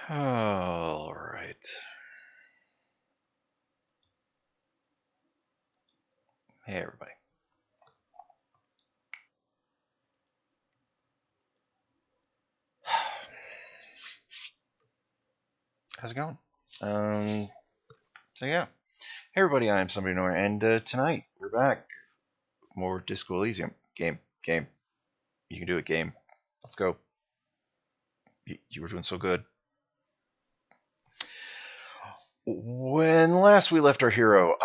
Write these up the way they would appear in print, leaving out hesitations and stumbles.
All right. Hey, everybody. How's it going? So yeah. Hey, everybody. I'm somebody nowhere, and tonight we're back. More Disco Elysium. Game. You can do it, game. Let's go. You were doing so good. When last we left our hero,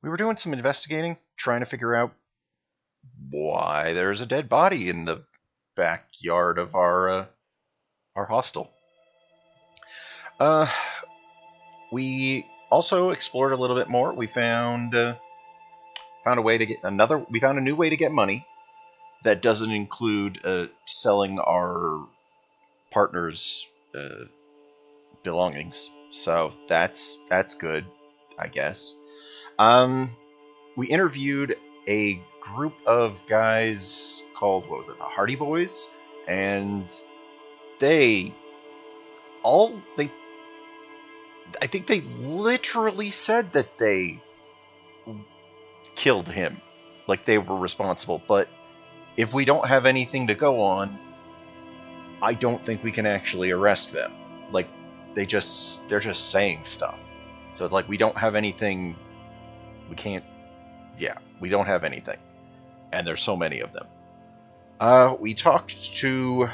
we were doing some investigating, trying to figure out why there's a dead body in the backyard of our hostel. Uh, we also explored a little bit more. We found a way to get another. We found a new way to get money that doesn't include selling our partner's belongings. So that's good, I guess. Um, we interviewed a group of guys called, what was it, the Hardy Boys, and they all they I think they literally said that they killed him, like they were responsible. But if we don't have anything to go on, I don't think we can actually arrest them. Like they're just saying stuff. So it's like we don't have anything. We can't. Yeah, we don't have anything, and there's so many of them. We talked to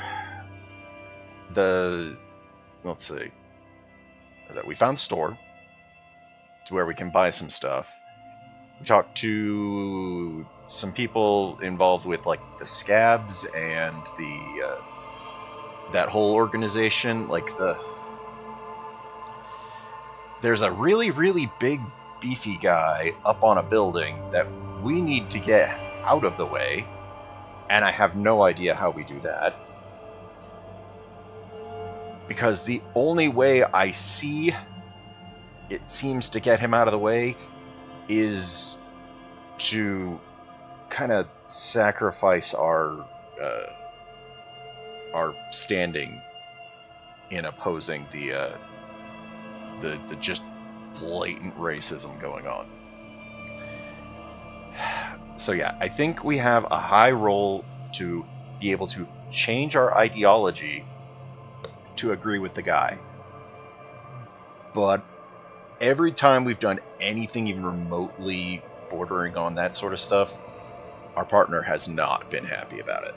the. Let's see. We found a store to where we can buy some stuff. We talked to some people involved with like the scabs and the that whole organization. There's a really big beefy guy up on a building that we need to get out of the way, and I have no idea how we do that. Because the only way I see it seems to get him out of the way is to kind of sacrifice our standing in opposing the just blatant racism going on. So yeah, I think we have a high roll to be able to change our ideology to agree with the guy. But every time we've done anything even remotely bordering on that sort of stuff, our partner has not been happy about it.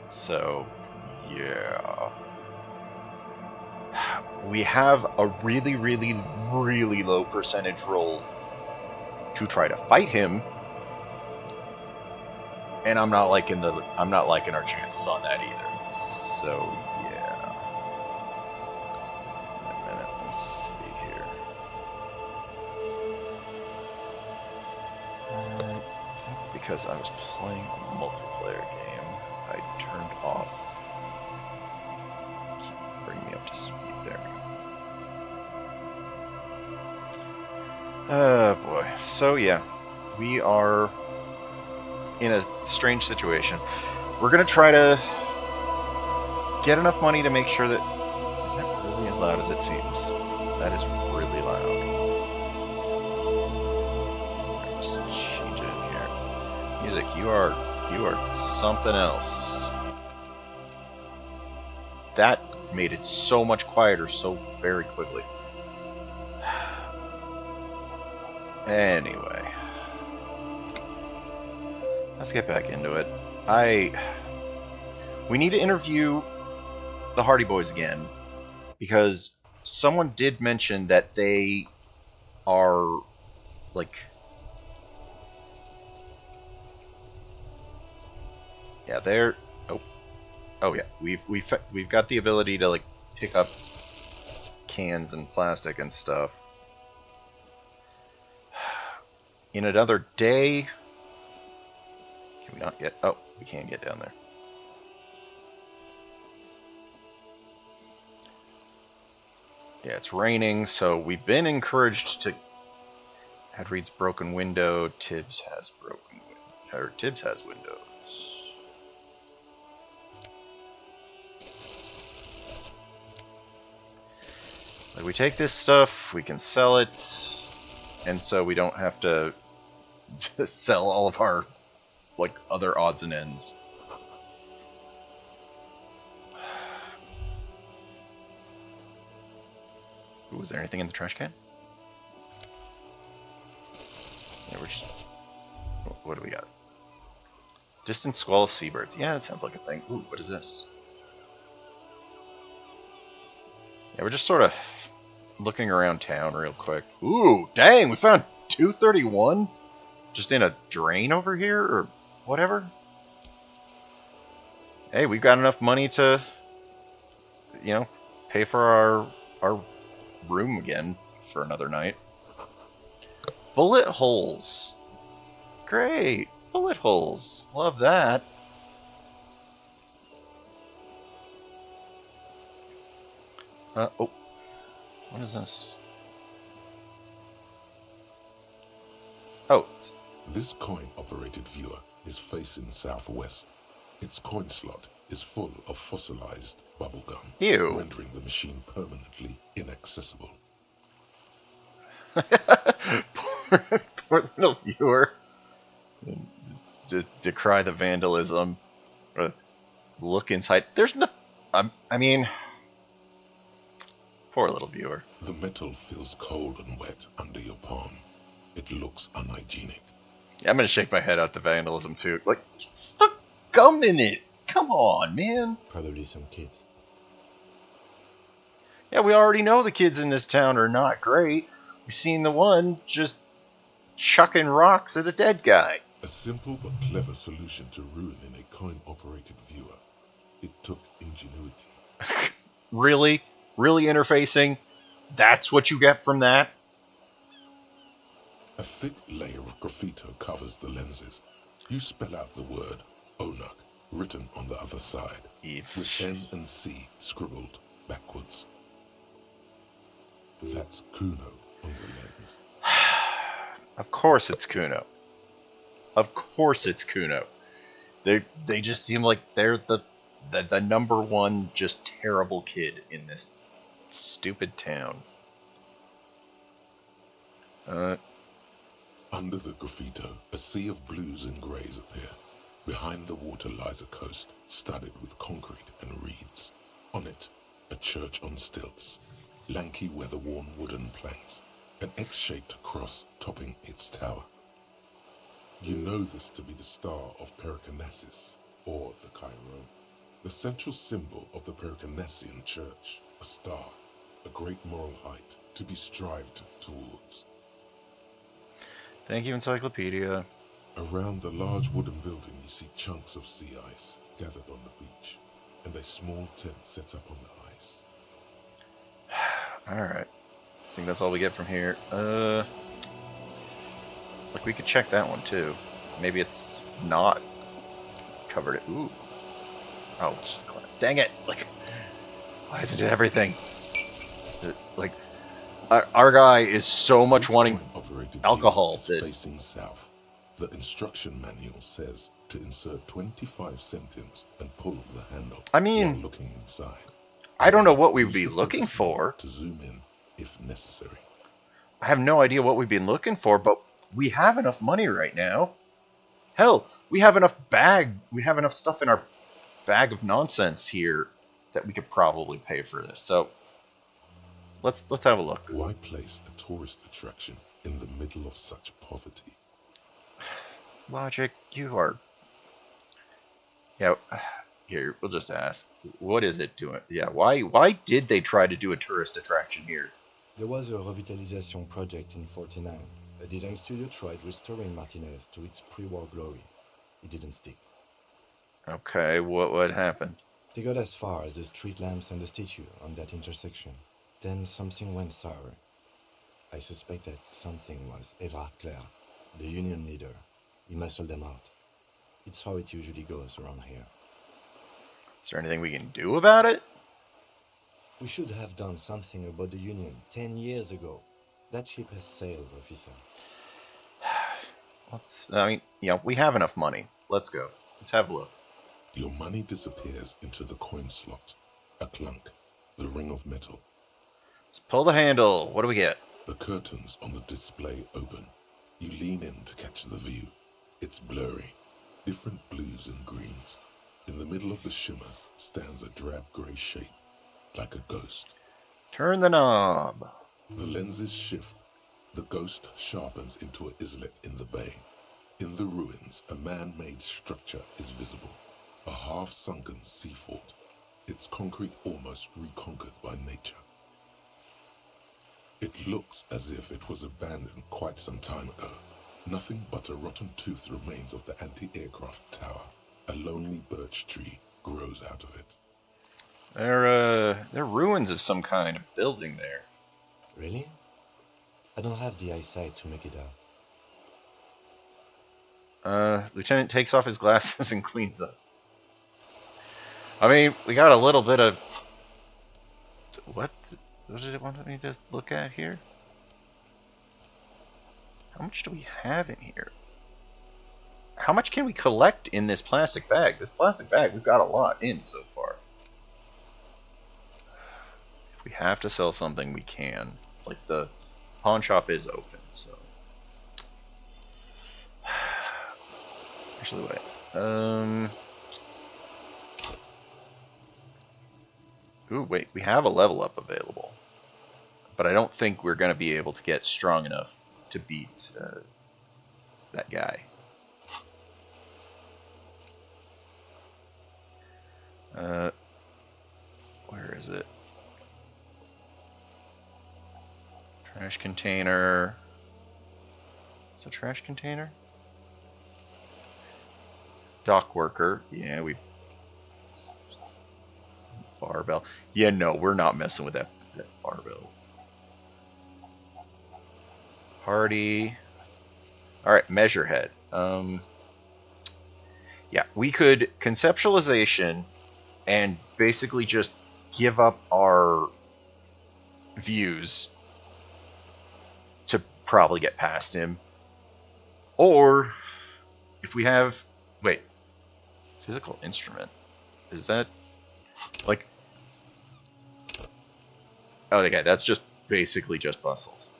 So, yeah. We have a really low percentage roll to try to fight him, and I'm not liking our chances on that either. So, yeah. Wait a minute, let's see here. I think because I was playing a multiplayer game, I turned off. Bring me up to speed. There we go. Oh boy. So yeah, we are in a strange situation. We're gonna try to get enough money to make sure that... Is that really as loud as it seems? That is really loud. Just change it in here. Music, you are something else. That made it so much quieter so very quickly. Anyway, let's get back into it. We need to interview the Hardy Boys again, because someone did mention that they are like... Yeah, they're... Oh yeah, we've got the ability to like pick up cans and plastic and stuff. In another day... Can we not get... Oh, we can get down there. Yeah, it's raining, so we've been encouraged to... Had reads broken window, Tibbs has windows. Like, we take this stuff, we can sell it, and so we don't have to sell all of our, like, other odds and ends. Ooh, is there anything in the trash can? Yeah, we're just... What do we got? Distant squall of seabirds. Yeah, that sounds like a thing. Ooh, what is this? Yeah, we're just sort of looking around town real quick. Ooh, dang, we found 231? Just in a drain over here, or whatever? Hey, we've got enough money to, you know, pay for our room again for another night. Bullet holes. Great. Bullet holes. Love that. Oh. What is this? Oh. This coin-operated viewer is facing southwest. Its coin slot is full of fossilized bubblegum, Ew. rendering the machine permanently inaccessible. Poor little viewer. Just decry the vandalism. Look inside. There's no... I mean... Poor little viewer. The metal feels cold and wet under your palm. It looks unhygienic. Yeah, I'm gonna shake my head at the vandalism too. Like, it's the gum in it. Come on, man. Probably some kids. Yeah, we already know the kids in this town are not great. We've seen the one just chucking rocks at a dead guy. A simple but clever solution to ruining a coin-operated viewer. It took ingenuity. Really? Really interfacing? That's what you get from that? A thick layer of graffito covers the lenses. You spell out the word Onuk written on the other side, with N and C scribbled backwards. That's Kuno on the lens. Of course it's Kuno. Of course it's Kuno. They just seem like they're the number one just terrible kid in this stupid town. Under the graffito, a sea of blues and greys appear. Behind the water lies a coast studded with concrete and reeds. On it, a church on stilts, lanky weather-worn wooden planks, an X-shaped cross topping its tower. You know this to be the star of Pericarnassus, or the Cairo, the central symbol of the Pericarnassian church, a star, a great moral height to be strived towards. Thank you, Encyclopedia. Around the large wooden building you see chunks of sea ice gathered on the beach, and a small tent set up on the ice. Alright. I think that's all we get from here. Like, we could check that one, too. Maybe it's not covered it. Ooh. Oh, it's just... Dang it! Like, why is it in everything? Like, our guy is so much wanting alcohol that... Facing south. The instruction manual says to insert 25 centimes and pull the handle. I mean, looking inside. I don't know what we would be looking for. To zoom in, if necessary. I have no idea what we've been looking for, but we have enough money right now. Hell, we have enough stuff in our bag of nonsense here that we could probably pay for this. So let's have a look. Why place a tourist attraction in the middle of such poverty? Logic, you are... Yeah, here, we'll just ask. What is it doing? Yeah, why did they try to do a tourist attraction here? There was a revitalization project in 49. A design studio tried restoring Martinez to its pre-war glory. It didn't stick. Okay, what happened? They got as far as the street lamps and the statue on that intersection. Then something went sour. I suspect that something was Evrard Claire, the union leader. He muscled them out. It's how it usually goes around here. Is there anything we can do about it? We should have done something about the union 10 years ago. That ship has sailed, officer. We have enough money. Let's go. Let's have a look. Your money disappears into the coin slot. A clunk. The ring of metal. Let's pull the handle. What do we get? The curtains on the display open. You lean in to catch the view. It's blurry. Different blues and greens. In the middle of the shimmer stands a drab grey shape, like a ghost. Turn the knob. The lenses shift. The ghost sharpens into an islet in the bay. In the ruins, a man-made structure is visible. A half-sunken sea fort. Its concrete almost reconquered by nature. It looks as if it was abandoned quite some time ago. Nothing but a rotten tooth remains of the anti-aircraft tower. A lonely birch tree grows out of it. They're ruins of some kind of building there. Really? I don't have the eyesight to make it out. Lieutenant takes off his glasses and cleans up. I mean, we got a little bit of... What did it want me to look at here? How much do we have in here? How much can we collect in this plastic bag? This plastic bag, we've got a lot in so far. If we have to sell something, we can. Like, the pawn shop is open, so... Actually, wait. Ooh, wait, we have a level up available. But I don't think we're going to be able to get strong enough to beat that guy. Where is it? Trash container. It's a trash container? Dock worker. Yeah, we... Barbell. Yeah, no, we're not messing with that barbell. Party. Alright, measure head. Yeah, we could conceptualization and basically just give up our views to probably get past him. Or if we have... Wait. Physical instrument. Is that... Like... Oh, okay, that's just basically just muscles.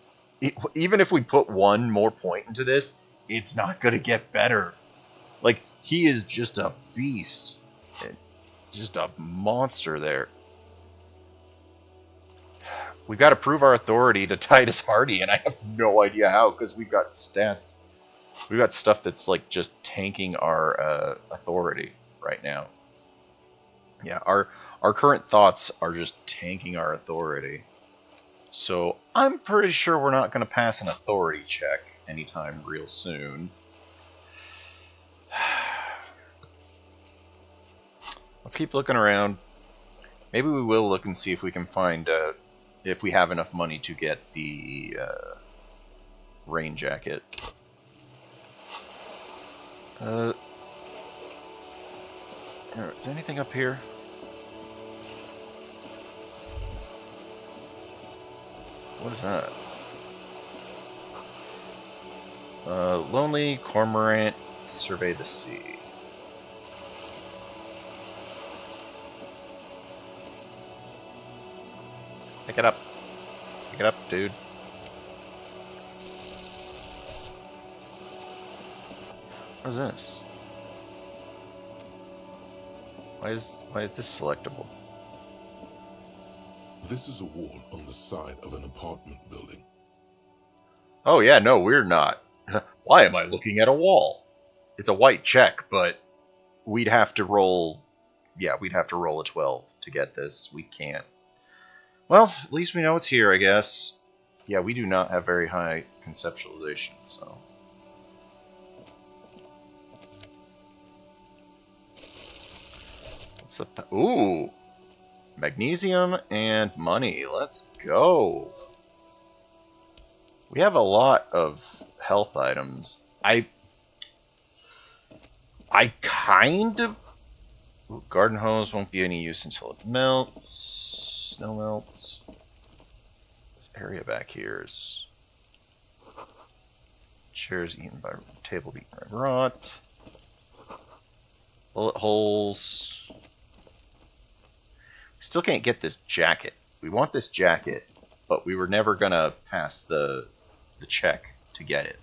Even if we put one more point into this, it's not going to get better. Like, he is just a beast. Just a monster there. We've got to prove our authority to Titus Hardy, and I have no idea how, because we've got stats. We've got stuff that's, like, just tanking our authority right now. Yeah, our current thoughts are just tanking our authority. So, I'm pretty sure we're not going to pass an authority check anytime real soon. Let's keep looking around. Maybe we will look and see if we can find, if we have enough money to get the rain jacket. Is there anything up here? What is that? Lonely cormorant, survey the sea. Pick it up. Pick it up, dude. What is this? Why is this selectable? This is a wall on the side of an apartment building. Oh yeah, no, we're not. Why am I looking at a wall? It's a white check, but we'd have to roll... Yeah, we'd have to roll a 12 to get this. We can't. Well, at least we know it's here, I guess. Yeah, we do not have very high conceptualization, so... What's the... Ooh! Magnesium and money. Let's go! We have a lot of health items. I kind of... Ooh, garden hose won't be any use until it melts. Snow melts. This area back here is... Chairs eaten by... Table eaten by rot. Bullet holes. We still can't get this jacket. We want this jacket, but we were never gonna pass the check to get it.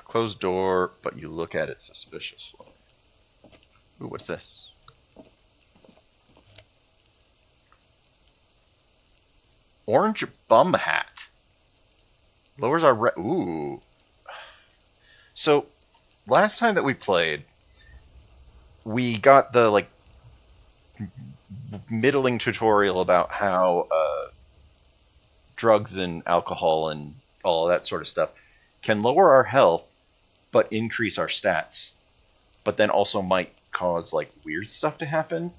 Closed door, but you look at it suspiciously. Ooh, what's this? Orange bum hat. Lowers our ooh. So, last time that we played, we got the, like, middling tutorial about how drugs and alcohol and all that sort of stuff can lower our health, but increase our stats. But then also might cause, like, weird stuff to happen.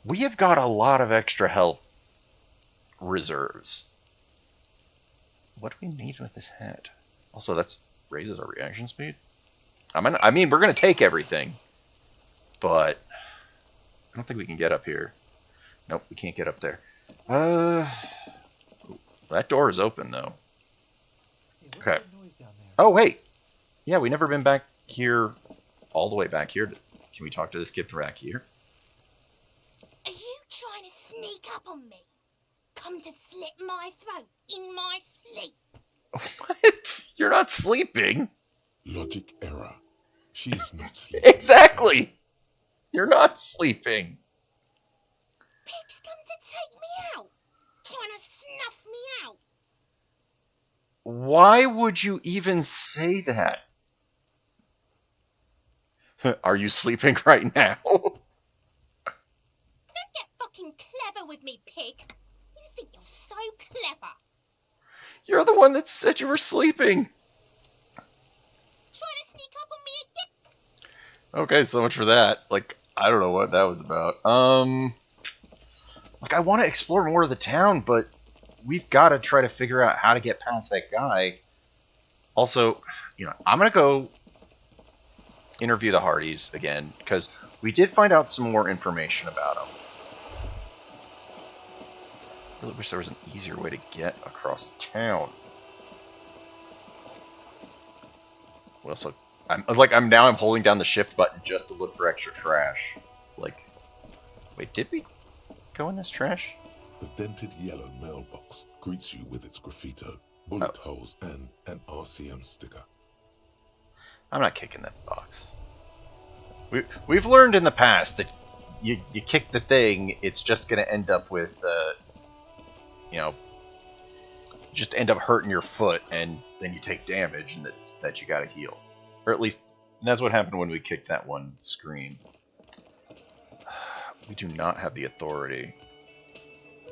We have got a lot of extra health reserves. What do we need with this hat? Also, that raises our reaction speed. I mean, we're gonna take everything, but I don't think we can get up here. Nope, we can't get up there. That door is open though. Okay. Oh wait, yeah, we never been back here, all the way back here. Can we talk to this kid from back here? Are you trying to sneak up on me? Come to slit my throat in my sleep? What? You're not sleeping. Logic error. She's not sleeping. Exactly. You're not sleeping. Pig's come to take me out. Trying to snuff me out. Why would you even say that? Are you sleeping right now? Don't get fucking clever with me, pig. You think you're so clever. You're the one that said you were sleeping. Trying to sneak up on me again. Okay, so much for that. Like, I don't know what that was about. Like, I want to explore more of the town, but we've got to try to figure out how to get past that guy. Also, you know, I'm going to go interview the Hardys again, because we did find out some more information about them. I really wish there was an easier way to get across town. Well, so I'm holding down the shift button just to look for extra trash. Like, wait, did we go in this trash? The dented yellow mailbox greets you with its graffito, bullet holes, and an RCM sticker. I'm not kicking that box. We've learned in the past that you kick the thing, it's just going to end up with, you know, just end up hurting your foot, and then you take damage, and that you got to heal. Or at least, that's what happened when we kicked that one screen. We do not have the authority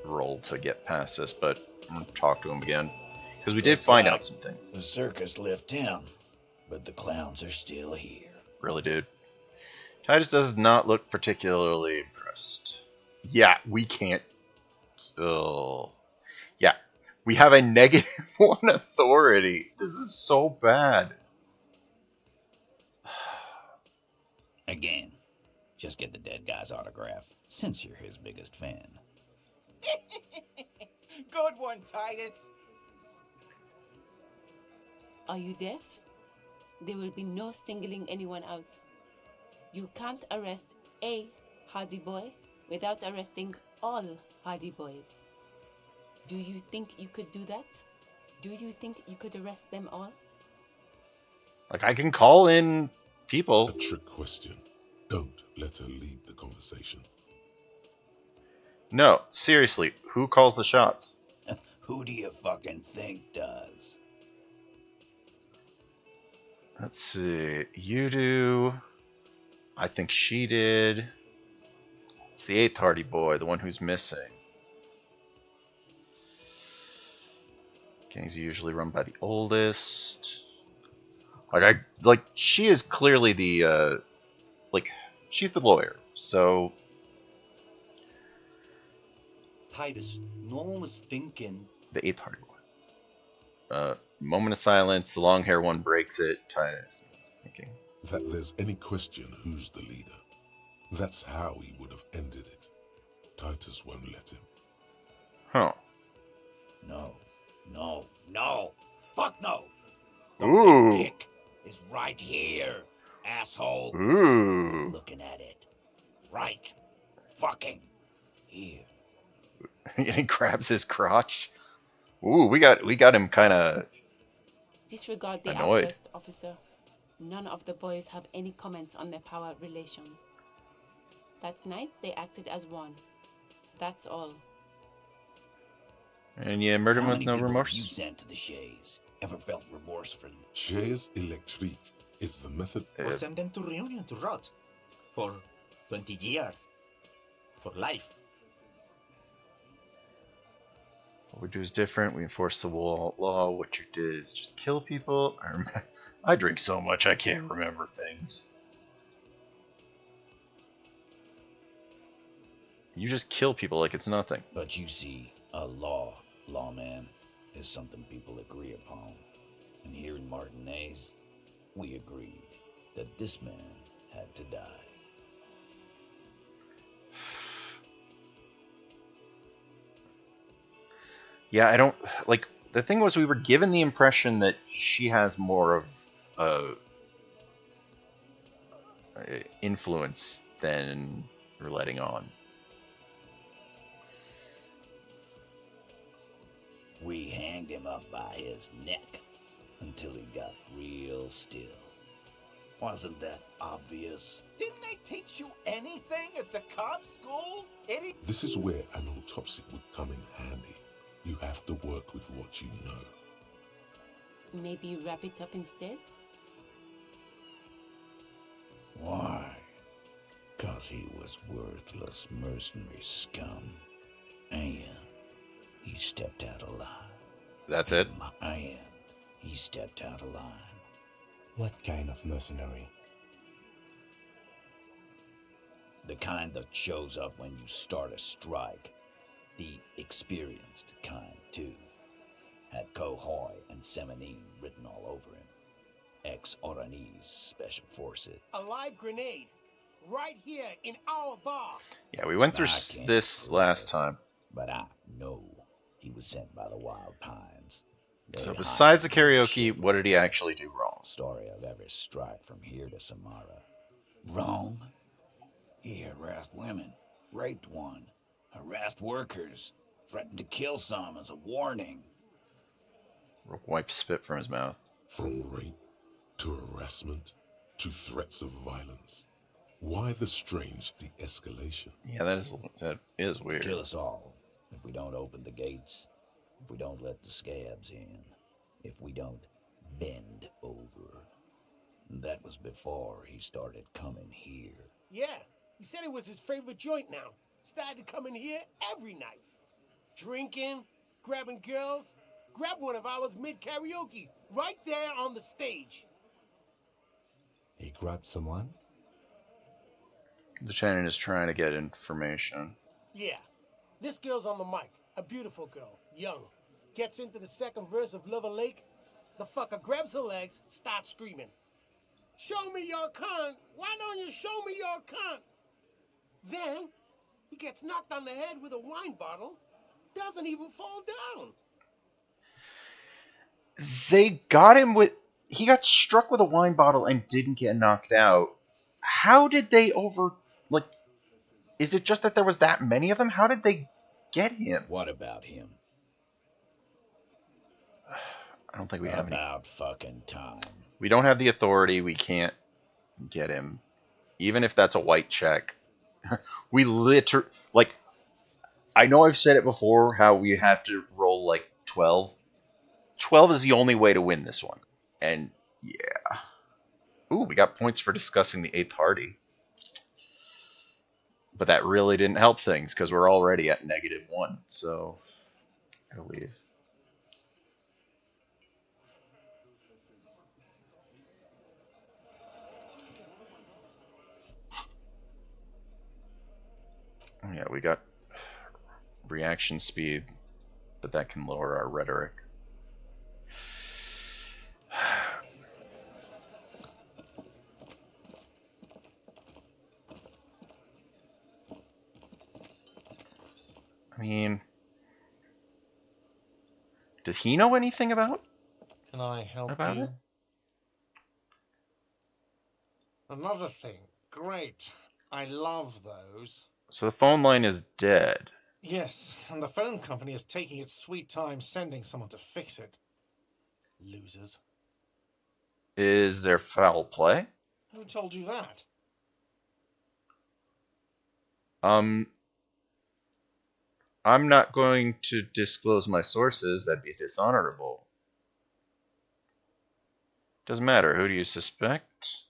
roll to get past this, but I'm going to talk to him again. Because we did find out some things. The circus left town, but the clowns are still here. Really, dude. Titus does not look particularly impressed. Yeah, we can't... Yeah, we have a -1 authority. This is so bad. Again, just get the dead guy's autograph, since you're his biggest fan. Good one, Titus. Are you deaf? There will be no singling anyone out. You can't arrest a Hardy Boy without arresting all Hardy Boys. Do you think you could do that? Do you think you could arrest them all? Like, I can call in people. A trick question. Don't let her lead the conversation. No, seriously, who calls the shots? Who do you fucking think does? Let's see. You do. I think she did. It's the 8th Hardy Boy, the one who's missing. Gangs are usually run by the oldest. She is clearly the, she's the lawyer, so... Titus, no one was thinking. The 8th Hardy Boy. Moment of silence, the long hair one breaks it. Titus is thinking. That there's any question who's the leader. That's how he would have ended it. Titus won't let him. Huh. No. Fuck no. The Ooh. big dick is right here, asshole. Ooh. Looking at it. Right. Fucking. Here. And he grabs his crotch. Ooh, we got him kind of Disregard the annoyed. outburst, officer. None of the boys have any comments on their power relations. That night, they acted as one. That's all. And you murder him How with many no people have remorse? you sent to the Shays? Ever felt remorse for Chaise électrique is the method. Or send them to Reunion to rot. For 20 years. For life. What we do is different. We enforce the law. What you did is just kill people. I drink so much I can't remember things. You just kill people like it's nothing. But you see, a lawman, is something people agree upon. And here in Martinez, we agreed that this man had to die. Yeah, I don't like. The thing was, we were given the impression that she has more of influence than we're letting on. We hanged him up by his neck until he got real still. Wasn't that obvious? Didn't they teach you anything at the cop school? This is where an autopsy would come in handy. You have to work with what you know. Maybe wrap it up instead? Why? 'Cause he was worthless mercenary scum. And he stepped out alive. That's it. And he stepped out alive. What kind of mercenary? The kind that shows up when you start a strike. The experienced kind, too. Had Cohoy and Seminine written all over him. Ex-Oranese Special Forces. A live grenade. Right here in our bar. Yeah, we went through I can't this prove last it, time. But I know he was sent by the Wild Pines. They So hired besides the him to karaoke, shape what did he actually do wrong? story of every strike from here to Samara. Wrong? He harassed women, raped one, harassed workers, threatened to kill some as a warning. Wipe spit from his mouth. From rape to harassment to threats of violence. Why the strange de-escalation? Yeah, that is weird. Kill us all if we don't open the gates, if we don't let the scabs in, if we don't bend over. That was before he started coming here. Yeah, he said it was his favorite joint now. Started coming here every night. Drinking, grabbing girls. Grabbed one of ours mid-karaoke, right there on the stage. He grabbed someone? Lieutenant is trying to get information. Yeah, this girl's on the mic. A beautiful girl, young. Gets into the second verse of Lover Lake. The fucker grabs her legs, starts screaming. Show me your cunt. Why don't you show me your cunt? Then, he gets knocked on the head with a wine bottle. Doesn't even fall down. They got him with... He got struck with a wine bottle and didn't get knocked out. How did they over... Like, is it just that there was that many of them? How did they get him? What about him? I don't think we have any... About fucking time. We don't have the authority. We can't get him. Even if that's a white check. We literally... Like, I know I've said it before, how we have to roll, like, 12. 12 is the only way to win this one. And, yeah. Ooh, we got points for discussing the 8th Hardy. But that really didn't help things, because we're already at -1. So, I leave. Yeah, we got reaction speed, but that can lower our rhetoric. I mean, does he know anything about Can I help About you? it? Another thing. Great. I love those. So the phone line is dead. Yes, and the phone company is taking its sweet time sending someone to fix it. Losers. Is there foul play? Who told you that? I'm not going to disclose my sources. That'd be dishonorable. Doesn't matter. Who do you suspect?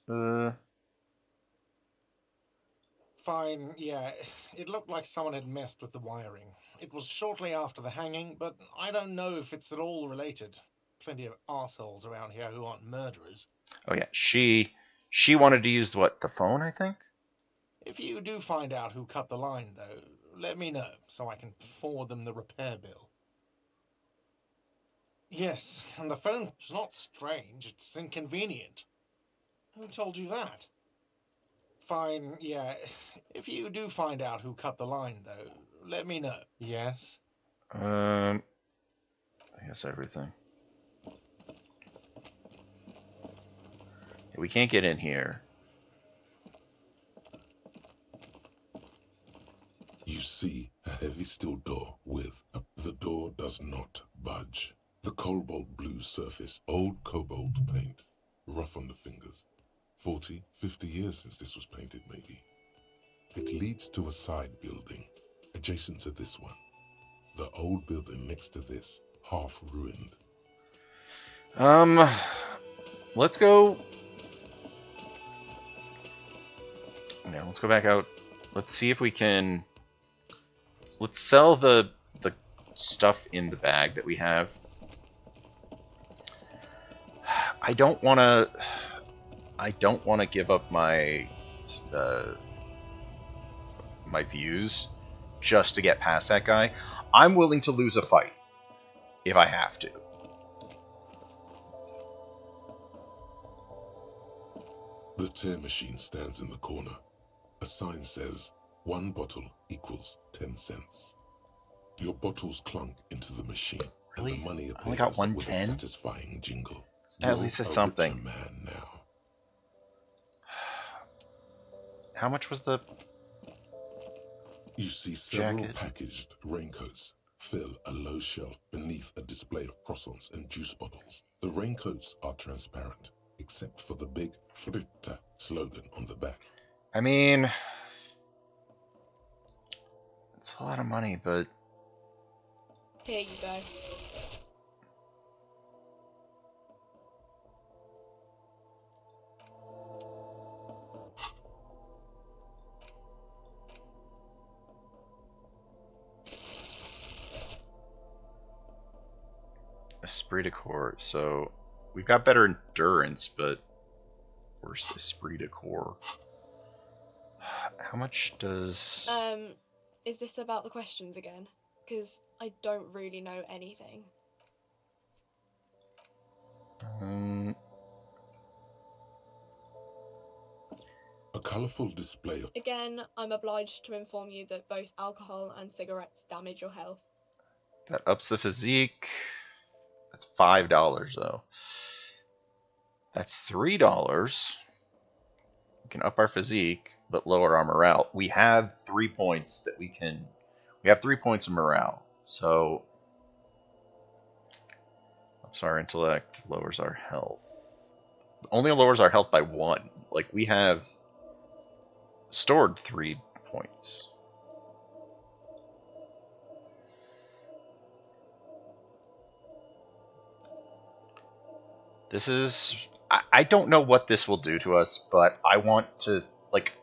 Fine, yeah. It looked like someone had messed with the wiring. It was shortly after the hanging, but I don't know if it's at all related. Plenty of assholes around here who aren't murderers. Oh yeah, she wanted to use what, the phone, I think? If you do find out who cut the line, though, let me know so I can forward them the repair bill. Yes, and the phone's not strange, it's inconvenient. Who told you that? Fine, yeah. If you do find out who cut the line, though, let me know. Yes? I guess everything. We can't get in here. You see a heavy steel door the door does not budge. The cobalt blue surface, old cobalt paint, rough on the fingers. 40, 50 years since this was painted, maybe. It leads to a side building, adjacent to this one. The old building next to this, half ruined. Let's go. Yeah, let's go back out. Let's see if we can. Let's sell the stuff in the bag that we have. I don't want to give up my my views just to get past that guy. I'm willing to lose a fight if I have to. The tear machine stands in the corner. A sign says, 1 bottle equals 10 cents. Your bottles clunk into the machine, Really? and the money I only got appears with a 110? satisfying jingle. At least it's something. You're a richer man now. How much was the... You see several jacket? packaged raincoats fill a low shelf beneath a display of croissants and juice bottles. The raincoats are transparent, except for the big Fritta slogan on the back. I mean... it's a lot of money, but... Here you go. Esprit de corps. So we've got better endurance, but worse esprit de corps. How much does... Is this about the questions again? Because I don't really know anything. A colourful display of... Again, I'm obliged to inform you that both alcohol and cigarettes damage your health. That ups the physique. That's $5, though. That's $3. We can up our physique, but lower our morale. We have 3 points that we can... we have 3 points of morale, so... ups our intellect, lowers our health. Only lowers our health by 1. Like, we have stored 3 points. This is... I don't know what this will do to us, but I want to, like...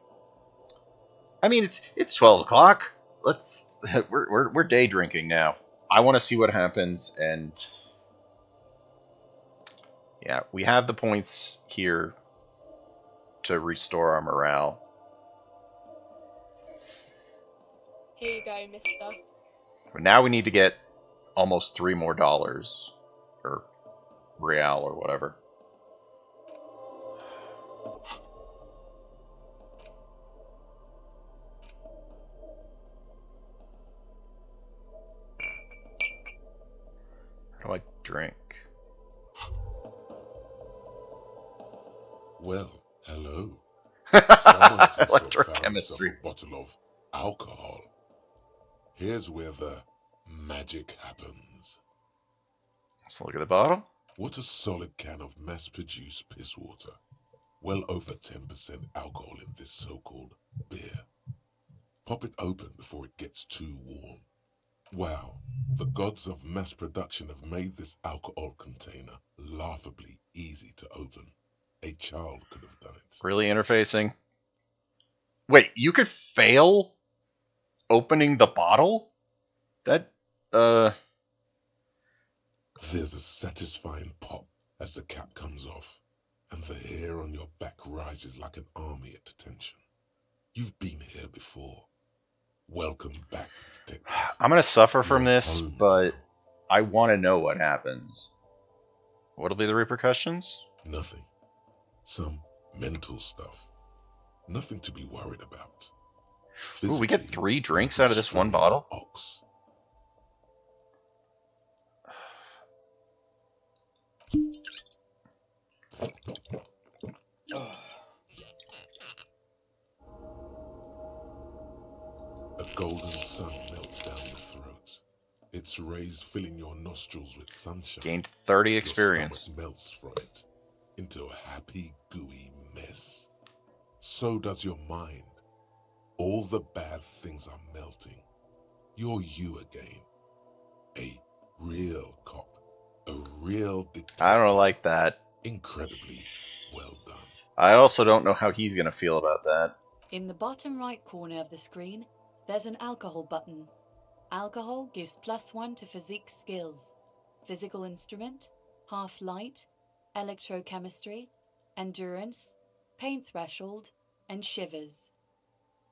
I mean, it's 12 o'clock. Let's... we're day drinking now. I want to see what happens, and... yeah, we have the points here to restore our morale. Here you go, mister. But now we need to get almost $3 more. Or real, or whatever. How do I drink? Well, hello. Someone seems to have found himself Electrochemistry. a bottle of alcohol. Here's where the magic happens. Let's look at the bottle. What a solid can of mass-produced piss water. Well over 10% alcohol in this so-called beer. Pop it open before it gets too warm. Wow, the gods of mass production have made this alcohol container laughably easy to open. A child could have done it. Really interfacing. Wait, you could fail opening the bottle? That, There's a satisfying pop as the cap comes off, and the hair on your back rises like an army at attention. You've been here before. Welcome back, detective. I'm gonna suffer from You're this, home but now. I want to know what happens. What'll be the repercussions? Nothing. Some mental stuff. Nothing to be worried about. Ooh, we get Physically, 3 drinks you'll out be of this one strong as an bottle? Ox. A golden sun melts down your throat. Its rays filling your nostrils with sunshine. Gained 30 Your experience. stomach melts from it into a happy, gooey mess. So does your mind. All the bad things are melting. You're you again. A real cop. A real detective. I don't like that. Incredibly well done. I also don't know how he's gonna feel about that. In the bottom right corner of the screen, there's an alcohol button. Alcohol gives +1 to physique skills. Physical instrument, half light, electrochemistry, endurance, pain threshold, and shivers.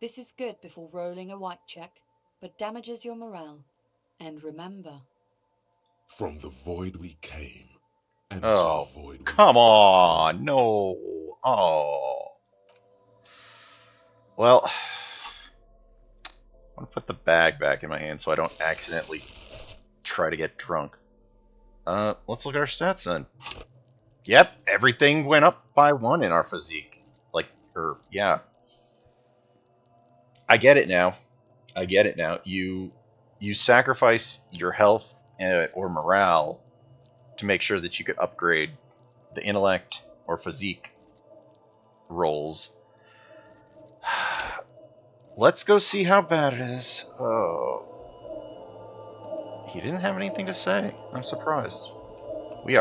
This is good before rolling a white check, but damages your morale. And remember, From the void we came. And Oh, to the void we come must on. No. Oh. Well, I'm gonna put the bag back in my hand so I don't accidentally try to get drunk. Let's look at our stats then. Yep, everything went up by 1 in our physique. Yeah. I get it now. You sacrifice your health or morale to make sure that you could upgrade the intellect or physique rolls. Let's go see how bad it is. Oh. He didn't have anything to say. I'm surprised. We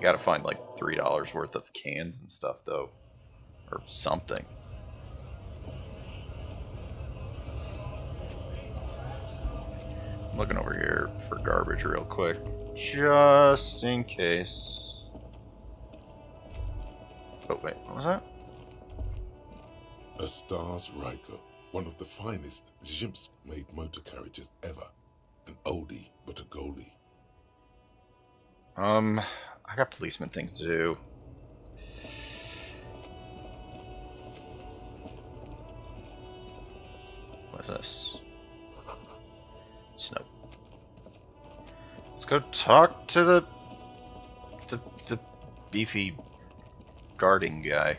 gotta find like $3 worth of cans and stuff though. Or something. I'm looking over here for garbage real quick. Just in case. Oh wait, what was that? A Stars Riker, one of the finest Zhimsk-made motor carriages ever. An oldie, but a goldie. I got policeman things to do. What is this? Snow. Let's go talk to the beefy guarding guy.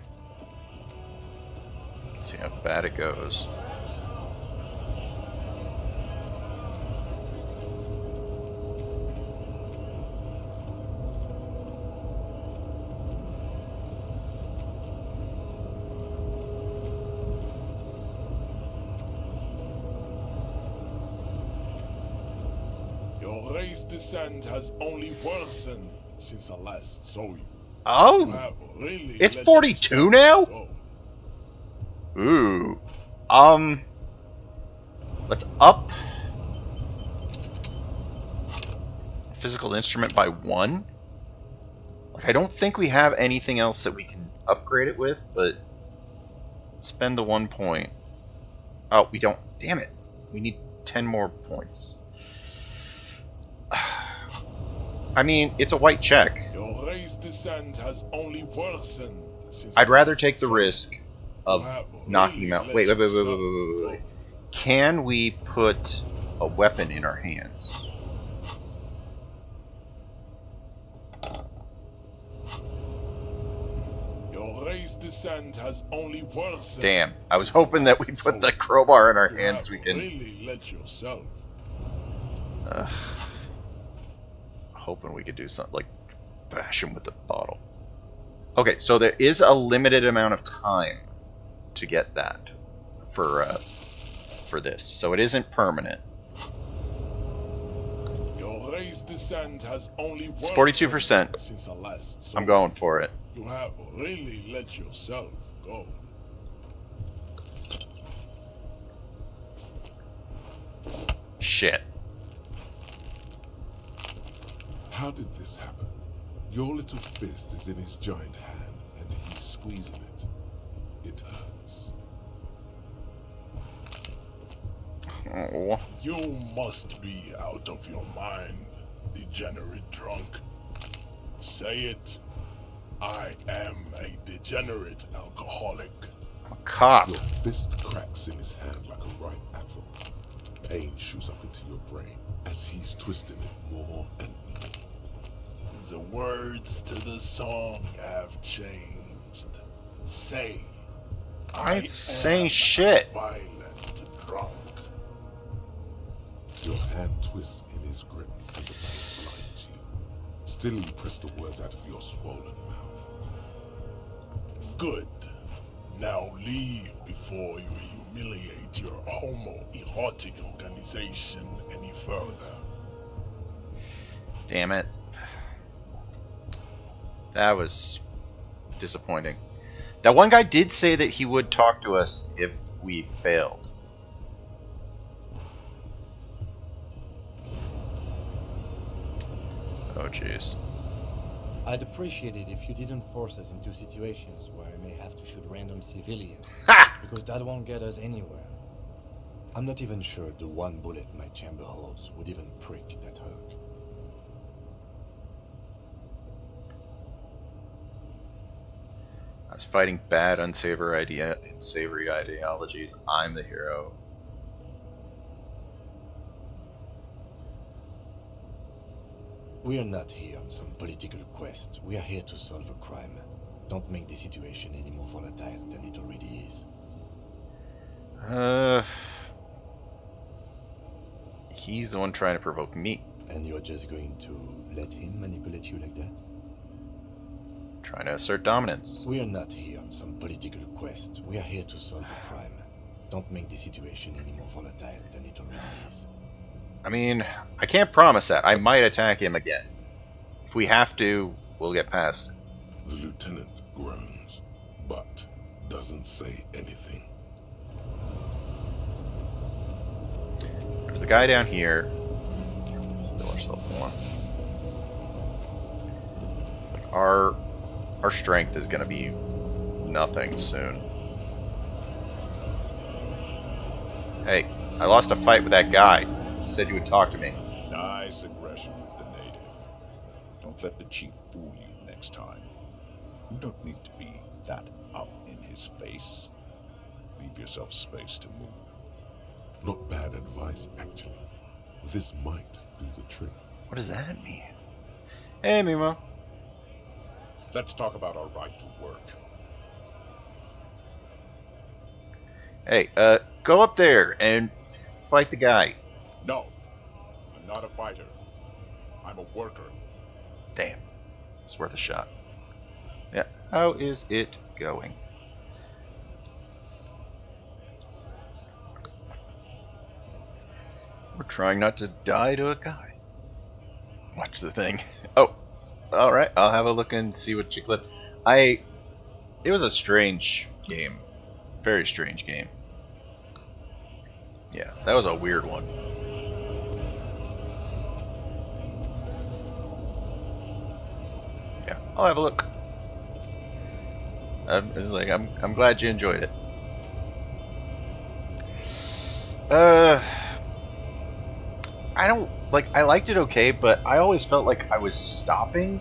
See how bad it goes. Your race descent has only worsened since I last saw you. Oh! You have really It's let 42 yourself now? go. Ooh. Let's up physical instrument by 1. Like, I don't think we have anything else that we can upgrade it with, but let's spend the 1 point. Oh, we don't. Damn it. We need 10 more points. I mean, it's a white check. Your race descent has only worsened since I'd I rather last take the saw risk you. of You have knocking really him out. let Wait. yourself Wait. go. Can we put a weapon in our hands? Your race descent has only worsened. Damn, I was hoping that we put the crowbar in our You hands. have We can. really let yourself. Hoping we could do something like bash him with the bottle. Okay, so there is a limited amount of time to get that for this, so it isn't permanent. Your raised descent has only It's 42%. since I last saw I'm going for it. You have really let yourself go. Shit. How did this happen? Your little fist is in his giant hand, and he's squeezing it. It hurts. Oh. You must be out of your mind, degenerate drunk. Say it. I am a degenerate alcoholic. I'm a cop. Your fist cracks in his hand like a ripe apple. Pain shoots up into your brain as he's twisting it more and more. The words to the song have changed. Say, I ain't saying shit. Violent drunk. Your hand twists in his grip and the pain blinds you. Still you press the words out of your swollen mouth. Good. Now leave before you humiliate your homoerotic organization any further. Damn it. That was disappointing. That one guy did say that he would talk to us if we failed. Oh, jeez. I'd appreciate it if you didn't force us into situations where I may have to shoot random civilians. Ha! Because that won't get us anywhere. I'm not even sure the one bullet my chamber holds would even prick that hook. I was fighting bad, unsavory ideologies. I'm the hero. We are not here on some political quest. We are here to solve a crime. Don't make the situation any more volatile than it already is. He's the one trying to provoke me. And you're just going to let him manipulate you like that? Trying to assert dominance. We are not here on some political quest. We are here to solve a crime. Don't make the situation any more volatile than it already is. I mean, I can't promise that. I might attack him again. If we have to, we'll get past it. The lieutenant groans, but doesn't say anything. There's the guy down here. Heal ourselves more. Our strength is gonna be nothing soon. Hey, I lost a fight with that guy. You said you would talk to me. Nice aggression with the native. Don't let the chief fool you next time. You don't need to be that up in his face. Leave yourself space to move. Not bad advice, actually. This might do the trick. What does that mean? Hey, Mimo. Let's talk about our right to work. Hey, go up there and fight the guy. No, I'm not a fighter. I'm a worker. Damn. It's worth a shot. Yeah. How is it going? We're trying not to die to a guy. Watch the thing. Oh, alright. I'll have a look and see what you clipped. It was a strange game. Very strange game. Yeah, that was a weird one. Yeah, I'll have a look. I'm glad you enjoyed it. I liked it okay, but I always felt like I was stopping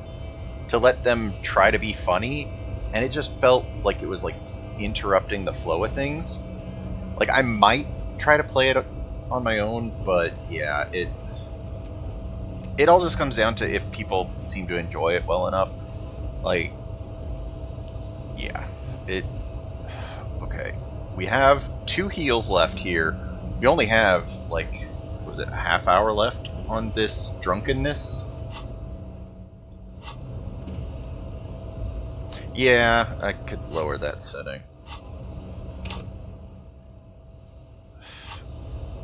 to let them try to be funny, and it just felt like it was like interrupting the flow of things. Like I might try to play it on my own, but yeah, it all just comes down to if people seem to enjoy it well enough. Like Yeah. Okay. We have 2 heals left here. We only have, like, what was it, a half hour left on this drunkenness? Yeah, I could lower that setting.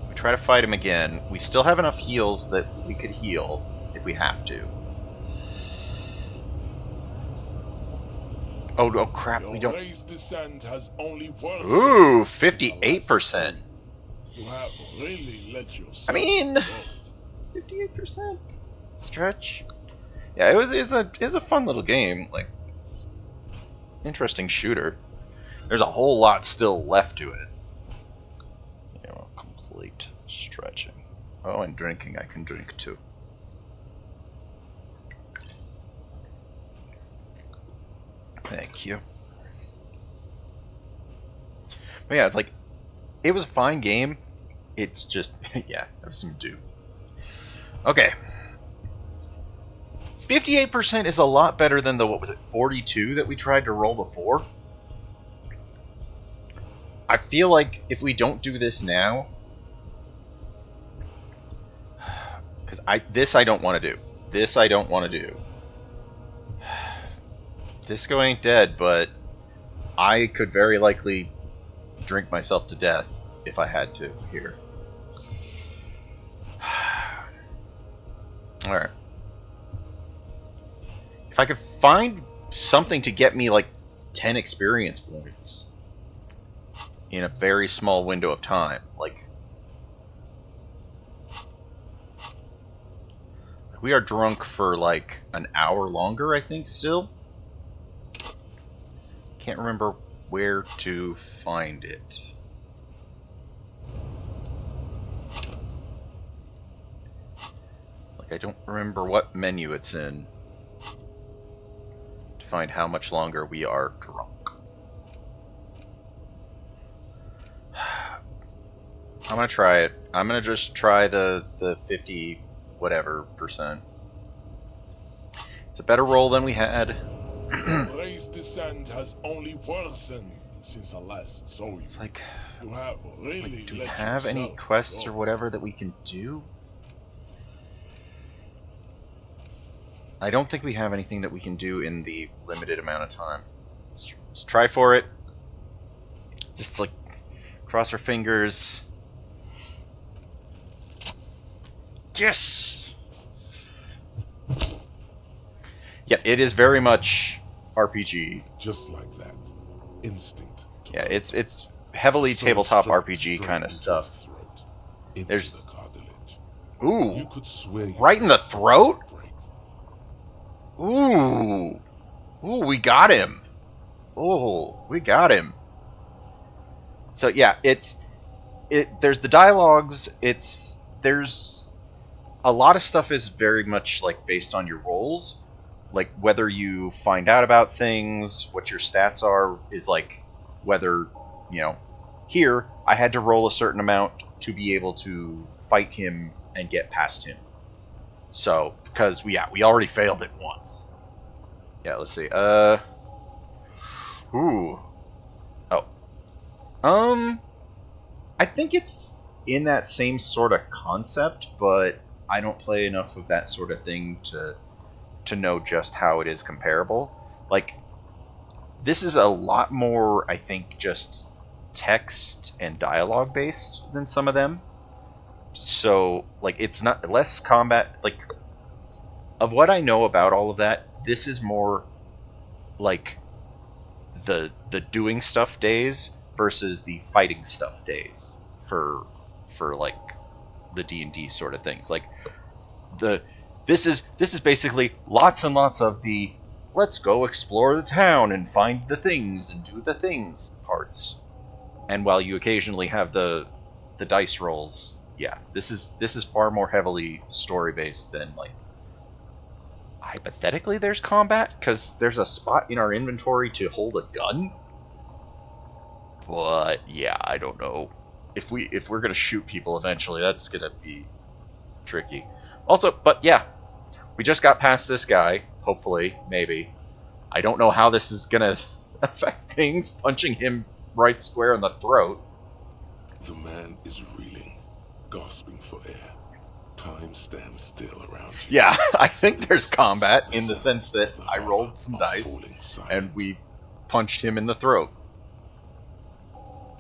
We try to fight him again. We still have enough heals that we could heal if we have to. Oh crap, we don't... Descent has only worsened. Ooh, 58%. You have really let yourself I mean, 58% stretch. Yeah, it's a fun little game. Like, it's an interesting shooter. There's a whole lot still left to it. You know, complete stretching. Oh, and drinking. I can drink too. Thank you. But yeah, it's like, it was a fine game. It's just, yeah, have some do. Okay. 58% is a lot better than the, what was it, 42 that we tried to roll before. I feel like if we don't do this now, because I don't want to do. This I don't want to do. Disco ain't dead, but I could very likely drink myself to death if I had to here. Alright. If I could find something to get me like 10 experience points in a very small window of time, like... We are drunk for like an hour longer, I think, still. Can't remember where to find it. Like, I don't remember what menu it's in to find how much longer we are drunk. I'm gonna try it. I'm gonna just try the 50 whatever percent. It's a better roll than we had. Race descent has only worsened since I last saw you. It's like, you have really like, do we let have any yourself quests go. or whatever that we can do? I don't think we have anything that we can do in the limited amount of time. Let's try for it. Just like cross our fingers. Yes. Yeah, it is very much RPG. Just like that, instinct. Yeah, it's heavily tabletop RPG kind of stuff. There's ooh, right in the throat. Ooh, we got him. Ooh, we got him. So yeah, there's the dialogues. There's a lot of stuff is very much like based on your rolls. Like, whether you find out about things, what your stats are, is like whether, you know, here I had to roll a certain amount to be able to fight him and get past him. So, because we already failed it once. Yeah, let's see. Ooh. Oh. I think it's in that same sort of concept, but I don't play enough of that sort of thing to know just how it is comparable. Like, this is a lot more, I think, just text and dialogue based than some of them. So, like, it's not less combat. Like, of what I know about all of that, this is more like the doing stuff days versus the fighting stuff days for like the D&D sort of things. Like, this is basically lots and lots of the let's go explore the town and find the things and do the things parts. And while you occasionally have the dice rolls, yeah, this is far more heavily story based than, like, hypothetically there's combat, because there's a spot in our inventory to hold a gun. But yeah, I don't know if we're gonna shoot people eventually. That's gonna be tricky. Also, but yeah, we just got past this guy. Hopefully, maybe. I don't know how this is gonna affect things, punching him right square in the throat. The man is reeling, gasping for air. Time stands still around you. Yeah, I think there's combat in the sense that I rolled some dice and we punched him in the throat.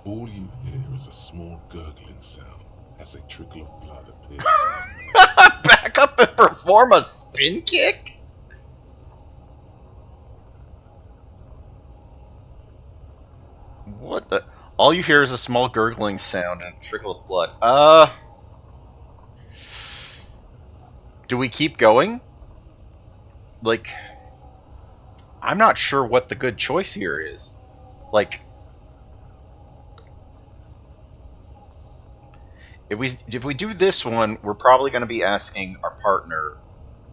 All you hear is a small gurgling sound as a trickle of blood appears. Back up and perform a spin kick? What the? All you hear is a small gurgling sound and a trickle of blood. Do we keep going? Like, I'm not sure what the good choice here is. Like, if we do this one, we're probably going to be asking our partner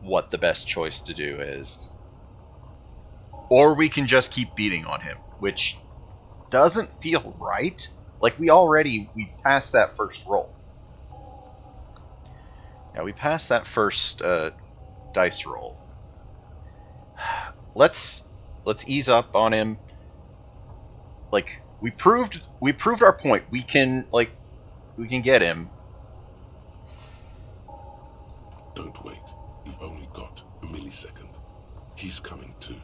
what the best choice to do is. Or we can just keep beating on him, which doesn't feel right. Like, we passed that first roll. Yeah, we passed that first dice roll. Let's ease up on him. Like, we proved our point. We can get him. Don't wait. You've only got a millisecond. He's coming too.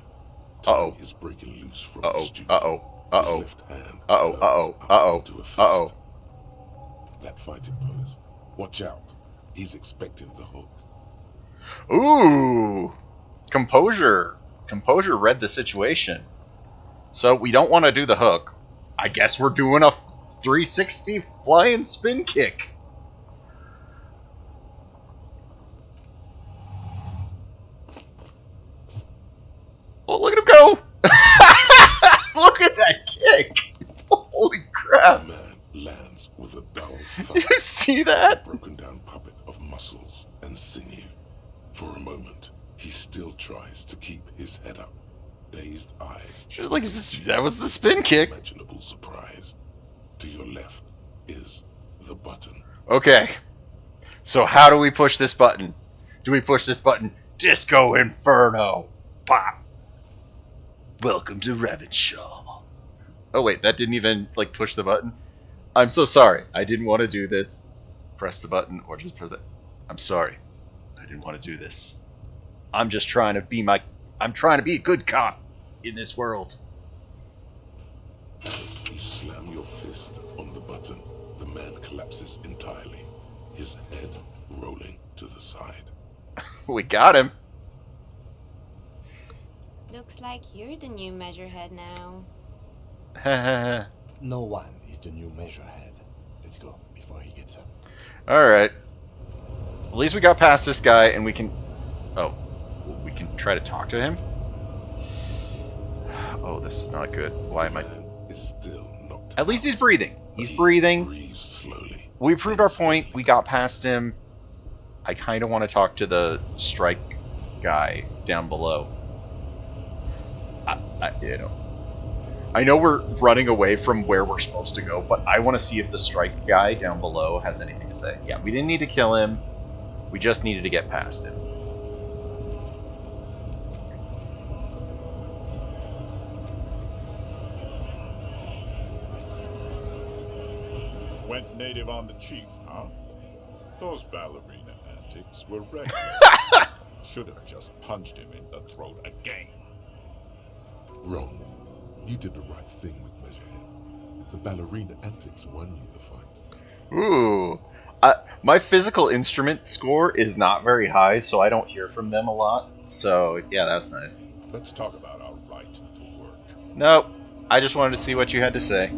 Uh-oh. Is breaking loose from Uh-oh. his stupor. Uh-oh. Uh-oh. His left hand Uh-oh. Uh-oh. Uh-oh. into a fist. Uh-oh. That fighting pose. Watch out. He's expecting the hook. Ooh. Composure. Composure read the situation. So we don't want to do the hook. I guess we're doing a 360 flying spin kick. Oh, look at him go! Look at that kick! Holy crap! The man lands with a dull thud. Did you see that? A broken down puppet of muscles and sinew. For a moment, he still tries to keep his head up. Dazed eyes. She was like, that was the spin kick. Imaginable surprise. To your left is the button. Okay. So how do we push this button? Do we push this button? Disco Inferno. Pop. Welcome to Ravenshaw. Oh wait, that didn't even push the button. I'm so sorry. I didn't want to do this. Press the button or just press it. I'm sorry. I didn't want to do this. I'm just trying to be I'm trying to be a good cop in this world. As you slam your fist on the button, the man collapses entirely, his head rolling to the side. We got him. Looks like you're the new measurehead now. No one is the new measurehead. Let's go before he gets up. Alright. At least we got past this guy and we can... Oh. We can try to talk to him? Oh, this is not good. Why am I... Is still not. At least he's breathing. He's breathing. Breathes slowly. We proved our point. We got past him. I kind of want to talk to the strike guy down below. I know we're running away from where we're supposed to go, but I want to see if the strike guy down below has anything to say. Yeah, we didn't need to kill him. We just needed to get past him. Went native on the chief, huh? Those ballerina antics were reckless. Should have just punched him in the throat again. Wrong. You did the right thing with Measurehead. The ballerina antics won you the fight. Ooh. My physical instrument score is not very high, so I don't hear from them a lot. So, yeah, that's nice. Let's talk about our right to work. Nope. I just wanted to see what you had to say.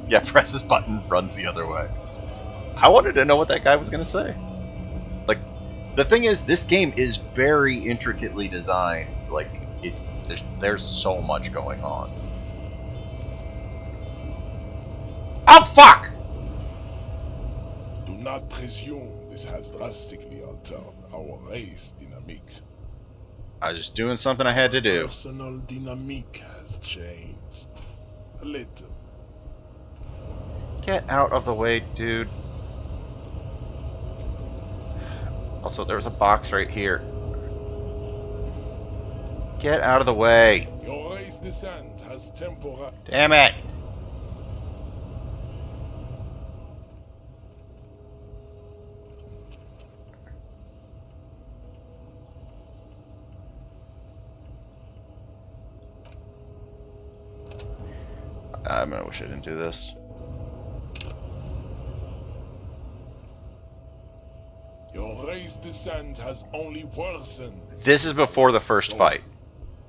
Yeah, press this button, runs the other way. I wanted to know what that guy was going to say. The thing is, this game is very intricately designed. There's so much going on. Oh, fuck! Do not presume this has drastically altered our race dynamic. I was just doing something I had to do. Personal dynamic has changed. A little. Get out of the way, dude. Also, there's a box right here. Get out of the way. Your race descent has temporary. Damn it. I wish I didn't do this. Your race descent has only worsened. This is before the first fight.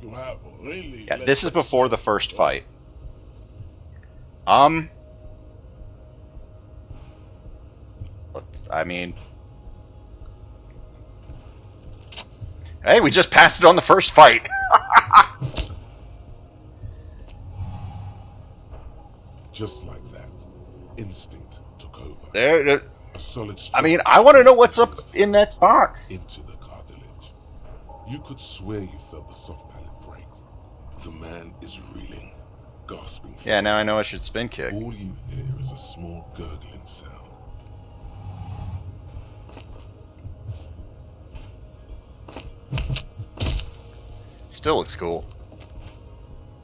You have really. Yeah, this is before the first fight. Hey, we just passed it on the first fight. Just like that, instinct took over. There. A solid I want to know what's up in that box. Into the cartilage. You could swear you felt the soft palate break. The man is reeling, gasping. Yeah, now I know I should spin kick. All you hear is a small gurgling sound. Still looks cool.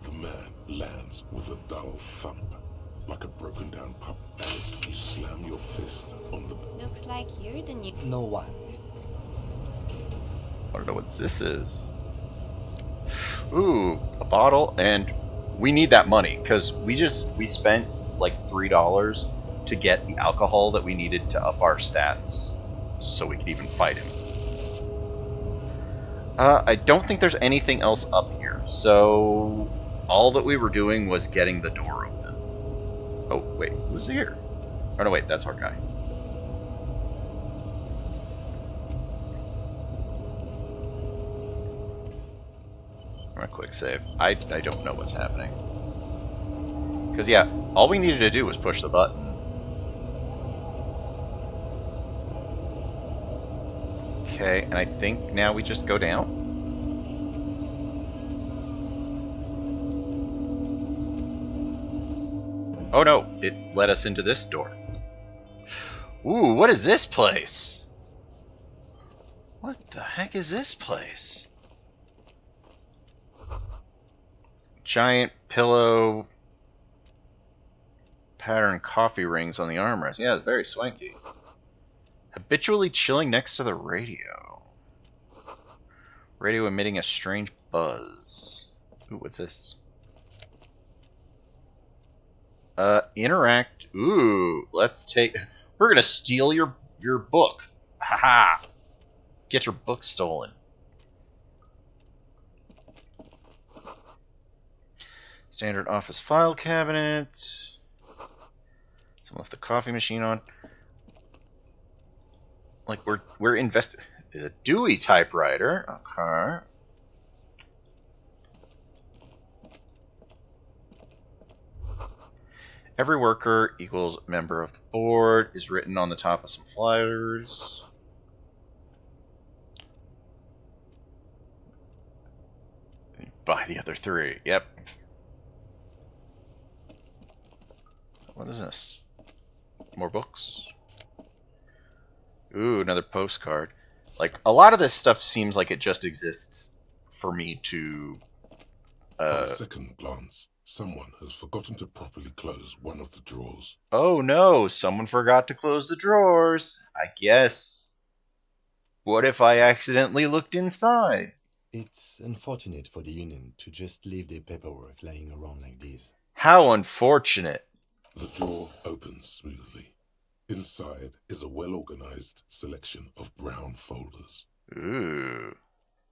The man lands with a dull thump, like a broken down pup, as you slam your fist on the... Looks like you're the new... No one. I don't know what this is. Ooh, a bottle, and we need that money, because we spent like $3 to get the alcohol that we needed to up our stats so we could even fight him. I don't think there's anything else up here, so all that we were doing was getting the door open. Oh, wait, who's here? Oh, no, wait, that's our guy. I'm gonna quick save. I don't know what's happening. Because, yeah, all we needed to do was push the button. Okay, and I think now we just go down? Oh no, it led us into this door. Ooh, what is this place? What the heck is this place? Giant pillow pattern coffee rings on the armrest. Yeah, it's very swanky. Habitually chilling next to the radio. Radio emitting a strange buzz. Ooh, what's this? Interact. Ooh, let's take... We're gonna steal your book. Haha. Get your book stolen. Standard office file cabinet. Someone left the coffee machine on. Like, we're invested. A Dewey typewriter. Okay. Every worker equals member of the board is written on the top of some flyers. Buy the other three. Yep. What is this? More books? Ooh, another postcard. Like, a lot of this stuff seems like it just exists for me to... On second glance, someone has forgotten to properly close one of the drawers. Oh no, someone forgot to close the drawers. I guess. What if I accidentally looked inside? It's unfortunate for the Union to just leave their paperwork lying around like this. How unfortunate. The drawer opens smoothly. Inside is a well-organized selection of brown folders. Ooh,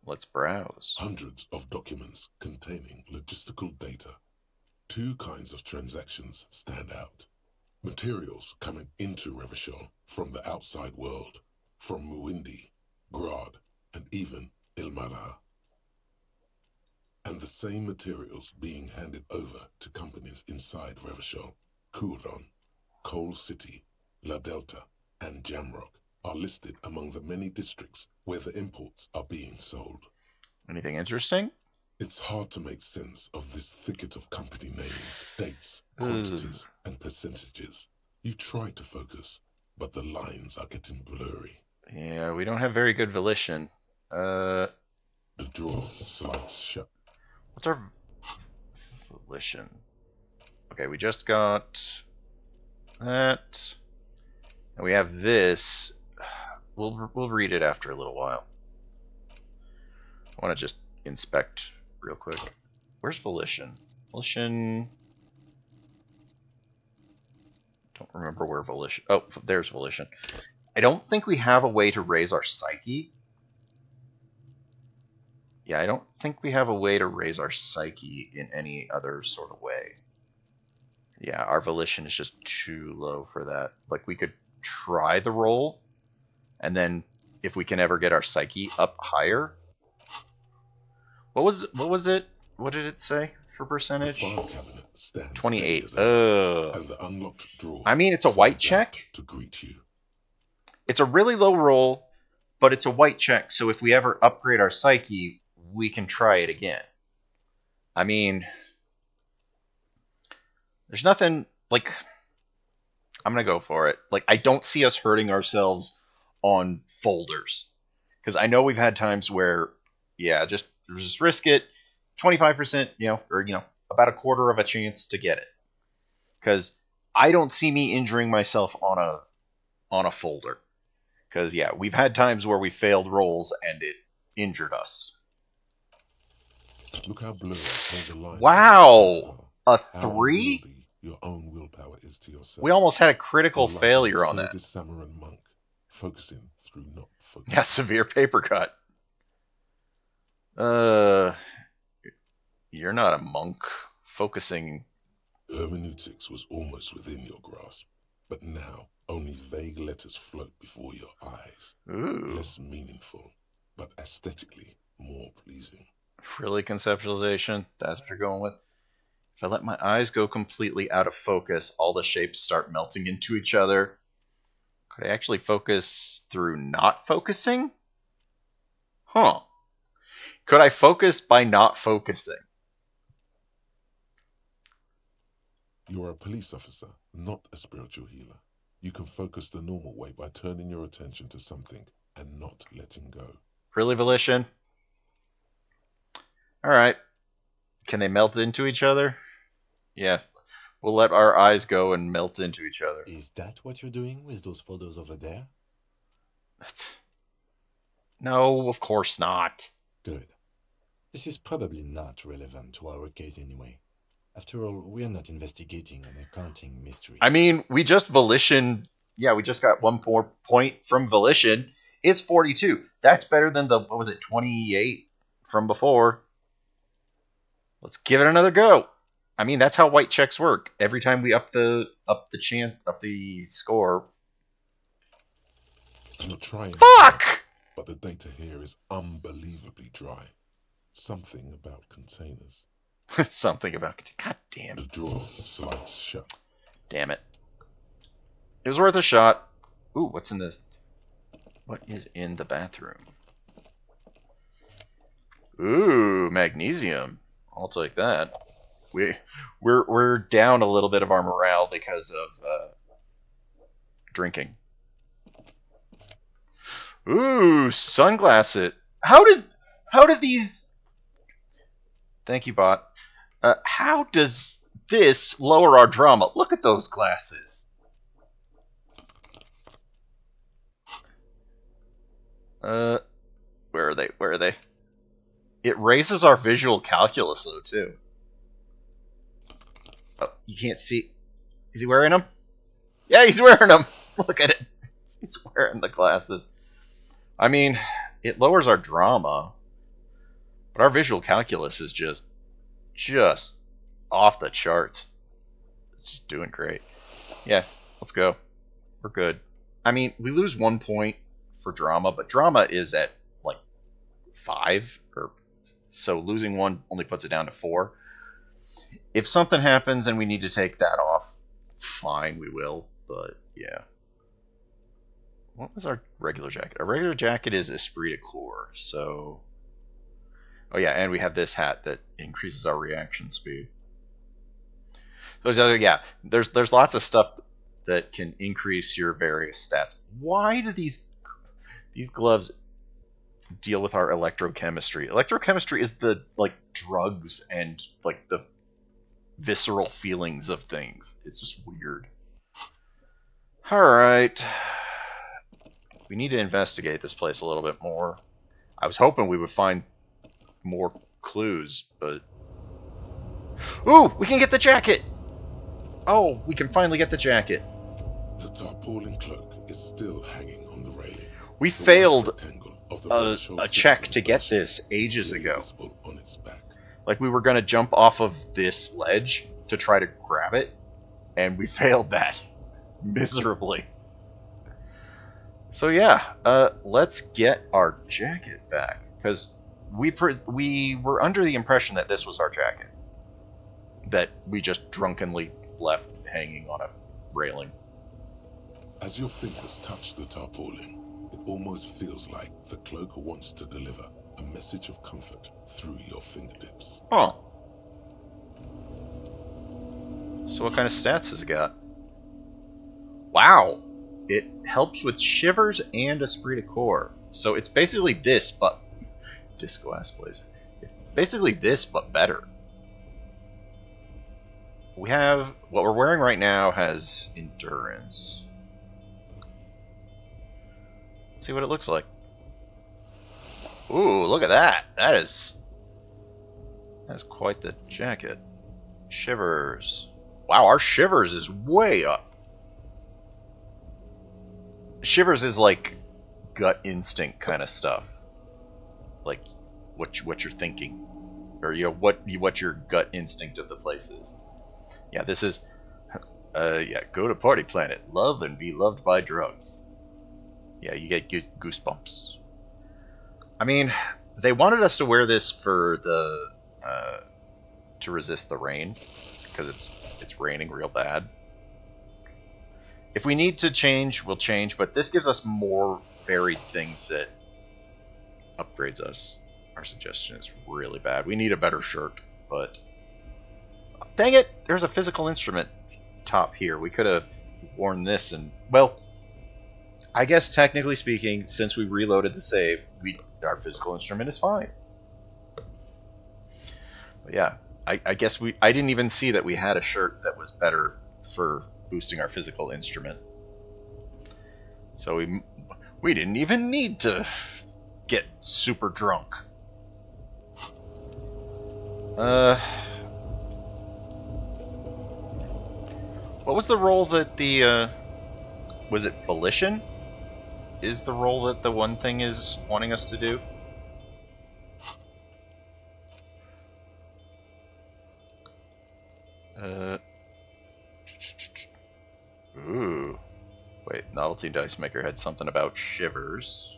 let's browse. Hundreds of documents containing logistical data. Two kinds of transactions stand out. Materials coming into Revachol from the outside world, from Muindi, Grad, and even Ilmara. And the same materials being handed over to companies inside Revachol. Kuron, Coal City, La Delta, and Jamrock are listed among the many districts where the imports are being sold. Anything interesting? It's hard to make sense of this thicket of company names, dates, quantities, and percentages. You try to focus, but the lines are getting blurry. Yeah, we don't have very good volition. The drawer slides shut. What's our volition? Okay, we just got that. And we have this. We'll read it after a little while. I want to just inspect real quick. Where's volition? Volition. Don't remember where volition. Oh, there's volition. I don't think we have a way to raise our psyche. Yeah, I don't think we have a way to raise our psyche in any other sort of way. Yeah, our volition is just too low for that. Like, we could try the roll, and then if we can ever get our psyche up higher. What was it? What did it say for percentage? The file cabinet stands 28. and the unlocked drawer I mean, it's a white check. To greet you. It's a really low roll, but it's a white check, so if we ever upgrade our psyche, we can try it again. I mean, there's nothing, like, I'm going to go for it. Like, I don't see us hurting ourselves on folders. Because I know we've had times where, yeah, just risk it, 25%, or, about a quarter of a chance to get it. Because I don't see me injuring myself on a folder. Because, yeah, we've had times where we failed rolls and it injured us. Look how blurry the line. Wow! A 3? Your own willpower is to yourself. We almost had a critical failure on that. Samaran monk, focusing through not focusing. Yeah, severe paper cut. You're not a monk. Focusing. Hermeneutics was almost within your grasp, but now only vague letters float before your eyes. Ooh. Less meaningful, but aesthetically more pleasing. Really, conceptualization? That's what you're going with? If I let my eyes go completely out of focus, all the shapes start melting into each other. Could I actually focus through not focusing? Huh. Could I focus by not focusing? You're a police officer, not a spiritual healer. You can focus the normal way by turning your attention to something and not letting go. Really, volition? Alright. Can they melt into each other? Yeah. We'll let our eyes go and melt into each other. Is that what you're doing with those photos over there? No, of course not. Good. This is probably not relevant to our case anyway. After all, we're not investigating an accounting mystery. I mean, we just volition. Yeah, we just got 1 more point from volition. It's 42. That's better than the, 28 from before. Let's give it another go. I mean, that's how white checks work. Every time we up the score. You're trying. Fuck! But the data here is unbelievably dry. Something about containers. Something about... God damn. The drawer slides shut. Damn it. It was worth a shot. Ooh, what's in the... What is in the bathroom? Ooh, magnesium. I'll take that. We're down a little bit of our morale because of drinking. Ooh, sunglasses. How do these... Thank you, bot. How does this lower our drama? Look at those glasses. Where are they? Where are they? It raises our visual calculus, though, too. Oh, you can't see. Is he wearing them? Yeah, he's wearing them. Look at it. He's wearing the glasses. I mean, it lowers our drama, but our visual calculus is just off the charts. It's just doing great. Yeah, let's go. We're good. I mean, we lose 1 point for drama, but drama is at like 5, or so losing 1 only puts it down to 4. If something happens and we need to take that off, fine, we will. But yeah. What was our regular jacket? Our regular jacket is esprit de corps, so... Oh yeah, and we have this hat that increases our reaction speed. So yeah, there's lots of stuff that can increase your various stats. Why do these gloves deal with our electrochemistry. Electrochemistry is the, like, drugs and, like, the visceral feelings of things. It's just weird. Alright. We need to investigate this place a little bit more. I was hoping we would find more clues, but... Ooh! We can get the jacket! Oh, we can finally get the jacket. The tarpaulin cloak is still hanging on the railing. We failed a check to get this ages ago. On its back. Like, we were going to jump off of this ledge to try to grab it, and we failed that miserably. So yeah, let's get our jacket back, because we were under the impression that this was our jacket, that we just drunkenly left hanging on a railing. As your fingers touch the tarpaulin, it almost feels like the cloak wants to deliver a message of comfort through your fingertips. Huh. So what kind of stats has it got? Wow. It helps with shivers and esprit de corps. So it's basically this, but... Disco ass blazer. It's basically this, but better. We have... What we're wearing right now has endurance. Let's see what it looks like. Ooh, look at that. That's quite the jacket. Shivers. Wow, our shivers is way up. Shivers is like gut instinct kind of stuff. Like what you're thinking, or what your gut instinct of the place is. Yeah, this is yeah, go to Party Planet, love and be loved by drugs. Yeah, you get goosebumps. I mean, they wanted us to wear this for the to resist the rain, because it's raining real bad. If we need to change, we'll change, but this gives us more varied things that upgrades us. Our suggestion is really bad. We need a better shirt, but... Dang it! There's a physical instrument top here. We could have worn this and... Well, I guess technically speaking, since we reloaded the save, our physical instrument is fine. But yeah, I guess I didn't even see that we had a shirt that was better for boosting our physical instrument. So we didn't even need to get super drunk. What was the role that the was it Volition? Is the role that the one thing is wanting us to do? Ooh. Wait, Novelty Dice Maker had something about shivers.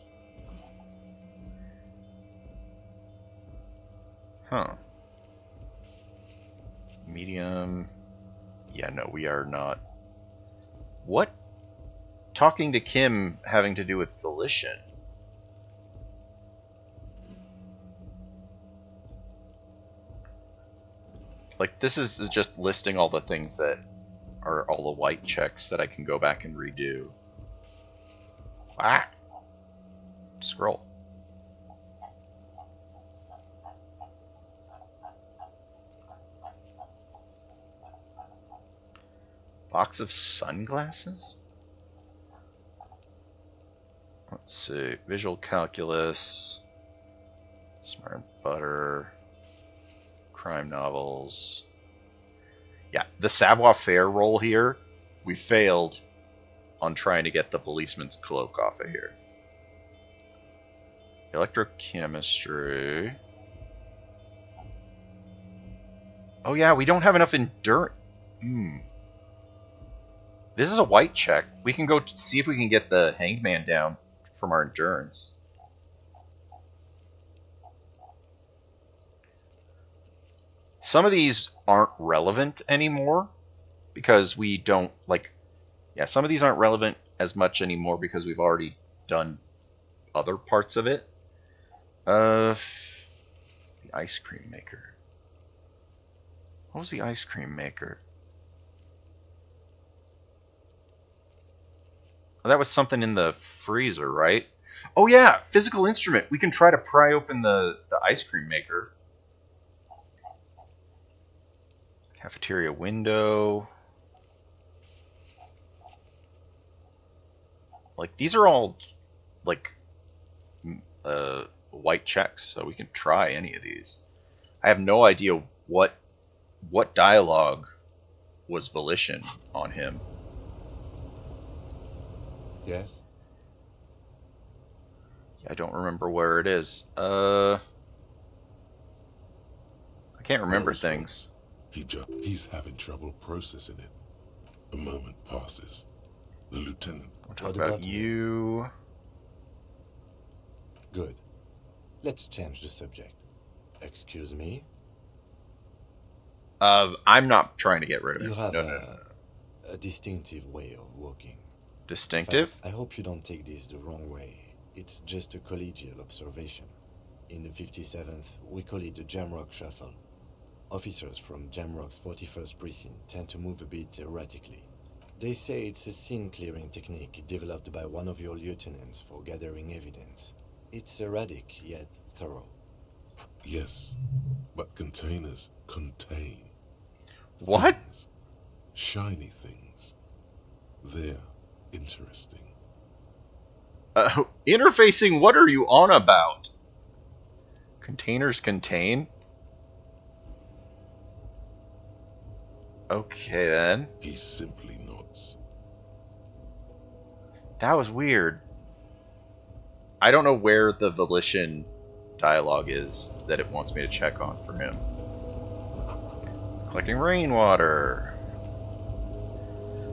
Huh. Medium. Yeah, no, we are not. What? Talking to Kim having to do with Volition? Like, this is just listing all the things that are all the white checks that I can go back and redo. Ah! Scroll. Box of sunglasses? Let's see. Visual calculus. Smart butter. Crime novels. Yeah, the savoir-faire roll here, we failed on trying to get the policeman's cloak off of here. Electrochemistry. Oh yeah, we don't have enough endurance. This is a white check. We can go see if we can get the hanged man down from our endurance. Some of these aren't relevant anymore because we don't, like, yeah, some of these aren't relevant as much anymore because we've already done other parts of it. The ice cream maker. What was the ice cream maker? Oh, that was something in the freezer, right? Oh yeah, physical instrument. We can try to pry open the ice cream maker. Cafeteria window. Like, these are all, like, white checks, so we can try any of these. I have no idea what dialogue was volition on him. Yes? I don't remember where it is. I can't remember things. He's having trouble processing it. A moment passes. The lieutenant. We'll talk about you. Good. Let's change the subject. Excuse me? I'm not trying to get rid of it. You have No. a distinctive way of walking. Distinctive? In fact, I hope you don't take this the wrong way. It's just a collegial observation. In the 57th, we call it the Jamrock Shuffle. Officers from Jamrock's 41st Precinct tend to move a bit erratically. They say it's a scene-clearing technique developed by one of your lieutenants for gathering evidence. It's erratic, yet thorough. Yes, but containers contain. What? Things. Shiny things. They're interesting. Interfacing, what are you on about? Containers contain? Okay, then. He simply nods. That was weird. I don't know where the volition dialogue is that it wants me to check on for him. Collecting rainwater.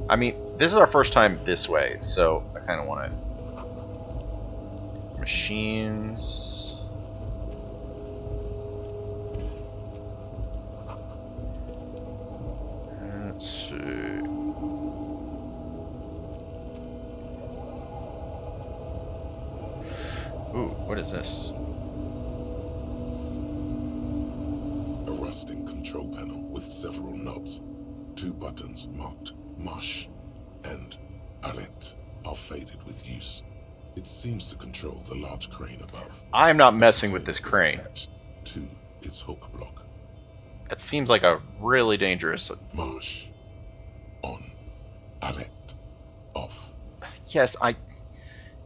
I mean, this is our first time this way, so I kind of want to... Machines... Let's see... Ooh, what is this? A rusting control panel with several knobs. 2 buttons marked Mush and Arrête are faded with use. It seems to control the large crane above. I'm not messing with this crane. To its hook block. That seems like a really dangerous... Marsh. On. Arrête. Off. Yes,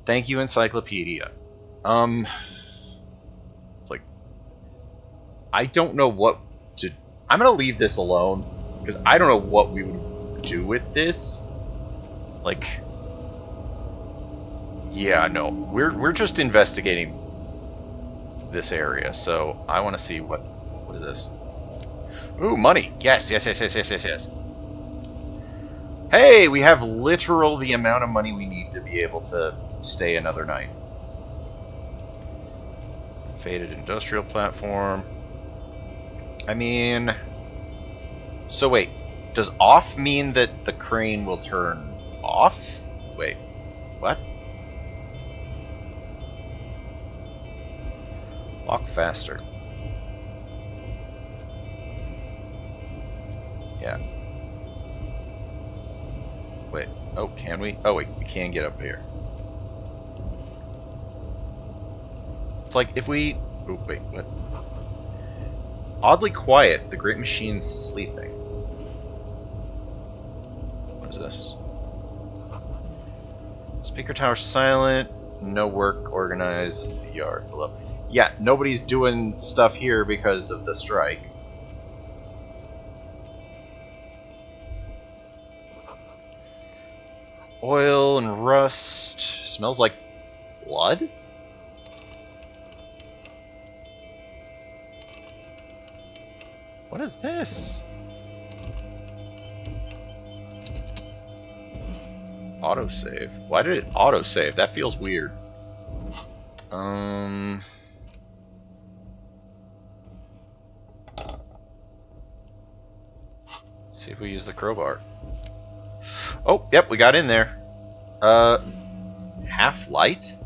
Thank you, Encyclopedia. Like... I don't know what to... I'm gonna leave this alone, because I don't know what we would do with this. Like... Yeah, no. We're just investigating this area, so I want to see what is this? Ooh, money. Yes. Hey, we have literal the amount of money we need to be able to stay another night. Faded industrial platform. I mean... So wait, does off mean that the crane will turn off? Wait, what? Walk faster. Yeah. Wait. Oh, can we? Oh, wait. We can get up here. It's like if we... Oh, wait. What? Oddly quiet. The great machine's sleeping. What is this? Speaker tower silent. No work. Organize the yard below. Yeah, nobody's doing stuff here because of the strike. Oil and rust. Smells like blood? What is this? Autosave. Why did it autosave? That feels weird. Let's see if we use the crowbar. Oh, yep, we got in there. Half light?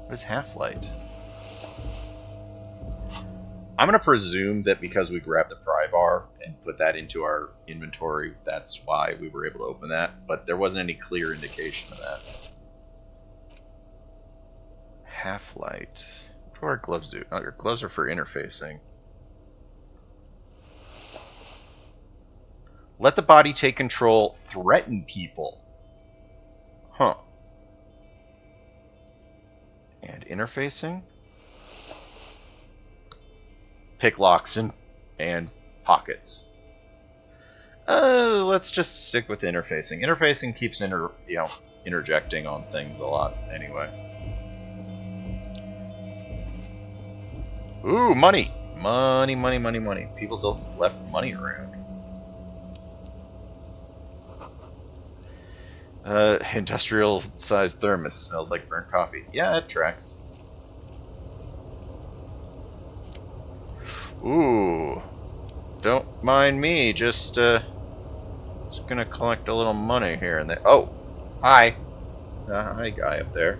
What is half light? I'm gonna presume that because we grabbed the pry bar and put that into our inventory, that's why we were able to open that, but there wasn't any clear indication of that. half-light. What do our gloves do? Oh, your gloves are for interfacing. Let the body take control. Threaten people. Huh. And interfacing? Pick locks and pockets. Let's just stick with interfacing. Interfacing keeps interjecting on things a lot anyway. Ooh, money! Money, money, money, money. People just left money around. Industrial-sized thermos smells like burnt coffee. Yeah, it tracks. Ooh. Don't mind me, just gonna collect a little money here and there. Oh! Hi! Hi, guy up there.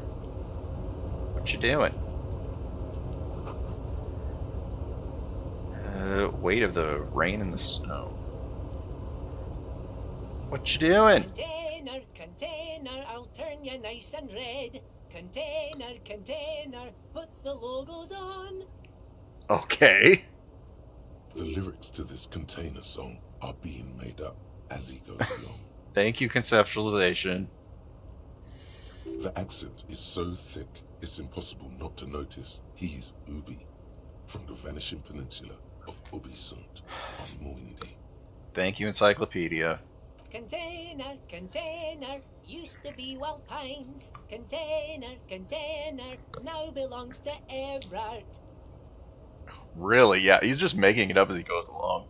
What you doing? Weight of the rain and the snow. What you doing? Container, container, I'll turn you nice and red. Container, container, put the logos on. Okay. The lyrics to this container song are being made up as he goes along. Thank you, conceptualization. The accent is so thick, it's impossible not to notice he's Ubi, from the vanishing peninsula of Ubisunt on Muindi. Thank you, Encyclopedia. Container, container, used to be Wild Pines. Container, container, now belongs to Everard. Really? Yeah, he's just making it up as he goes along.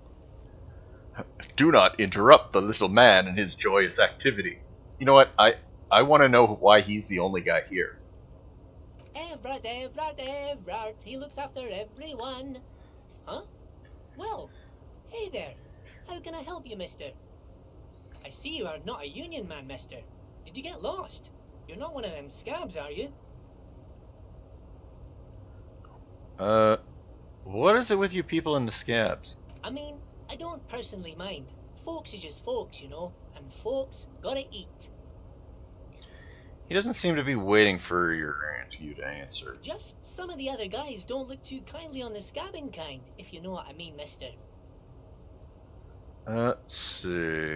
Do not interrupt the little man in his joyous activity. You know what? I want to know why he's the only guy here. Everard, Everard, Everard, he looks after everyone. Huh? Well, hey there. How can I help you, mister? I see you are not a union man, mister. Did you get lost? You're not one of them scabs, are you? What is it with you people in the scabs? I mean, I don't personally mind. Folks is just folks, you know, and folks gotta eat. He doesn't seem to be waiting for you to answer. Just some of the other guys don't look too kindly on the scabbing kind, if you know what I mean, mister. Let's see.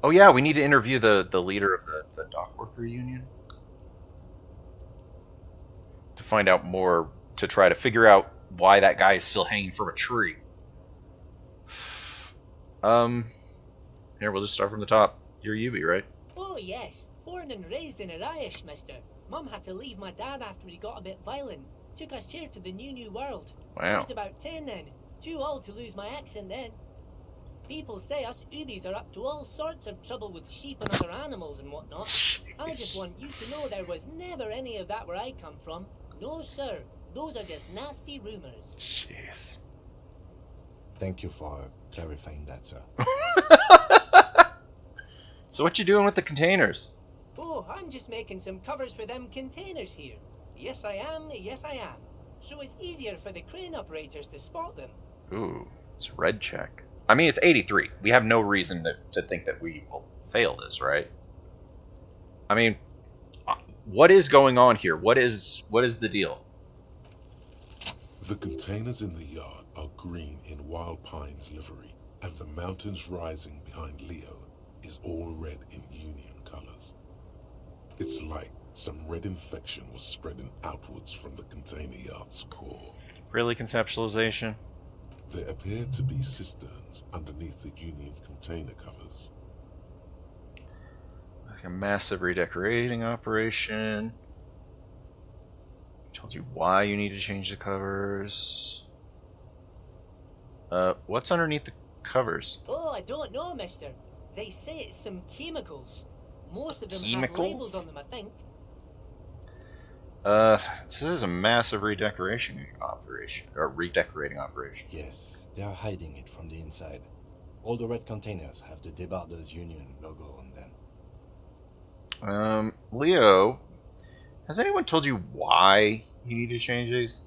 Oh yeah, we need to interview the leader of the dockworker union. To find out more, to try to figure out why that guy is still hanging from a tree. Here, we'll just start from the top. You're Yubi, right? Oh yes, born and raised in Arish, mister. Mum had to leave my dad after he got a bit violent. Took us here to the new world. Wow. I was about 10 then. Too old to lose my accent then. People say us Ubis are up to all sorts of trouble with sheep and other animals and whatnot. Jeez. I just want you to know there was never any of that where I come from. No, sir. Those are just nasty rumors. Jeez. Thank you for clarifying that, sir. So what you doing with the containers? Oh, I'm just making some covers for them containers here. Yes, I am. Yes, I am. So it's easier for the crane operators to spot them. Ooh, it's red check. I mean, it's 83. We have no reason to think that we will fail this, right? I mean, what is going on here? What is the deal? The containers in the yard are green in Wild Pine's livery, and the mountains rising behind Leo is all red in Union colors. It's like some red infection was spreading outwards from the container yard's core. Really, conceptualization? There appear to be cisterns underneath the Union container covers. Like a massive redecorating operation. Told you why you need to change the covers. What's underneath the covers? Oh, I don't know, mister. They say it's some chemicals. Most of them have Chemicals? labels on them, I think. So this is a massive redecoration operation, or redecorating operation. Yes, they are hiding it from the inside. All the red containers have the Debarders Union logo on them. Leo, has anyone told you why you need to change these?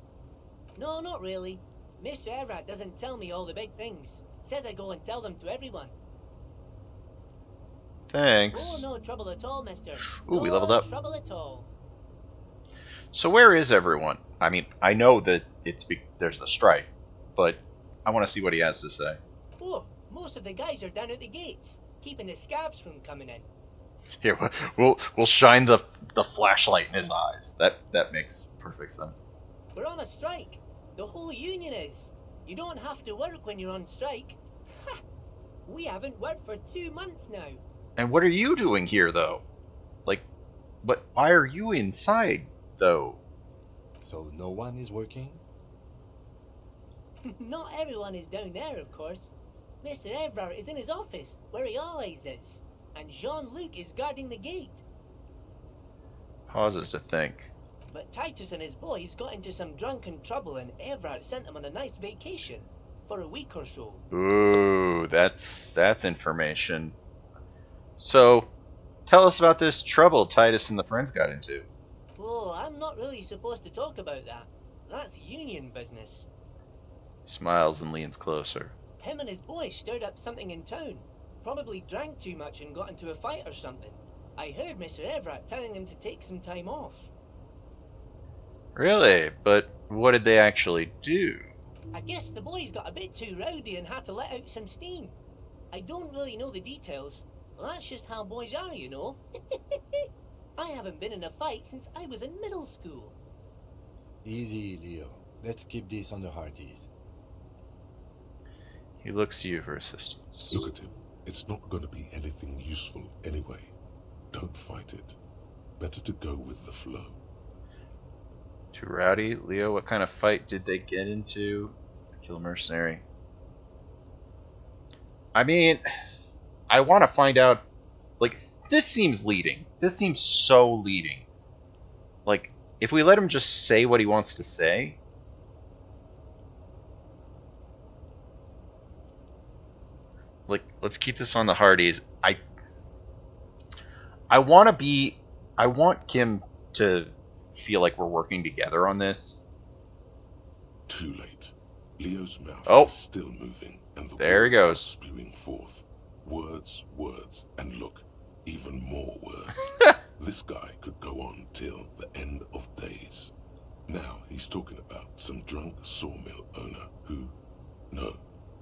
No, not really. Mr. Everett doesn't tell me all the big things. Says I go and tell them to everyone. Thanks. Oh, no trouble at all, mister. Ooh, we no leveled up. trouble at all. So where is everyone? I mean, I know that there's the strike, but I want to see what he has to say. Oh, most of the guys are down at the gates, keeping the scabs from coming in. Here, we'll shine the flashlight in his eyes. That makes perfect sense. We're on a strike. The whole union is. You don't have to work when you're on strike. Ha! We haven't worked for 2 months now. And what are you doing here, though? Like, but why are you inside, though? So no one is working? Not everyone is down there, of course. Mr. Evrard is in his office, where he always is. And Jean-Luc is guarding the gate. Pauses to think. But Titus and his boys got into some drunken trouble and Evrard sent them on a nice vacation. For a week or so. Ooh, that's information. So, tell us about this trouble Titus and the friends got into. Oh, I'm not really supposed to talk about that. That's union business. Smiles and leans closer. Him and his boys stirred up something in town. Probably drank too much and got into a fight or something. I heard Mr. Everett telling him to take some time off. Really? But what did they actually do? I guess the boys got a bit too rowdy and had to let out some steam. I don't really know the details. That's just how boys are, you know. I haven't been in a fight since I was in middle school. Easy, Leo. Let's keep this on the hearties. He looks to you for assistance. Look at him. It's not going to be anything useful anyway. Don't fight it. Better to go with the flow. Too rowdy? Leo, what kind of fight did they get into? Kill a mercenary. I mean, I want to find out, like, this seems leading. This seems so leading. Like, if we let him just say what he wants to say... Like, let's keep this on the hardies. I want Kim to feel like we're working together on this. Too late. Leo's mouth is still moving, and the there he words goes. Are spewing forth. Words, words, and look, even more words. This guy could go on till the end of days. Now he's talking about some drunk sawmill owner who, no,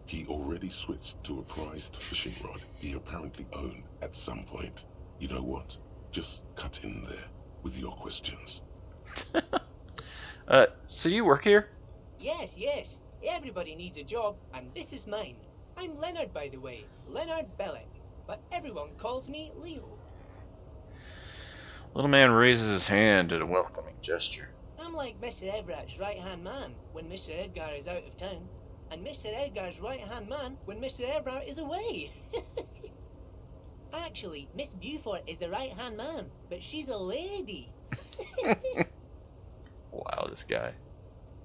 he already switched to a prized fishing rod he apparently owned at some point. You know what? Just cut in there with your questions. So you work here? Yes, yes. Everybody needs a job, and this is mine. I'm Leonard, by the way. Leonard Bellick. But everyone calls me Leo. Little man raises his hand in a welcoming gesture. I'm like Mr. Everett's right-hand man when Mr. Edgar is out of town, and Mr. Edgar's right-hand man when Mr. Everett is away. Actually, Miss Beaufort is the right-hand man, but she's a lady. Wow, this guy.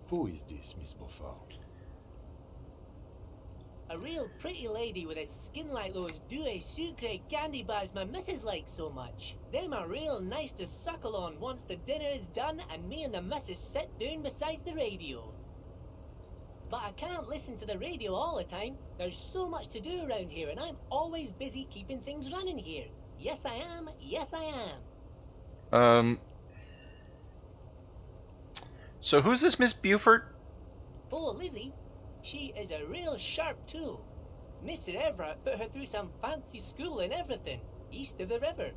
Who is this, Miss Beaufort? A real pretty lady with a skin like those douce sucre candy bars my missus likes so much. Them are real nice to suckle on once the dinner is done and me and the missus sit down beside the radio. But I can't listen to the radio all the time. There's so much to do around here and I'm always busy keeping things running here. Yes I am, yes I am. So who's this Miss Beaufort? Oh, Lizzie. She is a real sharp tool. Mr. Everett put her through some fancy school and everything, east of the river.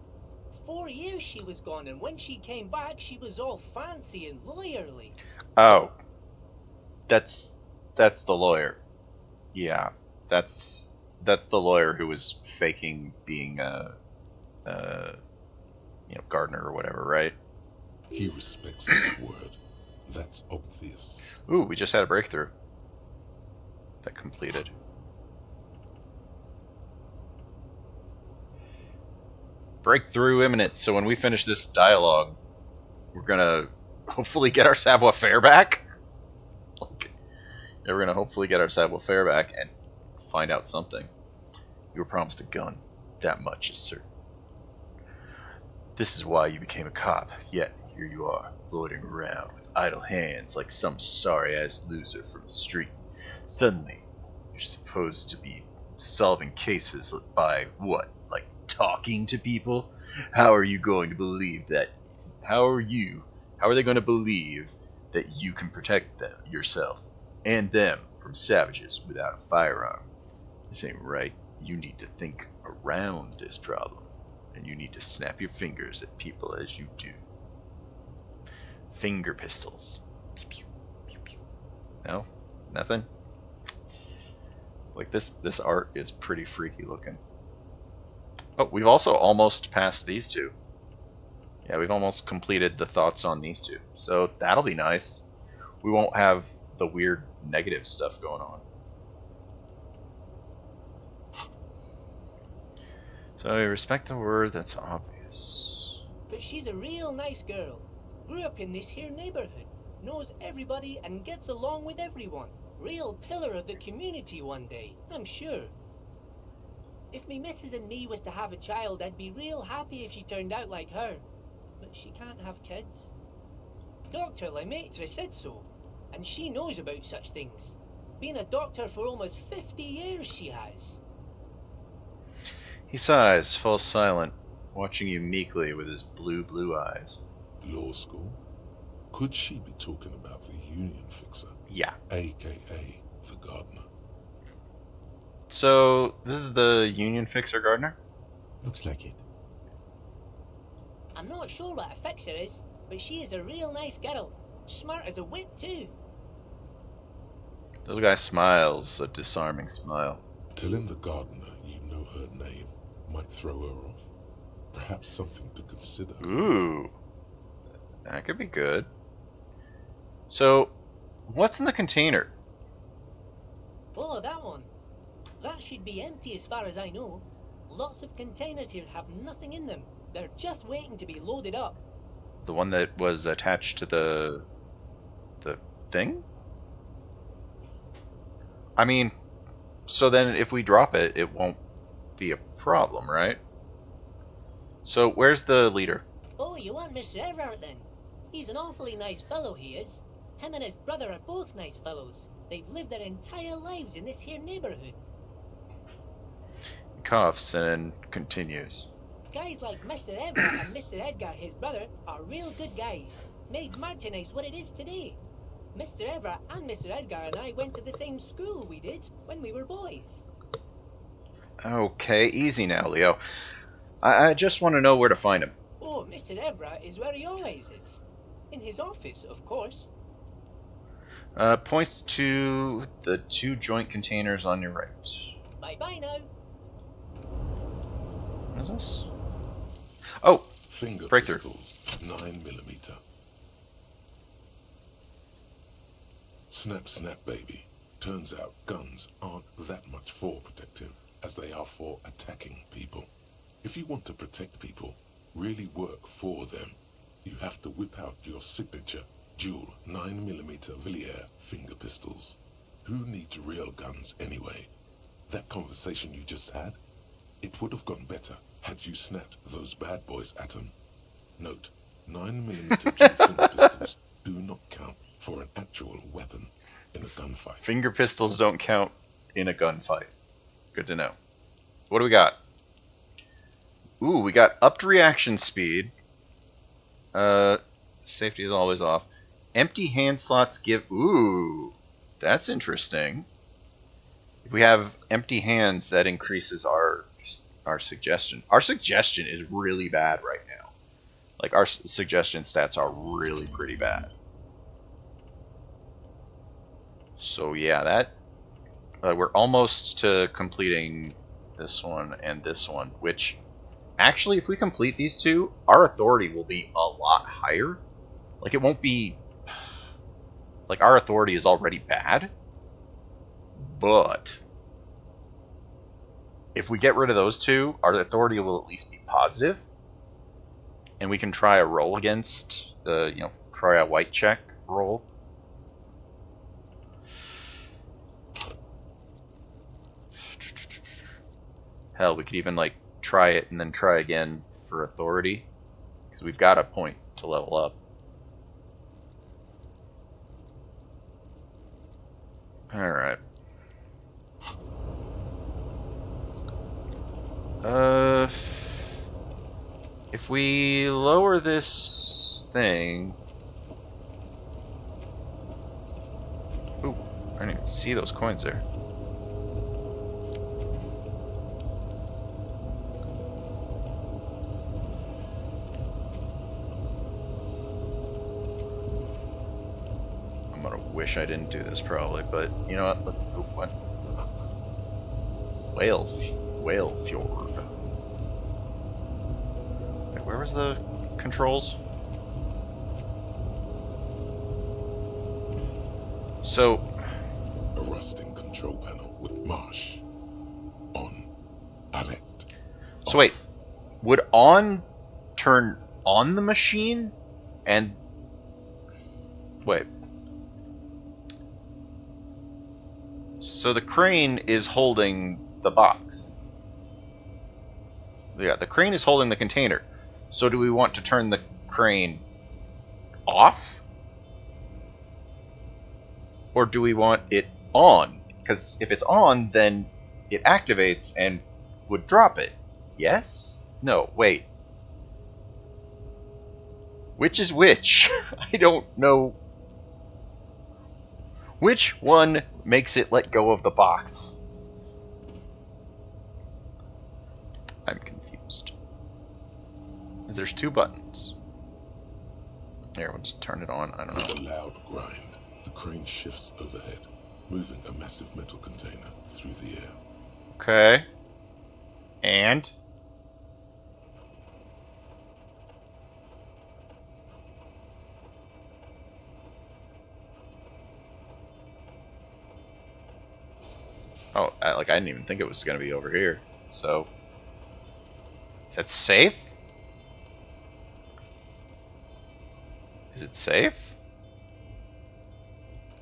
4 years she was gone, and when she came back, she was all fancy and lawyerly. Oh. That's the lawyer. Yeah. That's the lawyer who was faking being a gardener or whatever, right? He respects that word. That's obvious. Ooh, we just had a breakthrough. That completed. Breakthrough imminent, so when we finish this dialogue, we're gonna hopefully get our savoir-faire back. Okay. Yeah, we're gonna hopefully get our savoir-faire back and find out something. You were promised a gun. That much is certain. This is why you became a cop, yet here you are, loitering around with idle hands like some sorry-ass loser from the street. Suddenly, you're supposed to be solving cases by, what, like talking to people, how are you going to believe that? How are they going to believe that you can protect them, yourself, and them from savages without a firearm? This ain't right. You need to think around this problem, and you need to snap your fingers at people as you do. Finger pistols. Pew, pew, pew. No? Nothing? Like, this art is pretty freaky looking. Oh, we've also almost passed these two. Yeah, we've almost completed the thoughts on these two. So that'll be nice. We won't have the weird negative stuff going on. So I respect the word that's obvious. But she's a real nice girl. Grew up in this here neighborhood. Knows everybody and gets along with everyone. Real pillar of the community one day, I'm sure. If me missus and me was to have a child, I'd be real happy if she turned out like her. But she can't have kids. Dr. Lemaitre said so, and she knows about such things. Been a doctor for almost 50 years, she has. He sighs, falls silent, watching you meekly with his blue eyes. Law school? Could she be talking about the union fixer? Yeah. AKA the gardener. So, this is the union fixer gardener? Looks like it. I'm not sure what a fixer is, but she is a real nice girl. Smart as a whip, too. The little guy smiles, a disarming smile. Telling the gardener you know her name might throw her off. Perhaps something to consider. Ooh. That could be good. So, what's in the container? Oh, that one. That should be empty as far as I know. Lots of containers here have nothing in them. They're just waiting to be loaded up. The one that was attached to the thing? I mean, so then if we drop it, it won't be a problem, right? So where's the leader? Oh, you want Mr. Everard then? He's an awfully nice fellow, he is. Him and his brother are both nice fellows. They've lived their entire lives in this here neighborhood. He coughs and continues. Guys like Mr. Everard and Mr. Edgar, his brother, are real good guys. Made Martinez what it is today. Mr. Everard and Mr. Edgar and I went to the same school we did when we were boys. Okay, easy now, Leo. I just want to know where to find him. Oh, Mr. Everard is where he always is. In his office, of course. Points to the 2 joint containers on your right. Bye-bye now. What is this? Oh! Finger breakthrough. Pistols, 9mm. Snap, snap, baby. Turns out guns aren't that much for protecting as they are for attacking people. If you want to protect people, really work for them, you have to whip out your signature dual 9mm Villiers finger pistols. Who needs real guns anyway? That conversation you just had, it would have gone better had you snapped those bad boys at them. Note, 9mm dual finger pistols do not count for an actual weapon in a gunfight. Finger pistols don't count in a gunfight. Good to know. What do we got? Ooh, we got upped reaction speed. Safety is always off. Empty hand slots give... Ooh, that's interesting. If we have empty hands, that increases our suggestion. Our suggestion is really bad right now. Like, our suggestion stats are really pretty bad. So yeah, that... we're almost to completing this one and this one, which... Actually, if we complete these two, our authority will be a lot higher. Like, it won't be... Like, our authority is already bad. But... if we get rid of those two, our authority will at least be positive. And we can try a roll against... try a white check roll. Hell, we could even, like, try it and then try again for authority. Because we've got a point to level up. Alright. if we lower this thing... Ooh, I didn't even see those coins there. I'm gonna wish I didn't do this probably, but you know what? Ooh, what? Whale Fjord. Wait, where was the controls? So, a rusting control panel with marsh on addict. So wait, would on turn on the machine and wait. So the crane is holding the box. Yeah, the crane is holding the container. So do we want to turn the crane off? Or do we want it on? Because if it's on, then it activates and would drop it. Yes? No, wait. Which is which? I don't know. Which one makes it let go of the box? I'm confused. There's two buttons. Here, we'll just turn it on. I don't know. With a loud grind, the crane shifts overhead, moving a massive metal container through the air. Okay. And? Oh, I didn't even think it was going to be over here. So, is that safe? Is it safe?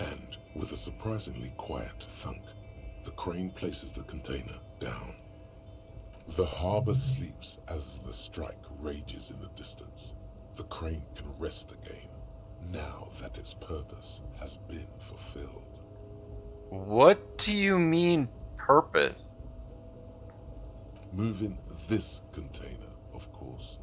And with a surprisingly quiet thunk, the crane places the container down. The harbor sleeps as the strike rages in the distance. The crane can rest again, now that its purpose has been fulfilled. What do you mean, purpose? Moving this container, of course.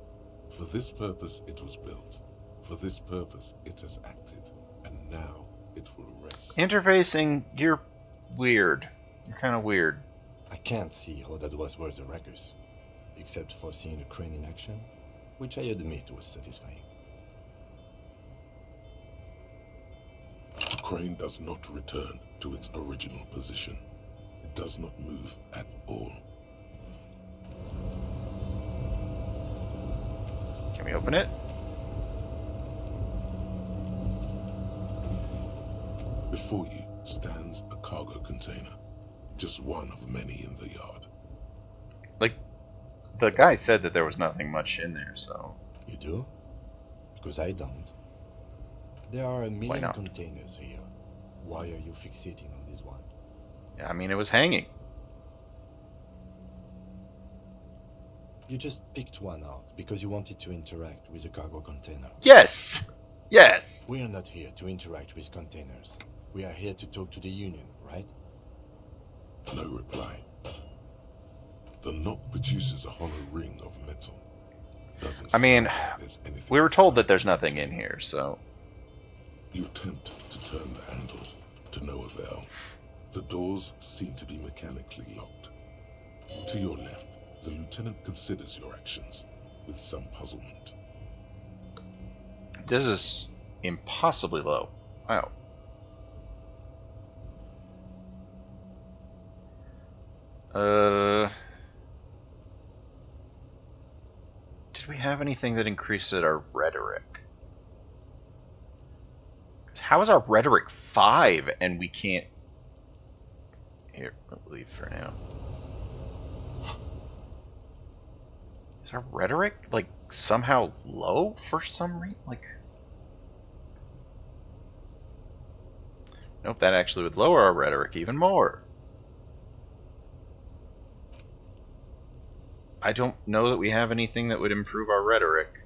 For this purpose it was built. For this purpose it has acted. And now it will rest. Interfacing, you're weird. You're kind of weird. I can't see how that was worth the records, except for seeing the crane in action, which I admit was satisfying. The crane does not return to its original position. It does not move at all. Can we open it? Before you stands a cargo container, just one of many in the yard. Like, the guy said that there was nothing much in there, so... You do? Because I don't. There are a million containers here. Why are you fixating on this one? Yeah, I mean, it was hanging. You just picked one out because you wanted to interact with a cargo container. Yes! Yes! We are not here to interact with containers. We are here to talk to the Union, right? No reply. The knock produces a hollow ring of metal. I mean, we were told that there's nothing in here, so... You attempt to turn the handle, to no avail. The doors seem to be mechanically locked. To your left, the lieutenant considers your actions with some puzzlement. This is impossibly low. Wow. Did we have anything that increased our rhetoric? How is our rhetoric 5 and we can't... Here, I'll leave for now. Is our rhetoric, like, somehow low for some reason? Like... Nope, that actually would lower our rhetoric even more. I don't know that we have anything that would improve our rhetoric.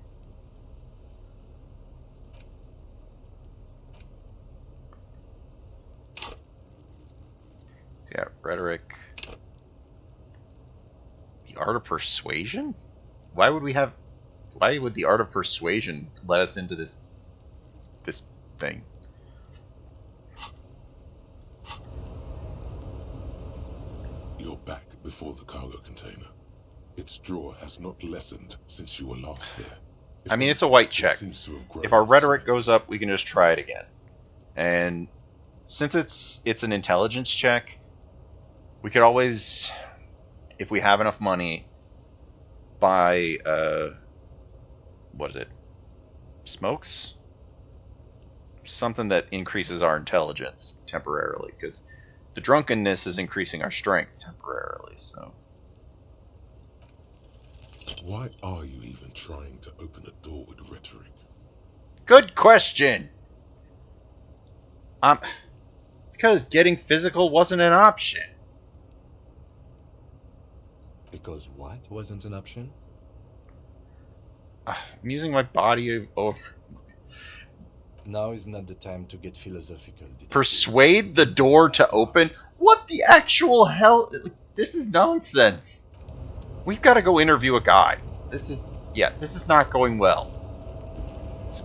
Yeah, rhetoric. The art of persuasion? Why would we have Why would the art of persuasion let us into this thing? You're back before the cargo container. Its draw has not lessened since you were last here. I mean, it's a white check. If our rhetoric goes up, we can just try it again. And since it's an intelligence check, we could always, if we have enough money, buy what is it? Smokes? Something that increases our intelligence temporarily, because the drunkenness is increasing our strength temporarily, so. Why are you even trying to open a door with rhetoric? Good question! Because getting physical wasn't an option. Because what wasn't an option? I'm using my body over. Now is not the time to get philosophical. Persuade the door to open? What the actual hell? This is nonsense. We've got to go interview a guy. This is not going well. It's,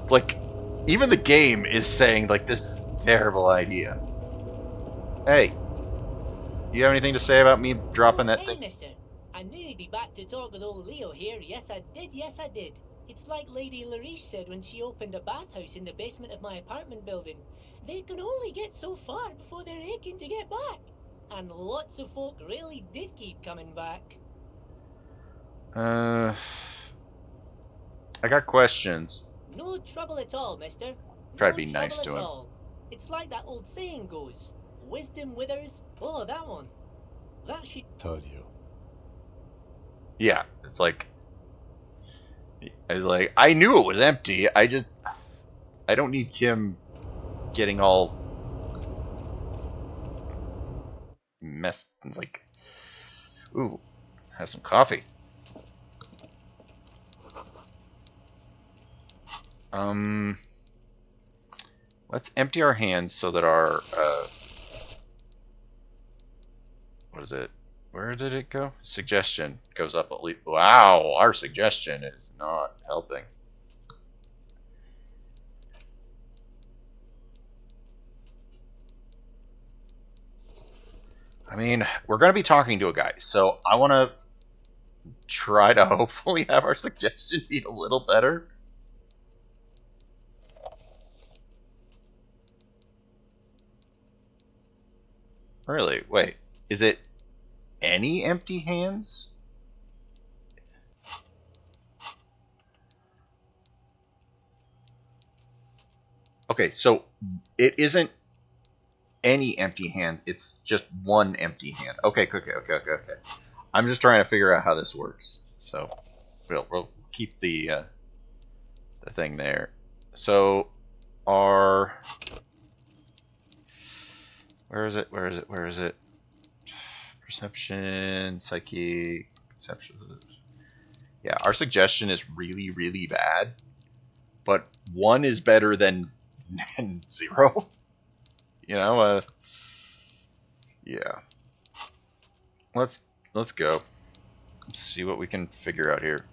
like, even the game is saying, like, this is a terrible idea. Hey, you have anything to say about me dropping that thing? Hey, mister. I knew you'd be back to talk with old Leo here. Yes, I did. It's like Lady Larice said when she opened a bathhouse in the basement of my apartment building. They can only get so far before they're aching to get back. And lots of folk really did keep coming back. I got questions. No trouble at all, mister. Try to be nice to him. All. It's like that old saying goes, wisdom withers. Oh, that one. That should... Told you. Yeah, it's like... I knew it was empty. I don't need Kim getting all messed. It's like, ooh, have some coffee. Let's empty our hands so that our what is it? Where did it go? Suggestion goes up at least. Wow, our suggestion is not helping. I mean, we're going to be talking to a guy, so I want to try to hopefully have our suggestion be a little better. Really? Wait, is it any empty hands? Okay, so it isn't any empty hand, it's just one empty hand. Okay. I'm just trying to figure out how this works. So we'll keep the thing there. So our where is it? Perception, psyche, conception. Yeah, our suggestion is really, really bad, but 1 is better than 0. You know, yeah. Let's go. Let's see what we can figure out here.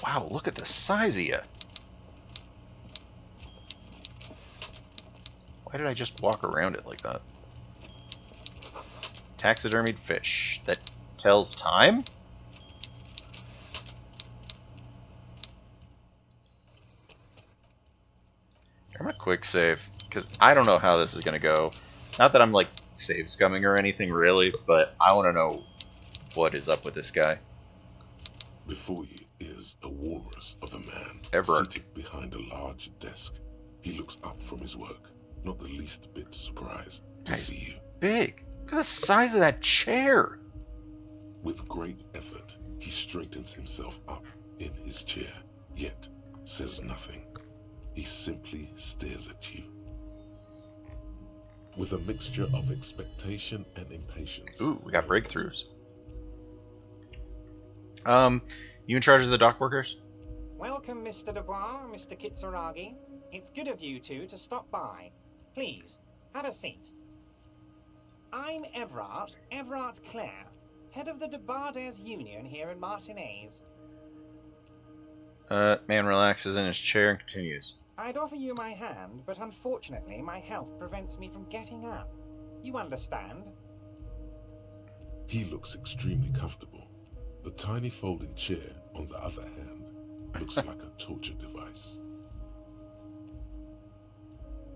Wow, look at the size of you. Why did I just walk around it like that? Taxidermied fish that tells time? I'm gonna quick save, because I don't know how this is gonna go. Not that I'm like save scumming or anything really, but I want to know what is up with this guy. Before you is a walrus of a man seated behind a large desk. He looks up from his work, not the least bit surprised to see you. Big. Look at the size of that chair. With great effort, he straightens himself up in his chair, yet says nothing. He simply stares at you. With a mixture of expectation and impatience. Ooh, we got breakthroughs. You in charge of the dock workers? Welcome, Mr. Dubois, Mr. Kitsuragi. It's good of you two to stop by. Please, have a seat. I'm Everard Clare, head of the Debarders Union here in Martinez. Man relaxes in his chair and continues. I'd offer you my hand, but unfortunately my health prevents me from getting up. You understand? He looks extremely comfortable. The tiny folding chair, on the other hand, looks like a torture device.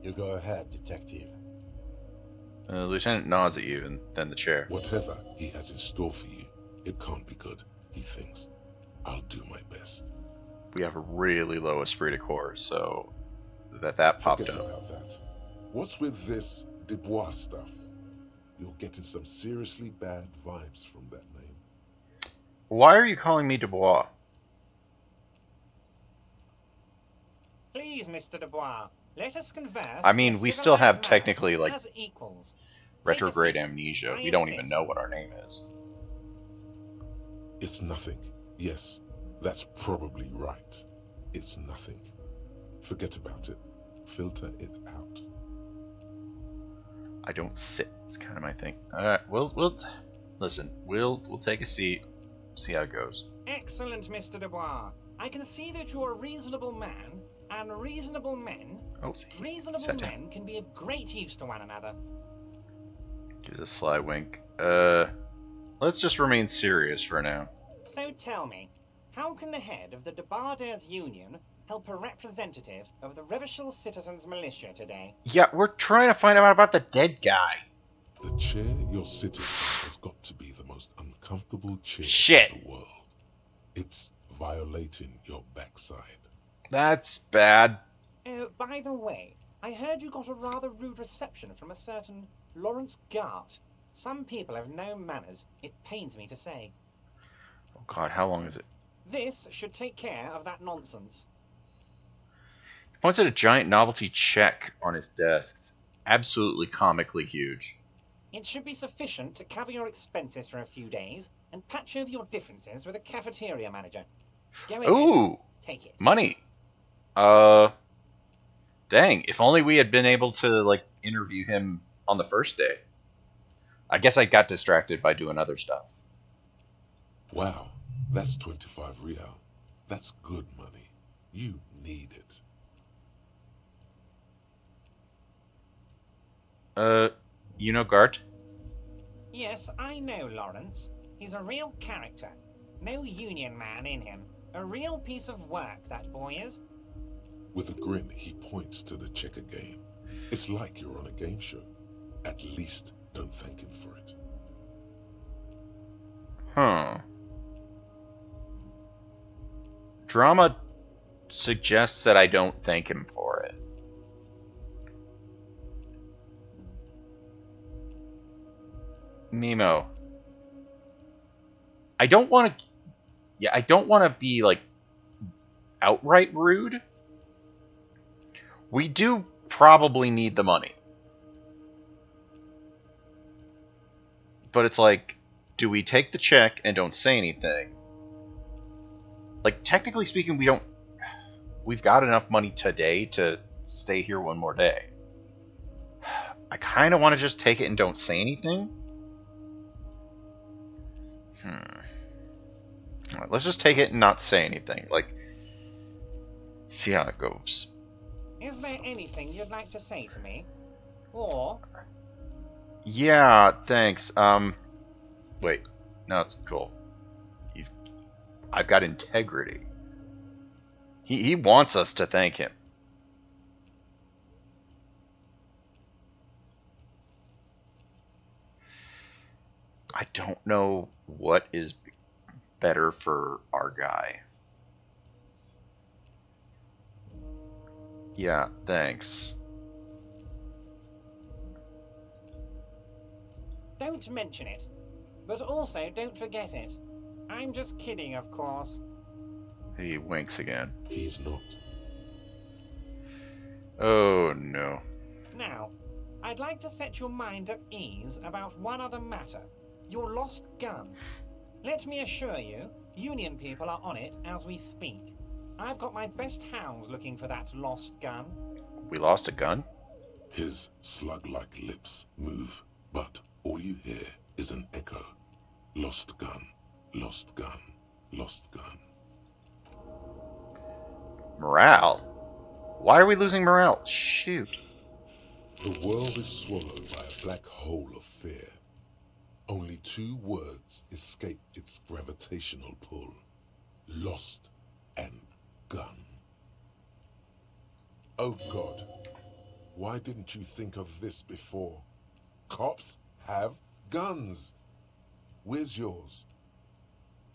You go ahead, detective. Lieutenant nods at you and then the chair. Whatever he has in store for you, it can't be good, he thinks. I'll do my best. We have a really low esprit de corps, so that popped Forget up. about that. What's with this Dubois stuff? You're getting some seriously bad vibes from that name. Why are you calling me Dubois? Please, Mr. Dubois, let us converse. I mean, we still have technically, like, as equals. retrograde amnesia. We don't even know what our name is. It's nothing. Yes, that's probably right. It's nothing. Forget about it. Filter it out. I don't sit. It's kind of my thing. All right, we'll listen. We'll take a seat. See how it goes. Excellent, Mr. Dubois. I can see that you're a reasonable man, and reasonable men can be of great use to one another. Gives a sly wink. Let's just remain serious for now. So tell me, how can the head of the Debarders Union help a representative of the Revachol Citizens Militia today? Yeah, we're trying to find out about the dead guy. The chair you're sitting in has got to be the most uncomfortable chair in the world. It's violating your backside. That's bad. Oh, by the way, I heard you got a rather rude reception from a certain Lawrence Gart. Some people have no manners, it pains me to say. Oh god, how long is it? This should take care of that nonsense. He points at a giant novelty check on his desk. It's absolutely comically huge. It should be sufficient to cover your expenses for a few days and patch over your differences with a cafeteria manager. Go ahead. Ooh! Take it. Money! Dang, if only we had been able to, like, interview him on the first day. I guess I got distracted by doing other stuff. Wow, that's 25 real. That's good money. You need it. You know Gart? Yes, I know Lawrence. He's a real character. No union man in him. A real piece of work, that boy is. With a grin, he points to the checker game. It's like you're on a game show. At least don't thank him for it. Huh. Drama suggests that I don't thank him for it. Mimo. I don't want to... Yeah, I don't want to be, like, outright rude. We do probably need the money. But it's like, do we take the check and don't say anything? Like, technically speaking, we've got enough money today to stay here one more day. I kind of want to just take it and don't say anything. Alright, let's just take it and not say anything. Like, see how it goes. Is there anything you'd like to say to me? Or... Yeah, thanks. Wait. No, it's cool. I've got integrity. He wants us to thank him. I don't know what is better for our guy. Yeah, thanks. Don't mention it. But also, don't forget it. I'm just kidding, of course. He winks again. He's not. Oh, no. Now, I'd like to set your mind at ease about one other matter. Your lost gun. Let me assure you, Union people are on it as we speak. I've got my best hounds looking for that lost gun. We lost a gun? His slug-like lips move, but All you hear is an echo. Lost gun, lost gun, lost gun. Morale? Why are we losing morale? Shoot. The world is swallowed by a black hole of fear. Only 2 words escape its gravitational pull. Lost and gun. Oh God, why didn't you think of this before? Cops have guns. Where's yours?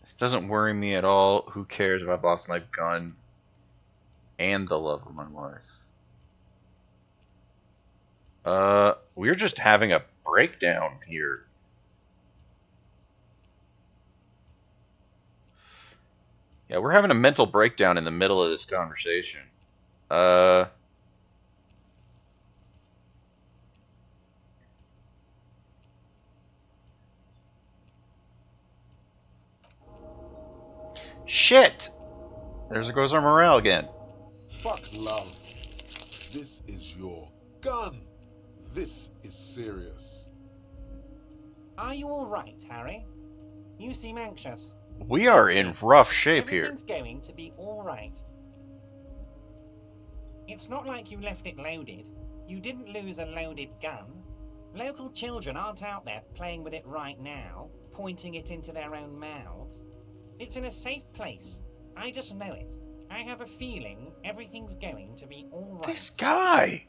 This doesn't worry me at all. Who cares if I've lost my gun and the love of my life? We're just having a breakdown here. Yeah, we're having a mental breakdown in the middle of this conversation. Shit! There goes our morale again. Fuck love. This is your gun. This is serious. Are you all right, Harry? You seem anxious. We are in rough shape here. Everything's going to be all right. It's not like you left it loaded. You didn't lose a loaded gun. Local children aren't out there playing with it right now, pointing it into their own mouths. It's in a safe place. I just know it. I have a feeling everything's going to be all right. This guy!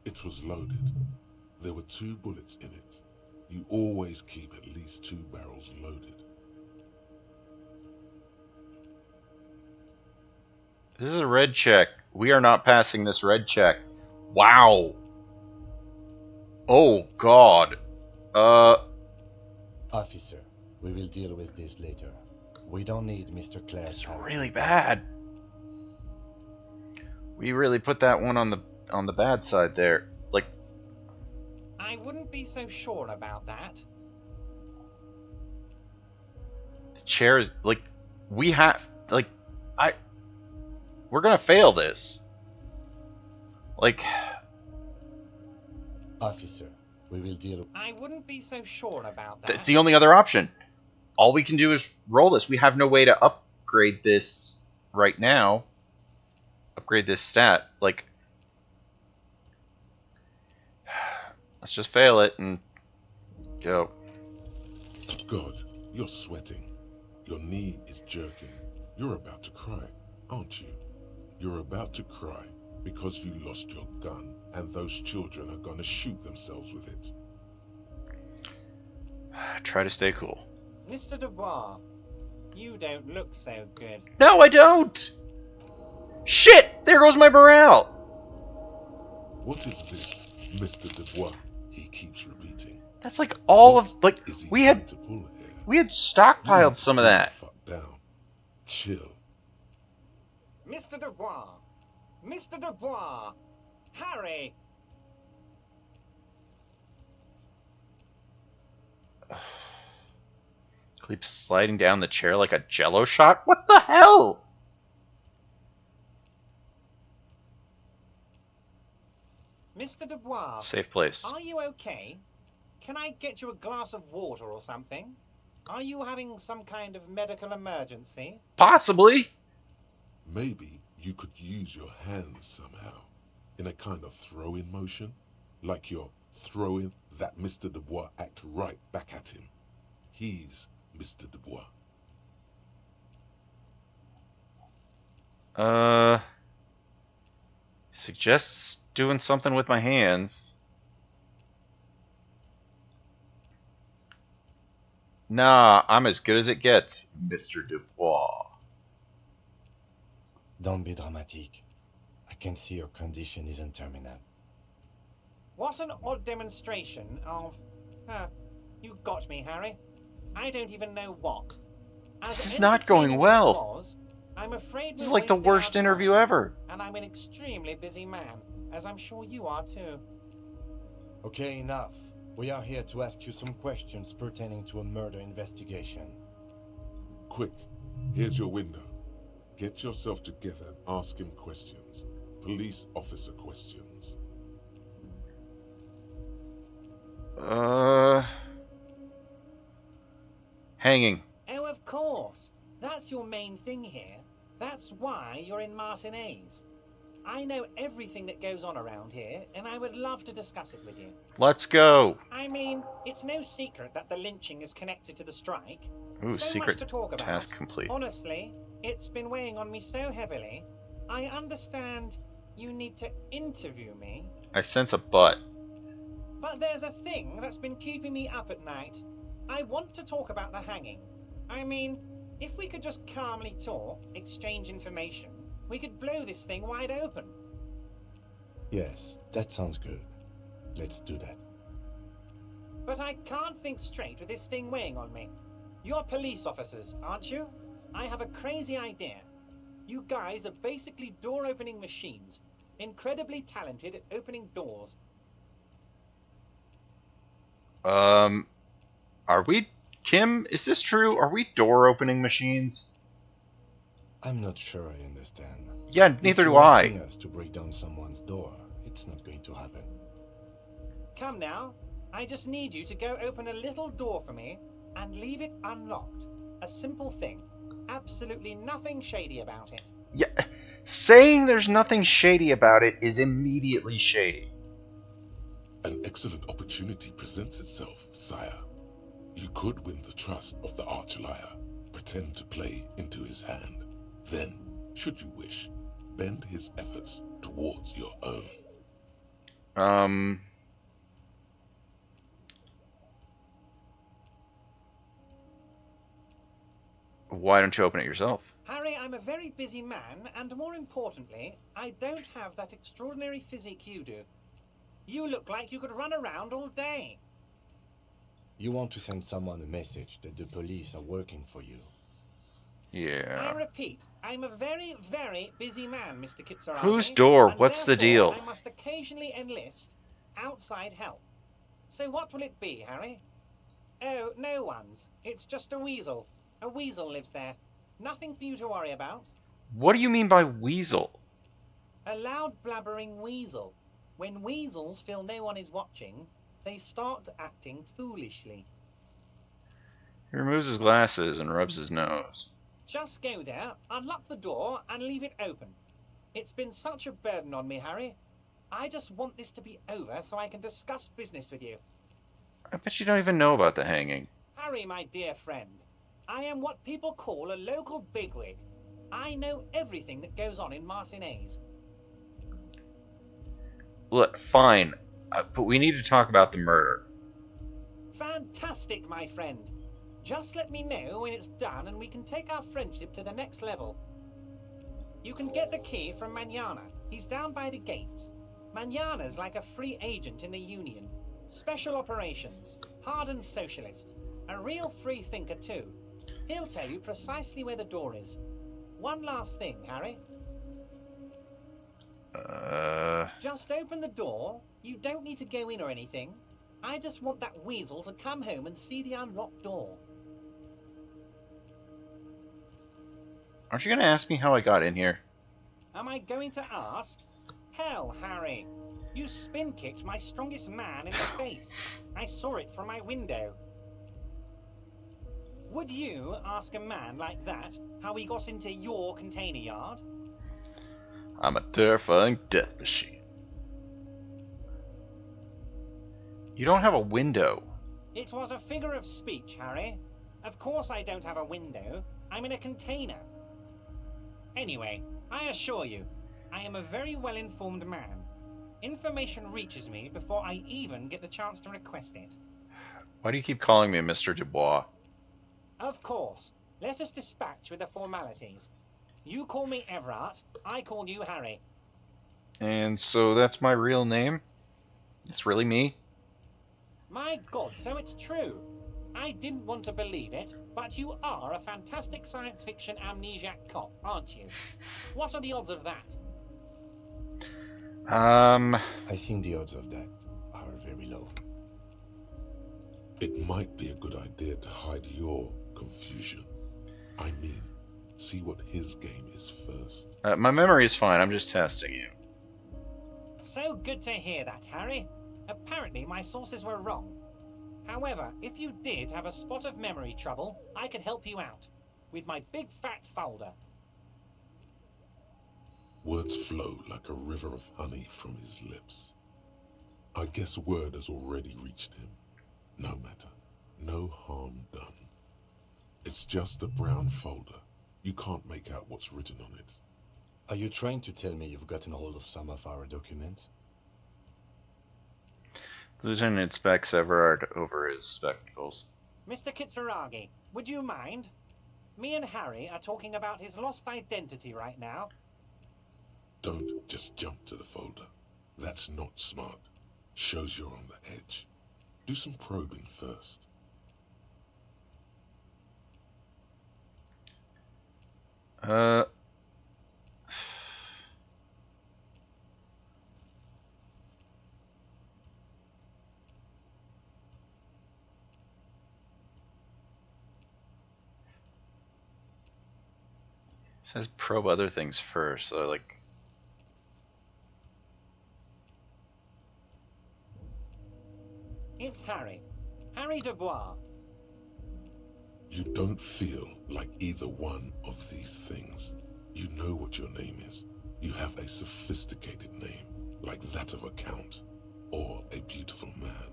It was loaded. There were 2 bullets in it. You always keep at least 2 barrels loaded. This is a red check. We are not passing this red check. Wow. Oh, God. Officer, we will deal with this later. We don't need Mr. Clare's help. Really bad. We really put that one on the bad side there. Like, I wouldn't be so sure about that. the chair is like, we have like, we're gonna fail this. Like, Officer, we will deal. I wouldn't be so sure about that. that's the only other option. All we can do is roll this. We have no way to upgrade this right now. Upgrade this stat. Like, let's just fail it and go. God, you're sweating. Your knee is jerking. You're about to cry, aren't you? You're about to cry because you lost your gun and those children are going to shoot themselves with it. Try to stay cool. Mr. Dubois, you don't look so good. No, I don't! Shit! There goes my morale! What is this, Mr. Dubois? He keeps repeating. That's like all What of, like, is he we had trying to pull here? stockpiled some of that. Fuck down. Chill. Mr. Dubois! Mr. Dubois! Harry! Keeps sliding down the chair like a jello shot? What the hell? Mr. Dubois. Safe place. Are you okay? Can I get you a glass of water or something? Are you having some kind of medical emergency? Possibly. Maybe you could use your hands somehow, in a kind of throw-in motion, like you're throwing that Mr. Dubois act right back at him. He's Mr. Dubois. Suggests doing something with my hands. Nah, I'm as good as it gets, Mr. Dubois. Don't be dramatic. I can see your condition isn't terminal. What an odd demonstration of... you got me, Harry. I don't even know what. This is not going well. I'm afraid this is like the worst interview ever. And I'm an extremely busy man, as I'm sure you are too. Okay, enough. We are here to ask you some questions pertaining to a murder investigation. Quick, here's your window. Get yourself together and ask him questions. Police officer questions. Hanging. Oh, of course. That's your main thing here. That's why you're in Martinez. I know everything that goes on around here, and I would love to discuss it with you. Let's go. I mean, it's no secret that the lynching is connected to the strike. Ooh, So secret much to talk about. task complete. Honestly, it's been weighing on me so heavily. I understand you need to interview me, I sense a butt. but there's a thing that's been keeping me up at night. I want to talk about the hanging. I mean, if we could just calmly talk, exchange information, we could blow this thing wide open. Yes, that sounds good. Let's do that. But I can't think straight with this thing weighing on me. You're police officers, aren't you? I have a crazy idea. You guys are basically door-opening machines. Incredibly talented at opening doors. Are we... Kim, is this true? Are we door-opening machines? I'm not sure I understand. Yeah, neither do If you're I. asking us to break down someone's door, it's not going to happen. Come now. I just need you to go open a little door for me and leave it unlocked. A simple thing. Absolutely nothing shady about it. Yeah, saying there's nothing shady about it is immediately shady. An excellent opportunity presents itself, sire. You could win the trust of the arch-liar, pretend to play into his hand. Then, should you wish, bend his efforts towards your own. Why don't you open it yourself? Harry, I'm a very busy man, and more importantly, I don't have that extraordinary physique you do. You look like you could run around all day. You want to send someone a message that the police are working for you. Yeah. I repeat, I'm a very, very busy man, Mr. Kitsuragi. Whose door? And What's the therefore, deal? I must occasionally enlist outside help. So what will it be, Harry? Oh, no one's. It's just a weasel. A weasel lives there. Nothing for you to worry about. What do you mean by weasel? A loud blabbering weasel. When weasels feel no one is watching, they start acting foolishly. He removes his glasses and rubs his nose. Just go there, unlock the door, and leave it open. It's been such a burden on me, Harry. I just want this to be over so I can discuss business with you. I bet you don't even know about the hanging. Harry, my dear friend, I am what people call a local bigwig. I know everything that goes on in Martinez. Look, fine, but we need to talk about the murder. Fantastic, my friend. Just let me know when it's done and we can take our friendship to the next level. You can get the key from Manana. He's down by the gates. Manana's like a free agent in the Union. Special operations. Hardened socialist. A real free thinker too. He'll tell you precisely where the door is. One last thing, Harry. Just open the door. You don't need to go in or anything. I just want that weasel to come home and see the unlocked door. Aren't you going to ask me how I got in here? Am I going to ask? Hell, Harry. You spin-kicked my strongest man in the face. I saw it from my window. Would you ask a man like that how he got into your container yard? I'm a terrifying death machine. You don't have a window. It was a figure of speech, Harry. Of course I don't have a window. I'm in a container. Anyway, I assure you, I am a very well-informed man. Information reaches me before I even get the chance to request it. Why do you keep calling me Mr. Dubois? Of course. Let us dispatch with the formalities. You call me Everett, I call you Harry. And so that's my real name? It's really me? My God, so it's true. I didn't want to believe it, but you are a fantastic science fiction amnesiac cop, aren't you? What are the odds of that? I think the odds of that are very low. It might be a good idea to hide your confusion. I mean, see what his game is first. My memory is fine, I'm just testing you. So good to hear that, Harry. Apparently my sources were wrong. However, if you did have a spot of memory trouble, I could help you out with my big fat folder. Words flow like a river of honey from his lips. I guess word has already reached him. No matter. No harm done. It's just a brown folder. You can't make out what's written on it. Are you trying to tell me you've gotten hold of some of our documents? The lieutenant inspects Everard over his spectacles. Mr. Kitsuragi, would you mind? Me and Harry are talking about his lost identity right now. Don't just jump to the folder. That's not smart. Shows you're on the edge. Do some probing first. Says probe other things first, so like... It's Harry. Harry Dubois. You don't feel like either one of these things. You know what your name is. You have a sophisticated name, like that of a count, or a beautiful man.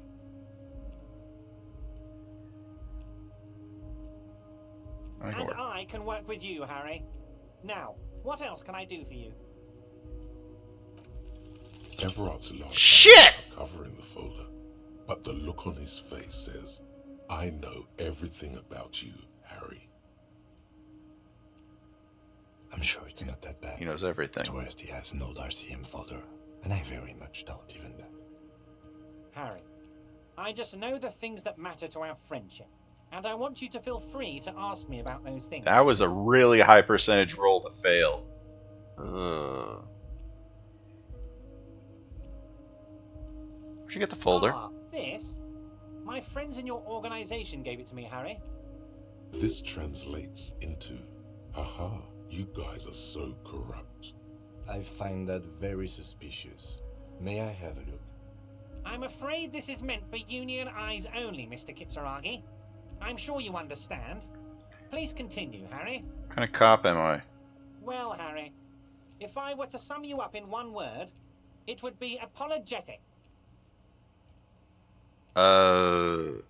And I can work with you, Harry. Now, what else can I do for you? Everard's large Shit! eyes are covering the folder, but the look on his face says, I know everything about you, Harry. I'm sure it's not that bad. He knows everything. At worst, he has an old RCM folder, and I very much doubt even that. Harry, I just know the things that matter to our friendship, and I want you to feel free to ask me about those things. That was a really high percentage roll to fail. Ugh. Where'd you get the folder? Ah, this? My friends in your organization gave it to me, Harry. This translates into, haha, you guys are so corrupt. I find that very suspicious. May I have a look? I'm afraid this is meant for Union eyes only, Mr. Kitsuragi. I'm sure you understand. Please continue, Harry. What kind of cop am I? Well, Harry, if I were to sum you up in one word, it would be apologetic. I'm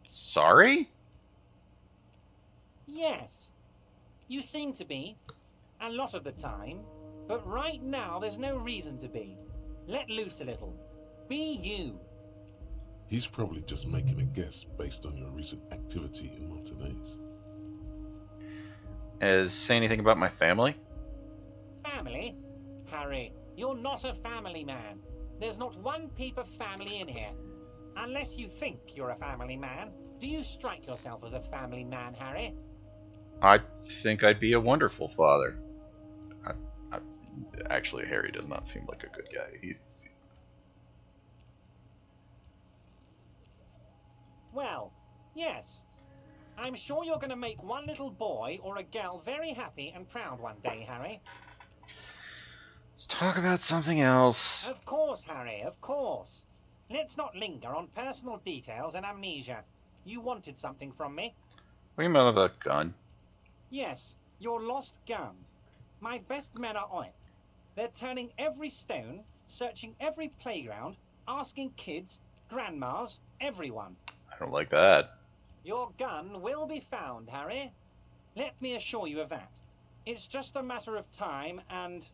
sorry? Yes. You seem to be. A lot of the time. But right now, there's no reason to be. Let loose a little. Be you. He's probably just making a guess based on your recent activity in Martinez. Say anything about my family? Family? Harry, you're not a family man. There's not one peep of family in here. Unless you think you're a family man. Do you strike yourself as a family man, Harry? I think I'd be a wonderful father. Actually, Harry does not seem like a good guy. He's... Well, yes. I'm sure you're going to make one little boy or a girl very happy and proud one day, Harry. Let's talk about something else. Of course, Harry, of course. Let's not linger on personal details and amnesia. You wanted something from me. What do you mean about a gun? Yes, your lost gun. My best men are on it. They're turning every stone, searching every playground, asking kids, grandmas, everyone. I don't like that. Your gun will be found, Harry. Let me assure you of that. It's just a matter of time and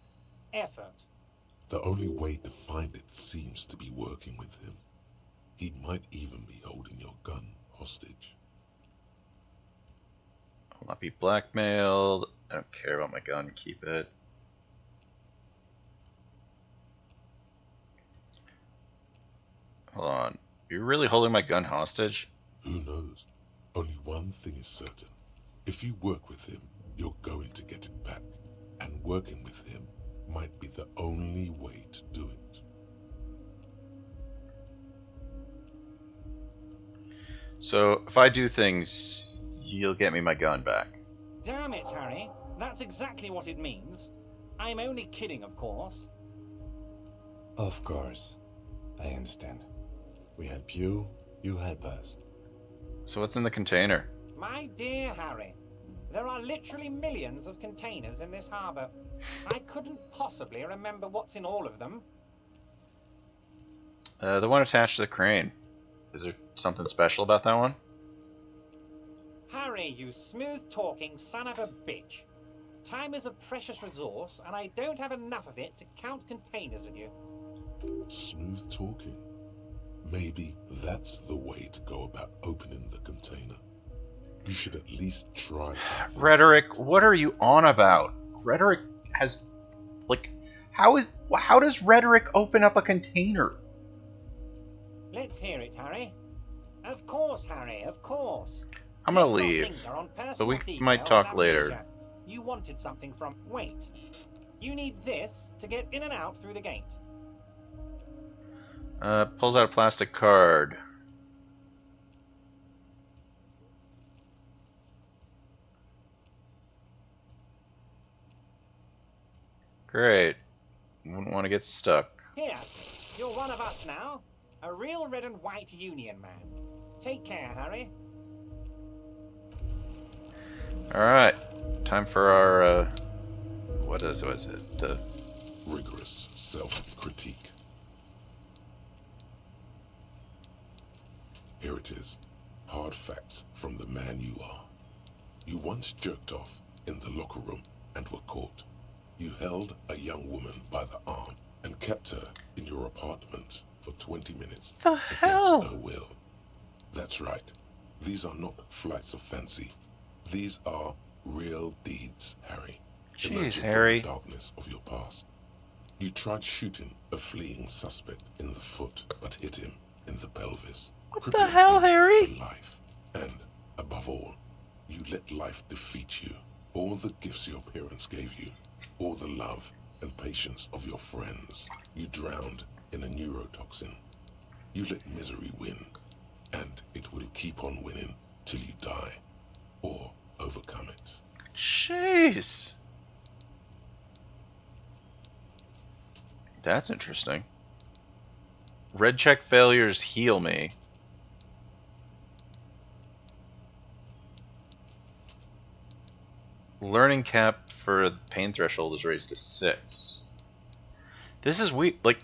effort. The only way to find it seems to be working with him. He might even be holding your gun hostage. I'll not be blackmailed. I don't care about my gun. Keep it. Hold on. You're really holding my gun hostage? Who knows? Only one thing is certain. If you work with him, you're going to get it back. And working with him might be the only way to do it. So, if I do things, you'll get me my gun back. Damn it, Harry. That's exactly what it means. I'm only kidding, of course. Of course. I understand. We help you, You help us. So what's in the container? My dear Harry, there are literally millions of containers in this harbour. I couldn't possibly remember what's in all of them. The one attached to the crane. Is there something special about that one? Harry, you smooth-talking son of a bitch. Time is a precious resource, and I don't have enough of it to count containers with you. Smooth talking. Maybe that's the way to go about opening the container. You should at least try. Rhetoric, what are you on about? Rhetoric has, like, how does Rhetoric open up a container? Let's hear it, Harry. Of course, Harry, of course. I'm gonna Let's not leave, linger on but personal we details might talk and later. amnesia. You wanted something from... Wait. You need this to get in and out through the gate. Pulls out a plastic card. Great. Wouldn't want to get stuck. Here, you're one of us now. A real red and white Union man. Take care, Harry. Alright. Time for our, what is it? The rigorous self-critique. Here it is. Hard facts from the man you are. You once jerked off in the locker room and were caught. You held a young woman by the arm and kept her in your apartment for 20 minutes against her will. That's right. These are not flights of fancy. These are real deeds, Harry. Jeez, Emerging Harry. from the darkness of your past. You tried shooting a fleeing suspect in the foot, but hit him in the pelvis. What the hell, Harry? For life. And, above all, you let life defeat you. All the gifts your parents gave you, all the love and patience of your friends, you drowned in a neurotoxin. You let misery win, and it will keep on winning till you die, or overcome it. Jeez. That's interesting. Red check failures heal me. Learning cap for the pain threshold is raised to 6. This is weird. Like,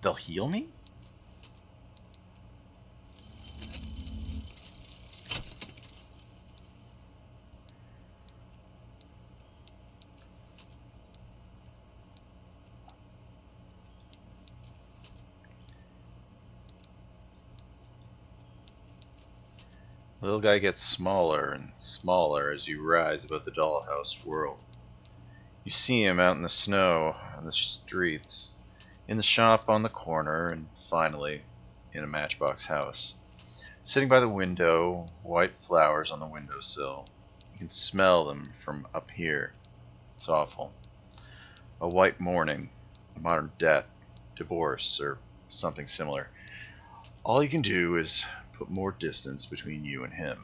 they'll heal me? Little guy gets smaller and smaller as you rise above the dollhouse world. You see him out in the snow, on the streets, in the shop on the corner, and finally, in a matchbox house. Sitting by the window, white flowers on the windowsill. You can smell them from up here. It's awful. A white morning, a modern death, divorce, or something similar. All you can do is put more distance between you and him.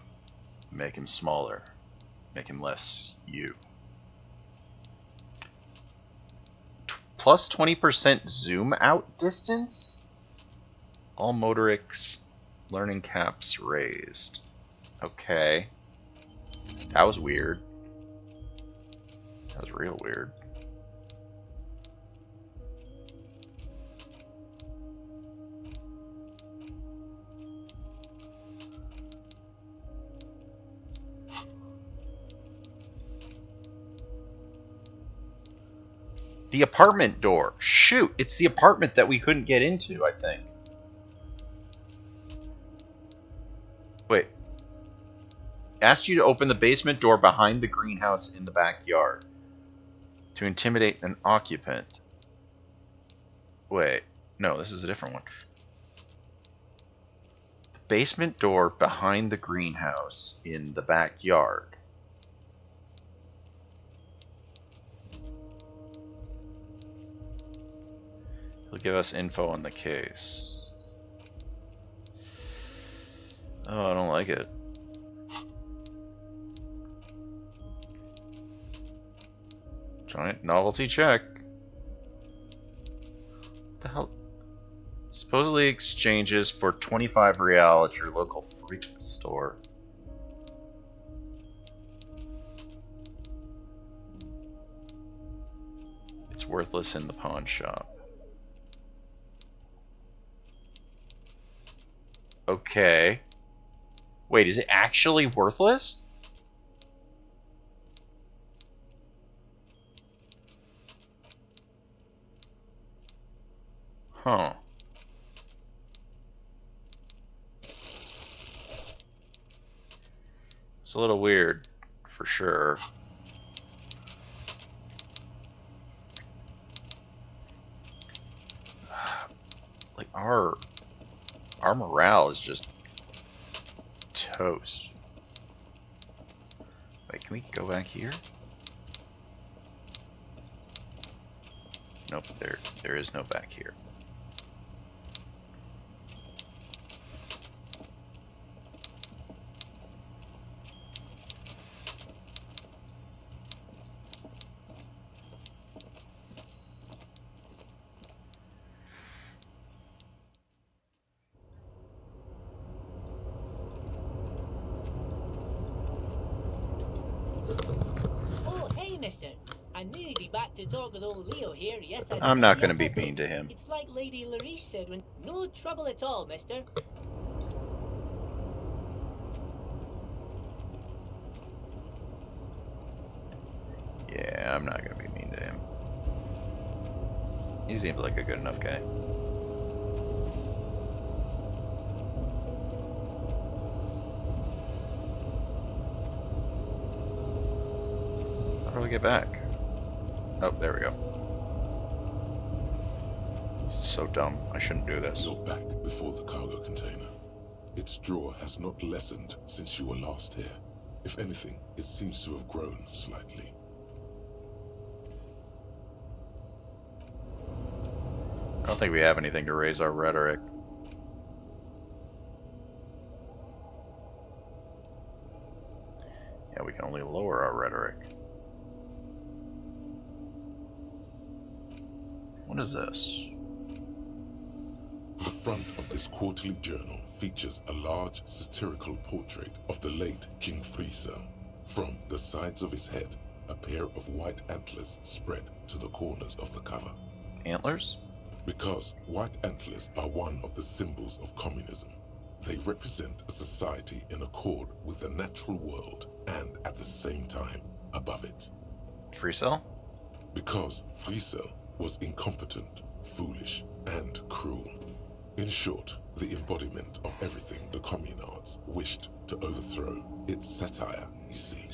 Make him smaller. Make him less you. Plus 20% zoom out distance? All motorics learning caps raised. Okay. That was weird. That was real weird. The apartment door. Shoot, it's the apartment that we couldn't get into, I think. Wait. Asked you to open the basement door behind the greenhouse in the backyard. To intimidate an occupant. Wait. No, this is a different one. The basement door behind the greenhouse in the backyard. He'll give us info on the case. Oh, I don't like it. Giant novelty check. What the hell? Supposedly exchanges for 25 real at your local freak store. It's worthless in the pawn shop. Okay. Wait, is it actually worthless? Huh. It's a little weird, for sure. Like, our morale is just toast. Wait, can we go back here? Nope, there is no back here. Oh, hey, mister. I knew you'd be back to talk with old Leo here. Yes, I did. I'm not Yes, going to I be did. mean to him. It's like Lady Larice said when... No trouble at all, mister. Yeah, I'm not going to be mean to him. He seems like a good enough guy. How do we get back? Oh, there we go. This is so dumb. I shouldn't do this. You're back before the cargo container. Its draw has not lessened since you were last here. If anything, it seems to have grown slightly. I don't think we have anything to raise our rhetoric. Yeah, we can only lower our rhetoric. What is this? The front of this quarterly journal features a large satirical portrait of the late King Friesel. From the sides of his head, a pair of white antlers spread to the corners of the cover. Antlers? Because white antlers are one of the symbols of communism. They represent a society in accord with the natural world and at the same time above it. Friesel? Because Friesel was incompetent, foolish, and cruel. In short, the embodiment of everything the communards wished to overthrow. It's satire, you see.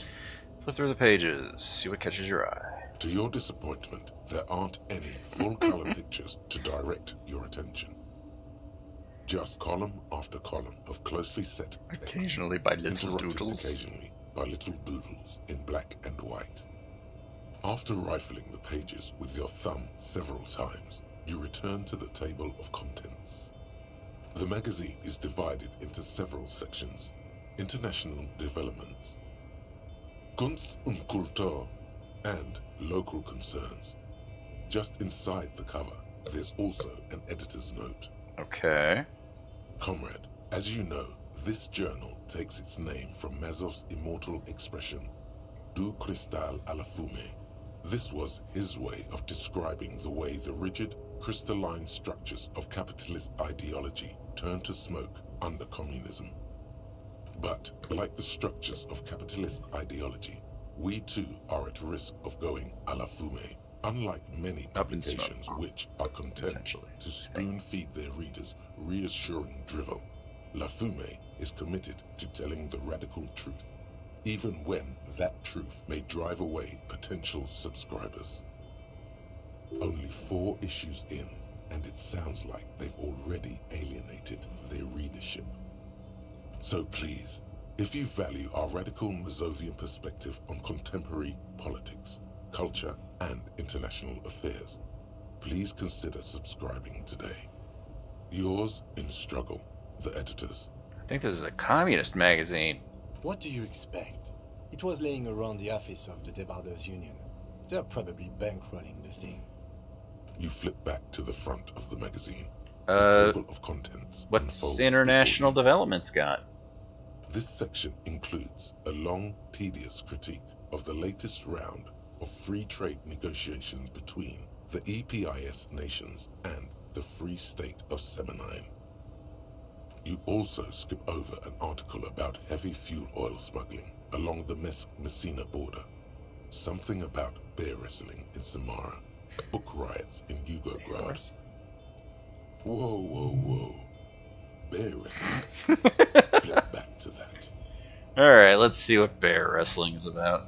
Flip through the pages, see what catches your eye. To your disappointment, there aren't any full-color pictures to direct your attention. Just column after column of closely set text. Occasionally by little interrupted doodles. Occasionally by little doodles in black and white. After rifling the pages with your thumb several times, you return to the table of contents. The magazine is divided into several sections. International developments, Kunst und Kultur, and local concerns. Just inside the cover, there's also an editor's note. Okay. Comrade, as you know, this journal takes its name from Mazov's immortal expression, Du cristal à la fumée. This was his way of describing the way the rigid, crystalline structures of capitalist ideology turn to smoke under communism. But, like the structures of capitalist ideology, we too are at risk of going à la fumée. Unlike many publications which are content to spoon-feed their readers reassuring drivel, La Fumée is committed to telling the radical truth, even when that truth may drive away potential subscribers. Only 4 issues in, and it sounds like they've already alienated their readership. So please, if you value our radical Mazovian perspective on contemporary politics, culture, and international affairs, please consider subscribing today. Yours in struggle, the editors. I think this is a communist magazine. What do you expect? It was laying around the office of the Debarders Union. They're probably bankrolling the thing. You flip back to the front of the magazine. The table of contents What's unfolds international before developments got? you. This section includes a long, tedious critique of the latest round of free trade negotiations between the EPIS nations and the Free State of Semenine. You also skip over an article about heavy fuel oil smuggling along the Messina border, something about bear wrestling in Samara, book riots in Yugograd. Whoa. Bear wrestling. Flip back to that. Alright, let's see what bear wrestling is about.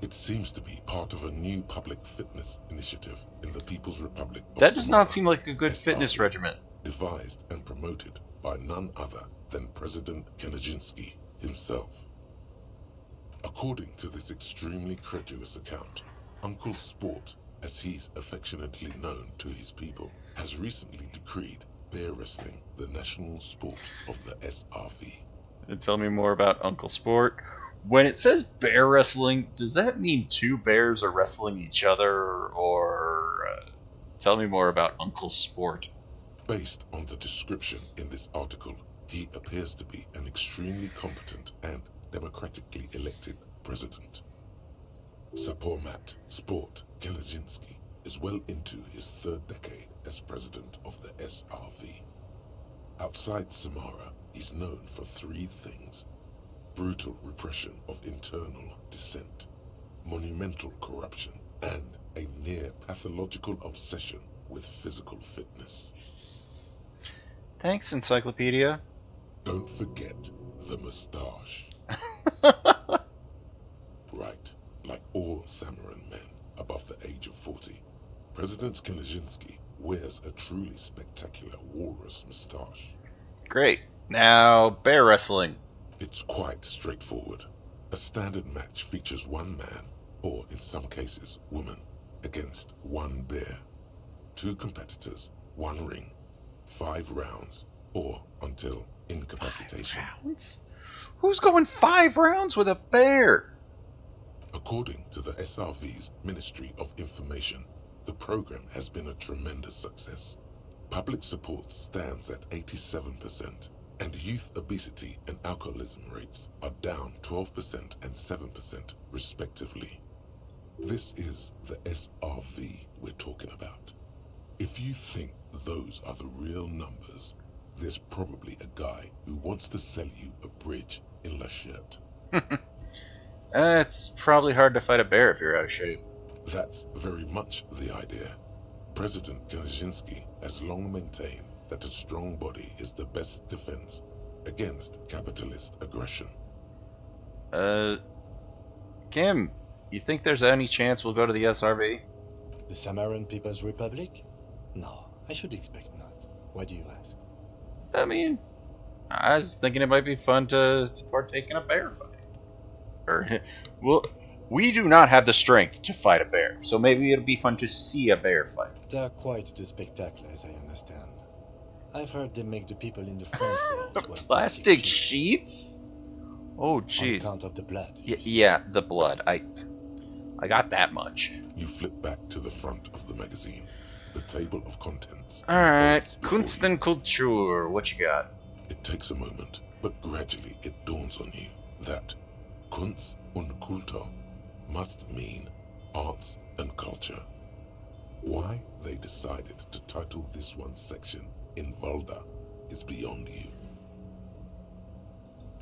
It seems to be part of a new public fitness initiative in the People's Republic of That does Samara, not seem like a good fitness SRV, regimen. devised and promoted by none other than President Kanajinsky himself. According to this extremely credulous account, Uncle Sport, as he's affectionately known to his people, has recently decreed bear wrestling the national sport of the SRV. Tell me more about Uncle Sport. When it says bear wrestling, does that mean two bears are wrestling each other, or tell me more about Uncle Sport? Based on the description in this article, he appears to be an extremely competent and democratically elected president. Sapormat Sport Kanajinsky is well into his third decade as president of the SRV. Outside Samara, he's known for three things: brutal repression of internal dissent, monumental corruption, and a near pathological obsession with physical fitness. Thanks, Encyclopedia. Don't forget the moustache. Right, like all Samaran men above the age of 40, President Kanajinsky wears a truly spectacular walrus moustache. Great. Now, bear wrestling. It's quite straightforward. A standard match features one man, or in some cases, woman, against one bear. Two competitors, one ring, 5 rounds, or until incapacitation. 5 rounds? Who's going 5 rounds with a bear? According to the SRV's Ministry of Information, the program has been a tremendous success. Public support stands at 87%, and youth obesity and alcoholism rates are down 12% and 7% respectively. This is the SRV we're talking about. If you think those are the real numbers, there's probably a guy who wants to sell you a bridge in La Cherte. It's probably hard to fight a bear if you're out of shape. That's very much the idea. President Kaczynski has long maintained that a strong body is the best defense against capitalist aggression. Kim, you think there's any chance we'll go to the SRV? The Samaran People's Republic? No, I should expect not. Why do you ask? I mean, I was thinking it might be fun to partake in a bear fight. Well, we do not have the strength to fight a bear, so maybe it'll be fun to see a bear fight. They're quite the spectacle, as I understand. I've heard they make the people in the front rows wear Plastic sheets? Oh, jeez. On account of the blood. Yeah, the blood. I got that much. You flip back to the front of the magazine. The table of contents. Alright, Kunst und Kultur. What you got? It takes a moment, but gradually it dawns on you that Kunst und Kultur must mean arts and culture. Why they decided to title this one section in Volda is beyond you.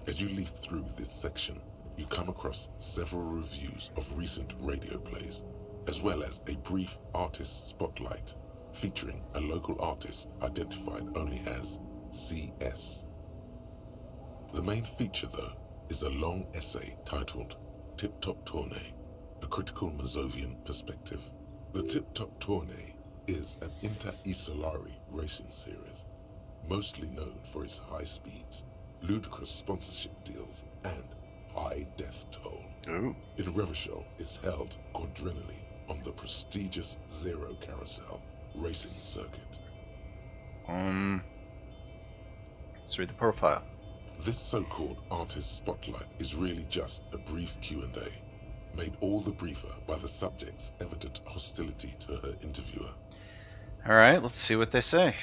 As you leaf through this section, you come across several reviews of recent radio plays, as well as a brief artist spotlight featuring a local artist identified only as CS. The main feature, though, is a long essay titled Tip Top Tournée, a critical Mazovian perspective. The Tip Top Tournée is an inter-Isolari racing series, mostly known for its high speeds, ludicrous sponsorship deals, and high death toll. Ooh. In Revachol is held quadrennially on the prestigious Zero Carousel racing circuit. Let's read the profile. This so-called artist spotlight is really just a brief Q&A, made all the briefer by the subject's evident hostility to her interviewer. Alright, let's see what they say.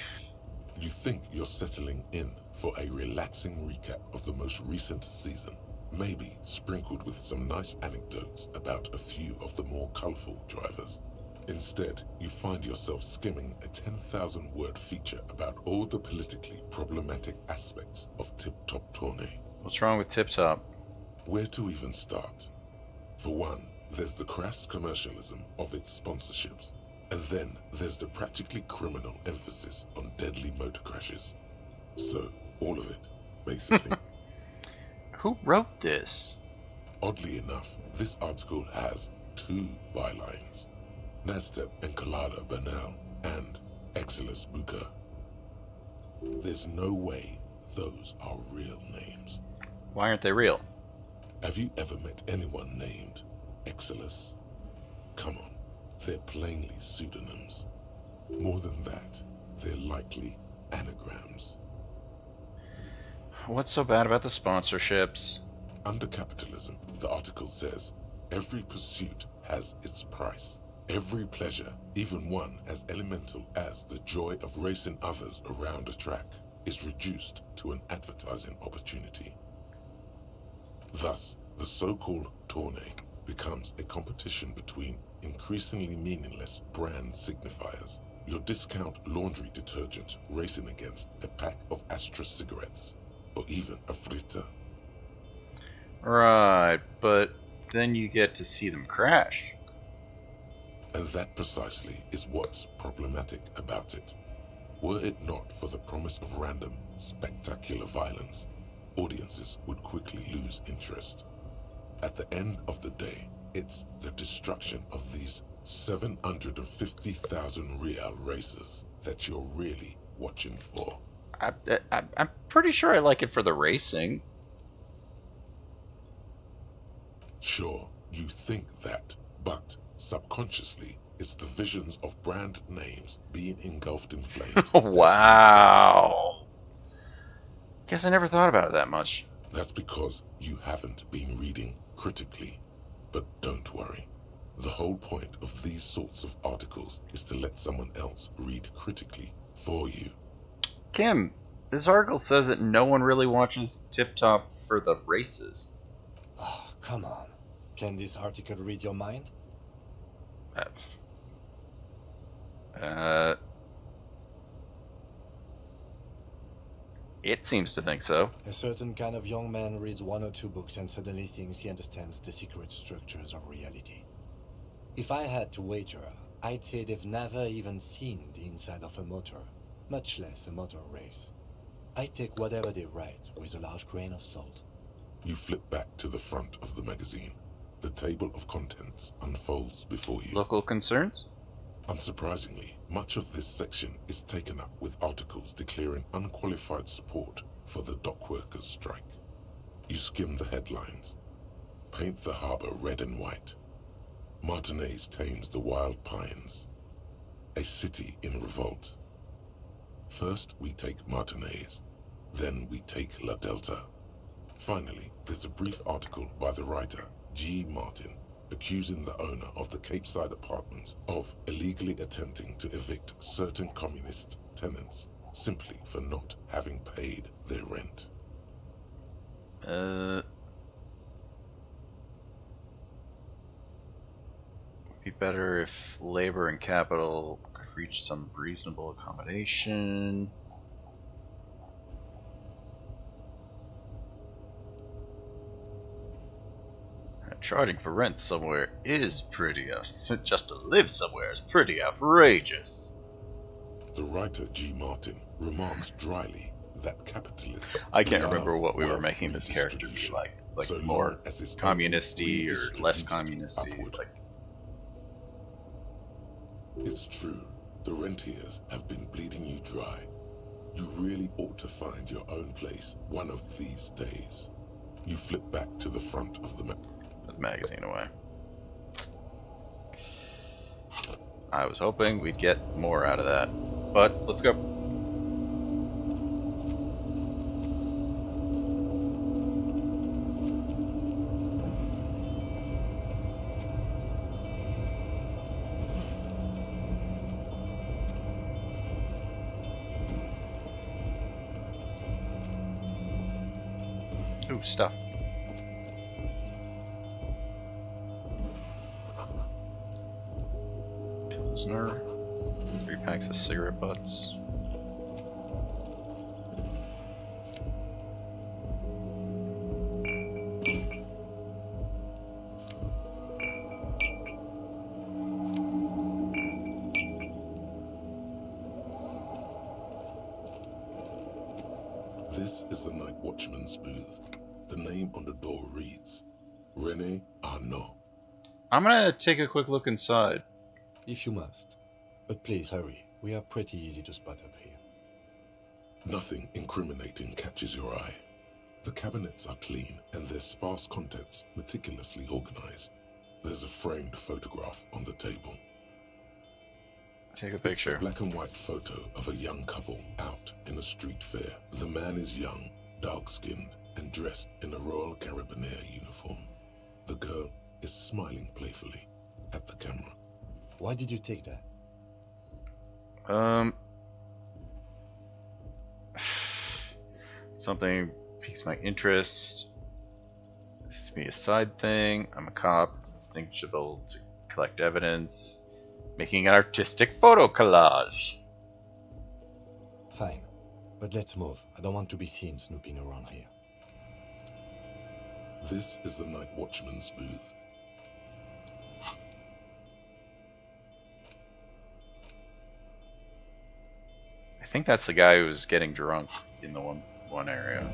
You think you're settling in for a relaxing recap of the most recent season, maybe sprinkled with some nice anecdotes about a few of the more colorful drivers. Instead, you find yourself skimming a 10,000-word feature about all the politically problematic aspects of Tip Top Tourney. What's wrong with Tip Top? Where to even start? For one, there's the crass commercialism of its sponsorships. And then there's the practically criminal emphasis on deadly motor crashes. So, all of it, basically. Who wrote this? Oddly enough, this article has 2 bylines. Nastep Encolada Bernal and Exilus Buka. There's no way those are real names. Why aren't they real? Have you ever met anyone named Exilus? Come on. They're plainly pseudonyms. More than that, they're likely anagrams. What's so bad about the sponsorships? Under capitalism, the article says, every pursuit has its price. Every pleasure, even one as elemental as the joy of racing others around a track, is reduced to an advertising opportunity. Thus, the so-called tourney becomes a competition between increasingly meaningless brand signifiers. Your discount laundry detergent racing against a pack of Astra cigarettes, or even a Fritta. Right, but then you get to see them crash. And that precisely is what's problematic about it. Were it not for the promise of random, spectacular violence, audiences would quickly lose interest. At the end of the day, it's the destruction of these 750,000 real races that you're really watching for. I'm pretty sure I like it for the racing. Sure, you think that, but subconsciously, it's the visions of brand names being engulfed in flames. Wow. Guess I never thought about it that much. That's because you haven't been reading critically. But don't worry. The whole point of these sorts of articles is to let someone else read critically for you. Kim, this article says that no one really watches Tip Top for the races. Oh, come on. Can this article read your mind? It seems to think so. A certain kind of young man reads 1 or 2 books and suddenly thinks he understands the secret structures of reality. If I had to wager, I'd say they've never even seen the inside of a motor, much less a motor race. I'd take whatever they write with a large grain of salt. You flip back to the front of the magazine. The table of contents unfolds before you. Local concerns? Unsurprisingly, much of this section is taken up with articles declaring unqualified support for the dock workers' strike. You skim the headlines. Paint the harbor red and white. Martinez tames the wild pines. A city in revolt. First we take Martinez, then we take La Delta. Finally, there's a brief article by the writer, G. Martin, accusing the owner of the Capeside Apartments of illegally attempting to evict certain communist tenants simply for not having paid their rent. Would be better if labor and capital could reach some reasonable accommodation. Charging for rent somewhere is pretty just to live somewhere is pretty outrageous. The writer G. Martin remarks dryly that capitalism. I can't remember what we were making this character be like so more communisty or less communisty. Like, it's true. The rentiers have been bleeding you dry. You really ought to find your own place one of these days. You flip back to the front of the magazine away. I was hoping we'd get more out of that, but let's go. Ooh, stuff. Pilsner. 3 packs of cigarette butts. This is the night watchman's booth. The name on the door reads, René Arnaud. I'm gonna take a quick look inside. If you must. But please hurry. We are pretty easy to spot up here. Nothing incriminating catches your eye. The cabinets are clean and their sparse contents meticulously organized. There's a framed photograph on the table. Take a picture. It's a black and white photo of a young couple out in a street fair. The man is young, dark-skinned, and dressed in a Royal Carabinieri uniform. The girl is smiling playfully at the camera. Why did you take that? Something piques my interest. This is me a side thing. I'm a cop. It's instinctual to collect evidence. Making an artistic photo collage. Fine. But let's move. I don't want to be seen snooping around here. This is the night watchman's booth. I think that's the guy who was getting drunk in the one area.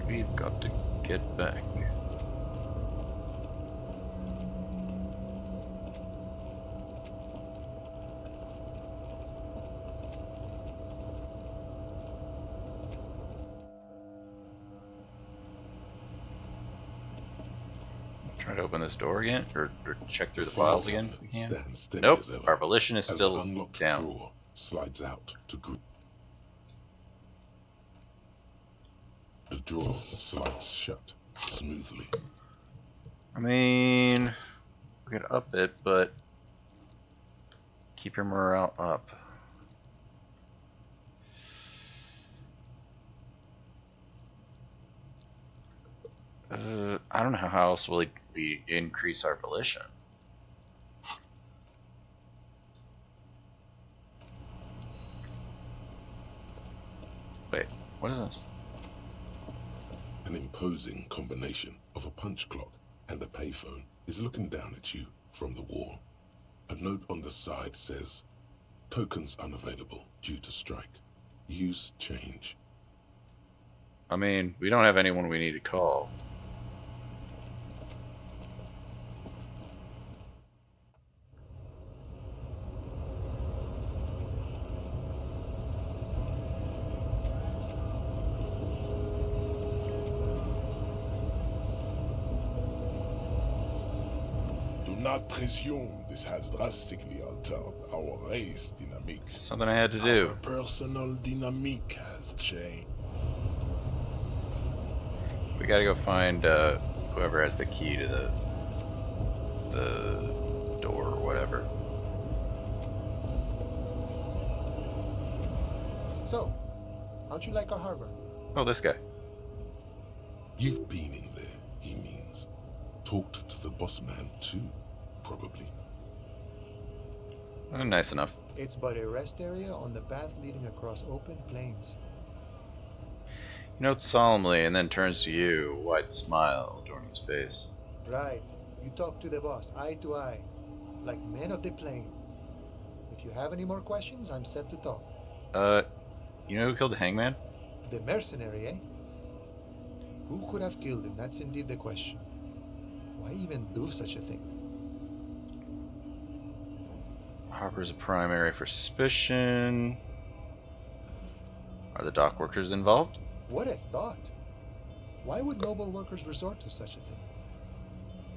We've got to get back. Try to open this door again, or check through the files again. If we can. Nope, our volition is still down. Drawer slides out to good. The drawer slides shut smoothly. I mean, we could up it, but keep your morale up. I don't know how else will we increase our volition. Wait, what is this? An imposing combination of a punch clock and a payphone is looking down at you from the wall. A note on the side says, tokens unavailable due to strike. Use change. I mean, we don't have anyone we need to call. Do not presume this has drastically altered our race dynamic. Something I had to do. Our personal dynamic has changed. We gotta go find whoever has the key to the door or whatever. So, how'd you like our harbor? Oh, this guy. You've been in there, he means. Talked to the boss man too, probably. Nice enough. It's but a rest area on the path leading across open plains. He notes solemnly and then turns to you, a wide smile adorning his face. Right. You talk to the boss, eye to eye, like men of the plain. If you have any more questions, I'm set to talk. You know who killed the hangman? The mercenary, eh? Who could have killed him? That's indeed the question. Why even do such a thing? Harbor's a primary for suspicion. Are the dock workers involved? What a thought. Why would noble workers resort to such a thing?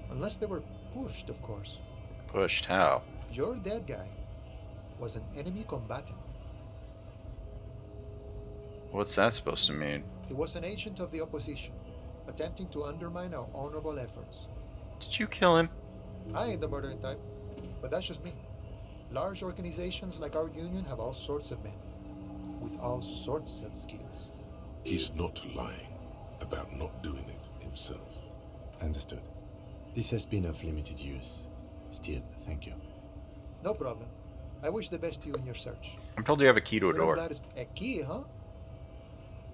Unless they were pushed, of course. Pushed how? Your dead guy was an enemy combatant. What's that supposed to mean? He was an agent of the opposition, attempting to undermine our honorable efforts. Did you kill him? I ain't the murdering type, but that's just me. Large organizations like our union have all sorts of men, with all sorts of skills. He's not lying about not doing it himself. Understood. This has been of limited use. Still, thank you. No problem. I wish the best to you in your search. I'm told you have a key to a Sure, door. glad a key, huh?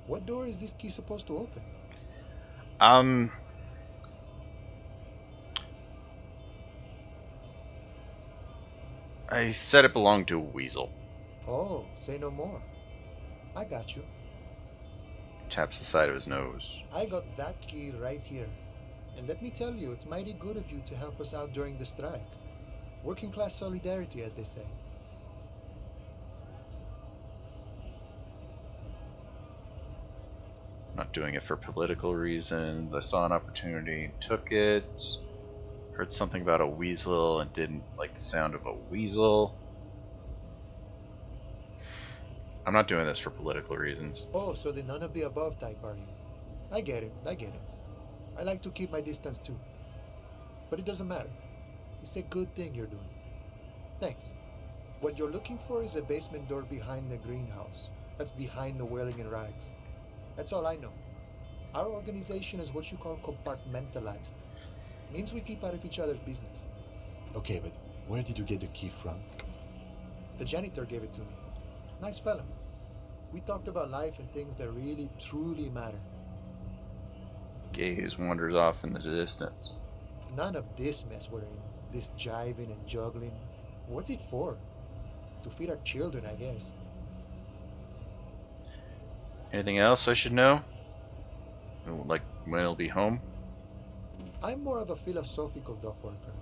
What door is this key supposed to open? I said it belonged to a weasel. Oh, say no more. I got you. Taps the side of his nose. I got that key right here. And let me tell you, it's mighty good of you to help us out during the strike. Working class solidarity, as they say. Not doing it for political reasons. I saw an opportunity, took it. Heard something about a weasel and didn't like the sound of a weasel. I'm not doing this for political reasons. Oh, so the none of the above type are you? I get it, I get it. I like to keep my distance too. But it doesn't matter. It's a good thing you're doing. Thanks. What you're looking for is a basement door behind the greenhouse. That's behind the wailing and rags. That's all I know. Our organization is what you call compartmentalized. Means we keep out of each other's business. Okay, but where did you get the key from? The janitor gave it to me. Nice fella. We talked about life and things that really, truly matter. Gaze wanders off in the distance. None of this mess we're in. This jiving and juggling. What's it for? To feed our children, I guess. Anything else I should know? Like when he'll be home? I'm more of a philosophical dock worker.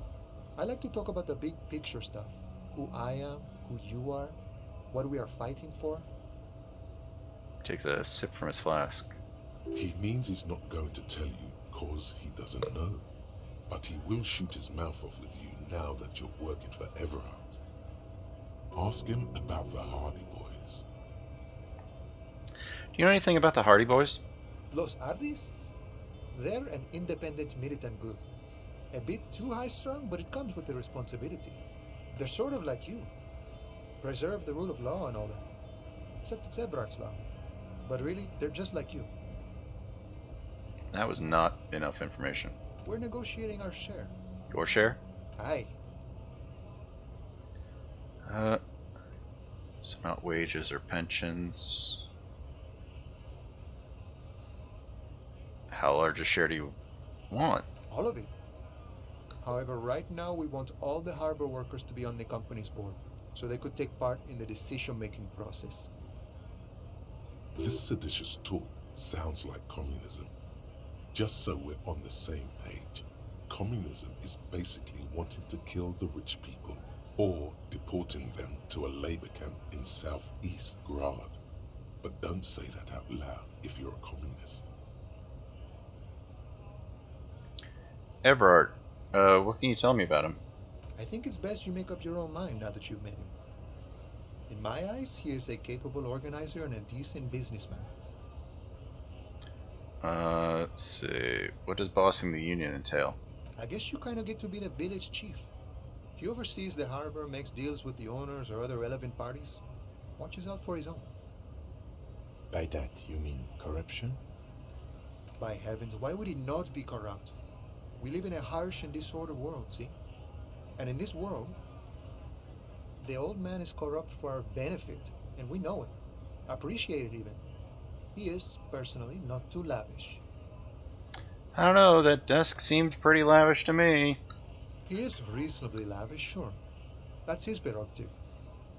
I like to talk about the big picture stuff. Who I am, who you are, what we are fighting for. Takes a sip from his flask. He means he's not going to tell you cause he doesn't know. But he will shoot his mouth off with you now that you're working for Everard. Ask him about the Hardy Boys. Do you know anything about the Hardy Boys? Los Hardys? They're an independent militant group. A bit too high-strung, but it comes with the responsibility. They're sort of like you. Preserve the rule of law and all that. Except it's Everard's law. But really, they're just like you. That was not enough information. We're negotiating our share. Your share? Aye. So not wages or pensions. How large a share do you want? All of it. However, right now we want all the harbor workers to be on the company's board, so they could take part in the decision-making process. This seditious talk sounds like communism. Just so we're on the same page, communism is basically wanting to kill the rich people or deporting them to a labor camp in southeast Grad. But don't say that out loud if you're a communist. Everard, what can you tell me about him? I think it's best you make up your own mind now that you've met him. In my eyes, he is a capable organizer and a decent businessman. Let's see. What does bossing the union entail? I guess you kind of get to be the village chief. He oversees the harbor, makes deals with the owners or other relevant parties. Watches out for his own. By that, you mean corruption? By heavens, why would he not be corrupt? We live in a harsh and disordered world, see? And in this world, the old man is corrupt for our benefit, and we know it. Appreciate it even. He is, personally, not too lavish. I don't know, that desk seemed pretty lavish to me. He is reasonably lavish, sure. That's his prerogative.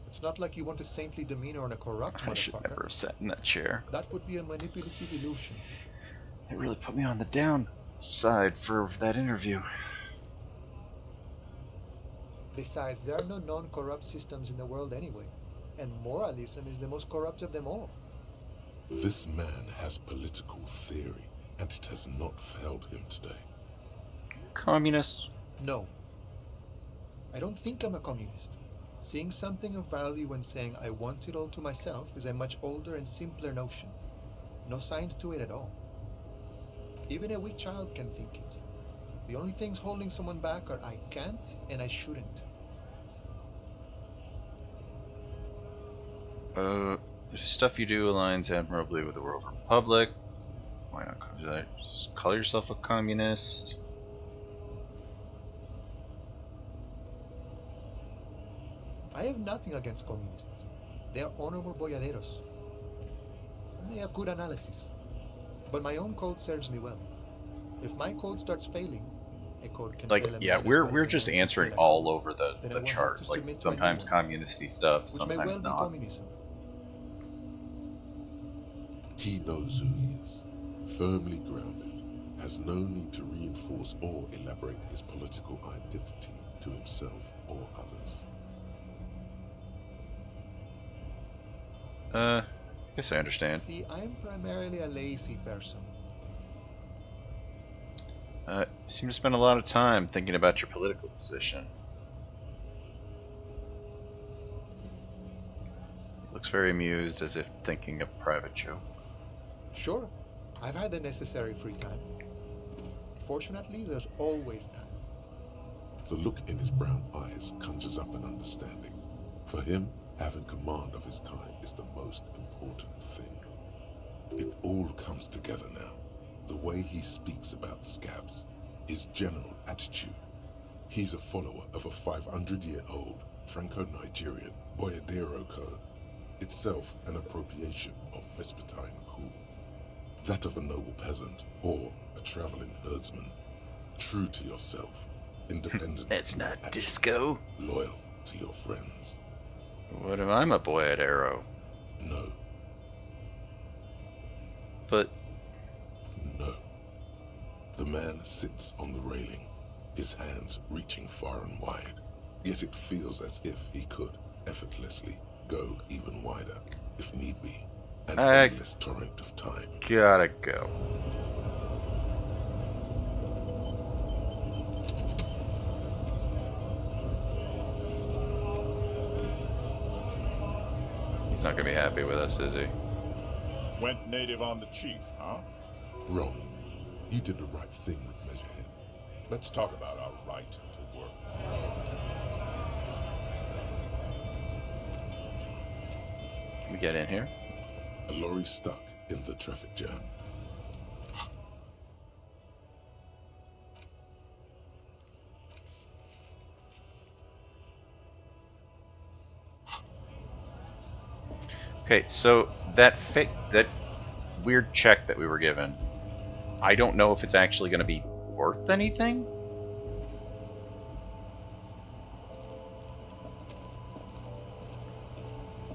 It's not like you want a saintly demeanor and a corrupt I should motherfucker. never have sat in that chair. That would be a manipulative illusion. It really put me on the downside for that interview. Besides, there are no non-corrupt systems in the world anyway. And moralism is the most corrupt of them all. This man has political theory and it has not failed him today. Communist? No. I don't think I'm a communist. Seeing something of value and saying I want it all to myself is a much older and simpler notion. No science to it at all. Even a weak child can think it. The only things holding someone back are I can't and I shouldn't. The stuff you do aligns admirably with the World Republic. Why not just call yourself a communist? I have nothing against communists. They are honorable boyaderos. And they have good analysis. But my own code serves me well. If my code starts failing, a code can like, fail yeah, as well we're as just anyone can answering fail a all code. over the Then I won't have chart. to Like, submit to a new sometimes one, communisty stuff, which may well sometimes be not. communism. He knows who he is, firmly grounded, has no need to reinforce or elaborate his political identity to himself or others. Guess I understand. See, I'm primarily a lazy person. You seem to spend a lot of time thinking about your political position. He looks very amused, as if thinking a private joke. Sure, I've had the necessary free time. Fortunately, there's always time. The look in his brown eyes conjures up an understanding. For him, having command of his time is the most important thing. It all comes together now. The way he speaks about scabs, his general attitude. He's a follower of a 500-year-old Franco-Nigerian Boyadero code, itself an appropriation of Vespertine cool. That of a noble peasant or a traveling herdsman. True to yourself, independent. It's of your not actions, disco. Loyal to your friends. What if I'm a boy at Arrow? No. But... No. The man sits on the railing, his hands reaching far and wide. Yet it feels as if he could, effortlessly, go even wider, if need be. An endless torrent of time. Gotta go. He's not gonna be happy with us, is he? Went native on the chief, huh? Wrong. You did the right thing with Measurehead. Let's talk about our right to work. Can we get in here? A lorry stuck in the traffic jam. Okay, so that weird check that we were given, I don't know if it's actually going to be worth anything.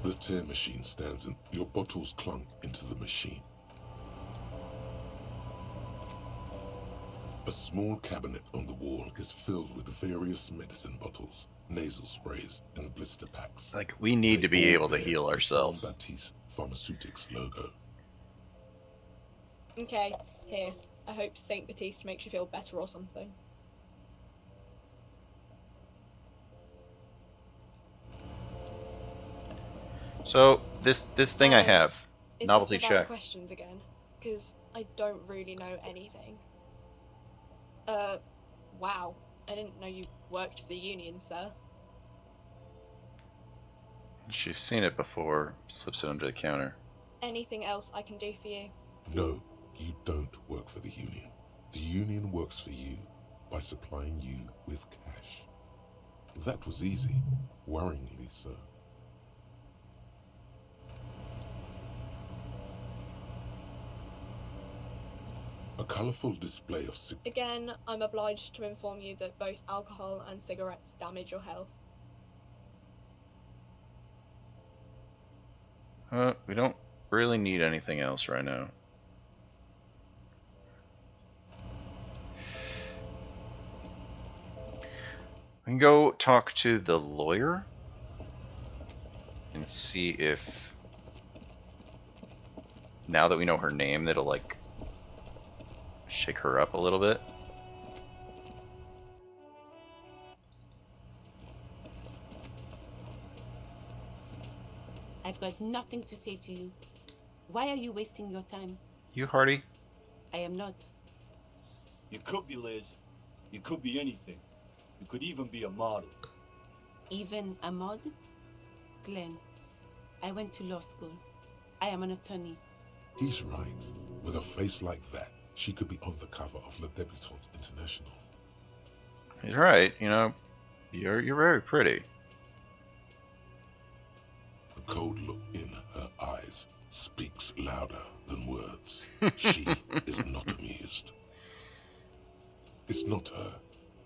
The tear machine stands and your bottles clunk into the machine. A small cabinet on the wall is filled with various medicine bottles, nasal sprays, and blister packs. Like, we need to be They all able to bear heal the ourselves. Jean-Baptiste Pharmaceutics logo. Okay, here. I hope Saint Baptiste makes you feel better or something. So this thing I have, Is novelty this about check. questions again? Because I don't really know anything. Wow. I didn't know you worked for the Union, sir. She's seen it before. Slips it under the counter. Anything else I can do for you? No, you don't work for the Union. The Union works for you by supplying you with cash. That was easy, worryingly so. A colourful display of Again, I'm obliged to inform you that both alcohol and cigarettes damage your health. We don't really need anything else right now. We can go talk to the lawyer and see if, now that we know her name, that'll like shake her up a little bit. I've got nothing to say to you. Why are you wasting your time? You, Hardy? I am not. You could be Liz. You could be anything. You could even be a model. Even a mod? Glenn, I went to law school. I am an attorney. He's right. With a face like that, she could be on the cover of Le Debutante International. He's right. You know, you're very pretty. The cold look in her eyes speaks louder than words. She is not amused. It's not her.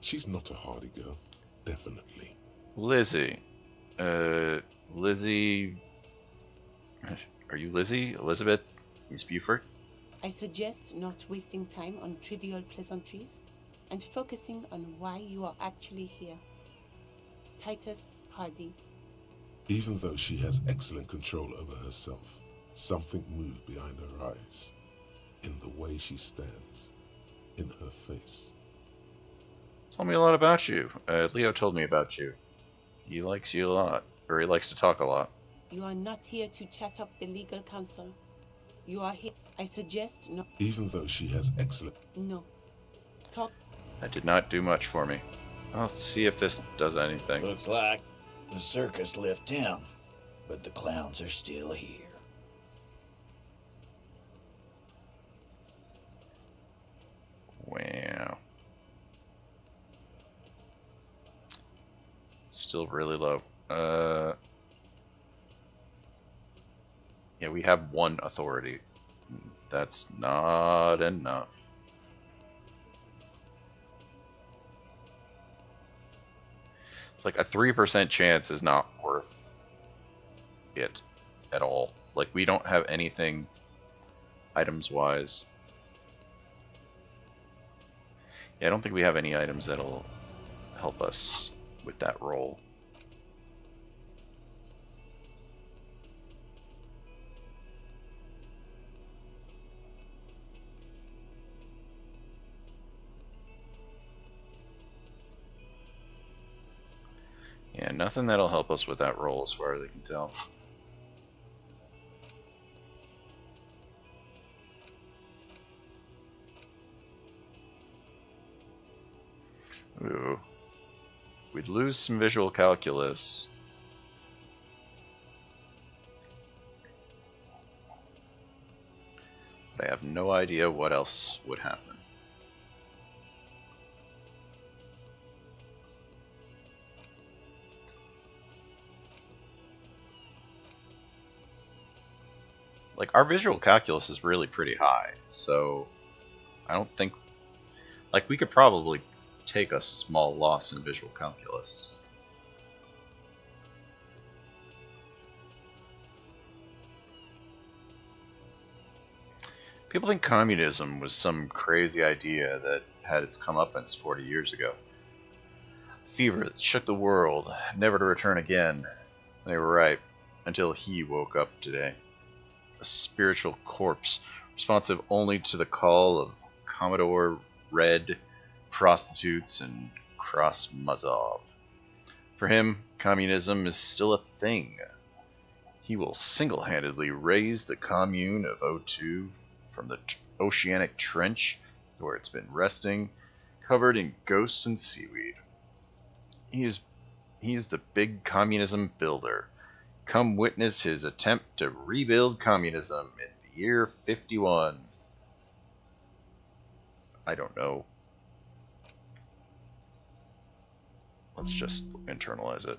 She's not a hardy girl. Definitely. Lizzie. Lizzie... Are you Lizzie? Elizabeth? Miss Buford? I suggest not wasting time on trivial pleasantries and focusing on why you are actually here. Titus Hardy. Even though she has excellent control over herself, something moved behind her eyes, in the way she stands, in her face. Told me a lot about you. Leo told me about you. He likes you a lot, or he likes to talk a lot. You are not here to chat up the legal counsel. You are here. I suggest not. Even though she has excellent... No. Talk. That did not do much for me. Let's see if this does anything. Looks like the circus left town, but the clowns are still here. Wow. Still really low. Yeah, we have one authority. That's not enough. It's like a 3% chance is not worth it at all. Like, we don't have anything items-wise. Yeah, I don't think we have any items that'll help us with that roll. Yeah, nothing that'll help us with that roll as far as I can tell. Ooh. We'd lose some visual calculus. But I have no idea what else would happen. Like, our visual calculus is really pretty high, so I don't think... Like, we could probably take a small loss in visual calculus. People think communism was some crazy idea that had its comeuppance 40 years ago. Fever that shook the world, never to return again. They were right, until he woke up today. A spiritual corpse, responsive only to the call of Commodore Red, prostitutes, and Krasmazov. For him, communism is still a thing. He will single-handedly raise the commune of O2 from the oceanic trench where it's been resting, covered in ghosts and seaweed. He's the big communism builder. Come witness his attempt to rebuild communism in the year 51. I don't know. Let's just internalize it.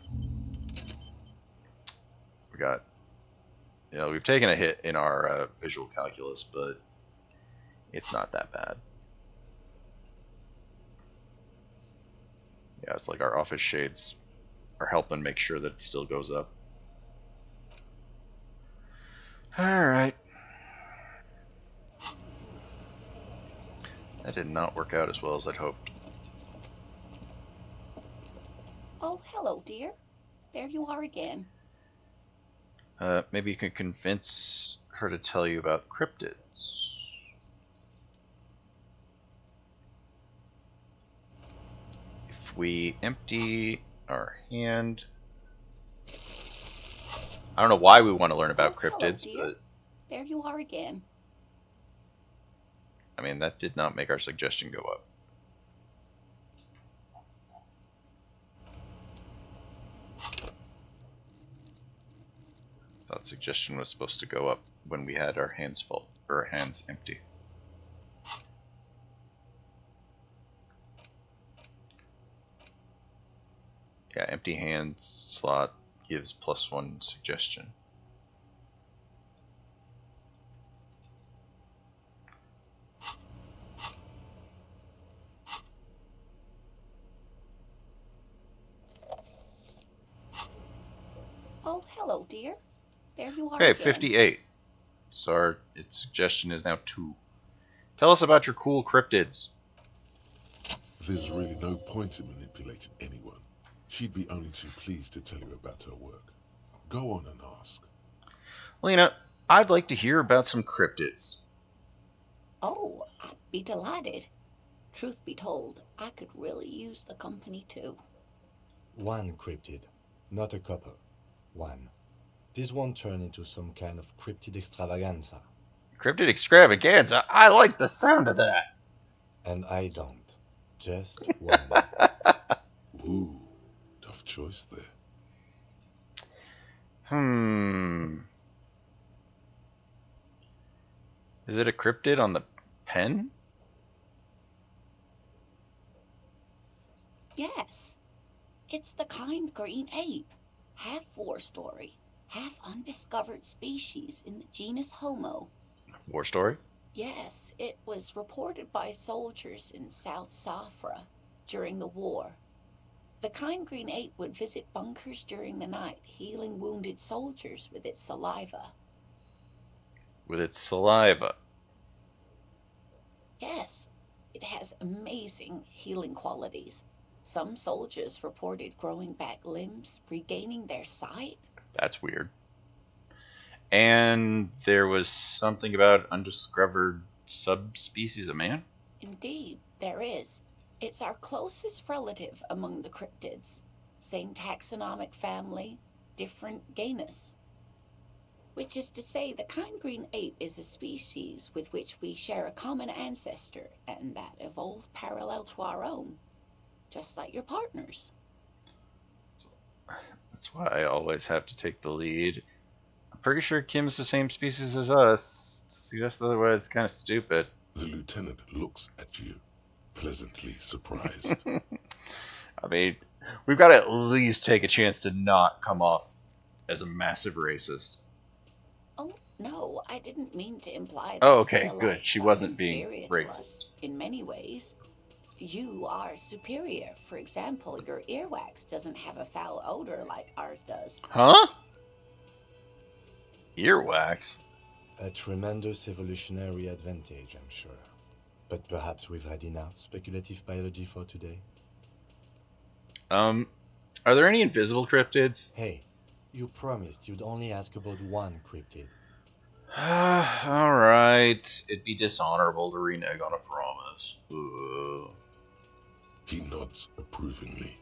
We got... Yeah, we've taken a hit in our visual calculus, but it's not that bad. Yeah, it's like our office shades are helping make sure that it still goes up. Alright. That did not work out as well as I'd hoped. Oh, hello, dear. There you are again. Maybe you can convince her to tell you about cryptids. if we empty our hand... I don't know why we want to learn about cryptids, Hello, dear. but... There you are again. I mean, that did not make our suggestion go up. Thought suggestion was supposed to go up when we had our hands full, or our hands empty. Yeah, empty hands slot gives +1 suggestion. Oh, hello, dear. There you are Okay, again. 58. So its suggestion is now 2. Tell us about your cool cryptids. There's really no point in manipulating anyone. She'd be only too pleased to tell you about her work. Go on and ask. Lena, I'd like to hear about some cryptids. Oh, I'd be delighted. Truth be told, I could really use the company too. One cryptid, not a couple. One. This won't turn into some kind of cryptid extravaganza. Cryptid extravaganza? I like the sound of that. And I don't. Just one. Ooh, tough choice there. Is it a cryptid on the pen? Yes. It's the kind green ape. Half war story, half undiscovered species in the genus Homo. War story? Yes, it was reported by soldiers in South Safra during the war. The kind green ape would visit bunkers during the night, healing wounded soldiers with its saliva. With its saliva? Yes, it has amazing healing qualities. Some soldiers reported growing back limbs, regaining their sight. That's weird. And there was something about undiscovered subspecies of man? Indeed, there is. It's our closest relative among the cryptids. Same taxonomic family, different genus. Which is to say, the kind green ape is a species with which we share a common ancestor, and that evolved parallel to our own. Just like your partners. That's why I always have to take the lead. I'm pretty sure Kim's the same species as us. To suggest otherwise is kind of stupid. The lieutenant looks at you, pleasantly surprised. I mean, we've got to at least take a chance to not come off as a massive racist. Oh, no, I didn't mean to imply that. Oh, okay, good. She wasn't being racist. In many ways. You are superior. For example, your earwax doesn't have a foul odor like ours does. Huh? Earwax? A tremendous evolutionary advantage, I'm sure. But perhaps we've had enough speculative biology for today. Are there any invisible cryptids? Hey, you promised you'd only ask about one cryptid. Alright. It'd be dishonorable to renege on a promise. He nods approvingly.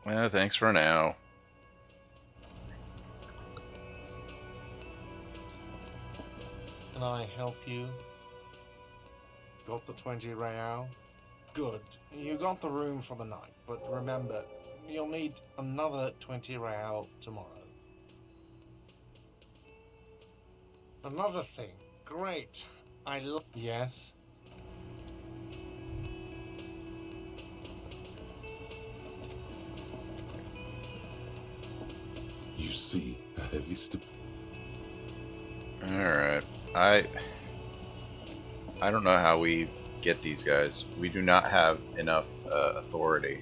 Well, thanks for now. Can I help you? Got the 20 real? Good. You got the room for the night, but remember, you'll need another 20 real tomorrow. Another thing. Great. Yes? You see a heavy Alright. I don't know how we get these guys. We do not have enough authority.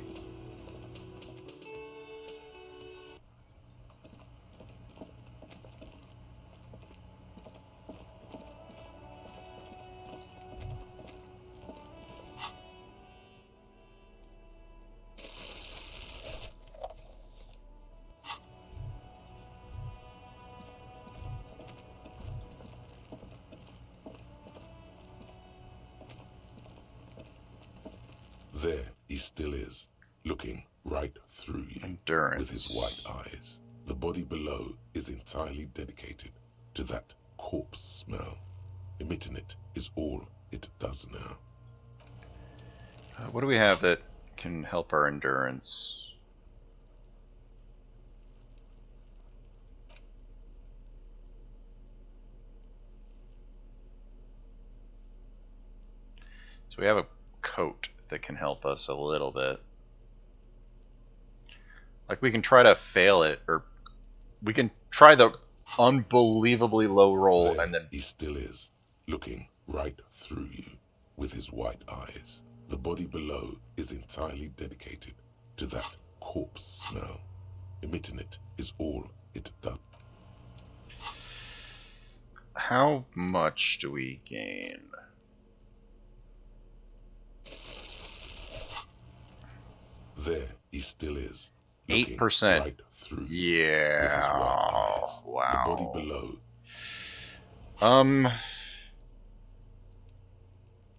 looking right through you Endurance. with his white eyes. The body below is entirely dedicated to that corpse smell. Emitting it is all it does now. What do we have that can help our endurance? So we have a coat that can help us a little bit. Like, we can try to fail it, or we can try the unbelievably low roll, There and then... he still is, looking right through you with his white eyes. The body below is entirely dedicated to that corpse smell. Emitting it is all it does. How much do we gain? There he still is. 8%. Right through yeah. with his white eyes. Wow. The body below.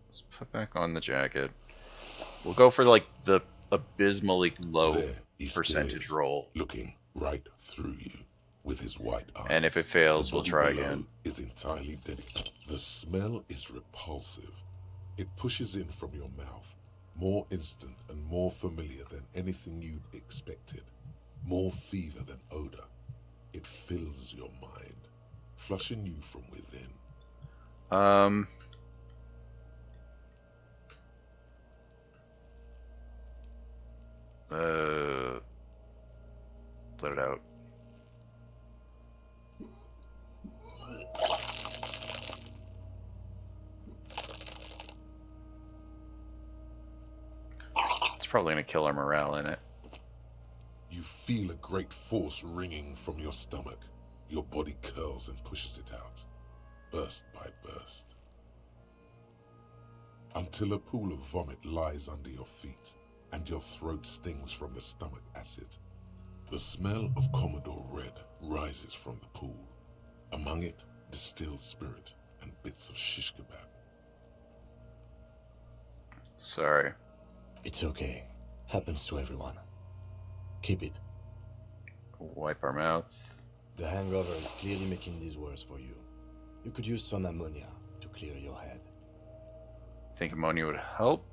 Let's put back on the jacket. We'll go for like the abysmally low percentage roll. Looking right through you with his white eyes. And if it fails, we'll try below again. Is entirely dedicated. The smell is repulsive. It pushes in from your mouth. More instant and more familiar than anything you'd expected. More fever than odor. It fills your mind, flushing you from within. Let it out. It's probably gonna kill our morale in it. You feel a great force ringing from your stomach. Your body curls and pushes it out, burst by burst, until a pool of vomit lies under your feet and your throat stings from the stomach acid. The smell of Commodore Red rises from the pool. Among it, distilled spirit and bits of shish kebab. Sorry. It's okay. Happens to everyone. Keep it. Wipe our mouth. The hangover is clearly making these worse for you. You could use some ammonia to clear your head. Think ammonia would help?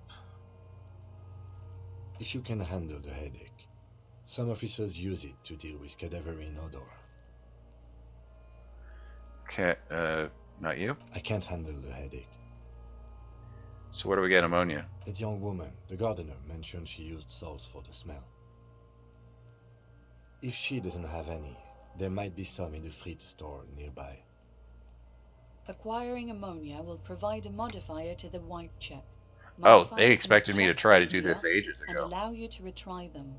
If you can handle the headache, some officers use it to deal with cadaverine odor. Okay, not you? I can't handle the headache. So where do we get ammonia? That young woman, the gardener, mentioned she used salts for the smell. If she doesn't have any, there might be some in the fridge store nearby. Acquiring ammonia will provide a modifier to the wipe check. Oh, they expected me to try to do this ages and ago. allow you to retry them.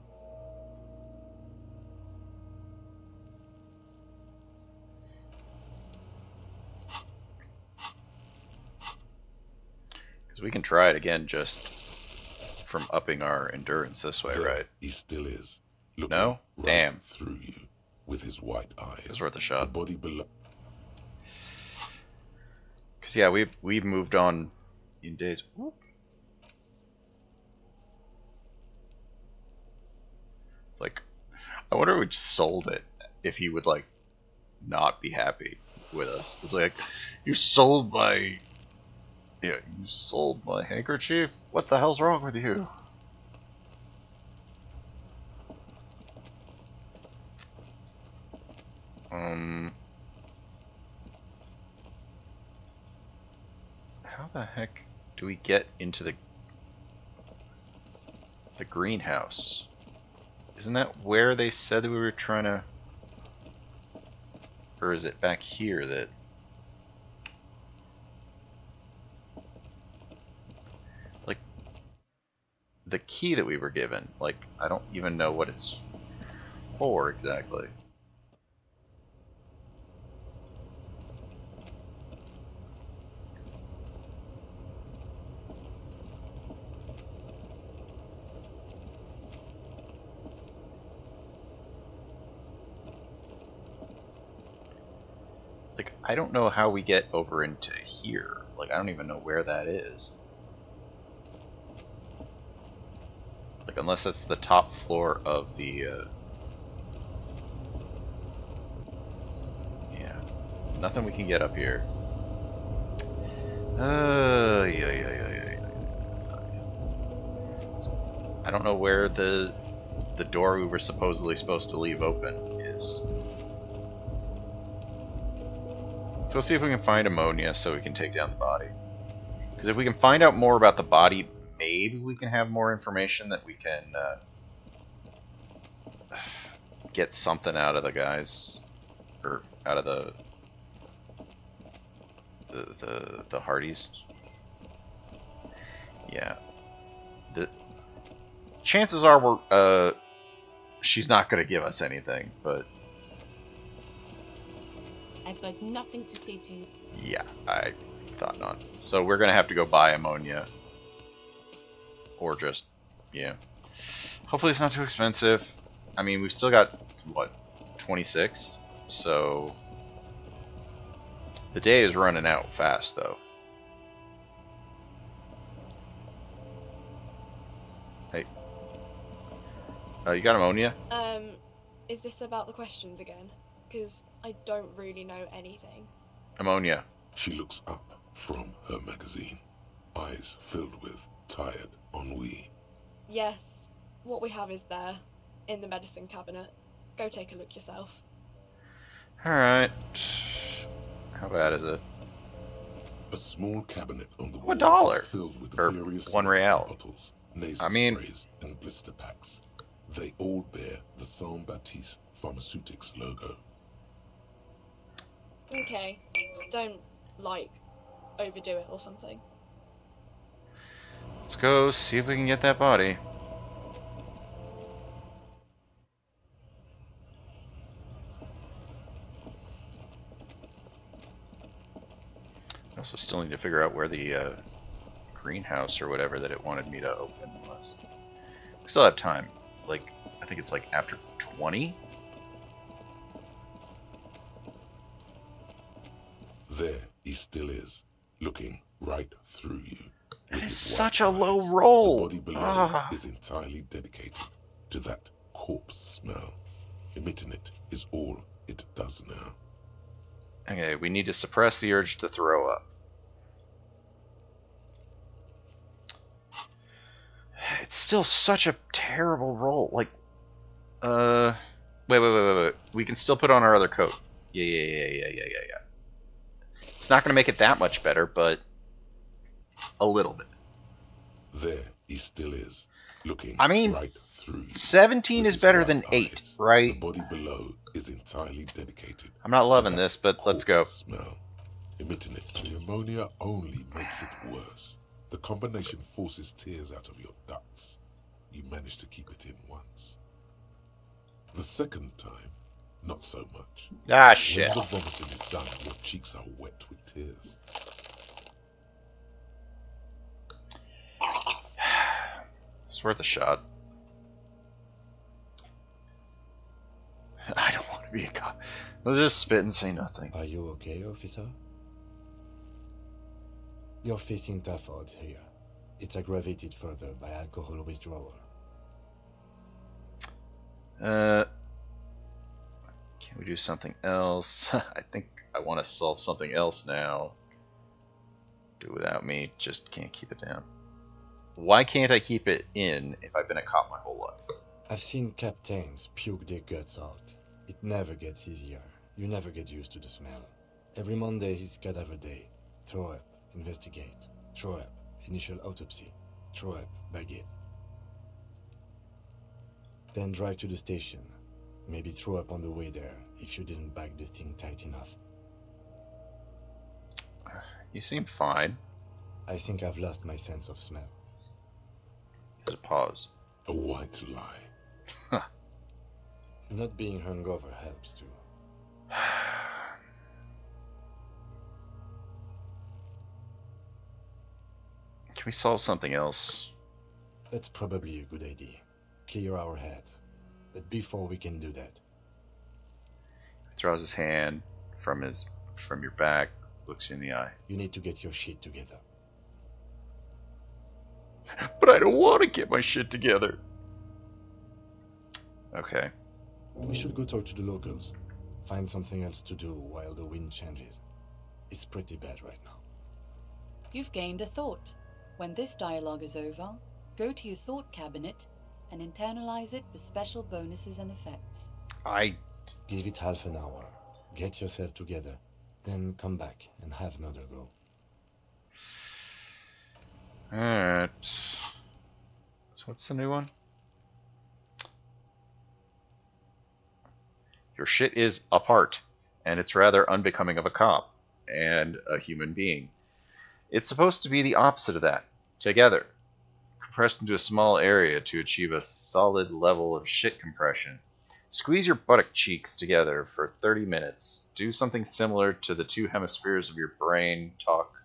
Because we can try it again just from upping our endurance this way, right? He still is. No? Right Damn. Through you with his white eyes. It was worth a shot. The body below. Because, yeah, we've moved on in days. Whoop. Like, I wonder if we just sold it, if he would, like, not be happy with us. It's like, you sold my... Yeah, you sold my handkerchief? What the hell's wrong with you? How the heck do we get into the greenhouse? Isn't that where they said that we were trying to... Or is it back here that... Like, the key that we were given, like, I don't even know what it's for exactly. Like, I don't know how we get over into here. Like, I don't even know where that is. Like, unless that's the top floor of the... Yeah. Nothing we can get up here. I don't know where the door we were supposedly supposed to leave open is. Let's go see if we can find ammonia so we can take down the body. Because if we can find out more about the body, maybe we can have more information that we can get something out of the guys, or out of the Hardys. Yeah. The chances are she's not going to give us anything, but I've got nothing to say to you. yeah, I thought not. So we're going to have to go buy ammonia. Or just, yeah. Hopefully it's not too expensive. I mean, we've still got, what, 26? So the day is running out fast, though. Hey. You got ammonia? Is this about the questions again? Because I don't really know anything. Ammonia. She looks up from her magazine, eyes filled with tired ennui. Yes, what we have is there, in the medicine cabinet. Go take a look yourself. Alright. How bad is it? A small cabinet on the wall $1 is filled with or various $1 bottles, nasal sprays, and blister packs. They all bear the Saint Baptiste Pharmaceutics logo. Okay, don't, overdo it or something. Let's go see if we can get that body. I also still need to figure out where the greenhouse or whatever that it wanted me to open was. We still have time. Like, I think it's like after 20? There he still is, looking right through you. That is such a low roll. The body below is entirely dedicated to that corpse smell. Emitting it is all it does now. Okay, we need to suppress the urge to throw up. It's still such a terrible roll. Like, wait. We can still put on our other coat. Yeah. It's not going to make it that much better, but a little bit. There he still is, looking right through you. 17 is better than 8, right? The body below is entirely dedicated. I'm not loving this, but let's go. Smell. Emitting it. The ammonia only makes it worse. The combination forces tears out of your ducts. You manage to keep it in once. The second time, not so much. Ah, shit. When the vomiting is done, your cheeks are wet with tears. It's worth a shot. I don't want to be a cop. Let's just spit and say nothing. Are you okay, officer? You're facing tough odds here. It's aggravated further by alcohol withdrawal. Can we do something else? I think I want to solve something else now. Do without me, just can't keep it down. Why can't I keep it in if I've been a cop my whole life? I've seen captains puke their guts out. It never gets easier. You never get used to the smell. Every Monday is cadaver day. Throw up, investigate. Throw up, initial autopsy. Throw up, baguette. Then drive to the station. Maybe throw up on the way there if you didn't bag the thing tight enough. You seem fine. I think I've lost my sense of smell. There's a pause. A white lie. Not being hungover helps too. Can we solve something else? That's probably a good idea. Clear our heads. But before we can do that... He throws his hand from your back, looks you in the eye. You need to get your shit together. But I don't want to get my shit together. Okay. We should go talk to the locals. Find something else to do while the wind changes. It's pretty bad right now. You've gained a thought. When this dialogue is over, go to your thought cabinet and internalize it with special bonuses and effects. Give it half an hour. Get yourself together. Then come back and have another go. Alright. So what's the new one? Your shit is apart, and it's rather unbecoming of a cop and a human being. It's supposed to be the opposite of that. Together. Compressed into a small area to achieve a solid level of shit compression. Squeeze your buttock cheeks together for 30 minutes. Do something similar to the two hemispheres of your brain. Talk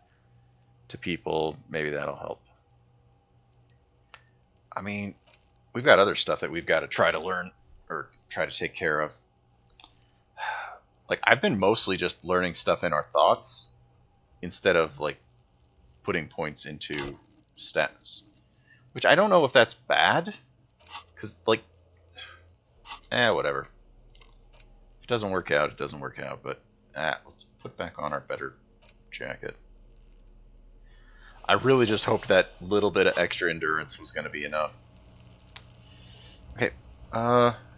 to people. Maybe that'll help. I mean, we've got other stuff that we've got to try to learn or try to take care of. Like, I've been mostly just learning stuff in our thoughts instead of, like, putting points into stats. Which I don't know if that's bad. Because, like, whatever. If it doesn't work out, it doesn't work out. But, let's put back on our better jacket. I really just hoped that little bit of extra endurance was going to be enough. Okay,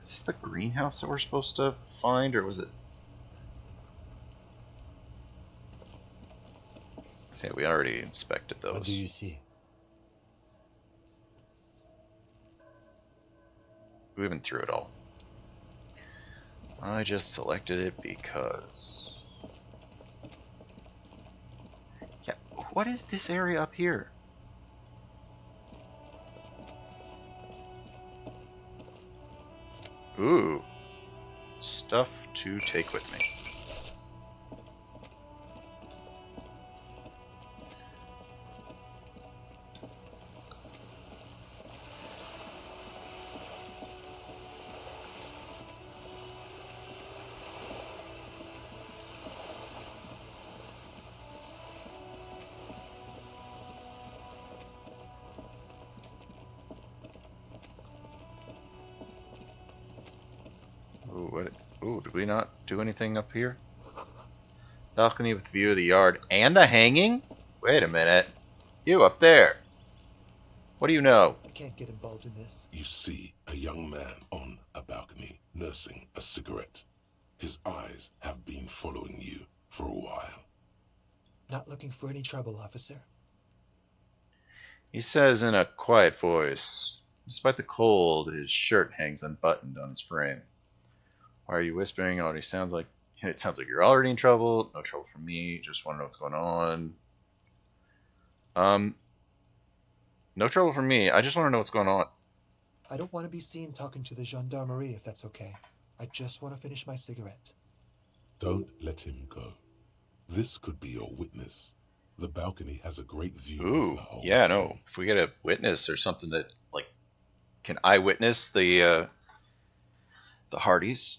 is this the greenhouse that we're supposed to find, or was it... See, we already inspected those. What do you see? We went through it all. I just selected it because... Yeah, what is this area up here? Ooh. Stuff to take with me. Ooh, did we not do anything up here? Balcony with view of the yard and the hanging? Wait a minute. You up there. What do you know? I can't get involved in this. You see a young man on a balcony nursing a cigarette. His eyes have been following you for a while. Not looking for any trouble, officer. He says in a quiet voice. Despite the cold, his shirt hangs unbuttoned on his frame. Why are you whispering? It sounds like you're already in trouble. No trouble for me. Just want to know what's going on. No trouble for me. I just want to know what's going on. I don't want to be seen talking to the gendarmerie, if that's okay. I just want to finish my cigarette. Don't let him go. This could be your witness. The balcony has a great view of Ooh, the whole yeah, no. thing. If we get a witness or something that, like, can eyewitness the Hardys?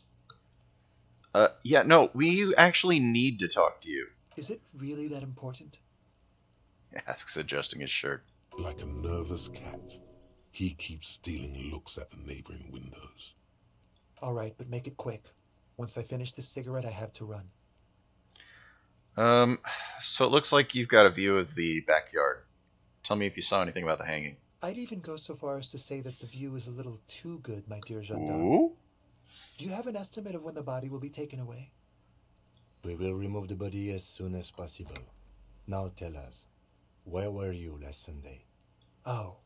Yeah, no, we actually need to talk to you. Is it really that important? Asks, adjusting his shirt. Like a nervous cat, he keeps stealing looks at the neighboring windows. All right, but make it quick. Once I finish this cigarette, I have to run. So it looks like you've got a view of the backyard. Tell me if you saw anything about the hanging. I'd even go so far as to say that the view is a little too good, my dear gendarme. Ooh? Do you have an estimate of when the body will be taken away? We will remove the body as soon as possible. Now tell us, where were you last Sunday? Oh.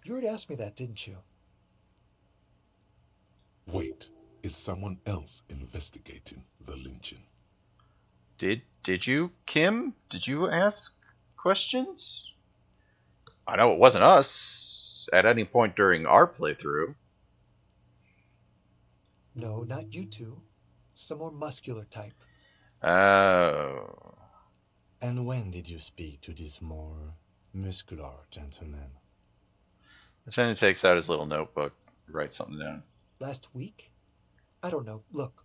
You already asked me that, didn't you? Wait, is someone else investigating the lynching? Did you, Kim? Did you ask questions? I know it wasn't us at any point during our playthrough. No, not you two. Some more muscular type. Oh. And when did you speak to this more muscular gentleman? Lieutenant takes out his little notebook, writes something down. Last week? I don't know. Look.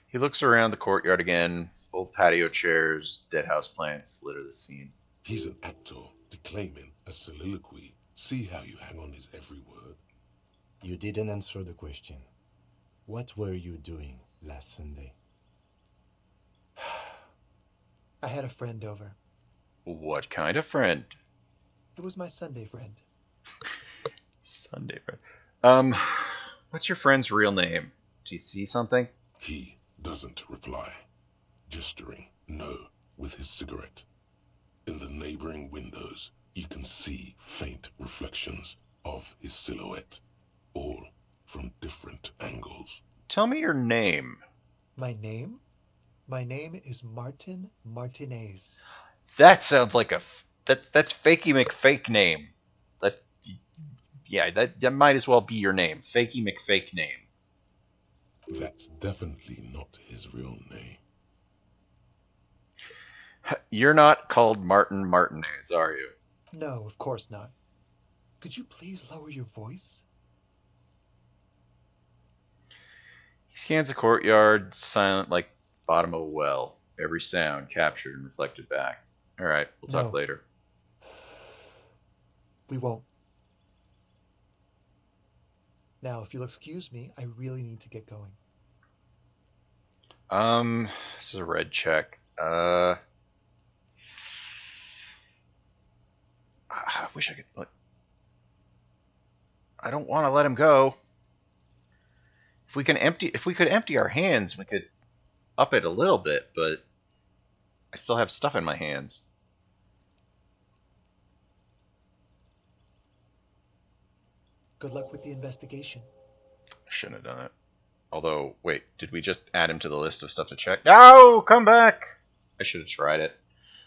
He looks around the courtyard again. Old patio chairs, dead house plants litter the scene. He's an actor declaiming a soliloquy. See how you hang on his every word. You didn't answer the question. What were you doing last Sunday? I had a friend over. What kind of friend? It was my Sunday friend. Sunday friend. What's your friend's real name? Do you see something? He doesn't reply, gesturing no with his cigarette. In the neighboring windows, you can see faint reflections of his silhouette, all from different angles. Tell me your name. My name? My name is Martin Martinez. That sounds like that's Fakey McFake name. That's that might as well be your name, Fakey McFake name. That's definitely not his real name. You're not called Martin Martinez, are you? No, of course not. Could you please lower your voice? He scans the courtyard, silent like bottom of a well. Every sound captured and reflected back. All right, we'll talk later. We won't. Now, if you'll excuse me, I really need to get going. This is a red check. I wish I could. I don't want to let him go. If we could empty our hands, we could up it a little bit, but I still have stuff in my hands. Good luck with the investigation. I shouldn't have done it. Although, wait, did we just add him to the list of stuff to check? No, come back! I should have tried it.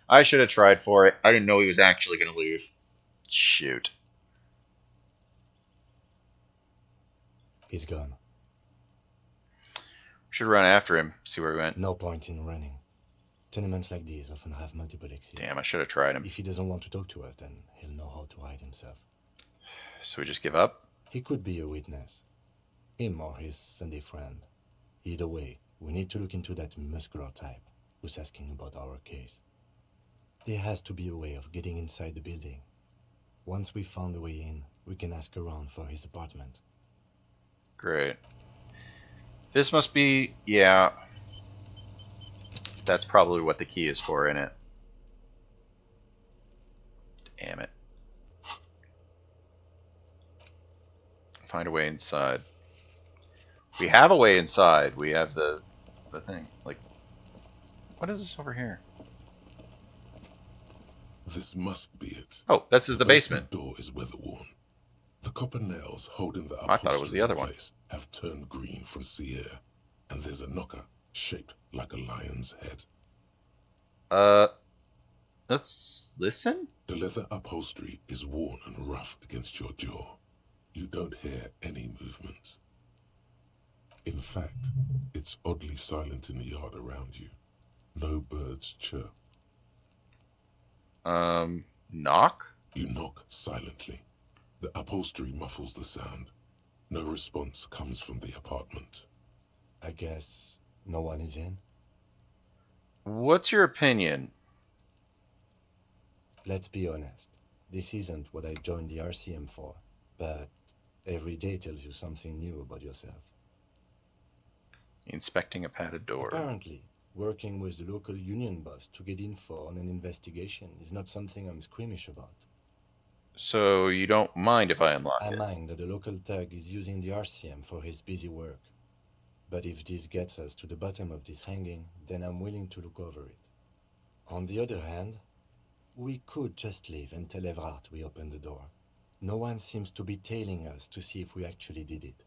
I should have tried for it. I didn't know he was actually going to leave. Shoot. He's gone. We should run after him, see where he went. No point in running. Tenements like these often have multiple exits. Damn, I should have tried him. If he doesn't want to talk to us, then he'll know how to hide himself. So we just give up? He could be a witness. Him or his Sunday friend. Either way, we need to look into that muscular type who's asking about our case. There has to be a way of getting inside the building. Once we found a way in, we can ask around for his apartment. Great. This must be... yeah. That's probably what the key is for, isn't it? Damn it. Find a way inside. We have a way inside. We have the thing. Like, what is this over here? This must be it. Oh, this is the basement. The door is weather-worn. The copper nails holding the I thought it was the other one. Have turned green from sea air, and there's a knocker shaped like a lion's head. Let's listen? The leather upholstery is worn and rough against your jaw. You don't hear any movement. In fact, it's oddly silent in the yard around you. No birds chirp. Knock? You knock silently. The upholstery muffles the sound. No response comes from the apartment. I guess no one is in? What's your opinion? Let's be honest. This isn't what I joined the RCM for, but every day tells you something new about yourself. Inspecting a padded door. Apparently, working with the local union boss to get info on an investigation is not something I'm squeamish about. So you don't mind if I unlock it? I mind that the local thug is using the RCM for his busy work. But if this gets us to the bottom of this hanging, then I'm willing to look over it. On the other hand, we could just leave and tell Evrart we opened the door. No one seems to be tailing us to see if we actually did it.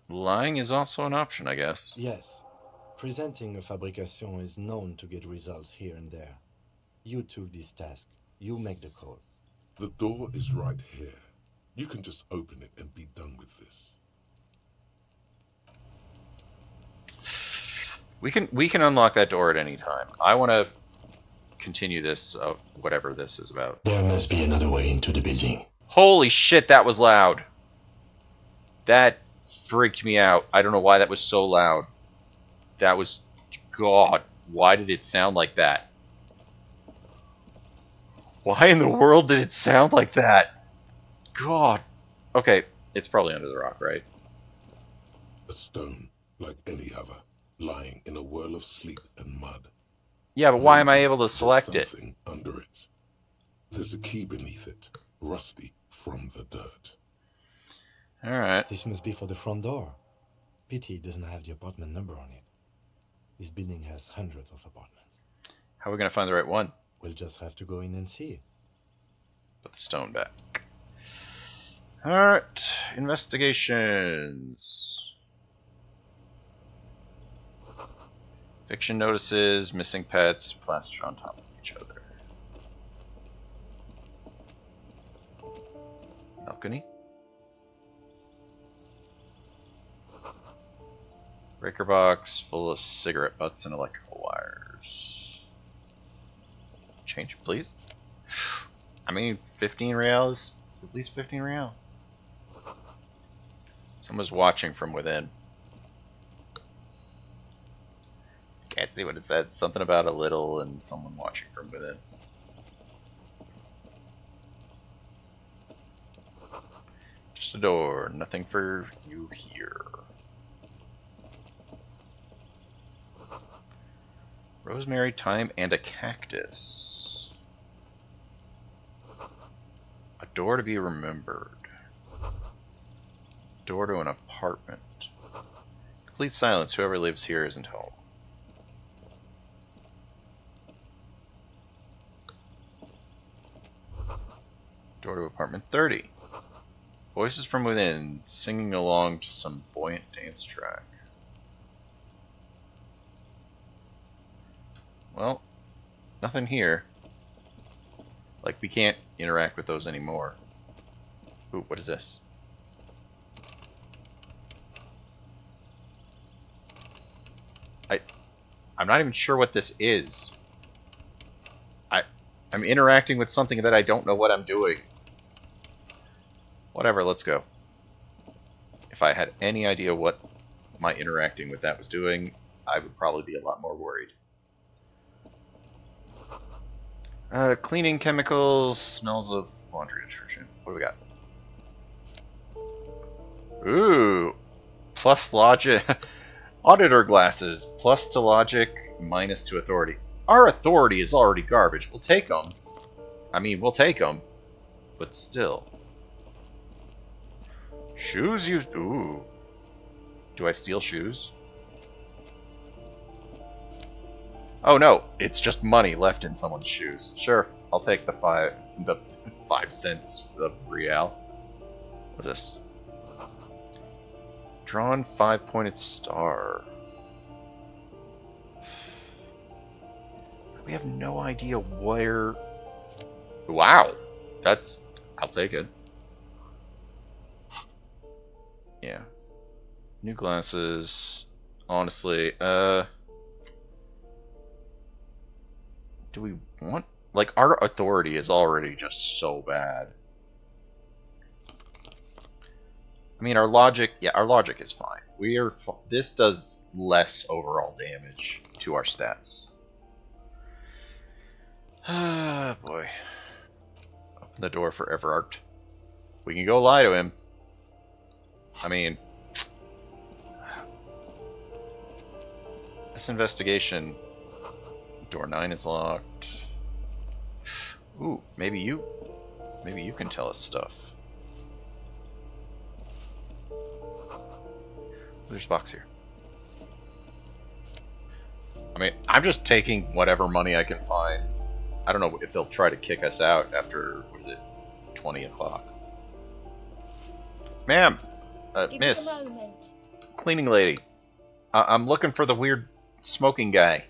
Lying is also an option, I guess. Yes. Presenting a fabrication is known to get results here and there. You took this task. You make the call. The door is right here. You can just open it and be done with this. We can unlock that door at any time. I want to continue this, whatever this is about. There must be another way into the building. Holy shit, that was loud. That freaked me out. I don't know why that was so loud. That was... God, why did it sound like that? Why in the world did it sound like that? God. Okay, It's probably under the rock, right? A stone, like any other, lying in a whirl of sleet and mud. Yeah, but why am I Maybe able to there's select it? something under it. There's a key beneath it, rusty from the dirt. Alright. This must be for the front door. Pity it doesn't have the apartment number on it. This building has hundreds of apartments. How are we going to find the right one? We'll just have to go in and see. Put the stone back. Alright. Investigations. Fiction notices, missing pets, plastered on top of each other. Balcony. Breaker box full of cigarette butts and electrical wires. Change, please. I mean, 15 reals. It's at least 15 real. Someone's watching from within. Can't see what it said. Something about a little and someone watching from within. Just a door. Nothing for you here. Rosemary, thyme, and a cactus. A door to be remembered. Door to an apartment. Complete silence. Whoever lives here isn't home. Door to apartment 30. Voices from within, singing along to some buoyant dance track. Well, nothing here. Like, we can't interact with those anymore. Ooh, what is this? I'm not even sure what this is. I'm interacting with something that I don't know what I'm doing. Whatever, let's go. If I had any idea what my interacting with that was doing, I would probably be a lot more worried. Cleaning chemicals, smells of laundry detergent. What do we got? Ooh, plus logic. Auditor glasses, plus to logic, minus to authority. Our authority is already garbage. We'll take them. I mean, we'll take them. But still. Shoes you... Ooh. Do I steal shoes? Oh no, it's just money left in someone's shoes. Sure, I'll take the 5 cents of real. What's this? Drawn 5-pointed star. We have no idea where... Wow! That's... I'll take it. Yeah. New glasses. Honestly, do we want... Like, our authority is already just so bad. I mean, our logic... Yeah, our logic is fine. We are... This does less overall damage to our stats. Ah, boy. Open the door for Everard. We can go lie to him. I mean... This investigation... Door 9 is locked. Ooh, maybe you can tell us stuff. There's a box here. I mean, I'm just taking whatever money I can find. I don't know if they'll try to kick us out after, what is it, 20 o'clock. Ma'am, miss, cleaning lady, I'm looking for the weird smoking guy.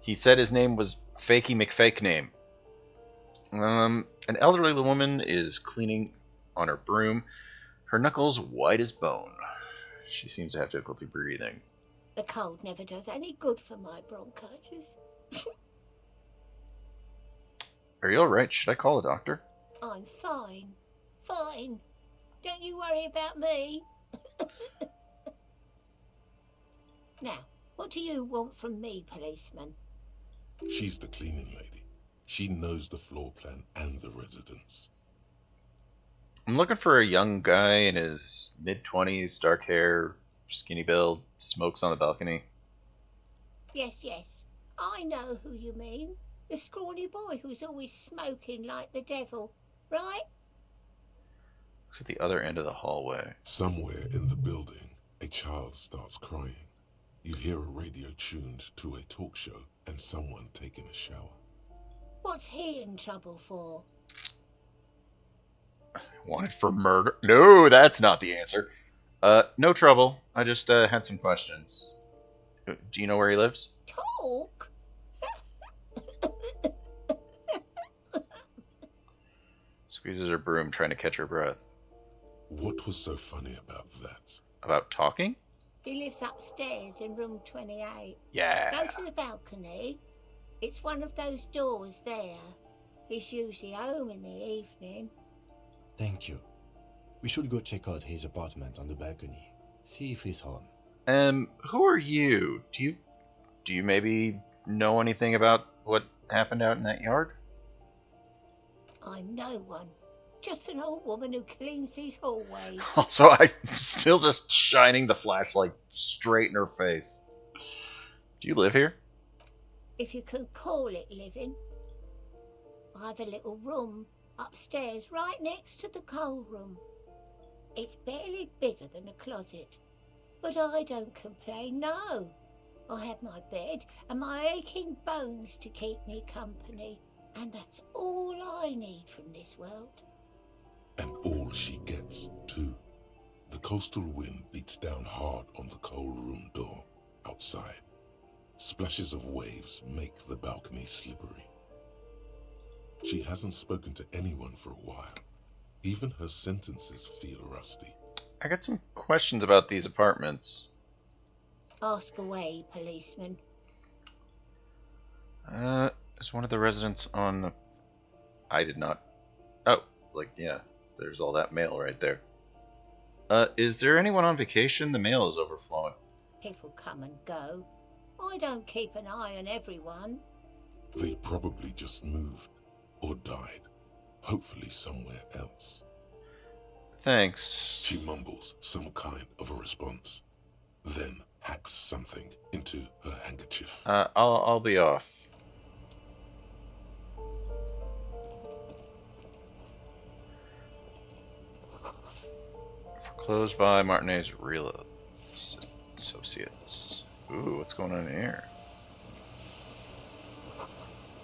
He said his name was Fakey McFakename. An elderly woman is cleaning on her broom, her knuckles white as bone. She seems to have difficulty breathing. The cold never does any good for my bronchitis. Are you alright? Should I call a doctor? I'm fine. Fine. Don't you worry about me. Now, what do you want from me, policeman? She's the cleaning lady. She knows the floor plan and the residence. I'm looking for a young guy in his mid-20s, dark hair, skinny build, smokes on the balcony. Yes, yes. I know who you mean. The scrawny boy who's always smoking like the devil, right? Looks at the other end of the hallway. Somewhere in the building, a child starts crying. You hear a radio tuned to a talk show and someone taking a shower. What's he in trouble for? Wanted for murder? No, that's not the answer. No trouble. I just had some questions. Do you know where he lives? Talk? Squeezes her broom, trying to catch her breath. What was so funny about that? About talking? He lives upstairs in room 28. Yeah. Go to the balcony. It's one of those doors there. He's usually home in the evening. Thank you. We should go check out his apartment on the balcony. See if he's home. Who are you? Do you maybe know anything about what happened out in that yard? I'm no one. Just an old woman who cleans these hallways. Also, I'm still just shining the flashlight straight in her face. Do you live here? If you can call it living. I have a little room upstairs right next to the coal room. It's barely bigger than a closet. But I don't complain, no. I have my bed and my aching bones to keep me company. And that's all I need from this world. And all she gets, too. The coastal wind beats down hard on the coal room door outside. Splashes of waves make the balcony slippery. She hasn't spoken to anyone for a while. Even her sentences feel rusty. I got some questions about these apartments. Ask away, policeman. Is one of the residents on the... I did not... Oh, yeah, there's all that mail right there. Is there anyone on vacation? The mail is overflowing. People come and go. I don't keep an eye on everyone. They probably just moved or died. Hopefully somewhere else. Thanks. She mumbles some kind of a response, then hacks something into her handkerchief. I'll be off. Foreclosed by Martinez Real Associates. Ooh, what's going on here?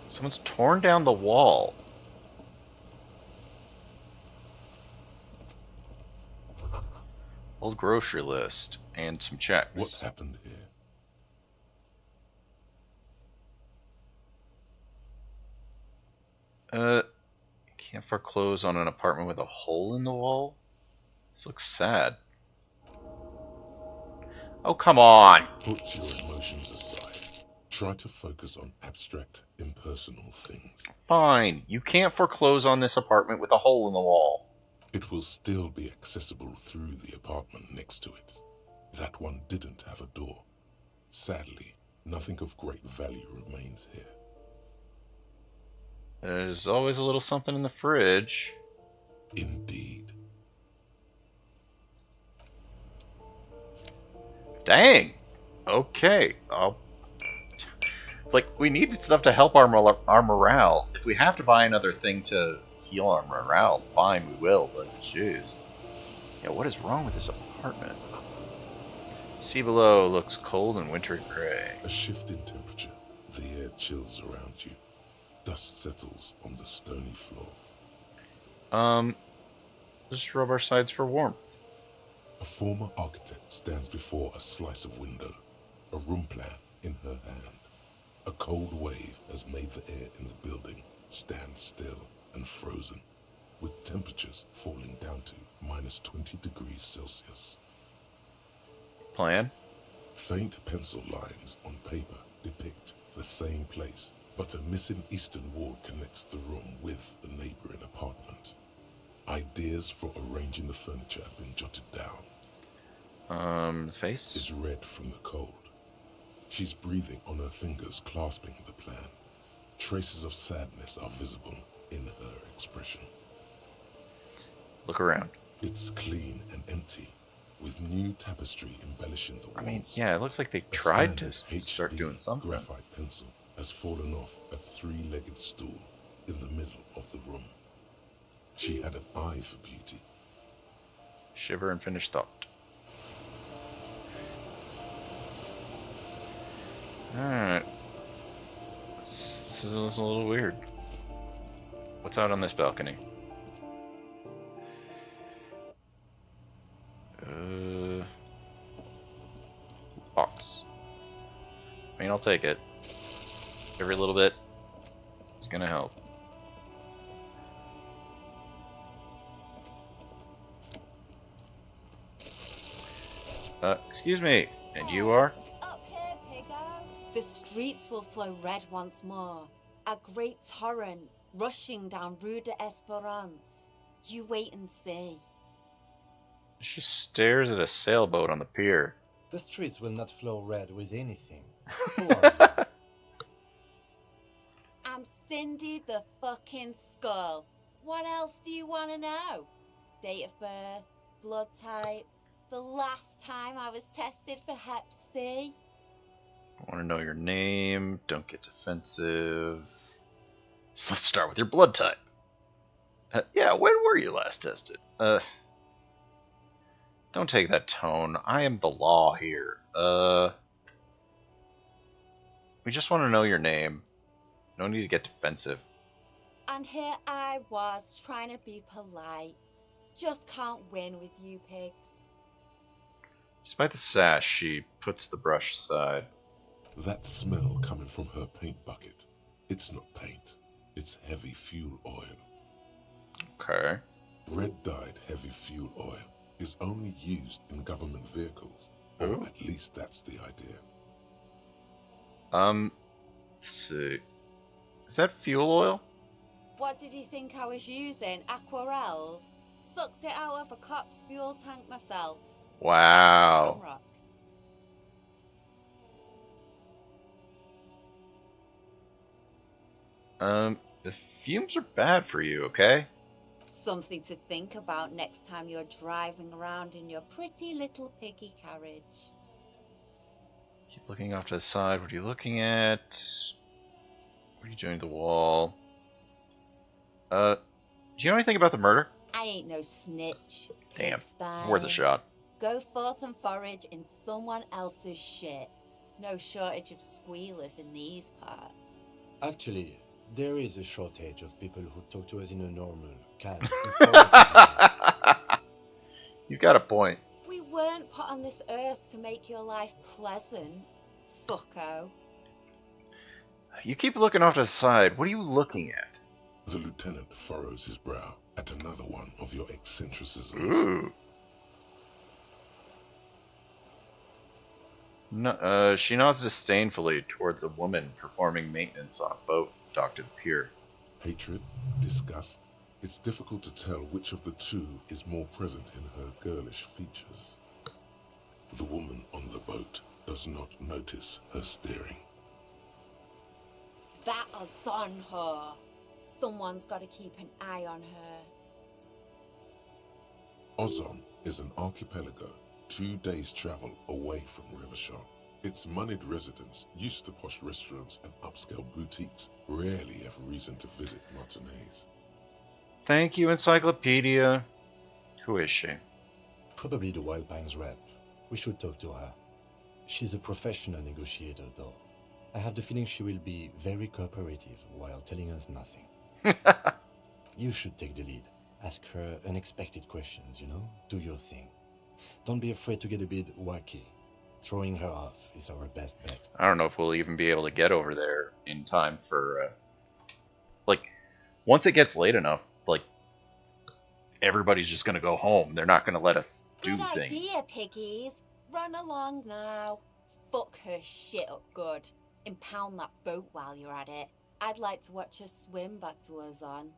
Someone's torn down the wall. Old grocery list and some checks. What happened here? Can't foreclose on an apartment with a hole in the wall? This looks sad. Oh, come on! Put your emotions aside. Try to focus on abstract, impersonal things. Fine. You can't foreclose on this apartment with a hole in the wall. It will still be accessible through the apartment next to it. That one didn't have a door. Sadly, nothing of great value remains here. There's always a little something in the fridge. Indeed. Dang. Okay. It's like, we need stuff to help our morale. If we have to buy another thing to heal our morale, fine, we will, but jeez. Yeah, what is wrong with this apartment? Sea below looks cold and wintry gray. A shift in temperature. The air chills around you. Dust settles on the stony floor. Just rub our sides for warmth. A former architect stands before a slice of window, a room plan in her hand. A cold wave has made the air in the building stand still and frozen, with temperatures falling down to minus 20 degrees Celsius. Plan? Faint pencil lines on paper depict the same place, but a missing eastern wall connects the room with the neighboring apartment. Ideas for arranging the furniture have been jotted down. His face? Is red from the cold. She's breathing on her fingers, clasping the plan. Traces of sadness are visible in her expression. Look around. It's clean and empty, with new tapestry embellishing the walls. I mean, yeah, it looks like they A tried to standard start HB doing something. graphite pencil has fallen off a three-legged stool in the middle of the room. She had an eye for beauty. Shiver and finish thought. Alright. This is a little weird. What's out on this balcony? Box. I mean, I'll take it. Every little bit is gonna help. Excuse me, and you are? Up here, Piggo. The streets will flow red once more. A great torrent rushing down Rue de Esperance. You wait and see. She stares at a sailboat on the pier. The streets will not flow red with anything. I'm Cindy the fucking Skull. What else do you want to know? Date of birth, blood type, the last time I was tested for Hep C. I want to know your name. Don't get defensive. So let's start with your blood type. Yeah, when were you last tested? Don't take that tone. I am the law here. We just want to know your name. No need to get defensive. And here I was trying to be polite. Just can't win with you pigs. Despite the sash, she puts the brush aside. That smell coming from her paint bucket. It's not paint. It's heavy fuel oil. Okay. Red-dyed heavy fuel oil is only used in government vehicles. Or at least that's the idea. Let's see. Is that fuel oil? What did you think I was using? Aquarels? Sucked it out of a cop's fuel tank myself. Wow. Rock. The fumes are bad for you, okay? Something to think about next time you're driving around in your pretty little piggy carriage. Keep looking off to the side. What are you looking at? What are you doing to the wall? Do you know anything about the murder? I ain't no snitch. Damn. Pigstein. Worth a shot. Go forth and forage in someone else's shit. No shortage of squealers in these parts. Actually, there is a shortage of people who talk to us in a normal, calm, He's got a point. We weren't put on this earth to make your life pleasant, fucko. You keep looking off to the side. What are you looking at? The lieutenant furrows his brow at another one of your eccentricisms. Ooh. No, she nods disdainfully towards a woman performing maintenance on a boat docked to the pier. Hatred, disgust. It's difficult to tell which of the two is more present in her girlish features. The woman on the boat does not notice her staring. That is on her. Someone's got to keep an eye on her. Ozon is an archipelago 2 days' travel away from Rivershark. Its moneyed residents, used to posh restaurants and upscale boutiques, rarely have reason to visit Martinez. Thank you, Encyclopedia. Who is she? Probably the Wild Pines rep. We should talk to her. She's a professional negotiator, though. I have the feeling she will be very cooperative while telling us nothing. You should take the lead. Ask her unexpected questions, you know? Do your thing. Don't be afraid to get a bit wacky. Throwing her off is our best bet. I don't know if we'll even be able to get over there in time for, once it gets late enough, everybody's just gonna go home. They're not gonna let us do Good things. idea, piggies. Run along now. Fuck her shit up good. Impound that boat while you're at it. I'd like to watch her swim back to Ozon.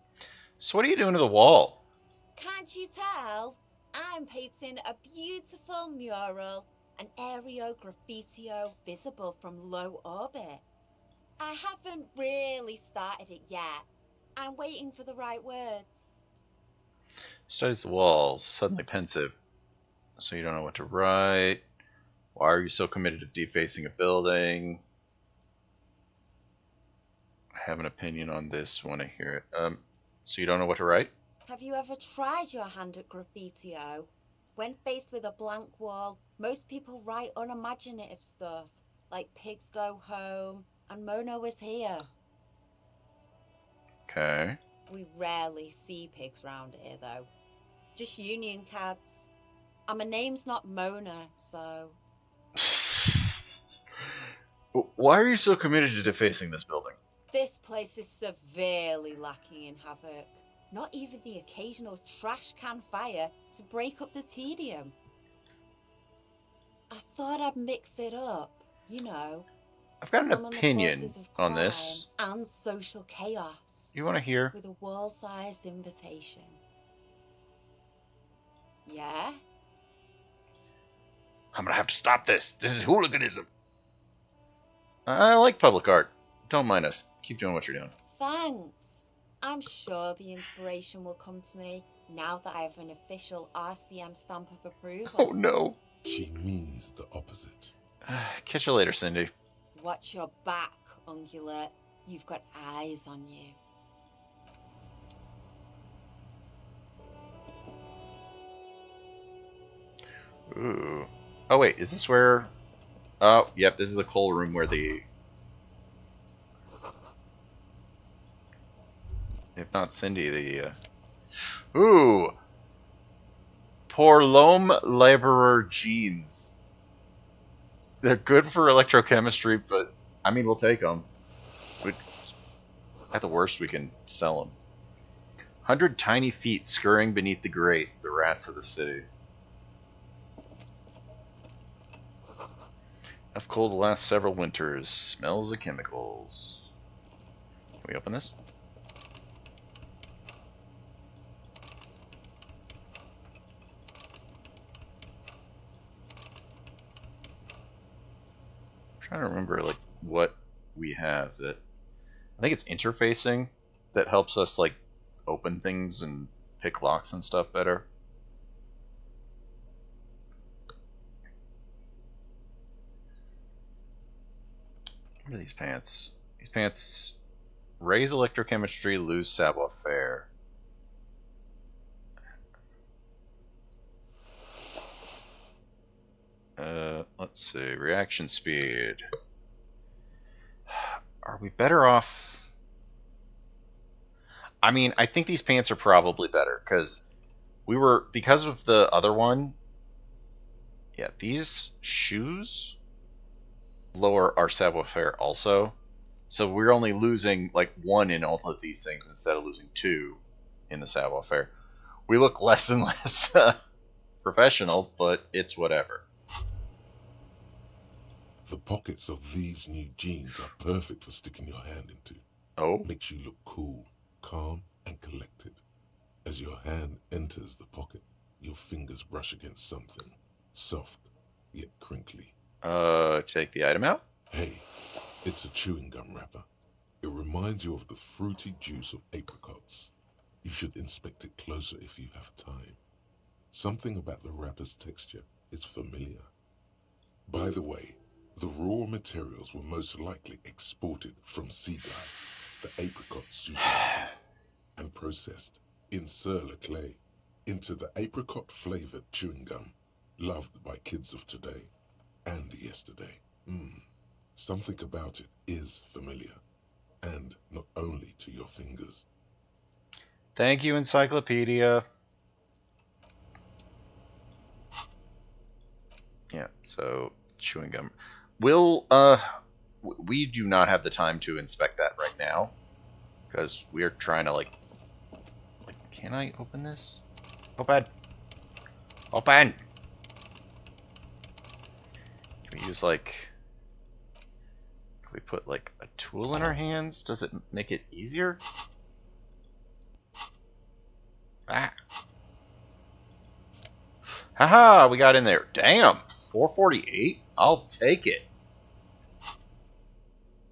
So what are you doing to the wall? Can't you tell? I'm painting a beautiful mural, an aereo graffitio visible from low orbit. I haven't really started it yet. I'm waiting for the right words. Studies the walls, suddenly pensive. So you don't know what to write. Why are you so committed to defacing a building? I have an opinion on this when I hear it. So you don't know what to write? Have you ever tried your hand at graffiti-o? When faced with a blank wall, most people write unimaginative stuff, like pigs go home and Mono is here. Okay. We rarely see pigs round here, though. Just union cats. And my name's not Mona, so... Why are you so committed to defacing this building? This place is severely lacking in havoc. Not even the occasional trash can fire to break up the tedium. I thought I'd mix it up, you know. I've got an opinion on this. And social chaos. You want to hear? With a wall-sized invitation. Yeah? I'm gonna have to stop this. This is hooliganism. I like public art. Don't mind us. Keep doing what you're doing. Thanks. I'm sure the inspiration will come to me now that I have an official RCM stamp of approval. Oh no. She means the opposite. Catch you later, Cindy. Watch your back, Ungulate. You've got eyes on you. Ooh. Oh wait, is this where... Oh, yep, this is the coal room where the... If not Cindy, the... Ooh! Porlome Laborer jeans. They're good for electrochemistry, but... I mean, we'll take them. At the worst, we can sell them. 100 tiny feet scurrying beneath the grate. The rats of the city. Enough coal to last several winters. Smells of chemicals. Can we open this? I'm trying to remember like what we have that... I think it's interfacing that helps us like open things and pick locks and stuff better. What are these pants? These pants raise electrochemistry, lose savoir-faire. Let's see. Reaction speed. Are we better off? I mean, I think these pants are probably better because because of the other one. Yeah, these shoes lower our savoir-faire also. So we're only losing like 1 in all of these things instead of losing 2 in the savoir-faire. We look less and less professional, but it's whatever. The pockets of these new jeans are perfect for sticking your hand into. Oh? Makes you look cool, calm, and collected. As your hand enters the pocket, your fingers brush against something. Soft, yet crinkly. Take the item out? Hey, it's a chewing gum wrapper. It reminds you of the fruity juice of apricots. You should inspect it closer if you have time. Something about the wrapper's texture is familiar. By the way, the raw materials were most likely exported from Seaguy, the apricot suzerainty, and processed in Sur-le-Clay into the apricot-flavored chewing gum, loved by kids of today and yesterday. Something about it is familiar, and not only to your fingers. Thank you, Encyclopedia. Yeah, so chewing gum. We do not have the time to inspect that right now because we're trying to like, can I open this? Open. Open. Can we use like, can we put like a tool in our hands? Does it make it easier? Ah. Haha, we got in there. Damn, 448? I'll take it.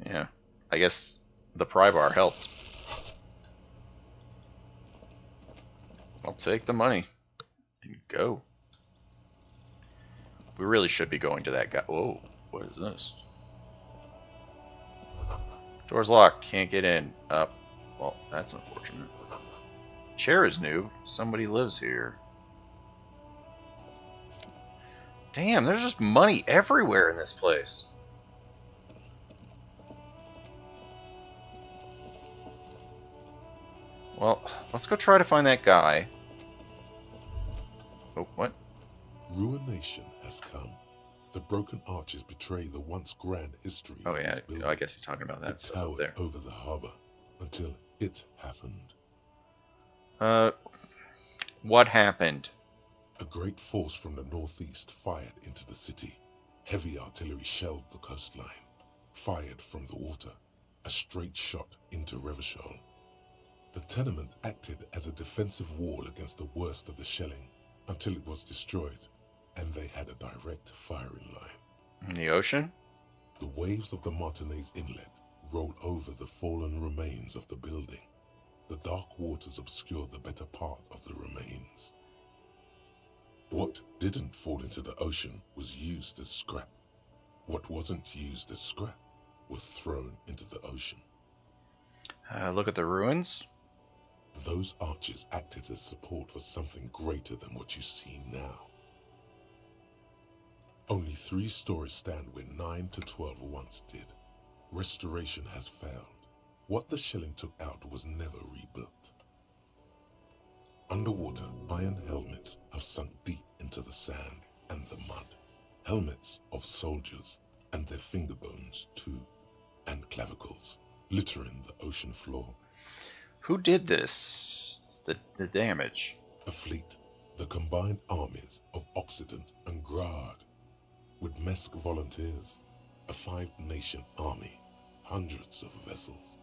Yeah, I guess the pry bar helped. I'll take the money and go. We really should be going to that guy. Whoa, what is this? Door's locked. Can't get in. Well, that's unfortunate. Chair is new. Somebody lives here. Damn, there's just money everywhere in this place. Well, let's go try to find that guy. Oh, what? Ruination has come. The broken arches betray the once grand history Oh, of yeah, this building. I guess you're talking about that It stuff up towered there. over the harbor until it happened. What happened? A great force from the northeast fired into the city. Heavy artillery shelled the coastline. Fired from the water. A straight shot into Revachol. The tenement acted as a defensive wall against the worst of the shelling until it was destroyed, and they had a direct firing line. In the ocean? The waves of the Martinez Inlet rolled over the fallen remains of the building. The dark waters obscured the better part of the remains. What didn't fall into the ocean was used as scrap. What wasn't used as scrap was thrown into the ocean. Look at the ruins. Those arches acted as support for something greater than what you see now. Only 3 stories stand where 9 to 12 once did. Restoration has failed. What the shelling took out was never rebuilt. Underwater, iron helmets have sunk deep into the sand and the mud. Helmets of soldiers, and their finger bones too, and clavicles, littering the ocean floor. Who did this? The damage. A fleet, the combined armies of Occident and Grad, with Mesk volunteers, a 5-nation army, hundreds of vessels.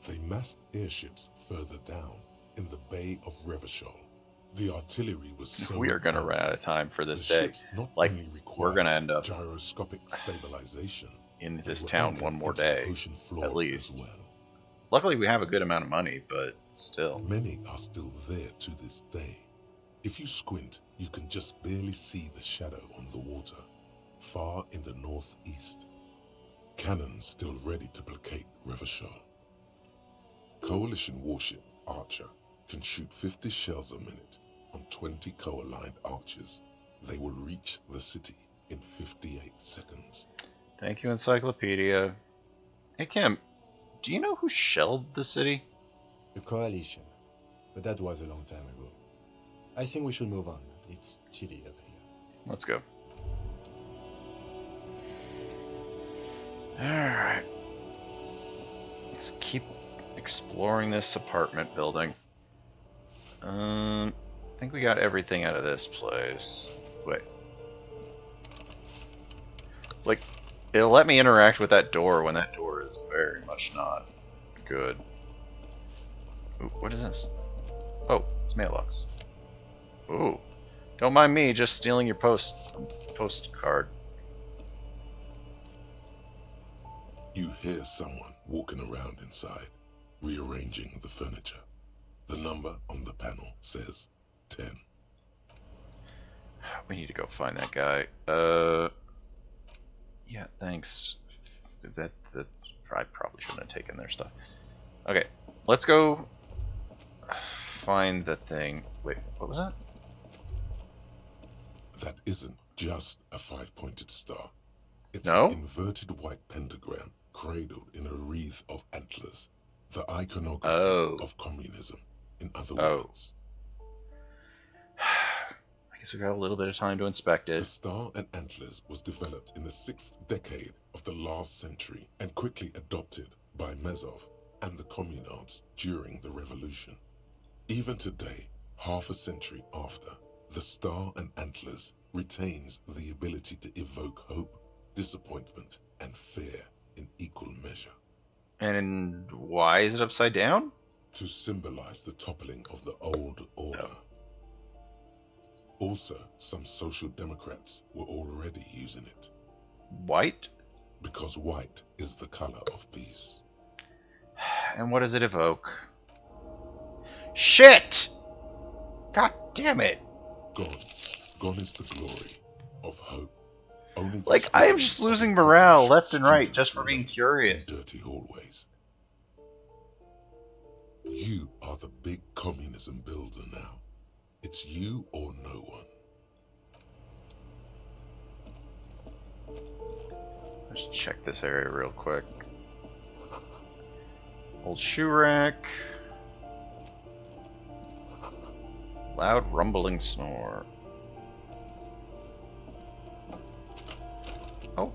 They massed airships further down in the Bay of Revachol. The artillery was so We are going to run out of time for this day. Like, we're going to end up gyroscopic stabilization in this town one more day, at least. Luckily, we have a good amount of money, but still. Many are still there to this day. If you squint, you can just barely see the shadow on the water, far in the northeast. Cannons still ready to placate Revachol. Coalition warship Archer can shoot 50 shells a minute on 20 co-aligned archers. They will reach the city in 58 seconds. Thank you, Encyclopedia. Hey, Kim, do you know who shelled the city? The Coalition. But that was a long time ago. I think we should move on. It's chilly up here. Let's go. Alright. Let's keep exploring this apartment building. I think we got everything out of this place. Wait. It's like, it'll let me interact with that door when that door is very much not good. Ooh, what is this? Oh, it's mailbox. Ooh. Don't mind me just stealing your postcard. You hear someone walking around inside, rearranging the furniture. The number on the panel says 10. We need to go find that guy. Yeah, thanks. That I probably shouldn't have taken their stuff. Okay, let's go find the thing. Wait, what was that? That isn't just a 5-pointed star. It's No? an inverted white pentagram cradled in a wreath of antlers. The iconography of communism, in other words. I guess we got a little bit of time to inspect it. The star and antlers was developed in the 6th decade of the last century and quickly adopted by Mezov and the communards during the revolution. Even today, half a century after, the star and antlers retains the ability to evoke hope, disappointment, and fear in equal measure. And why is it upside down? To symbolize the toppling of the old order. Also, some social democrats were already using it. White? Because white is the color of peace. And what does it evoke? Shit! God damn it. Gone. Gone is the glory of hope. Only the Like, I am stories just of losing morale left and right students just for being remain curious. in dirty hallways. You are the big communism builder now. It's you or no one. Let's check this area real quick. Old shoe rack. Loud rumbling snore. Oh.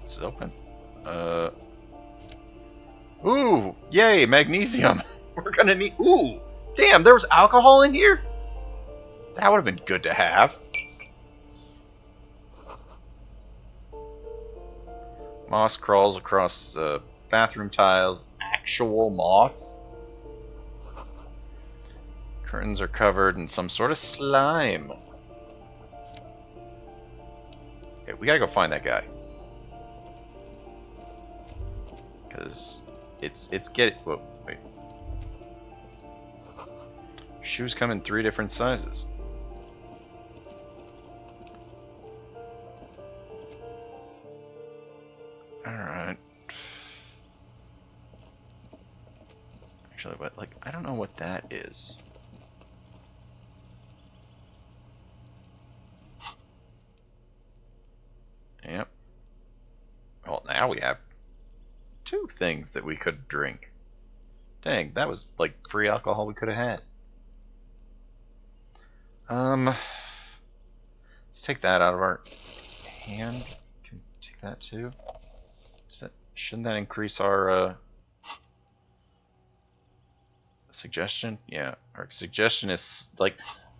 This is open. Ooh! Yay! Magnesium! We're gonna need... Ooh! Damn, there was alcohol in here? That would have been good to have. Moss crawls across bathroom tiles. Actual moss? Curtains are covered in some sort of slime. Okay, we gotta go find that guy. Because it's get... Whoa, wait. Shoes come in 3 different sizes. Alright. Actually, but like, I don't know what that is. Yep. Well, now we have 2 things that we could drink. Dang, that was like free alcohol we could have had. Let's take that out of our hand. Can we take that too? Shouldn't that increase our suggestion? Yeah, our suggestion is like,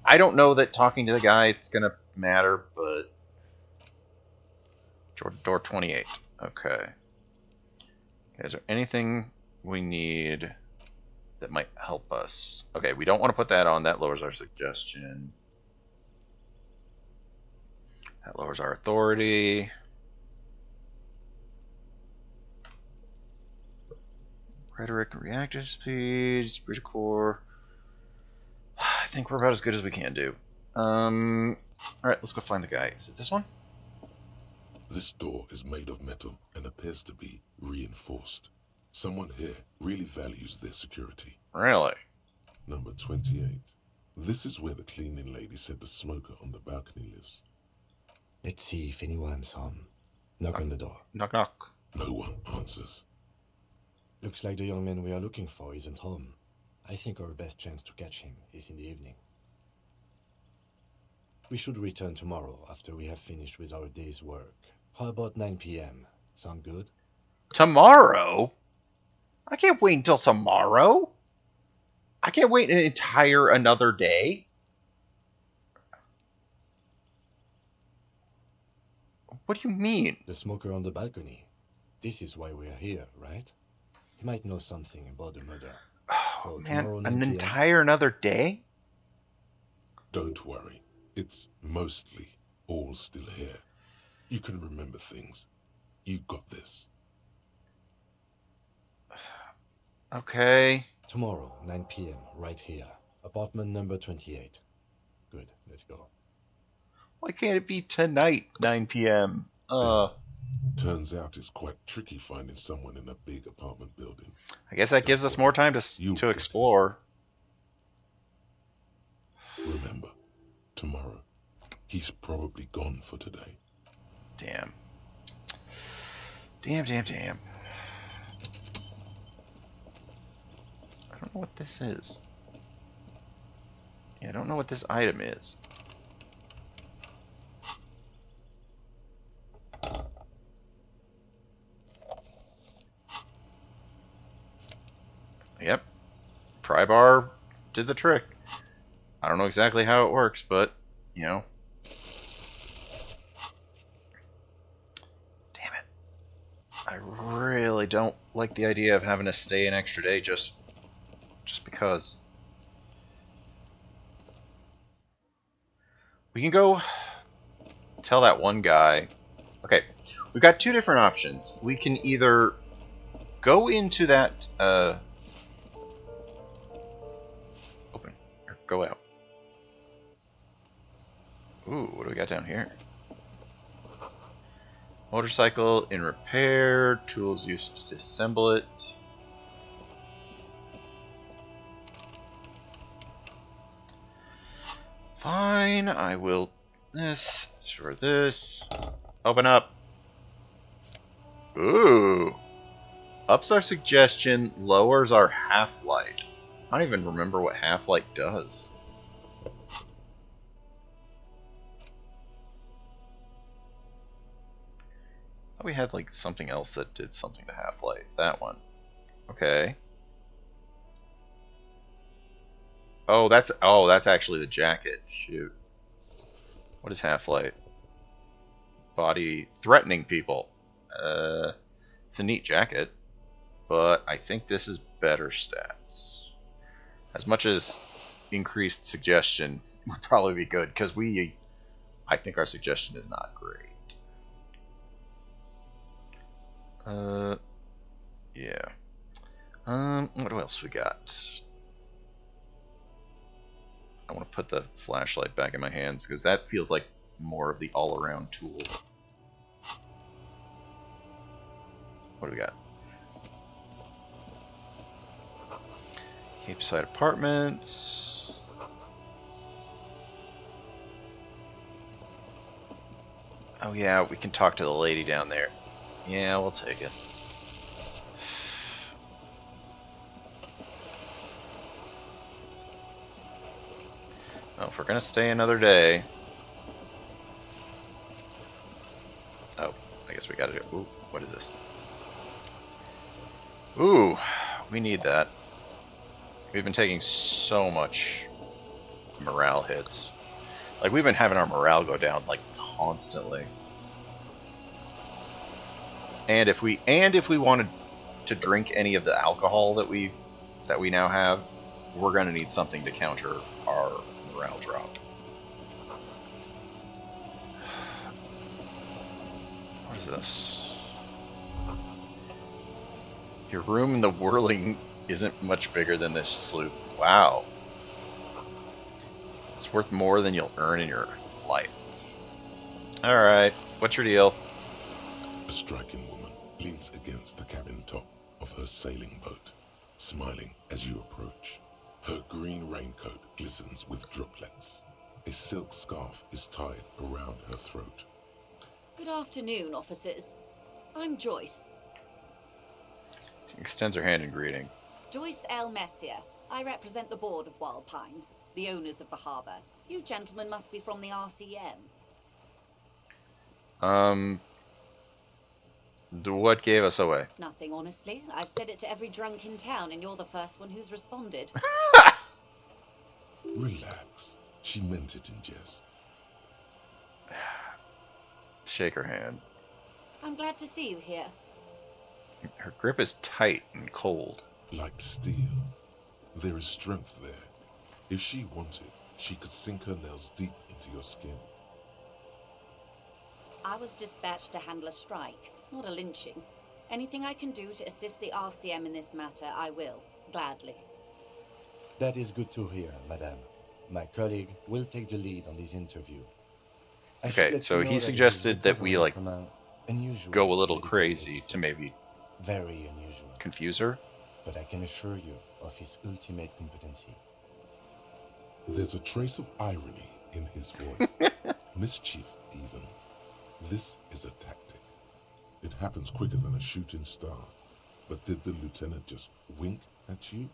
I don't know that talking to the guy it's gonna matter, but door 28. Okay. Is there anything we need that might help us? Okay, we don't want to put that on. That lowers our suggestion. That lowers our authority. Rhetoric and reactive speed, speed core. I think we're about as good as we can do. Alright, let's go find the guy. Is it this one? This door is made of metal and appears to be reinforced. Someone here really values their security. Really? Number 28. This is where the cleaning lady said the smoker on the balcony lives. Let's see if anyone's home. Knock on the door. Knock, knock. No one answers. Looks like the young man we are looking for isn't home. I think our best chance to catch him is in the evening. We should return tomorrow after we have finished with our day's work. How about 9 p.m.? Sound good? Tomorrow? I can't wait until tomorrow. I can't wait an entire another day. What do you mean? The smoker on the balcony. This is why we are here, right? He might know something about the murder. Oh, so man, tomorrow, an 9 entire another day? Don't worry. It's mostly all still here. You can remember things. You got this. Okay. Tomorrow, 9 p.m., right here. Apartment number 28. Good, let's go. Why can't it be tonight, 9 p.m.? Turns out it's quite tricky finding someone in a big apartment building. I guess that gives us more time to explore. Remember, tomorrow. He's probably gone for today. Damn. Damn, damn, damn. I don't know what this is. Yeah, I don't know what this item is. Yep. Pry bar did the trick. I don't know exactly how it works, but, you know. Damn it. I really don't like the idea of having to stay an extra day just because. We can go tell that one guy. Okay, we've got 2 different options. We can either go into that go out. Ooh, what do we got down here? Motorcycle in repair. Tools used to disassemble it. Fine, I will. This for this. Open up. Ooh. Ups our suggestion, lowers our half-light. I don't even remember what half-light does. I thought we had like something else that did something to half-light. That one. Okay. Oh, that's actually the jacket. Shoot. What is half-light? Body threatening people. It's a neat jacket, but I think this is better stats. As much as increased suggestion would probably be good, because I think our suggestion is not great. Yeah. What else we got? I want to put the flashlight back in my hands, because that feels like more of the all-around tool. What do we got? Cape Side Apartments. Oh yeah, we can talk to the lady down there. Yeah, we'll take it. Oh, if we're gonna stay another day. Oh, I guess we gotta do. Ooh, what is this? Ooh, we need that. We've been taking so much morale hits. Like, we've been having our morale go down, like, constantly. And if we wanted to drink any of the alcohol that we now have, we're gonna need something to counter our morale drop. What is this? Your room in the whirling isn't much bigger than this sloop. Wow. It's worth more than you'll earn in your life. Alright, what's your deal? A striking woman leans against the cabin top of her sailing boat, smiling as you approach. Her green raincoat glistens with droplets. A silk scarf is tied around her throat. Good afternoon, officers. I'm Joyce. She extends her hand in greeting. Joyce L. Messier. I represent the board of Wild Pines, the owners of the harbour. You gentlemen must be from the RCM. What gave us away? Nothing, honestly. I've said it to every drunk in town, and you're the first one who's responded. Relax. She meant it in jest. Shake her hand. I'm glad to see you here. Her grip is tight and cold. Like steel. There is strength there. If she wanted, she could sink her nails deep into your skin. I was dispatched to handle a strike, not a lynching. Anything I can do to assist the RCM in this matter, I will, gladly. That is good to hear, madame. My colleague will take the lead on this interview. Okay, so he suggested that we, like, go a little crazy to maybe very unusual. Confuse her? But I can assure you of his ultimate competency. There's a trace of irony in his voice. Mischief, even. This is a tactic. It happens quicker than a shooting star. But did the lieutenant just wink at you?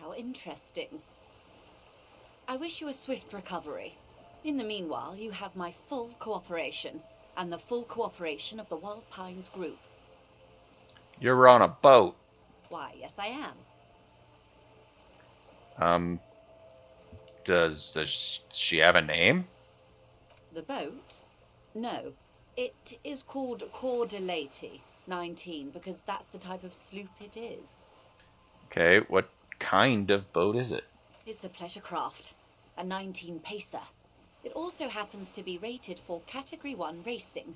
How interesting. I wish you a swift recovery. In the meanwhile, you have my full cooperation, and the full cooperation of the Wild Pines group. You're on a boat. Why, yes I am. Does she have a name? The boat? No. It is called Cordelati 19, because that's the type of sloop it is. Okay, what kind of boat is it? It's a pleasure craft, a 19 pacer. It also happens to be rated for Category 1 racing.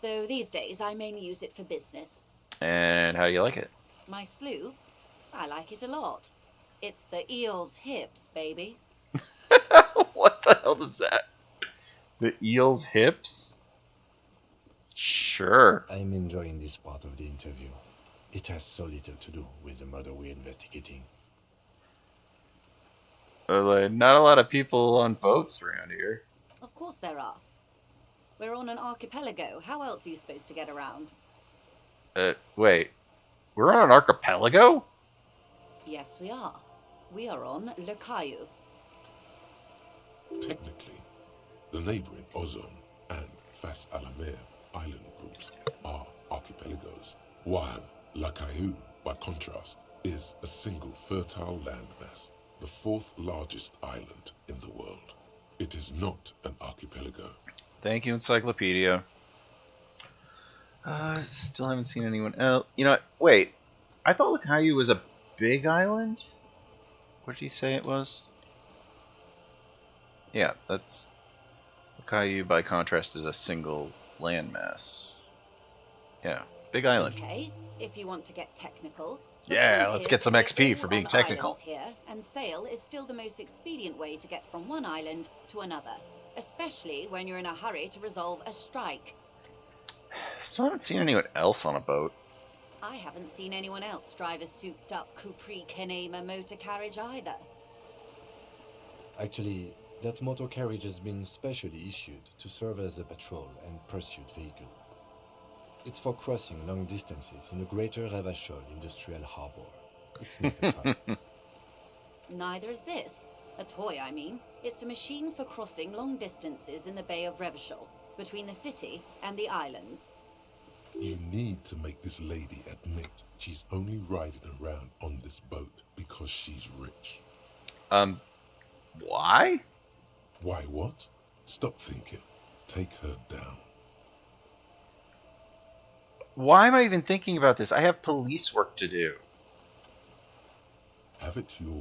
Though these days I mainly use it for business. And how do you like it? My sloop? I like it a lot. It's the eel's hips, baby. What the hell is that? The eel's hips? Sure. I'm enjoying this part of the interview. It has so little to do with the murder we're investigating. Like, not a lot of people on boats around here. Of course there are. We're on an archipelago. How else are you supposed to get around? Wait. We're on an archipelago? Yes, we are. We are on Le Caillou. Technically, the neighboring Ozone and Fas Alamer island groups are archipelagos, while La Caillou, by contrast, is a single fertile landmass, the fourth largest island in the world. It is not an archipelago. Thank you, Encyclopedia. Still haven't seen anyone else. You know what? Wait. I thought Le Caillou was a big island? What did he say it was? Yeah, that's... Le Caillou, by contrast, is a single landmass. Yeah, big island. Okay, if you want to get technical. Yeah, let's get some XP for being technical. Here, and sail is still the most expedient way to get from one island to another, especially when you're in a hurry to resolve a strike. Still haven't seen anyone else on a boat. I haven't seen anyone else drive a souped-up Capri Kenema motor carriage either. Actually, that motor carriage has been specially issued to serve as a patrol and pursuit vehicle. It's for crossing long distances in the greater Revachol industrial harbor. It's not a toy. Neither is this. A toy, I mean. It's a machine for crossing long distances in the Bay of Revachol, between the city and the islands. You need to make this lady admit she's only riding around on this boat because she's rich. Why? Why what? Stop thinking. Take her down. Why am I even thinking about this? I have police work to do. Have it your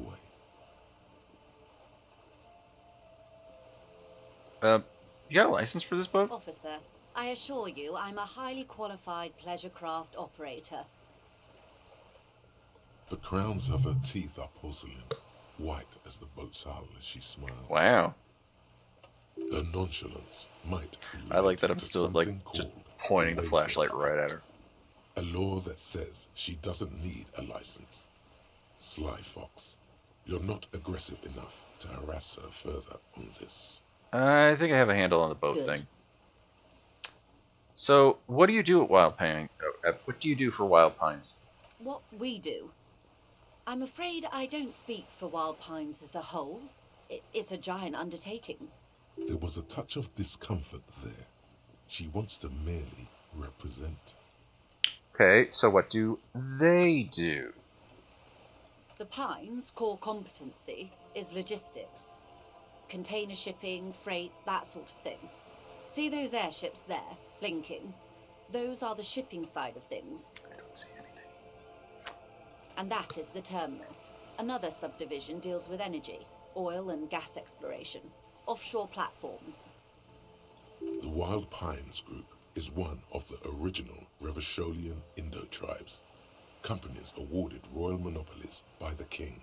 way. You got a license for this boat? Officer, I assure you I'm a highly qualified pleasure craft operator. The crowns of her teeth are porcelain, white as the boat's hull as she smiles. Wow. Her nonchalance might be I like that I'm related to still, like, something just called pointing the a flashlight right at her. A law that says she doesn't need a license. Sly Fox, you're not aggressive enough to harass her further on this. I think I have a handle on the boat thing. So, what do you do at Wild Pine? What do you do for Wild Pines? What we do? I'm afraid I don't speak for Wild Pines as a whole. It's a giant undertaking. There was a touch of discomfort there. She wants to merely represent. Okay, so what do they do? The Pines' core competency is logistics. Container shipping, freight, that sort of thing. See those airships there, blinking? Those are the shipping side of things. I don't see anything. And that is the terminal. Another subdivision deals with energy, oil and gas exploration, offshore platforms. The Wild Pines Group is one of the original Revacholian Indo-tribes. Companies awarded royal monopolies by the king,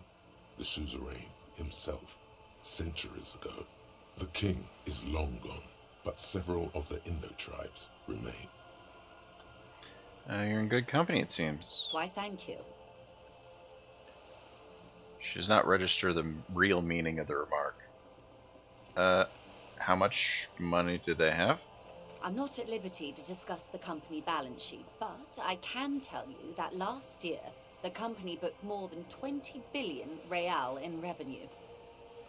the suzerain himself, centuries ago. The king is long gone, but several of the Indo-tribes remain. You're in good company, it seems. Why, thank you. She does not register the real meaning of the remark. How much money do they have? I'm not at liberty to discuss the company balance sheet, but I can tell you that last year, the company booked more than 20 billion real in revenue.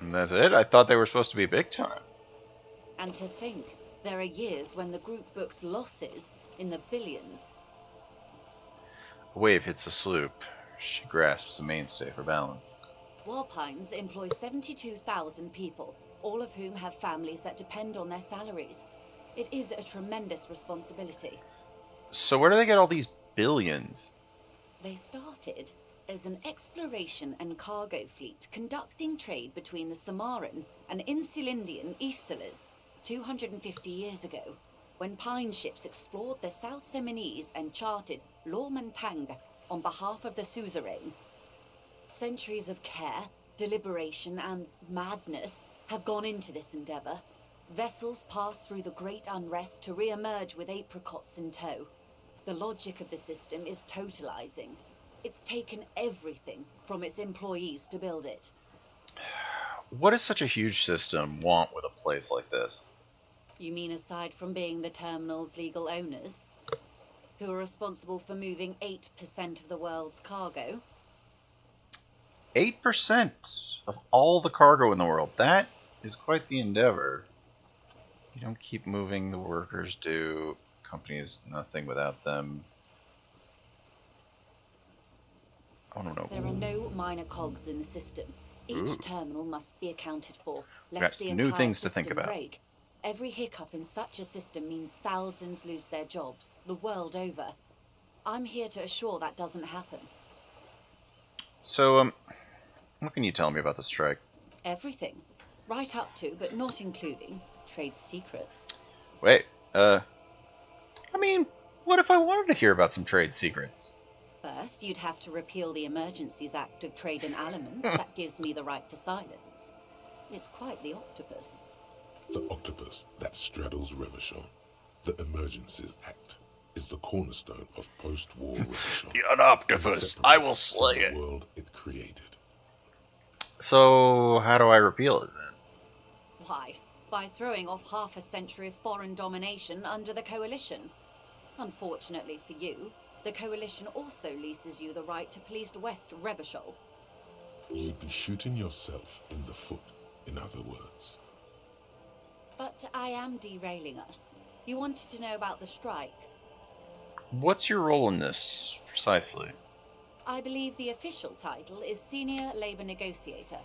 And that's it? I thought they were supposed to be big time. And to think, there are years when the group books losses in the billions. A wave hits a sloop. She grasps a mainstay for balance. Walpines employs 72,000 people, all of whom have families that depend on their salaries. It is a tremendous responsibility. So where do they get all these billions? They started as an exploration and cargo fleet conducting trade between the Samaran and Insulindian Isolas 250 years ago, when pine ships explored the South Seminese and charted Lormantang on behalf of the suzerain. Centuries of care, deliberation, and madness have gone into this endeavor. Vessels pass through the great unrest to re-emerge with apricots in tow. The logic of the system is totalizing. It's taken everything from its employees to build it. What does such a huge system want with a place like this? You mean aside from being the terminal's legal owners, who are responsible for moving 8% of the world's cargo? 8% of all the cargo in the world. That is quite the endeavor. You don't keep moving, the workers do. Companies, nothing without them. I don't know. There are no minor cogs in the system. Each Ooh. terminal must be accounted for, Got lest the some new entire things to system think about. break. Every hiccup in such a system means thousands lose their jobs, the world over. I'm here to assure that doesn't happen. So, what can you tell me about the strike? Everything. Right up to, but not including, trade secrets. Wait, I mean, what if I wanted to hear about some trade secrets? First, you'd have to repeal the Emergencies Act of Trade in Elements. That gives me the right to silence. It's quite the octopus. The octopus that straddles Revachol, the Emergencies Act, is the cornerstone of post-war Revachol. An octopus! I will slay it! The world it created. So, how do I repeal it then? Why? By throwing off half a century of foreign domination under the Coalition. Unfortunately for you, the Coalition also leases you the right to police West Revachol. You'd be shooting yourself in the foot, in other words. But I am derailing us. You wanted to know about the strike. What's your role in this, precisely? I believe the official title is Senior Labor Negotiator.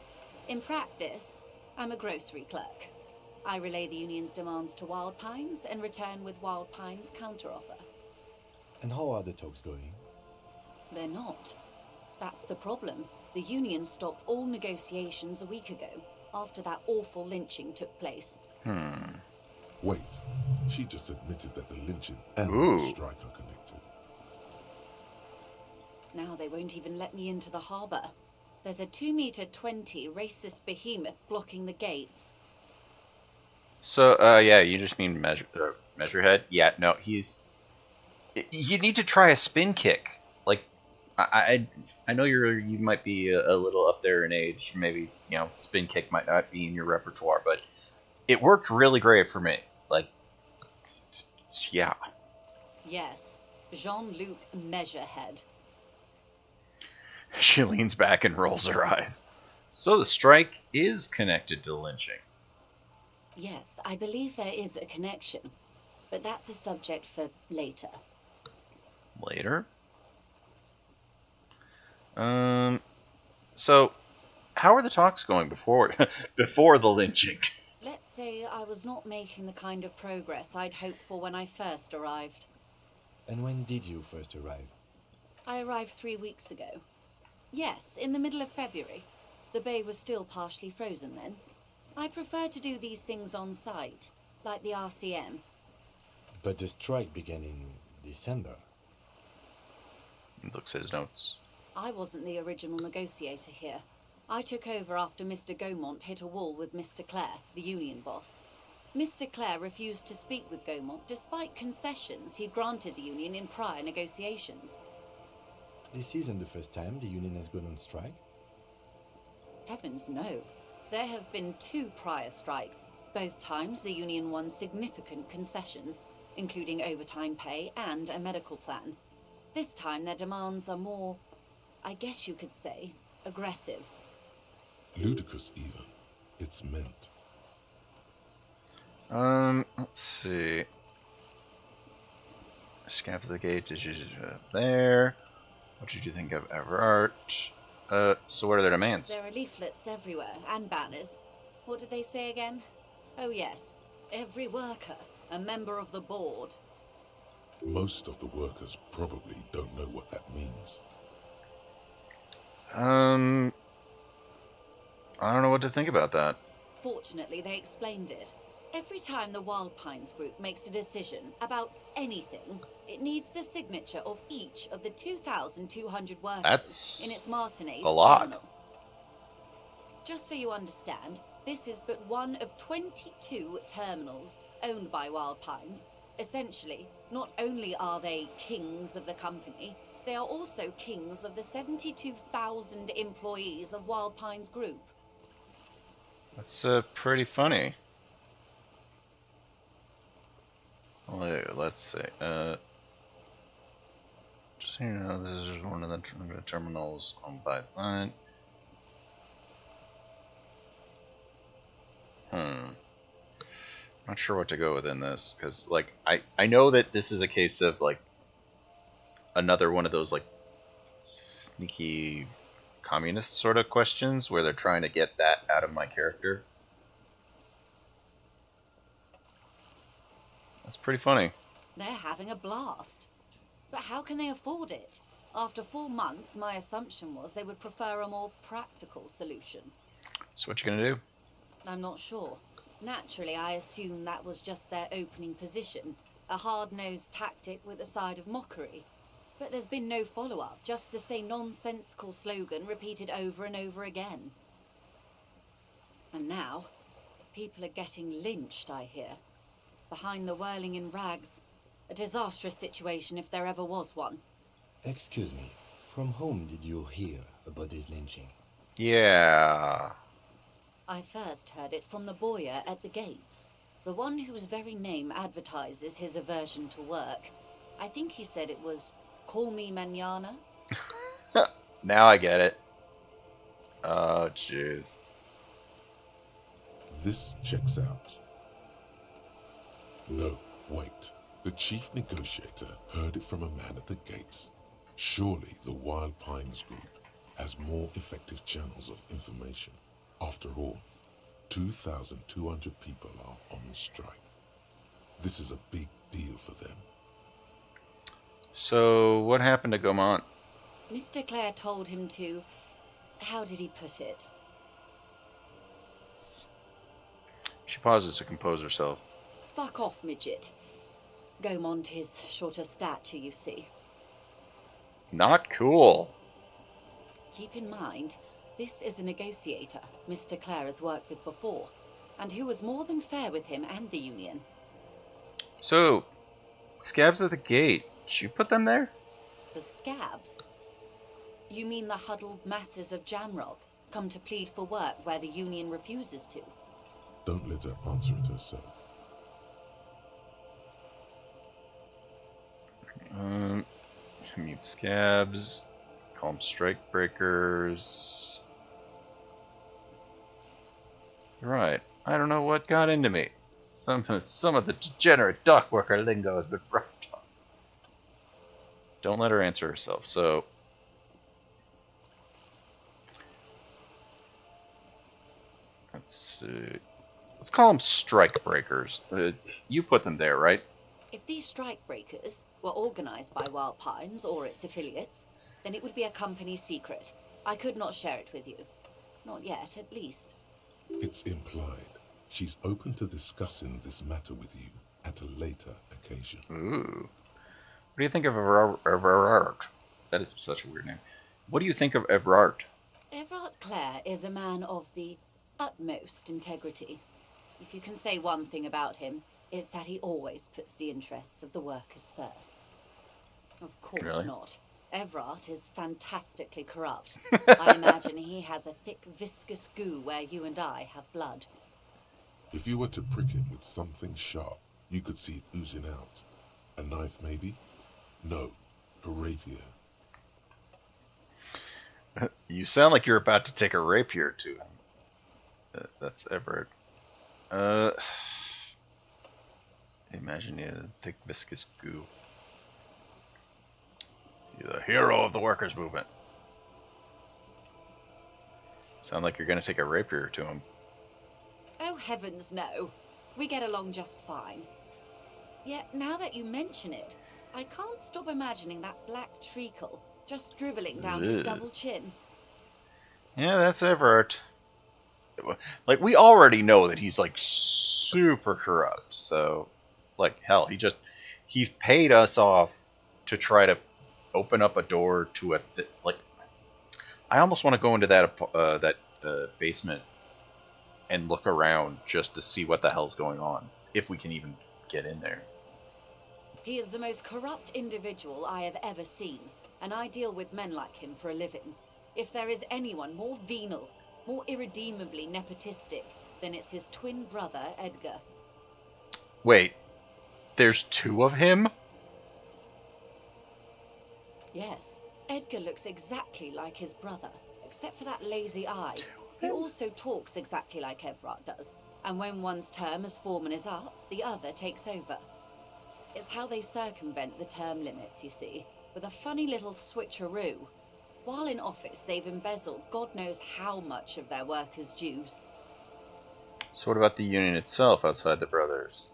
In practice, I'm a grocery clerk. I relay the union's demands to Wild Pines and return with Wild Pines' counteroffer. And how are the talks going? They're not. That's the problem. The union stopped all negotiations a week ago, after that awful lynching took place. Wait, she just admitted that the lynching and Ooh. the strike are connected. Now they won't even let me into the harbour. There's a 2-meter 20 racist behemoth blocking the gates. So, yeah, you just mean Measurehead? Yeah, no, he's... You need to try a spin kick. Like, I know you might be a little up there in age. Maybe, spin kick might not be in your repertoire, but it worked really great for me. Like, yeah. Yes, Jean-Luc Measurehead. She leans back and rolls her eyes. So the strike is connected to lynching. Yes, I believe there is a connection, but that's a subject for later. Later? So, how are the talks going before the lynching? Let's say I was not making the kind of progress I'd hoped for when I first arrived. And when did you first arrive? I arrived 3 weeks ago. Yes, in the middle of February. The bay was still partially frozen then. I prefer to do these things on site, like the RCM. But the strike began in December. He looks at his notes. I wasn't the original negotiator here. I took over after Mr. Gaumont hit a wall with Mr. Clare, the union boss. Mr. Clare refused to speak with Gaumont despite concessions he'd granted the union in prior negotiations. This isn't the first time the union has gone on strike. Heavens no. There have been 2 prior strikes. Both times the union won significant concessions, including overtime pay and a medical plan. This time their demands are more, I guess you could say, aggressive. Ludicrous even. It's meant. Let's see. Scabs the gate is there. What did you think of Everart? So what are their demands? There are leaflets everywhere, and banners. What did they say again? Oh yes, every worker, a member of the board. Most of the workers probably don't know what that means. I don't know what to think about that. Fortunately, they explained it. Every time the Wild Pines group makes a decision about anything, it needs the signature of each of the 2,200 workers That's in its Martinez a lot. terminal. Just so you understand, this is but one of 22 terminals owned by Wild Pines. Essentially, not only are they kings of the company, they are also kings of the 72,000 employees of Wild Pines Group. That's pretty funny. Let's see. Just so you know, this is one of the terminals owned by the line. Not sure what to go with in this, because like I know that this is a case of like another one of those like sneaky communist sort of questions where they're trying to get that out of my character. That's pretty funny. They're having a blast. But how can they afford it? After 4 months, my assumption was they would prefer a more practical solution. So what you gonna do? I'm not sure. Naturally, I assumed that was just their opening position, a hard-nosed tactic with a side of mockery. But there's been no follow-up, just the same nonsensical slogan repeated over and over again. And now, people are getting lynched, I hear. Behind the whirling in rags. A disastrous situation if there ever was one. Excuse me, from whom did you hear about this lynching? Yeah. I first heard it from the bowyer at the gates. The one whose very name advertises his aversion to work. I think he said it was, "Call me mañana." Now I get it. Oh, jeez. This checks out. No, wait. The chief negotiator heard it from a man at the gates. Surely the Wild Pines Group has more effective channels of information. After all, 2,200 people are on strike. This is a big deal for them. So, what happened to Gaumont? Mr. Clare told him to... How did he put it? She pauses to compose herself. Fuck off, midget. Gaumont is short of stature, you see. Not cool. Keep in mind, this is a negotiator Mr. Clare has worked with before, and who was more than fair with him and the Union. So, scabs at the gate. Did you put them there? The scabs? You mean the huddled masses of Jamrock, come to plead for work where the Union refuses to? Don't let her answer it herself. I mean, scabs. Call them strike breakers. Right. I don't know what got into me. Some of the degenerate dockworker lingo has been brushed off. Don't let her answer herself. So, let's see. Let's call them strike breakers. You put them there, right? If these strike breakers were organized by Wild Pines or its affiliates, then it would be a company secret. I could not share it with you. Not yet, at least. It's implied. She's open to discussing this matter with you at a later occasion. Ooh. What do you think of Everard? That is such a weird name. What do you think of Everard? Everard Clare is a man of the utmost integrity. If you can say one thing about him, it's that he always puts the interests of the workers first. Of course Really? not. Everard is fantastically corrupt. I imagine he has a thick, viscous goo where you and I have blood. If you were to prick him with something sharp, you could see it oozing out. A knife, maybe? No, a rapier. You sound like you're about to take a rapier to him. That's Everard. Imagine you a thick, viscous goo. You're the hero of the workers' movement. Sound like you're going to take a rapier to him. Oh, heavens no. We get along just fine. Yet, now that you mention it, I can't stop imagining that black treacle just dribbling down his Ugh. double chin. Yeah, that's Everard. Like, we already know that he's, like, super corrupt. So, like, hell, he paid us off to try to open up a door to like, I almost want to go into that basement and look around just to see what the hell's going on, if we can even get in there. He is the most corrupt individual I have ever seen, and I deal with men like him for a living. If there is anyone more venal, more irredeemably nepotistic, then it's his twin brother, Edgar. Wait, there's two of him? Yes, Edgar looks exactly like his brother, except for that lazy eye. He also talks exactly like Evrart does, and when one's term as foreman is up, the other takes over. It's how they circumvent the term limits, you see, with a funny little switcheroo. While in office, they've embezzled God knows how much of their workers' dues. So what about the union itself outside the brothers?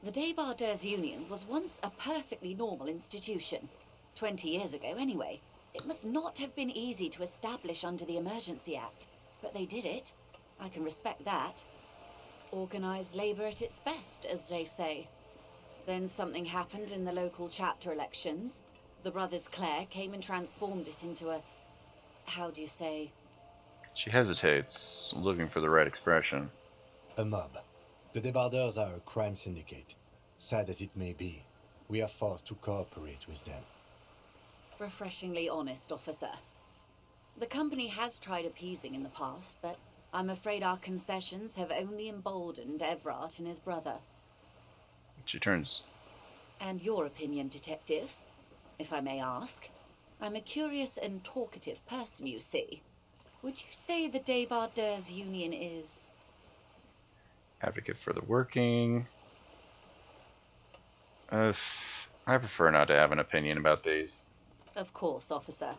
The Debardeurs Union was once a perfectly normal institution. 20 years ago, anyway. It must not have been easy to establish under the Emergency Act, but they did it. I can respect that. Organised labour at its best, as they say. Then something happened in the local chapter elections. The brothers Clare came and transformed it into a... how do you say? She hesitates, looking for the right expression. A mob. The Debardeurs are a crime syndicate. Sad as it may be, we are forced to cooperate with them. Refreshingly honest, officer. The company has tried appeasing in the past, but I'm afraid our concessions have only emboldened Evrart and his brother. She turns. And your opinion, detective, if I may ask? I'm a curious and talkative person, you see. Would you say the Debardeurs Union is... Advocate for the working. I prefer not to have an opinion about these. Of course, officer.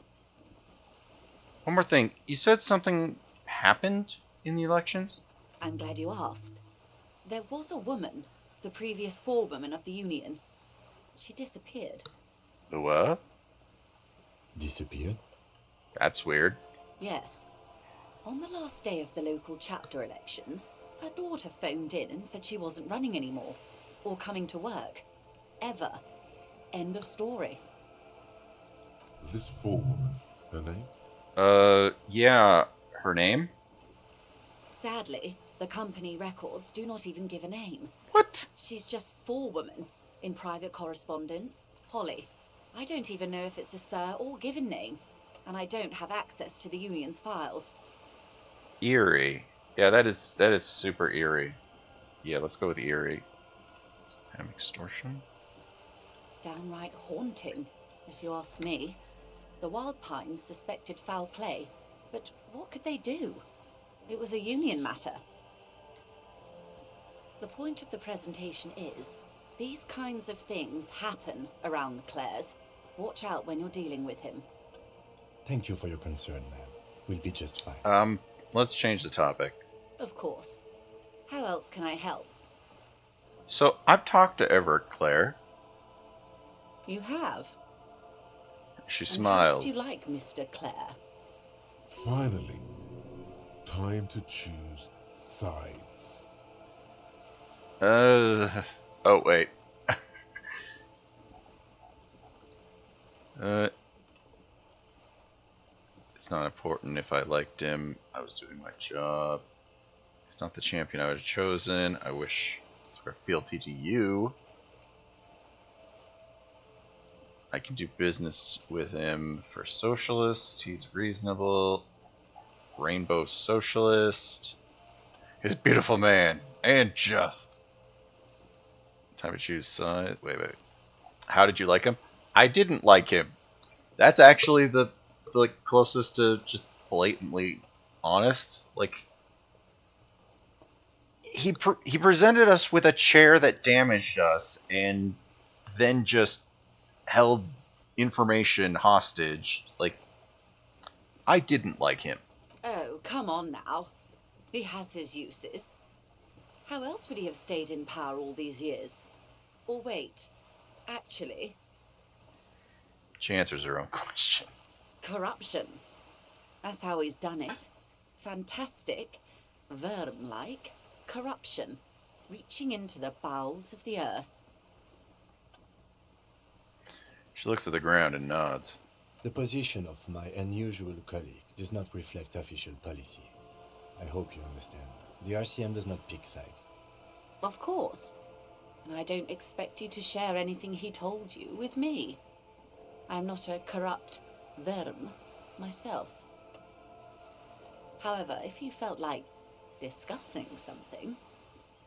One more thing. You said something happened in the elections? I'm glad you asked. There was a woman, the previous forewoman of the Union. She disappeared. The what? Disappeared? That's weird. Yes. On the last day of the local chapter elections, her daughter phoned in and said she wasn't running anymore, or coming to work. Ever. End of story. This forewoman, her name? Yeah. Her name? Sadly, the company records do not even give a name. What? She's just forewoman in private correspondence. Holly. I don't even know if it's a sir or given name, and I don't have access to the Union's files. Eerie. Yeah, that is super eerie. Yeah, let's go with eerie. Kind of extortion? Downright haunting, if you ask me. The Wild Pines suspected foul play, but what could they do? It was a Union matter. The point of the presentation is, these kinds of things happen around the Clares. Watch out when you're dealing with him. Thank you for your concern, ma'am. We'll be just fine. Let's change the topic. Of course. How else can I help? So, I've talked to Everett Clare. You have? She And smiles. how did you like Mr. Clare? Finally, time to choose sides. Oh, wait. It's not important if I liked him. I was doing my job. He's not the champion I would have chosen. I wish swear fealty to you. I can do business with him for socialists. He's reasonable. Rainbow socialist. He's a beautiful man. And just. Time to choose side. Wait. How did you like him? I didn't like him. That's actually the closest to just blatantly honest. Like, he presented us with a chair that damaged us, and then just held information hostage. Like, I didn't like him. Oh, come on now. He has his uses. How else would he have stayed in power all these years? Or wait, actually... She answers her own question. Corruption. That's how he's done it. Fantastic. Worm-like corruption, reaching into the bowels of the earth. She looks at the ground and nods. The position of my unusual colleague does not reflect official policy. I hope you understand. The RCM does not pick sides. Of course. And I don't expect you to share anything he told you with me. I'm not a corrupt worm myself. However, if you felt like discussing something,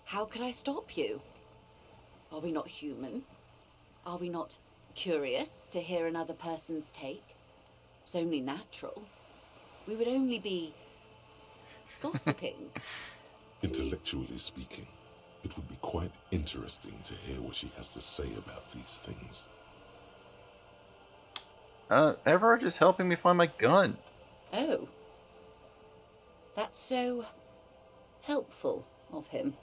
how could I stop you? Are we not human? Are we not curious to hear another person's take? It's only natural. We would only be gossiping. Intellectually speaking, it would be quite interesting to hear what she has to say about these things. Everard is helping me find my gun. Oh. That's so helpful of him.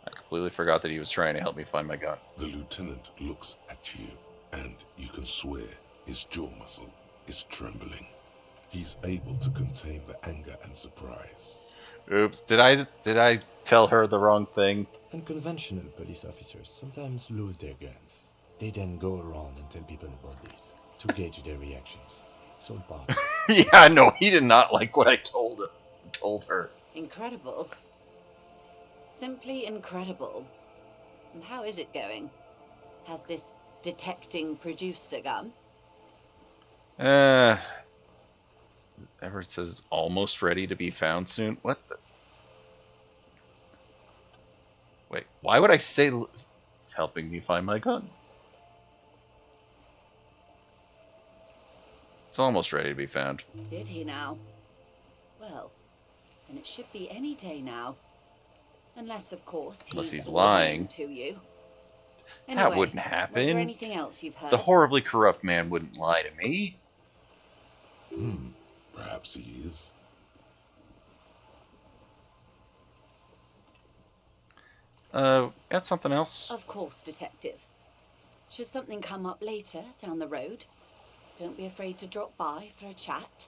I completely forgot that he was trying to help me find my gun. The lieutenant looks at you, and you can swear his jaw muscle is trembling. He's able to contain the anger and surprise. Oops, did I tell her the wrong thing? Unconventional police officers sometimes lose their guns. They then go around and tell people about this to gauge their reactions. It's all part of it. Yeah, no, he did not like what I told her. Incredible. Simply incredible. And how is it going? Has this detecting produced a gun? Everett says it's almost ready to be found soon. What the? Wait, why would I say it's helping me find my gun? It's almost ready to be found. Did he now? Well, then it should be any day now. Unless, of course, he's lying to you. That Anyway, wouldn't happen. Was there anything else you've heard? The horribly corrupt man wouldn't lie to me. Perhaps he is. Got something else? Of course, Detective. Should something come up later down the road, don't be afraid to drop by for a chat.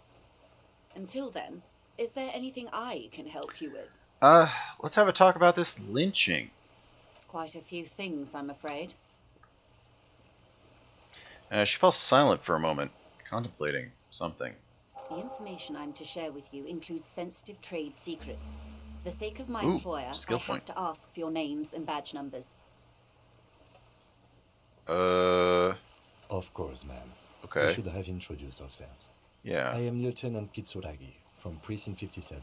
Until then, is there anything I can help you with? Let's have a talk about this lynching. Quite a few things, I'm afraid. She fell silent for a moment, contemplating something. The information I'm to share with you includes sensitive trade secrets. For the sake of my Ooh, employer, I skill have point. to ask for your names and badge numbers. Of course, ma'am. Okay. We should have introduced ourselves. Yeah. I am Lieutenant Kitsuragi from Precinct 57.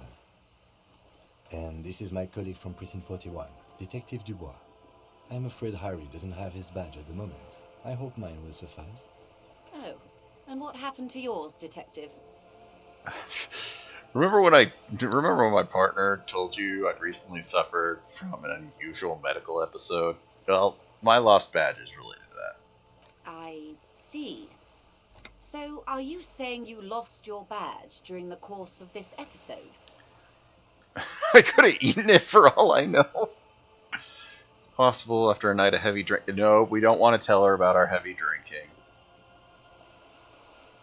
And this is my colleague from Precinct 41, Detective Dubois. I'm afraid Harry doesn't have his badge at the moment. I hope mine will suffice. Oh, and what happened to yours, Detective? Remember when my partner told you I'd recently suffered from an unusual medical episode? Well, my lost badge is related to that. I see. So, are you saying you lost your badge during the course of this episode? I could have eaten it for all I know. It's possible after a night of heavy drink. No, we don't want to tell her about our heavy drinking.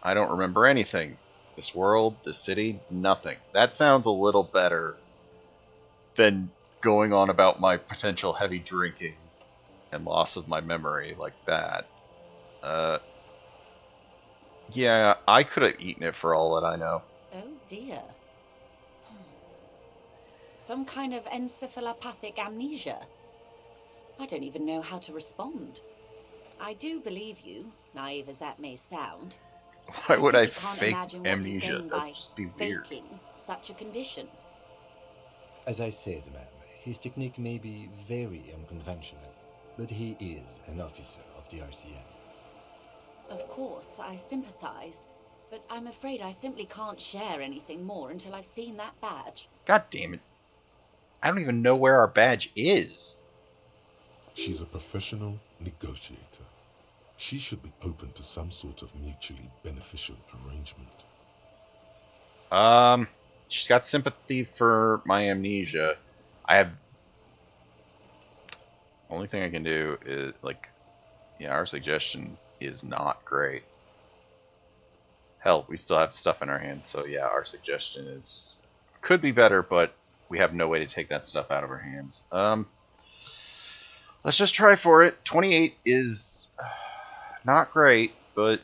I don't remember anything. This world, this city, nothing. That sounds a little better than going on about my potential heavy drinking and loss of my memory like that. Yeah, I could have eaten it for all that I know. Oh dear. Some kind of encephalopathic amnesia. I don't even know how to respond. I do believe you, naive as that may sound. Why would I simply can't fake imagine what you amnesia? gain That'd by just be weird. faking such a condition. As I said, ma'am, his technique may be very unconventional, but he is an officer of the RCM. Of course, I sympathize, but I'm afraid I simply can't share anything more until I've seen that badge. God damn it. I don't even know where our badge is. She's a professional negotiator. She should be open to some sort of mutually beneficial arrangement. She's got sympathy for my amnesia. Only thing I can do is, our suggestion is not great. Hell, we still have stuff in our hands, so yeah, our suggestion could be better, but we have no way to take that stuff out of our hands. Let's just try for it. 28 is not great, but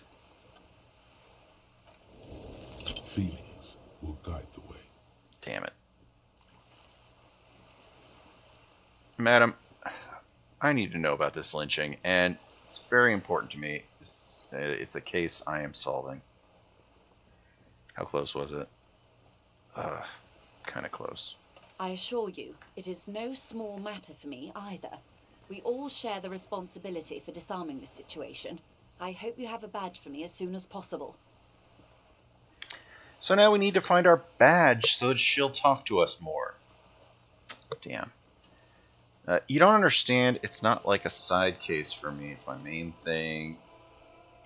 feelings will guide the way. Damn it. Madam, I need to know about this lynching, and it's very important to me. It's a case I am solving. How close was it? Kind of close. I assure you, it is no small matter for me either. We all share the responsibility for disarming this situation. I hope you have a badge for me as soon as possible. So now we need to find our badge so that she'll talk to us more. Damn. You don't understand. It's not like a side case for me. It's my main thing.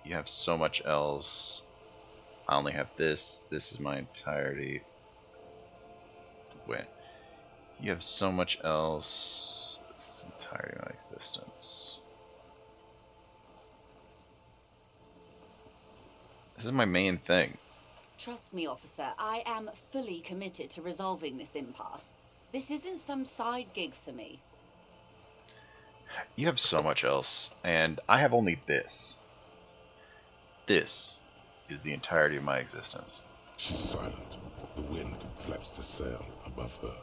You have so much else. I only have this. This is my entirety. Wait. You have so much else. This is the entirety of my existence. This is my main thing. Trust me, officer, I am fully committed to resolving this impasse. This isn't some side gig for me. You have so much else, and I have only this. This is the entirety of my existence. She's silent. The wind flaps the sail above her.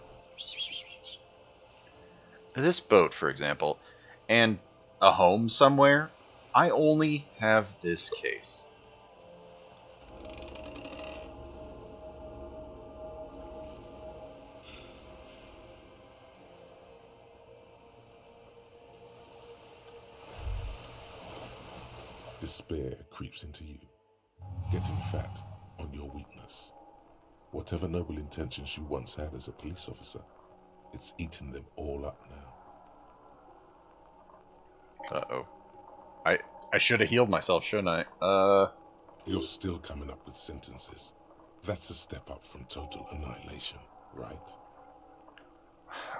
This boat, for example, and a home somewhere, I only have this case. Despair creeps into you, getting fat on your weakness. Whatever noble intentions you once had as a police officer, it's eating them all up now. Uh-oh. I should have healed myself, shouldn't I? You're still coming up with sentences. That's a step up from total annihilation, right?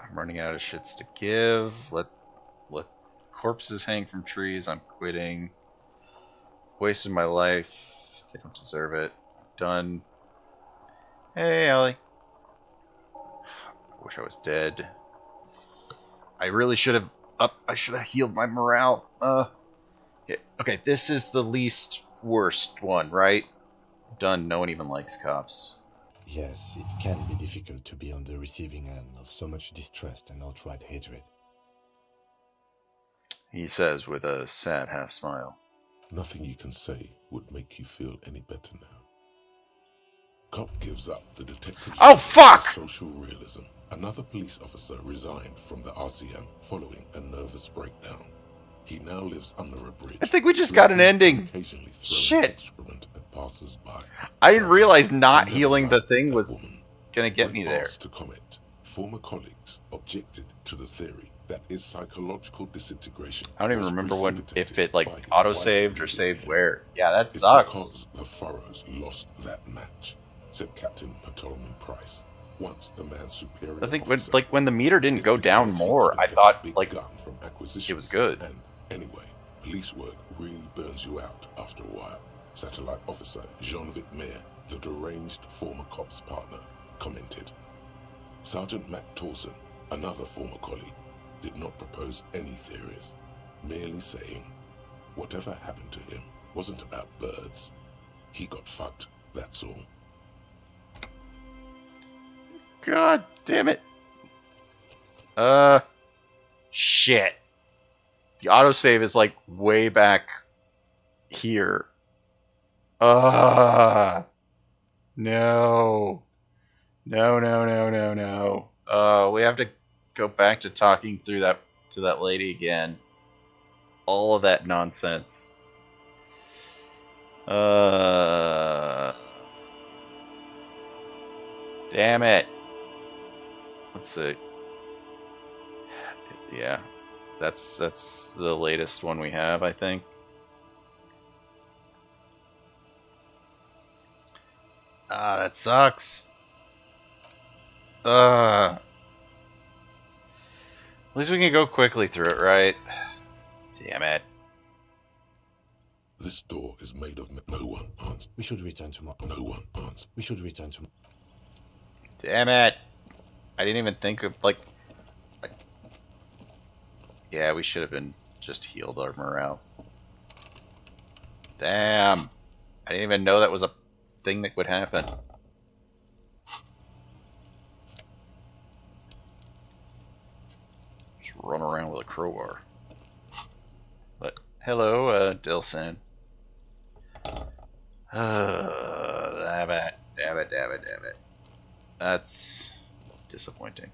I'm running out of shits to give. Let corpses hang from trees. I'm quitting. Wasted my life. They don't deserve it. Done. Hey, Ellie. I wish I was dead. I really should have I should have healed my morale. Yeah, okay, this is the least worst one, right? Done. No one even likes cops. Yes, it can be difficult to be on the receiving end of so much distrust and outright hatred. He says with a sad half smile. Nothing you can say would make you feel any better now. Cop gives up the detective. Oh, fuck! Social realism. Another police officer resigned from the RCM following a nervous breakdown. He now lives under a bridge. I think we just got an ending. Shit. At passers-by. I didn't realize not healing the thing was gonna get me there. To comment, former colleagues objected to the theory that is psychological disintegration. I don't even remember if it like auto-saved or saved where. Yeah, that sucks. Because the Furrows lost that match, said Captain Ptolemy Price. Once the man's superior I think officer, when the meter didn't go down more, I thought like from it was good. And anyway, police work really burns you out after a while. Satellite officer Jean-Vic Mayer, the deranged former cop's partner, commented. Sergeant Matt Torson, another former colleague, did not propose any theories, merely saying, whatever happened to him wasn't about birds. He got fucked, that's all. God damn it. Shit. The autosave is like way back here. No. No, no, no, no, no. We have to go back to talking through that to that lady again. All of that nonsense. Damn it. Let's see. Yeah. That's the latest one we have, I think. That sucks. At least we can go quickly through it, right? Damn it. This door is made of no one answers. We should return tomorrow. No one answers. We should return tomorrow. Damn it. I didn't even think of, like... Yeah, we should have been just healed our morale. Damn! I didn't even know that was a thing that would happen. Just run around with a crowbar. But, hello, Dilson. Damn it. That's disappointing.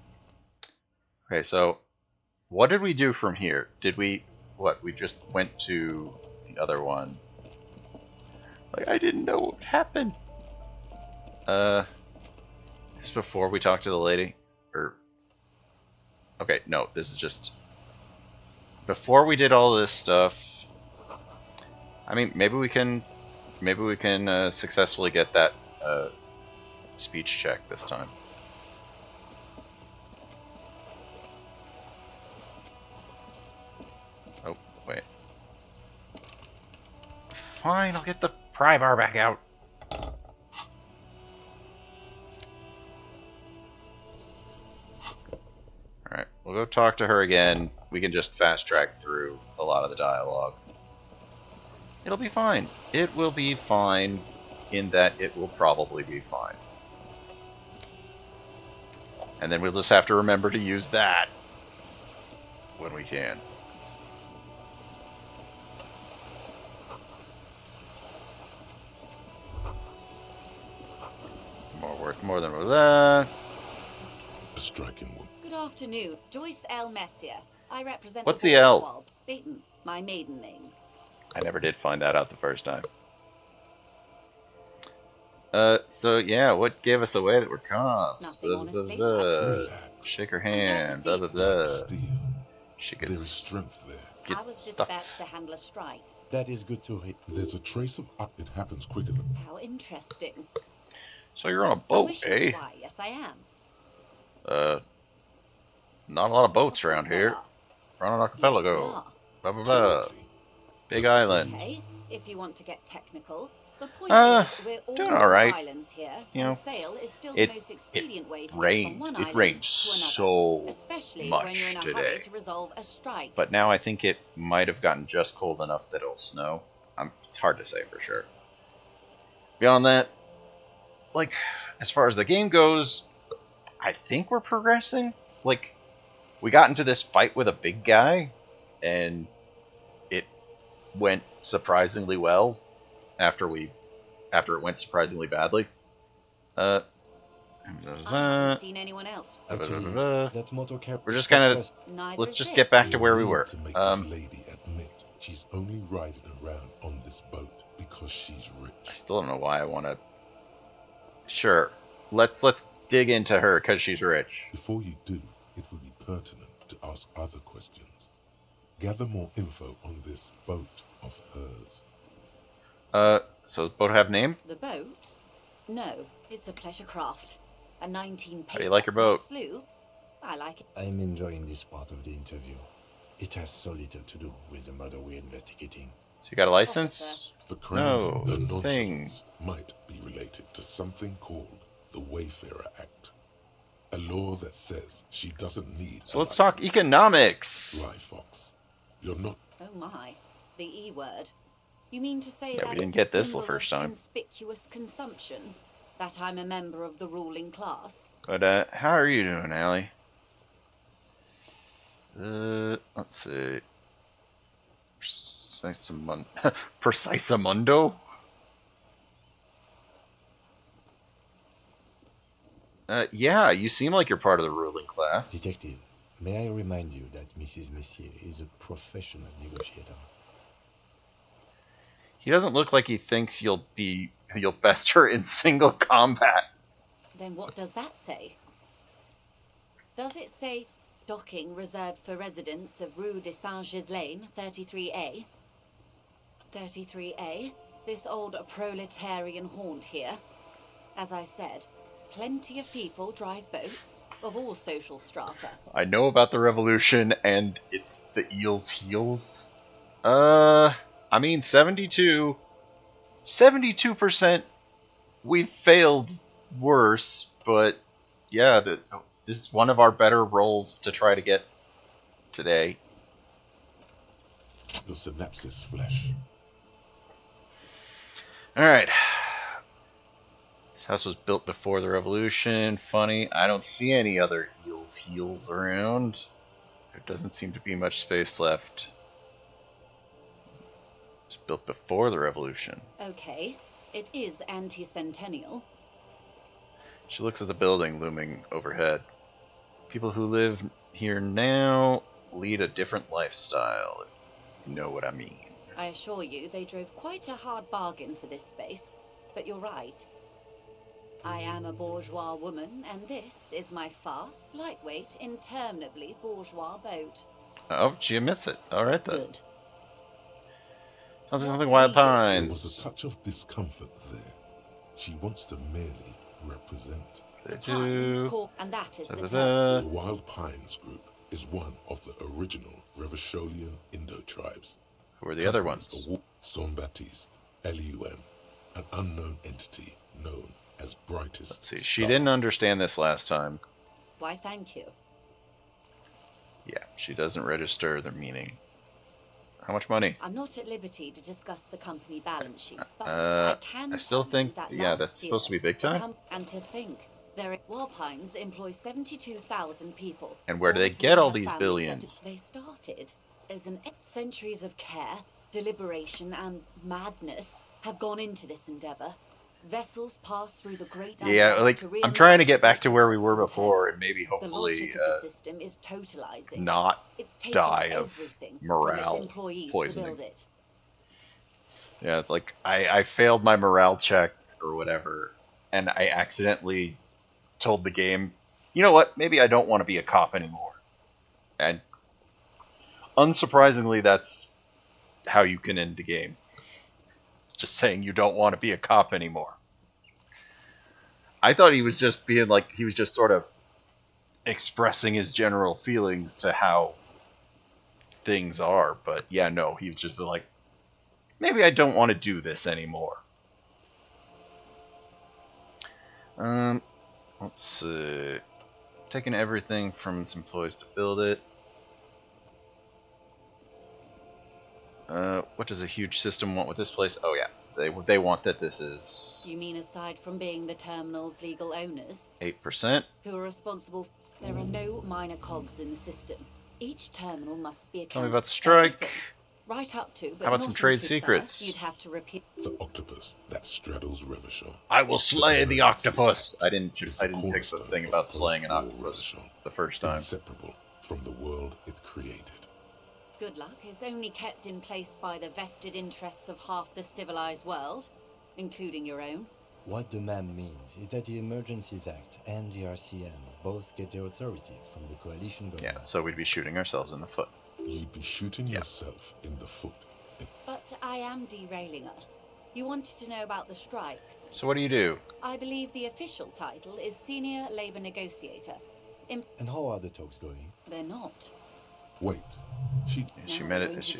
Okay, so what did we do from here? Did we... What? We just went to the other one. Like, I didn't know what would happen. This is before we talked to the lady? Or... Okay, no, this is just... Before we did all this stuff... I mean, maybe we can successfully get that speech check this time. Oh, wait. Fine, I'll get the pry bar back out. Alright, we'll go talk to her again. We can just fast track through a lot of the dialogue. It'll be fine. It will be fine in that it will probably be fine. And then we'll just have to remember to use that when we can. Worth more than that. A striking woman. Good afternoon, Joyce L. Messier. I represent. What's the L? Oswald Baton, my maiden name. I never did find that out the first time. So yeah, what gave us away that we're cops? Nothing, blah, honestly. blah. Shake her hand. Blah blah blah. She There gets is strength there. I was dispatched to handle a strike. That is good to hear. There's a trace of it happens quicker than. How interesting. So you're on a I boat, wish you eh? why, yes, I am. Not a lot of boats around here. We're on an archipelago. Blah blah blah. Big island. Okay, if you want to get technical, the point is we're all doing on all right. islands here, You know, and sail is still the most expedient way to get from one It island rained to another, so especially when you're in much a hurry today. to resolve a strike. But now I think it might have gotten just cold enough that it'll snow. It's hard to say for sure. Beyond that, like, as far as the game goes, I think we're progressing. Like, we got into this fight with a big guy, and it went surprisingly well after it went surprisingly badly. I haven't seen anyone else. That motor car. We're just kind of... Neither Let's is just it. get back to where we were. To make this lady admit she's only riding around on this boat because she's rich. I still don't know why I want to... Sure. Let's dig into her because she's rich. Before you do, it would be pertinent to ask other questions. Gather more info on this boat of hers. So the boat have name? The boat? No, it's a pleasure craft. A 19 How do you like your boat? Sloop. I like it. I'm enjoying this part of the interview. It has so little to do with the murder we're investigating. So you got a license? The crimes No, and thing. nonchalance might be related to something called the Wayfarer Act. A law that says she doesn't need So let's talk economics. Sly Fox. You're not. Oh my, the E word. You mean to say Yeah, that we didn't it's get a this the symbol first of time. conspicuous consumption? That I'm a member of the ruling class? But how are you doing, Allie? Let's see. Precisamundo? Yeah, you seem like you're part of the ruling class. Detective, may I remind you that Mrs. Messier is a professional negotiator. He doesn't look like he thinks you'll best her in single combat. Then what does that say? Does it say docking reserved for residents of Rue de Saint-Ghislain, 33A? 33A? This old proletarian haunt here. As I said, plenty of people drive boats of all social strata. I know about the revolution, and it's the eel's heels. I mean, 72%, we've failed worse, but yeah, this is one of our better rolls to try to get today. The synapses flesh. Alright. This house was built before the revolution. Funny, I don't see any other eels' heels around. There doesn't seem to be much space left. It's built before the revolution. Okay, it is anti-centennial. She looks at the building looming overhead. People who live here now lead a different lifestyle, if you know what I mean. I assure you, they drove quite a hard bargain for this space. But you're right. I am a bourgeois woman, and this is my fast, lightweight, interminably bourgeois boat. Oh, she admits it. Alright then. Good. Something Wild Pines. There was a touch of discomfort there. She wants to merely represent. They do. And that is The Wild Pines group is one of the original Revacholian Indo tribes. Who are the other ones? Son Baptiste, Elysium, an unknown entity known as Brightest. Let's see. She didn't understand this last time. Why, thank you. Yeah, she doesn't register the meaning. How much money? I'm not at liberty to discuss the company balance sheet, but I can. I still think, that yeah, that's supposed to be big time. And to think, Wild Pines employ 72,000 people. And where do they get all these billions? They started as an centuries of care, deliberation, and madness have gone into this endeavor. Vessels pass through the great. Yeah, like I'm trying to get back to where we were before, and maybe hopefully the system is totalizing. not die of morale poisoning. Yeah, it's like I failed my morale check or whatever, and I accidentally told the game, you know what? Maybe I don't want to be a cop anymore. And unsurprisingly, that's how you can end the game. Just saying you don't want to be a cop anymore. I thought he was just being like, he was just sort of expressing his general feelings to how things are. But yeah, no, he was just like, maybe I don't want to do this anymore. Let's see. Taking everything from some employees to build it. What does a huge system want with this place? Oh yeah, they want that this is... You mean aside from being the terminal's legal owners? 8%? Who are responsible... There are no minor cogs in the system. Each terminal must be accounted. Tell me about the strike. Right up to, but how about some trade secrets? You'd have to repeat the octopus that straddles Revachol. I will slay the octopus. I didn't pick the thing about slaying an octopus the first time. Inseparable from the world it created. Good luck is only kept in place by the vested interests of half the civilized world, including your own. What the MAM means is that the Emergencies Act and the RCM both get their authority from the coalition government. Yeah, so we'd be shooting ourselves in the foot. You'd be shooting yourself in the foot. But I am derailing us. You wanted to know about the strike. So what do you do? I believe the official title is Senior Labor Negotiator. And how are the talks going? They're not. Wait. She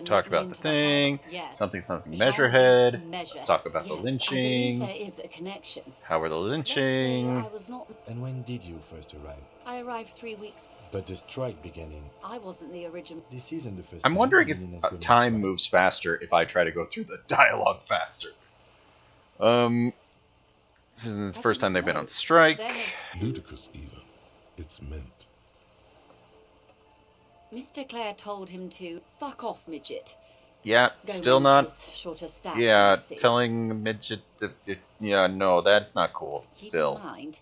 talked about the thing. Yes. Something measurehead. Let's talk about the lynching. I believe there is a connection. How were the lynching? I was not. And when did you first arrive? I arrived 3 weeks. But the strike began in... I wasn't the original. This isn't the first I'm wondering if time moves faster if I try to go through the dialogue faster. This isn't the first time they've been on strike. Ludicrous even. It's meant. Mr. Clare told him to fuck off, midget. Yeah, still not. Shorter stash, Yeah, telling midget. Yeah, no, that's not cool. Still. Keep in mind,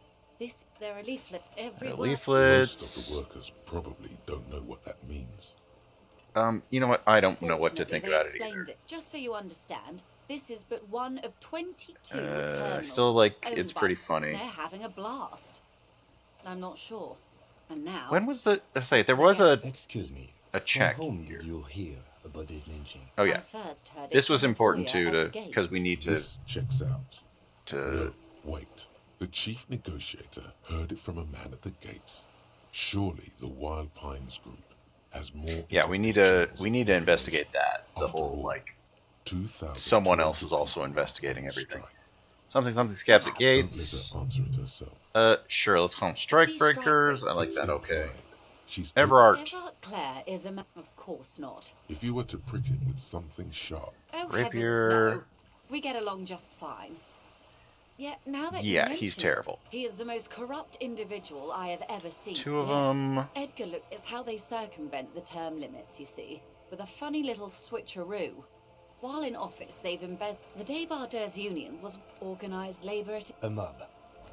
there are leaflets everywhere. Leaflets. Most of the workers probably don't know what that means. You know what? I don't know what to think about it either. Just so you understand, this is but one of 22 terminals. Still, like, it's pretty funny. They're having a blast. I'm not sure. And now. When was the? I say there was a. Excuse me. A check. From whom did you hear about this lynching? Oh yeah. This was important too, because we need to. This checks out. No, wait. The chief negotiator heard it from a man at the gates. Surely the Wild Pines group has more. Yeah, we need to investigate that. The whole like. Someone else is also investigating everything. Something scabs at Don't let gates. her answer it herself. Sure, let's call them strike breakers. I like It's that, okay. implied. She's Everard. Everard Clare is a man. Of course not. If you were to prick him with something sharp, Oh, Rapier. heavens, no. We get along just fine. Yet now that you Yeah, mention he's it, terrible. he is the most corrupt individual I have ever seen. Two of them. Edgar look is how they circumvent the term limits, you see, with a funny little switcheroo. While in office, they've embezzled. The Débardeurs Union was organized labor at A mob.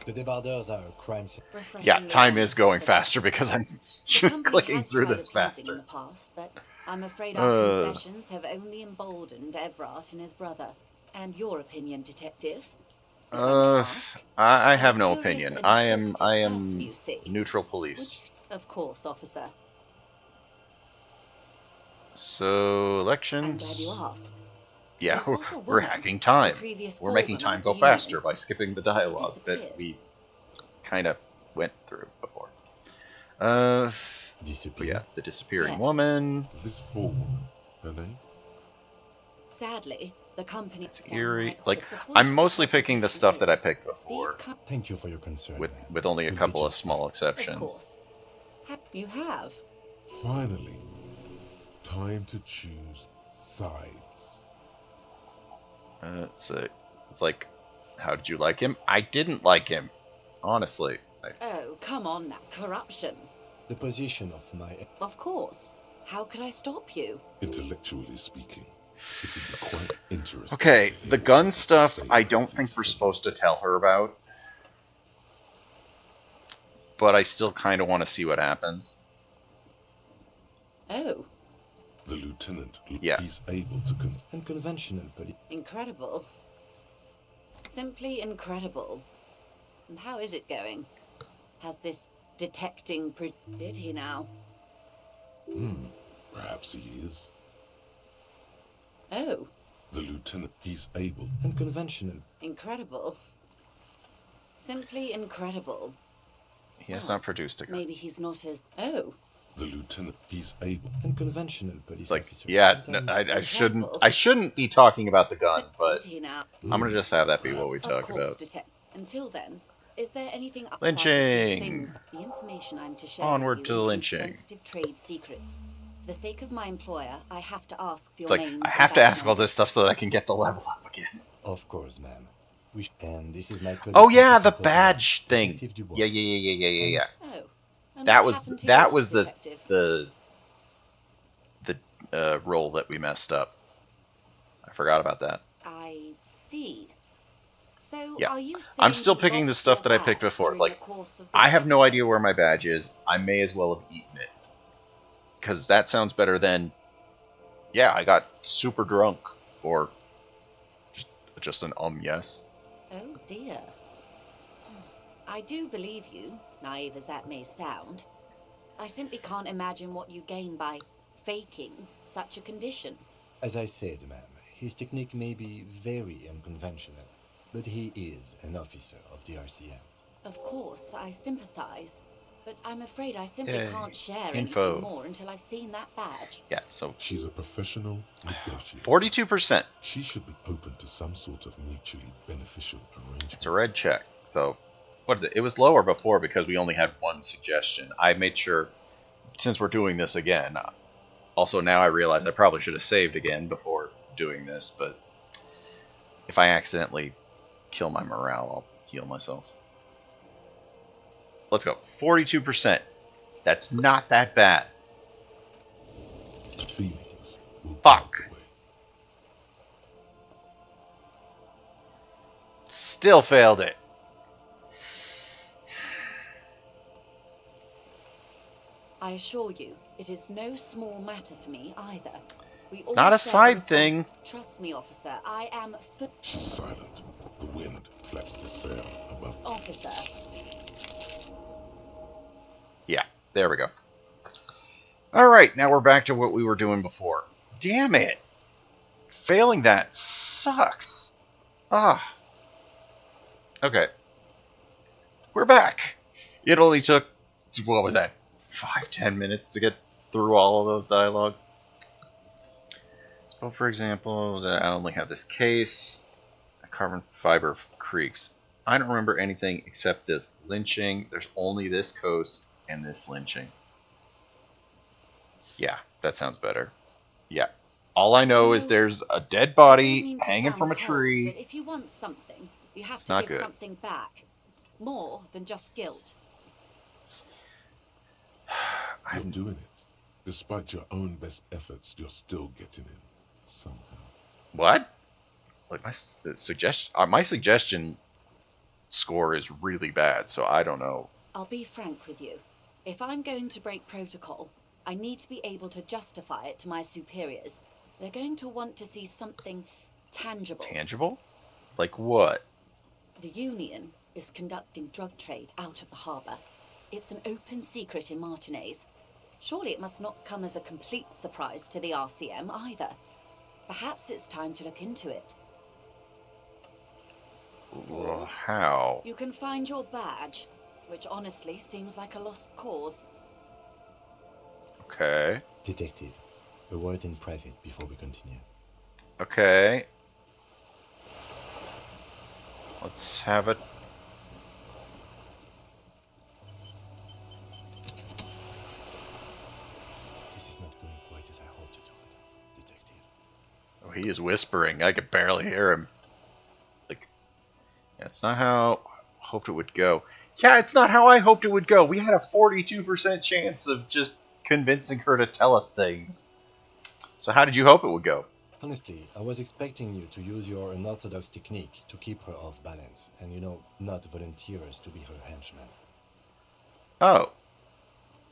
The Débardeurs are a crime scene. Yeah, time is going faster because I'm The company clicking has through tried this appeasing in faster. the past, but I'm afraid our concessions have only emboldened Everard and his brother. And your opinion, detective? I have no curious opinion. and I am talkative person, you see. neutral police. Of course, officer. So I'm elections. glad you asked. Yeah, There was a we're woman, hacking time. the previous We're making forewoman time of go the union. faster by skipping the dialogue that disappeared. we kind of went through before. But yeah, the disappearing Yes. woman. This forewoman, her name? Sadly, the company. It's eerie. Like, I'm mostly picking the stuff that I picked before, Thank you for your concern. with only a couple of small exceptions. You have. Finally, time to choose sides. It's like, how did you like him? I didn't like him, honestly. Oh, come on now. Corruption. The position of my... Of course. How could I stop you? Intellectually speaking, it would be quite interesting. Okay, the gun stuff I don't think we're supposed to tell her about. But I still kind of want to see what happens. Oh, The lieutenant, Yeah. he's able to Unconventional police. incredible. Simply incredible. And how is it going? Has this detecting did he now? Perhaps he is. Oh, The lieutenant, he's able. Unconventional. incredible. Simply incredible. He has not produced a gun. Maybe he's not as... Oh, The lieutenant, he's able. Unconventional police Like, officer. yeah, Sometimes- I shouldn't be talking about the gun, but did he now? I'm gonna just have that be what we Of talk course, about. Until then, is there anything up Lynching. things, the information I'm to share Onward with to you the includes lynching. sensitive trade secrets. For the sake of my employer, I have to ask for your It's like, names. I and have to badge ask all this stuff so that I can get the level up again. Of course, ma'am. And this is my colleague. Oh yeah, the Detective badge thing. Detective Dubois. Yeah. Oh, and That what was happened to that yours, was detective? the role that we messed up. I forgot about that. I see. So, Yeah. are you saying I'm still you picking the lost stuff your that I picked badge before. during Like, the course of I this have no idea where my badge is. I may as well have eaten it. Because that sounds better than, yeah, I got super drunk. Or just an yes. Oh dear. I do believe you, naive as that may sound. I simply can't imagine what you gain by faking such a condition. As I said, ma'am, his technique may be very unconventional, but he is an officer of the RCM. Of course, I sympathize, but I'm afraid I simply Yay. can't share Info. anything more until I've seen that badge. Yeah, so She's a professional negotiator. 42%. She should be open to some sort of mutually beneficial arrangement. It's a red check. So, what is it? It was lower before because we only had one suggestion. I made sure, since we're doing this again, also now I realize I probably should have saved again before doing this, but if I accidentally kill my morale, I'll heal myself. Let's go. 42%. That's not that bad. Feelings will Fuck. Still failed it. I assure you, it is no small matter for me either. It's not a side thing. Trust me, officer, I am She's silent. The wind flaps the sail above. Officer. Yeah, there we go. Alright, now we're back to what we were doing before. Damn it! Failing that sucks. Ah. Okay. We're back. It only took, what was that, 5-10 minutes to get through all of those dialogues. So, for example, I only have this case. carbon fiber creeks. I don't remember anything except this lynching. There's only this coast and this lynching. Yeah, that sounds better. Yeah. All I know is there's a dead body hanging from a tree. But if you want something, you have It's to not give good. something back. More than just guilt. You're doing it. Despite your own best efforts, you're still getting in. Somehow. What? Like my suggestion score is really bad, so I don't know. I'll be frank with you. If I'm going to break protocol, I need to be able to justify it to my superiors. They're going to want to see something tangible. Tangible? Like what? The Union is conducting drug trade out of the harbour. It's an open secret in Martinez. Surely it must not come as a complete surprise to the RCM either. Perhaps it's time to look into it. Well, how? You can find your badge, which honestly seems like a lost cause. Okay. Detective, a word in private before we continue. Okay. Let's have it. This is not going quite as I hoped it would, Detective. Oh, he is whispering. I could barely hear him. Like, that's not how I hoped it would go. Yeah, it's not how I hoped it would go. We had a 42% chance of just convincing her to tell us things. So how did you hope it would go? Honestly, I was expecting you to use your unorthodox technique to keep her off balance and, not volunteer us to be her henchmen. Oh.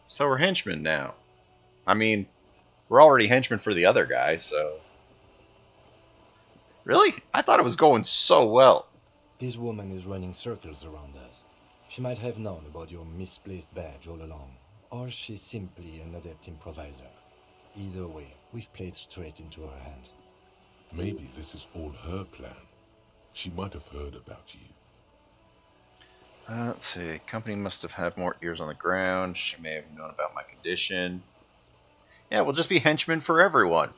So we're henchmen now. I mean, we're already henchmen for the other guy, so... Really? I thought it was going so well. This woman is running circles around us. She might have known about your misplaced badge all along, or she's simply an adept improviser. Either way, we've played straight into her hands. Maybe this is all her plan. She might have heard about you. Let's see. Company must have had more ears on the ground. She may have known about my condition. Yeah, we'll just be henchmen for everyone.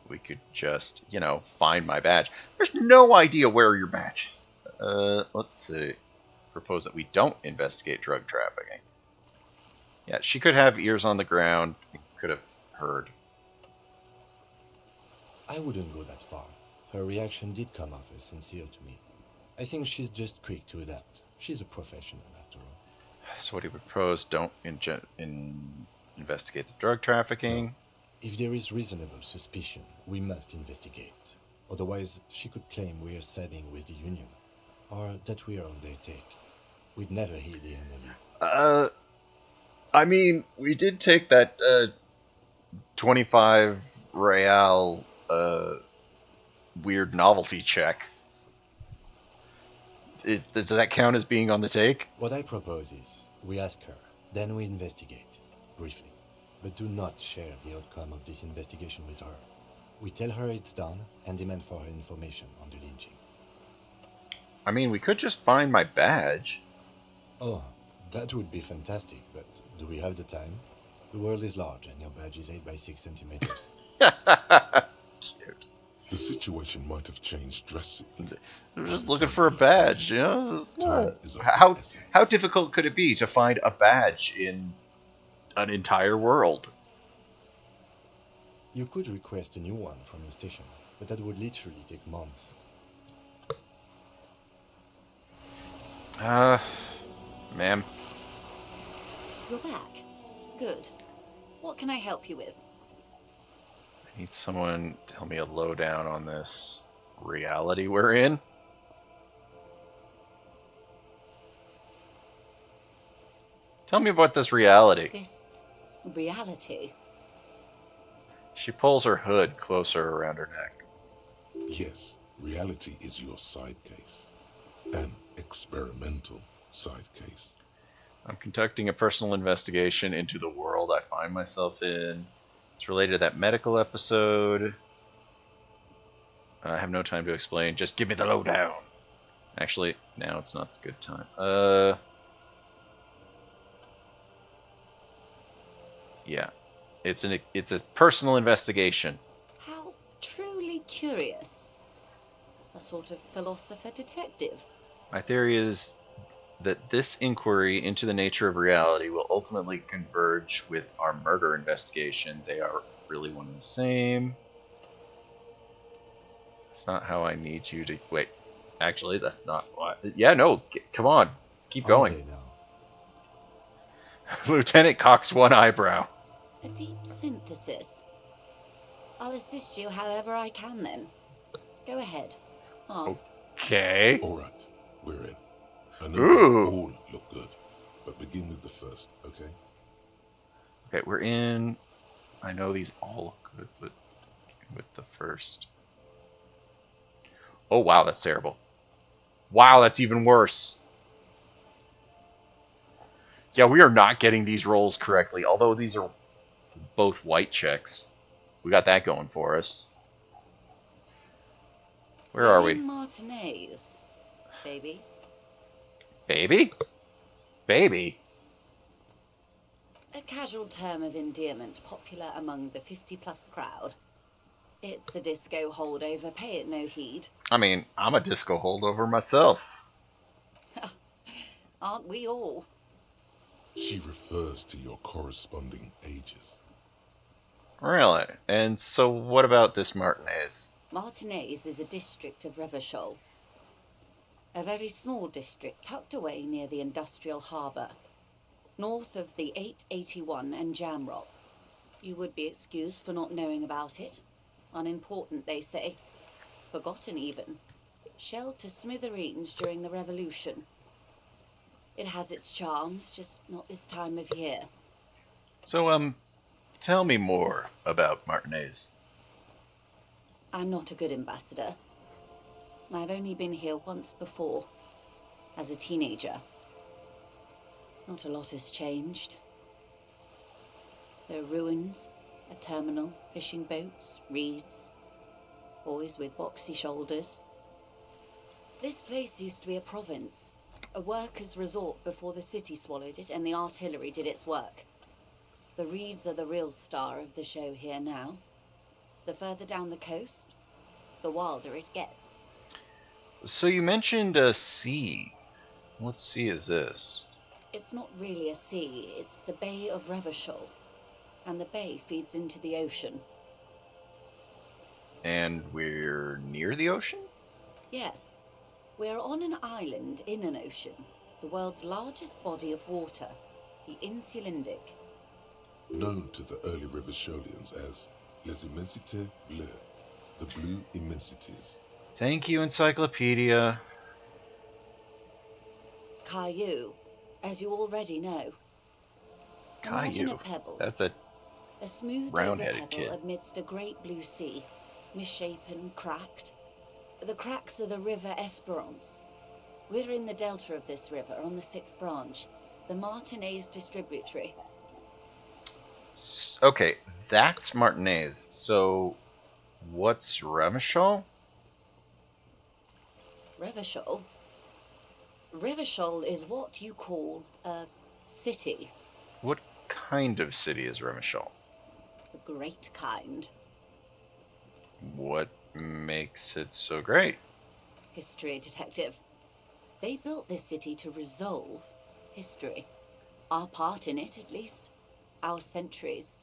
We could just, find my badge. There's no idea where your badge is. Let's see. Propose that we don't investigate drug trafficking. Yeah, she could have ears on the ground. Could have heard. I wouldn't go that far. Her reaction did come off as sincere to me. I think she's just quick to adapt. She's a professional, after all. So what do you propose? Don't investigate the drug trafficking? No. If there is reasonable suspicion, we must investigate. Otherwise, she could claim we're siding with the Union. Or that we're on their take. We'd never hear the end of it. I mean, we did take that 25 real weird novelty check. Does that count as being on the take? What I propose is, we ask her, then we investigate, briefly. But do not share the outcome of this investigation with her. We tell her it's done and demand for her information on the lynching. I mean, we could just find my badge. Oh, that would be fantastic, but do we have the time? The world is large and your badge is 8 by 6 centimeters. Cute. The situation might have changed drastically. I'm just looking for a badge, How difficult could it be to find a badge in an entire world? You could request a new one from the station, but that would literally take months. Ma'am. You're back. Good. What can I help you with? I need someone to tell me a lowdown on this reality we're in. Tell me about this reality. This reality? She pulls her hood closer around her neck. Yes, reality is your side case. An experimental side case. I'm conducting a personal investigation into the world I find myself in. It's related to that medical episode. I have no time to explain. Just give me the lowdown. Actually, now it's not the good time. Yeah. It's a personal investigation. How truly curious. A sort of philosopher detective. My theory is that this inquiry into the nature of reality will ultimately converge with our murder investigation. They are really one and the same. That's not how I need you to... Wait. Actually, that's not what... Yeah, no. Come on. Keep going. Lieutenant cocks one eyebrow. A deep synthesis. I'll assist you however I can then. Go ahead. Ask. Okay. All right, we're in. I know Ooh. these all look good, but begin with the first, okay? Okay, we're in. I know these all look good, but with the first. Oh, wow, that's terrible. Wow, that's even worse. Yeah, we are not getting these rolls correctly, although these are both white checks. We got that going for us. Where are we? Martinez, baby. Baby? Baby? A casual term of endearment popular among the 50-plus crowd. It's a disco holdover, pay it no heed. I mean, I'm a disco holdover myself. Aren't we all? She refers to your corresponding ages. Really? And so what about this Martinez? Martinez is a district of Revachol. A very small district tucked away near the industrial harbour, north of the 881 and Jamrock. You would be excused for not knowing about it. Unimportant, they say. Forgotten, even. Shelled to smithereens during the Revolution. It has its charms, just not this time of year. So, tell me more about Martinez. I'm not a good ambassador. I've only been here once before, as a teenager. Not a lot has changed. There are ruins, a terminal, fishing boats, reeds, boys with boxy shoulders. This place used to be a province, a workers' resort before the city swallowed it and the artillery did its work. The reeds are the real star of the show here now. The further down the coast, the wilder it gets. So you mentioned a sea. What sea is this? It's not really a sea, it's the Bay of Revachol. And the bay feeds into the ocean. And we're near the ocean? Yes. We're on an island in an ocean, the world's largest body of water, the Insulindic. Known to the early Revacholians as Les Immensités Bleues, the blue immensities. Thank you, Encyclopedia. Caillou, as you already know. Imagine Caillou. a pebble. That's a smooth round-headed over pebble kid. amidst a great blue sea, misshapen, cracked. The cracks are the River Esperance. We're in the delta of this river, on the 6th branch, the Martinez distributary. Okay, that's Martinez. So, what's Revachol? Revachol? Revachol is what you call a city. What kind of city is Revachol? The great kind. What makes it so great? History detective. They built this city to resolve history. Our part in it, at least. Our centuries.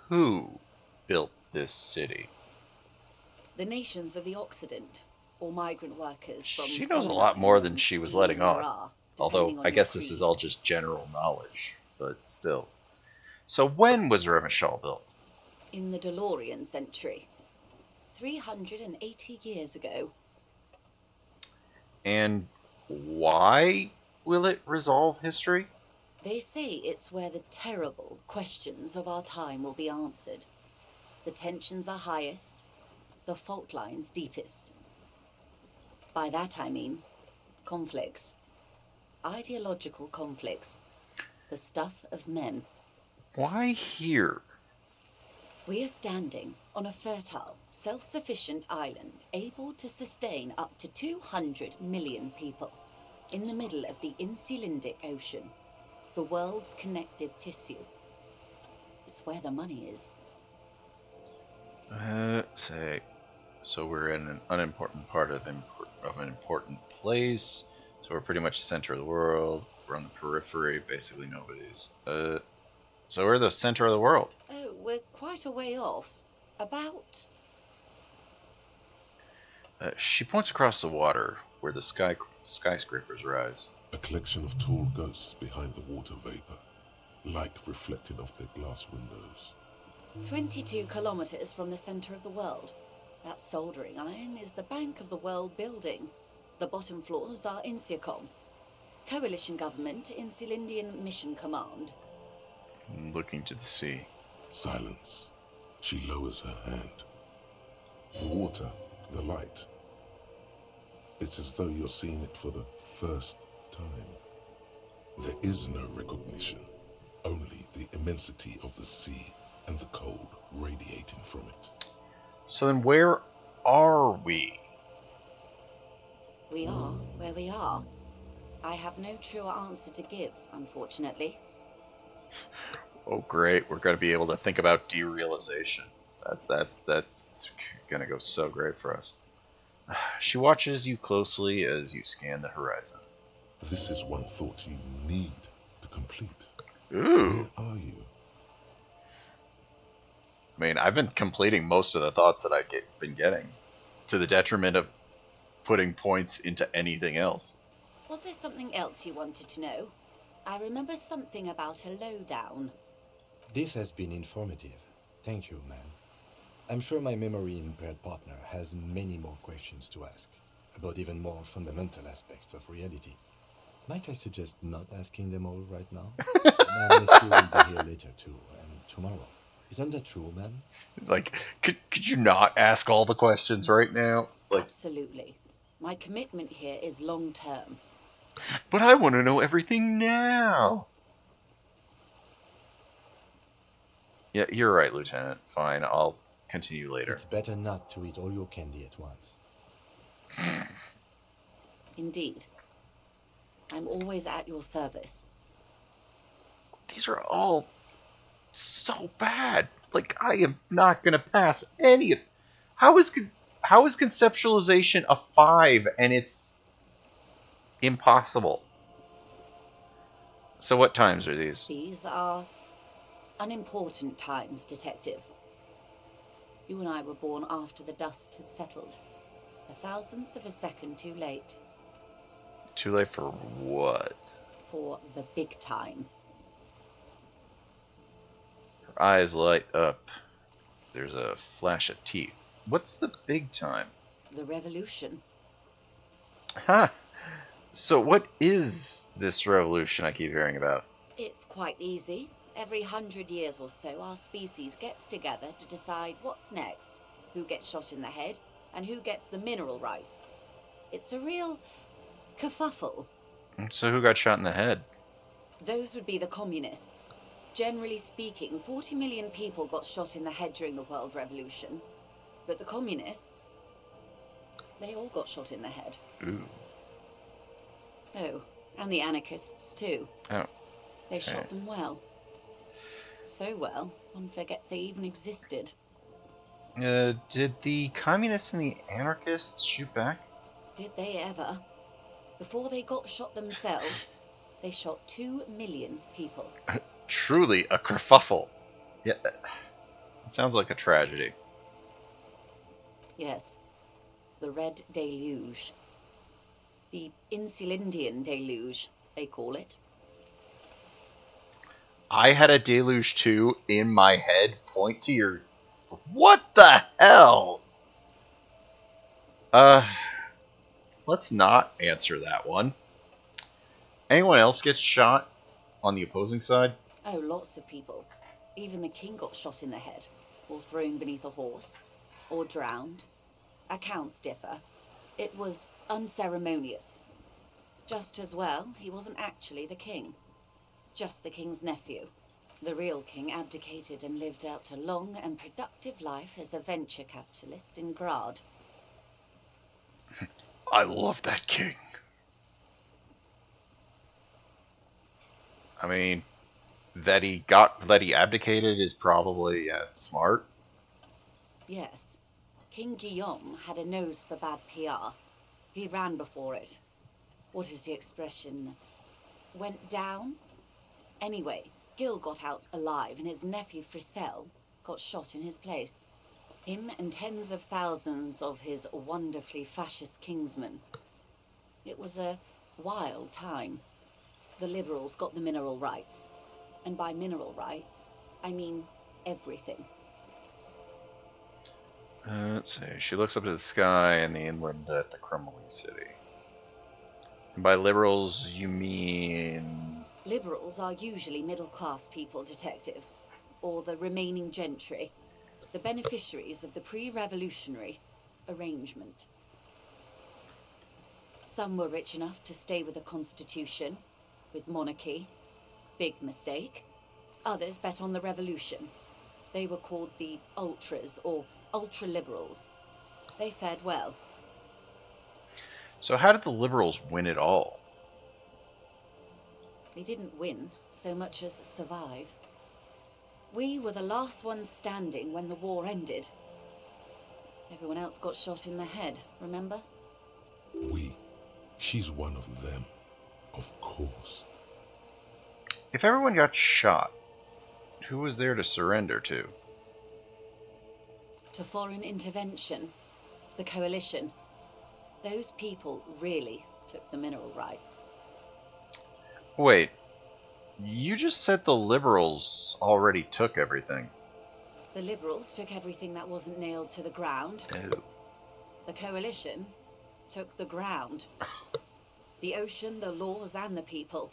Who built this city? The nations of the Occident, or migrant workers from... She knows a lot more than she was letting on. Although, I guess this is all just general knowledge, but still. So when was Revachol built? In the DeLorean century. 380 years ago. And why will it resolve history? They say it's where the terrible questions of our time will be answered. The tensions are highest, the fault lines deepest. By that I mean conflicts. Ideological conflicts. The stuff of men. Why here? We are standing on a fertile, self-sufficient island able to sustain up to 200 million people in the middle of the Insulindic Ocean, the world's connective tissue. It's where the money is. Say, So we're in an unimportant part of an important place. So we're pretty much center of the world. We're on the periphery. Basically, nobody's. So we're the center of the world. Oh, we're quite a way off. About. She points across the water where the skyscrapers rise. A collection of tall ghosts behind the water vapor, light reflected off their glass windows. 22 kilometers from the center of the world. That soldering iron is the Bank of the World building. The bottom floors are Insiacom. Coalition government, Insulindian Mission Command. Looking to the sea. Silence. She lowers her hand. The water, the light. It's as though you're seeing it for the first time. There is no recognition, only the immensity of the sea and the cold radiating from it. So then where are we? We are where we are. I have no truer answer to give, unfortunately. Oh great, we're going to be able to think about derealization. That's going to go so great for us. She watches you closely as you scan the horizon. This is one thought you need to complete. Ooh. Where are you? I mean, I've been completing most of the thoughts that I've been getting, to the detriment of putting points into anything else. Was there something else you wanted to know? I remember something about a lowdown. This has been informative. Thank you, ma'am. I'm sure my memory-impaired partner has many more questions to ask, about even more fundamental aspects of reality. Might I suggest not asking them all right now? Ma'am, Monsieur will be here later too, and tomorrow. Isn't that true, ma'am? Like, could you not ask all the questions right now? Like, absolutely. My commitment here is long-term. But I want to know everything now. Yeah, you're right, Lieutenant. Fine, I'll continue later. It's better not to eat all your candy at once. Indeed. I'm always at your service. These are all so bad. Like, I am not going to pass any of... How is conceptualization a 5 and it's impossible? So what times are these? These are unimportant times, Detective. You and I were born after the dust had settled. 1,000th of a second too late. Too late for what? For the big time. Her eyes light up. There's a flash of teeth. What's the big time? The revolution. Huh. So what is this revolution I keep hearing about? It's quite easy. Every 100 years or so, our species gets together to decide what's next, who gets shot in the head, and who gets the mineral rights. It's a real kerfuffle. So who got shot in the head? Those would be the communists. Generally speaking, 40 million people got shot in the head during the World Revolution. But the communists, they all got shot in the head. Ooh. Oh, and the anarchists too. Oh. They shot them well. So well, one forgets they even existed. Did the communists and the anarchists shoot back? Did they ever? Before they got shot themselves, they shot 2 million people. Truly a kerfuffle. Yeah, it sounds like a tragedy. Yes. The Red Deluge. The Insulindian Deluge, they call it. I had a deluge too in my head. Point to your... What the hell? Let's not answer that one. Anyone else gets shot on the opposing side? Oh, lots of people. Even the king got shot in the head, or thrown beneath a horse, or drowned. Accounts differ. It was unceremonious. Just as well, he wasn't actually the king. Just the king's nephew. The real king abdicated and lived out a long and productive life as a venture capitalist in Grad. I love that king. I mean, that he abdicated is probably smart. Yes. King Guillaume had a nose for bad PR. He ran before it. What is the expression? Went down? Anyway, Gil got out alive and his nephew Frisell got shot in his place. Him and tens of thousands of his wonderfully fascist kingsmen. It was a wild time. The liberals got the mineral rights. And by mineral rights, I mean everything. Let's see. She looks up to the sky and the inland at the crumbling city. And by liberals, you mean... Liberals are usually middle-class people, Detective. Or the remaining gentry. The beneficiaries of the pre-revolutionary arrangement. Some were rich enough to stay with the Constitution, with monarchy. Big mistake. Others bet on the revolution. They were called the ultras, or ultra-liberals. They fared well. So how did the liberals win it all? They didn't win so much as survive. We were the last ones standing when the war ended. Everyone else got shot in the head, remember? We. She's one of them. Of course. If everyone got shot, who was there to surrender to? To foreign intervention. The coalition. Those people really took the mineral rights. Wait, you just said the liberals already took everything. The liberals took everything that wasn't nailed to the ground. Oh. The coalition took the ground. The ocean, the laws, and the people.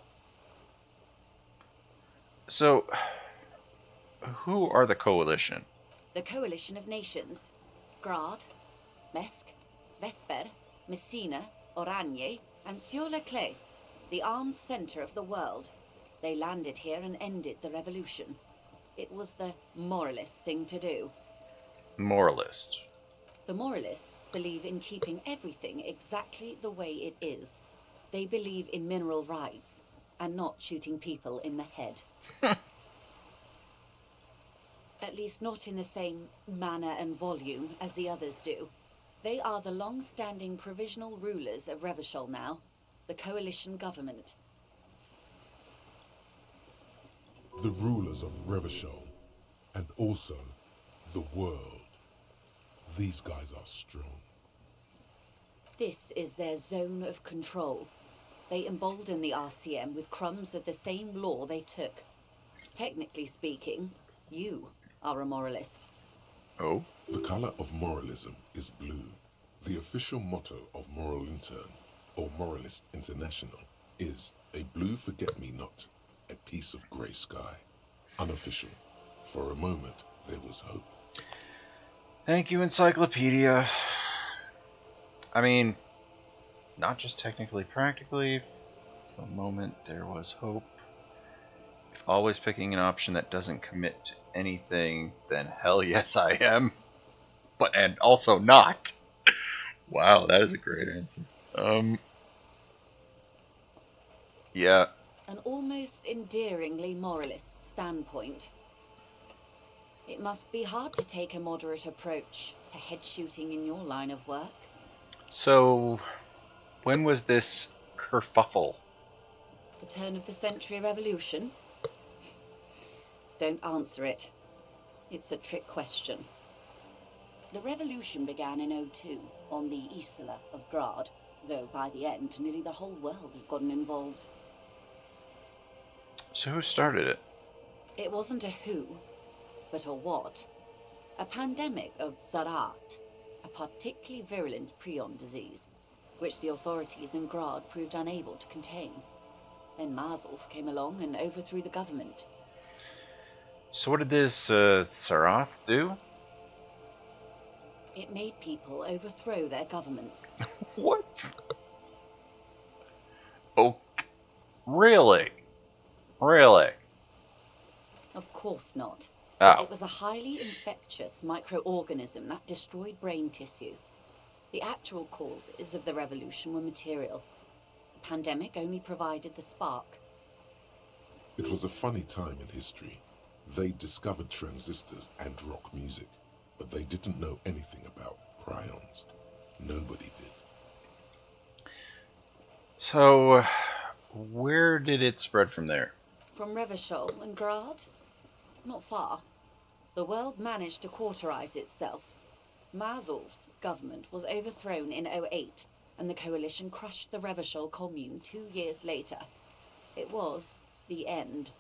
So, who are the coalition? The coalition of nations. Grad, Mesk, Vesper, Messina, Oranje, and Sur-le-Clay. The armed center of the world. They landed here and ended the revolution. It was the moralist thing to do. Moralist. The moralists believe in keeping everything exactly the way it is. They believe in mineral rights and not shooting people in the head. At least not in the same manner and volume as the others do. They are the long-standing provisional rulers of Revachol now, the coalition government. The rulers of Revachol, and also the world. These guys are strong. This is their zone of control. They embolden the RCM with crumbs of the same law they took. Technically speaking, you are a moralist. Oh? The color of moralism is blue. The official motto of Moral Intern, or Moralist International, is a blue forget-me-not, a piece of grey sky. Unofficial. For a moment, there was hope. Thank you, Encyclopedia. I mean, not just technically, practically. For a moment, there was hope. If always picking an option that doesn't commit to anything, then hell yes I am. But, and also not. Wow, that is a great answer. Yeah. An almost endearingly moralist standpoint. It must be hard to take a moderate approach to head shooting in your line of work. So, when was this kerfuffle? The turn of the century revolution? Don't answer it. It's a trick question. The revolution began in '02 on the Isla of Grad, though by the end nearly the whole world had gotten involved. So who started it? It wasn't a who, but a what. A pandemic of Zarat, a particularly virulent prion disease, which the authorities in Grad proved unable to contain. Then Marzolf came along and overthrew the government. So what did this Sarath do? It made people overthrow their governments. What? Oh, really? Really? Of course not. Oh. It was a highly infectious microorganism that destroyed brain tissue. The actual causes of the revolution were material. The pandemic only provided the spark. It was a funny time in history. They discovered transistors and rock music, but they didn't know anything about prions. Nobody did. So, where did it spread from there? From Revachol and Grad? Not far. The world managed to cauterize itself. Mazov's government was overthrown in '08, and the coalition crushed the Revachol commune 2 years later. It was the end.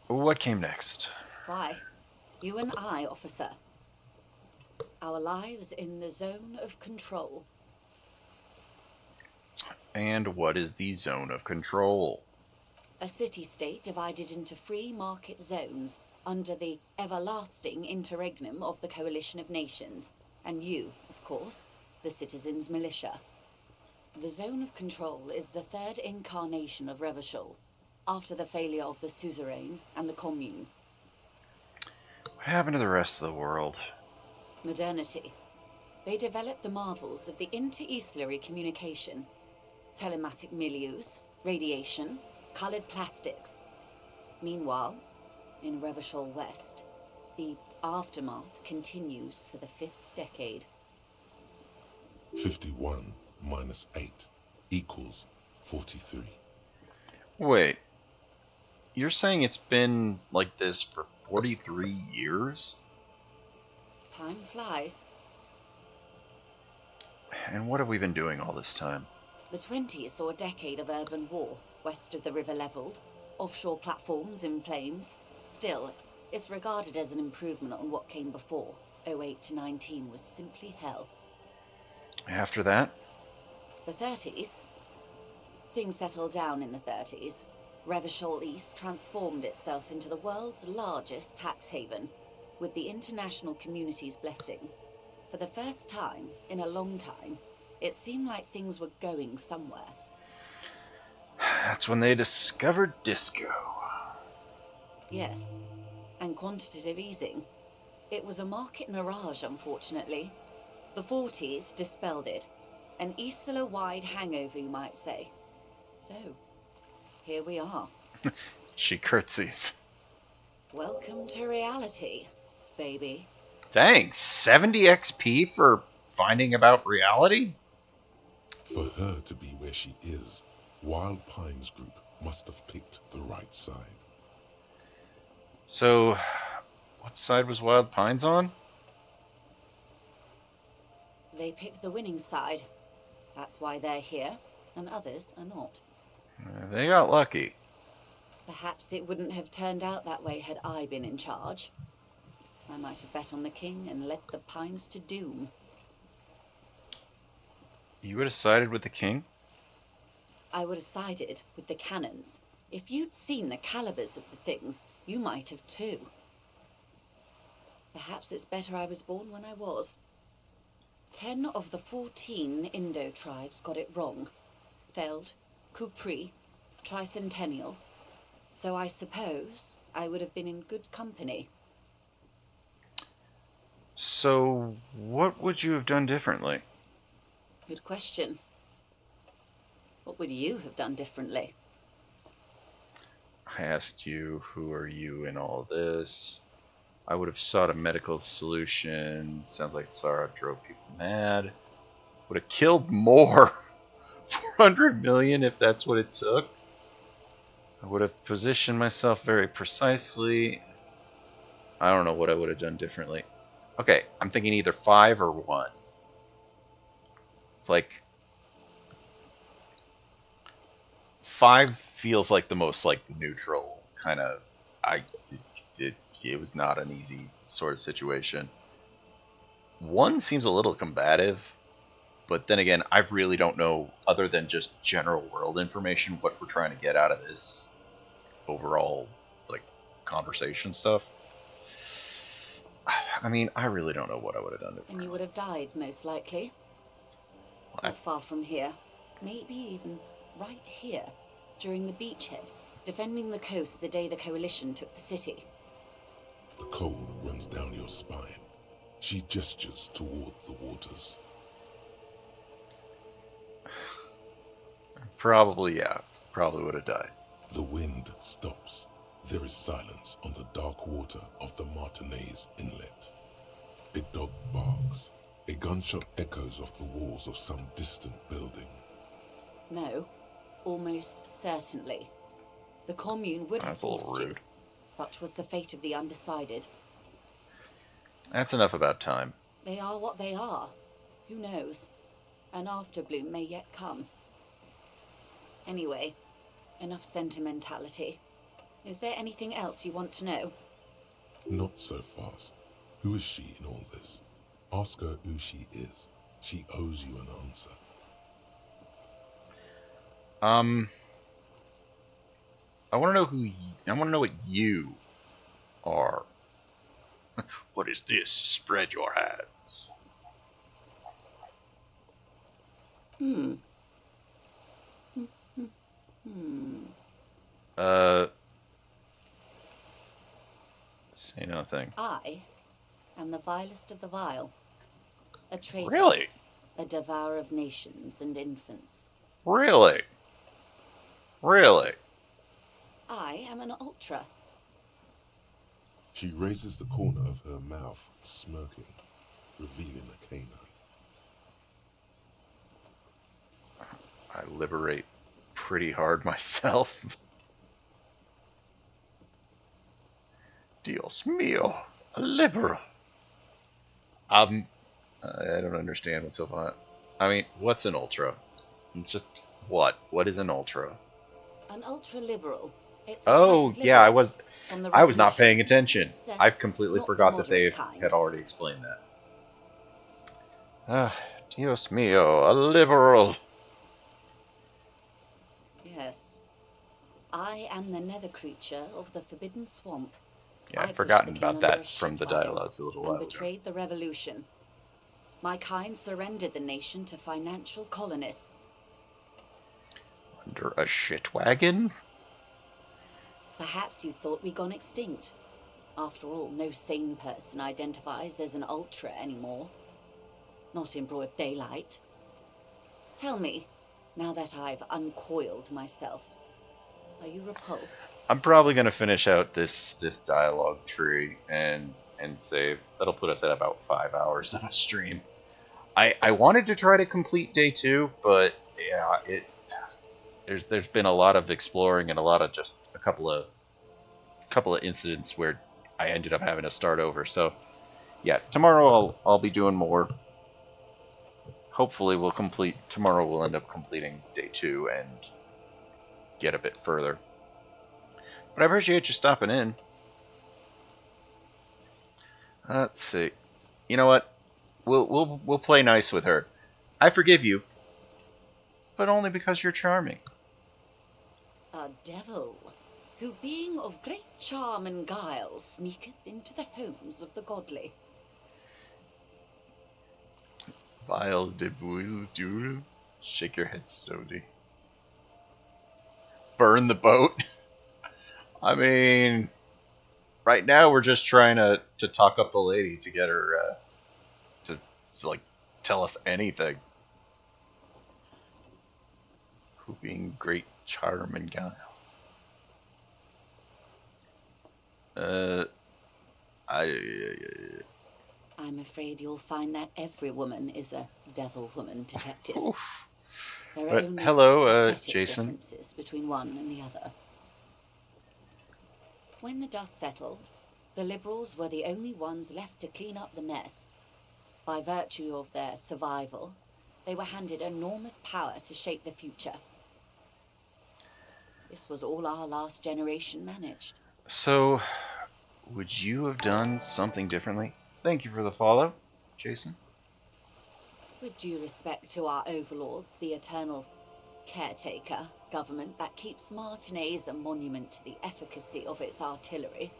What came next? Why? You and I, officer. Our lives in the zone of control. And what is the zone of control? A city-state divided into free market zones under the everlasting interregnum of the Coalition of Nations, and you, of course, the citizens' militia. The zone of control is the third incarnation of Revachol, after the failure of the suzerain and the commune. What happened to the rest of the world? Modernity. They developed the marvels of the inter-eastlery communication, telematic milieus, radiation, colored plastics. Meanwhile, in Revachol West, the aftermath continues for the 5th decade. 51 minus 8 equals 43. Wait. You're saying it's been like this for 43 years? Time flies. And what have we been doing all this time? The 20s saw a decade of urban war, west of the river leveled, offshore platforms in flames. Still, it's regarded as an improvement on what came before. '08 to '19 was simply hell. After that? The 30s? Things settled down in the 30s. Revachol East transformed itself into the world's largest tax haven, with the international community's blessing. For the first time in a long time, it seemed like things were going somewhere. That's when they discovered disco. Yes, and quantitative easing. It was a market mirage, unfortunately. The 40s dispelled it. An Isla-wide hangover, you might say. So, here we are. She curtsies. Welcome to reality, baby. Dang, 70 XP for finding about reality? For her to be where she is, Wild Pines Group must have picked the right side. So, what side was Wild Pines on? They picked the winning side. That's why they're here, and others are not. They got lucky. Perhaps it wouldn't have turned out that way had I been in charge. I might have bet on the king and led the Pines to doom. You would have sided with the king? I would have sided with the cannons. If you'd seen the calibers of the things, you might have too. Perhaps it's better I was born when I was. 10 of the 14 Indo tribes got it wrong. Feld, Kupri, Tricentennial. So I suppose I would have been in good company. So, what would you have done differently? Good question. What would you have done differently? I asked you, who are you in all this? I would have sought a medical solution. Sounds like Tsara drove people mad. Would have killed more. 400 million if that's what it took. I would have positioned myself very precisely. I don't know what I would have done differently. Okay, I'm thinking either 5 or 1. It's like 5 feels like the most like neutral kind of. It was not an easy sort of situation. 1 seems a little combative, but then again, I really don't know, other than just general world information, what we're trying to get out of this overall like conversation stuff. I mean, I really don't know what I would have done. And you would have died, most likely. Not far from here. Maybe even right here, during the beachhead, defending the coast the day the Coalition took the city. The cold runs down your spine. She gestures toward the waters. Probably, yeah. Probably would have died. The wind stops. There is silence on the dark water of the Martinez Inlet. A dog gunshot echoes off the walls of some distant building. No, almost certainly. The commune would have That's a little forced you. rude. Such was the fate of the undecided. That's enough about time. They are what they are. Who knows? An afterbloom may yet come. Anyway, enough sentimentality. Is there anything else you want to know? Not so fast. Who is she in all this? Ask her who she is. She owes you an answer. I want to know I want to know what you are. What is this? Spread your hands. Say nothing. I am the vilest of the vile. A traitor. Really? A devourer of nations and infants. Really? Really? I am an ultra. She raises the corner of her mouth, smirking, revealing a canine. I liberate pretty hard myself. Dios mío, a liberal. I don't understand what's so fun. I mean, what's an ultra? It's just what? What is an ultra? An ultra-liberal. Oh, yeah, I was not revolution. paying attention. It's, I completely not forgot the that they moderate kind. had already explained that. Dios mío, a liberal. Yes. I am the nether creature of the Forbidden Swamp. Yeah, I I'd pushed forgotten the king about under that a from the shit wagon dialogues a little and while ago. betrayed the revolution. My kind surrendered the nation to financial colonists. Under a shit wagon? Perhaps you thought we'd gone extinct. After all, no sane person identifies as an ultra anymore. Not in broad daylight. Tell me, now that I've uncoiled myself, are you repulsed? I'm probably going to finish out this dialogue tree and save. That'll put us at about 5 hours of a stream. I wanted to try to complete day 2, but yeah, there's been a lot of exploring and a lot of just a couple of incidents where I ended up having to start over. So yeah, tomorrow I'll be doing more. Hopefully tomorrow we'll end up completing day 2 and get a bit further. But I appreciate you stopping in. Let's see. You know what? We'll play nice with her. I forgive you, but only because you're charming. A devil, who being of great charm and guile, sneaketh into the homes of the godly. Vile de boule dure. Shake your head slowly. Burn the boat. I mean, right now we're just trying to talk up the lady to get her to like tell us anything. Who being great charm and guile. I'm afraid you'll find that every woman is a devil woman detective. There are But, only hello, aesthetic Jason. differences between one and the other. When the dust settled, the liberals were the only ones left to clean up the mess. By virtue of their survival, they were handed enormous power to shape the future. This was all our last generation managed. So, would you have done something differently? Thank you for the follow, Jason. With due respect to our overlords, the eternal caretaker government that keeps Martinez is a monument to the efficacy of its artillery.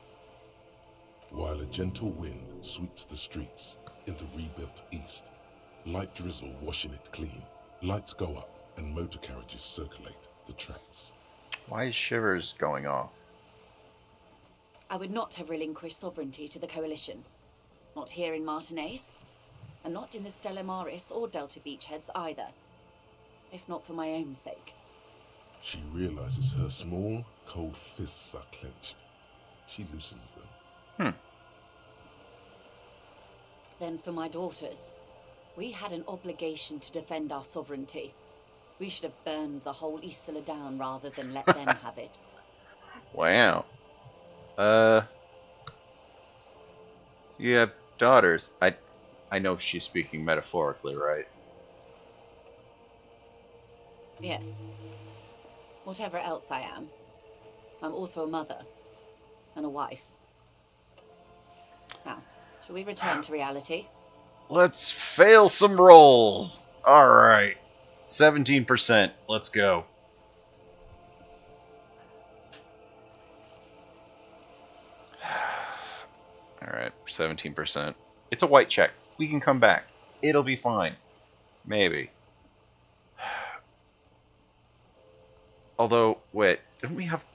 While a gentle wind sweeps the streets in the rebuilt east, light drizzle washing it clean, lights go up and motor carriages circulate the tracks. Why is Shivers going off? I would not have relinquished sovereignty to the Coalition. Not here in Martinez, and not in the Stella Maris or Delta Beachheads either. If not for my own sake. She realizes her small, cold fists are clenched. She loosens them. Then for my daughters, We had an obligation to defend our sovereignty. We should have burned the whole Isla down rather than let them have it. Wow. So you have daughters. I know she's speaking metaphorically, right? Yes. Whatever else I am, I'm also a mother and a wife. Now, shall we return to reality? Let's fail some rolls. All right. 17%. Let's go. All right, 17%. It's a white check. We can come back. It'll be fine. Maybe. Although, wait, didn't we have...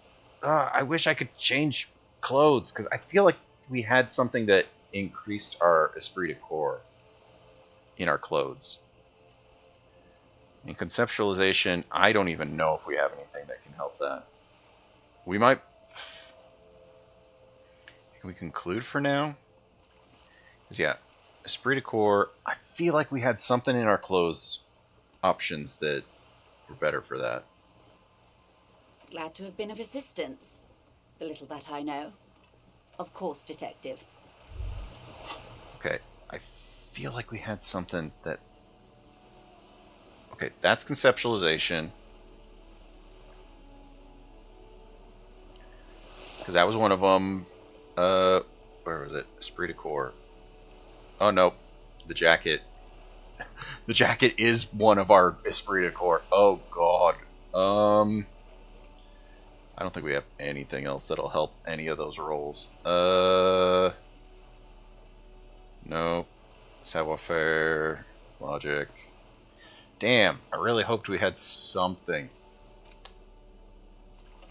I wish I could change clothes, because I feel like we had something that increased our esprit de corps in our clothes. In conceptualization, I don't even know if we have anything that can help that. We might... Can we conclude for now? Because, yeah, esprit de corps, I feel like we had something in our clothes options that were better for that. Glad to have been of assistance. The little that I know. Of course, detective. Okay, I feel like we had something that... Okay, that's conceptualization. Because that was one of them. Where was it? Esprit de corps. Oh, no. The jacket. The jacket is one of our esprit de corps. Oh, God. I don't think we have anything else that'll help any of those roles. No. Savoir-faire. Logic. Damn, I really hoped we had something.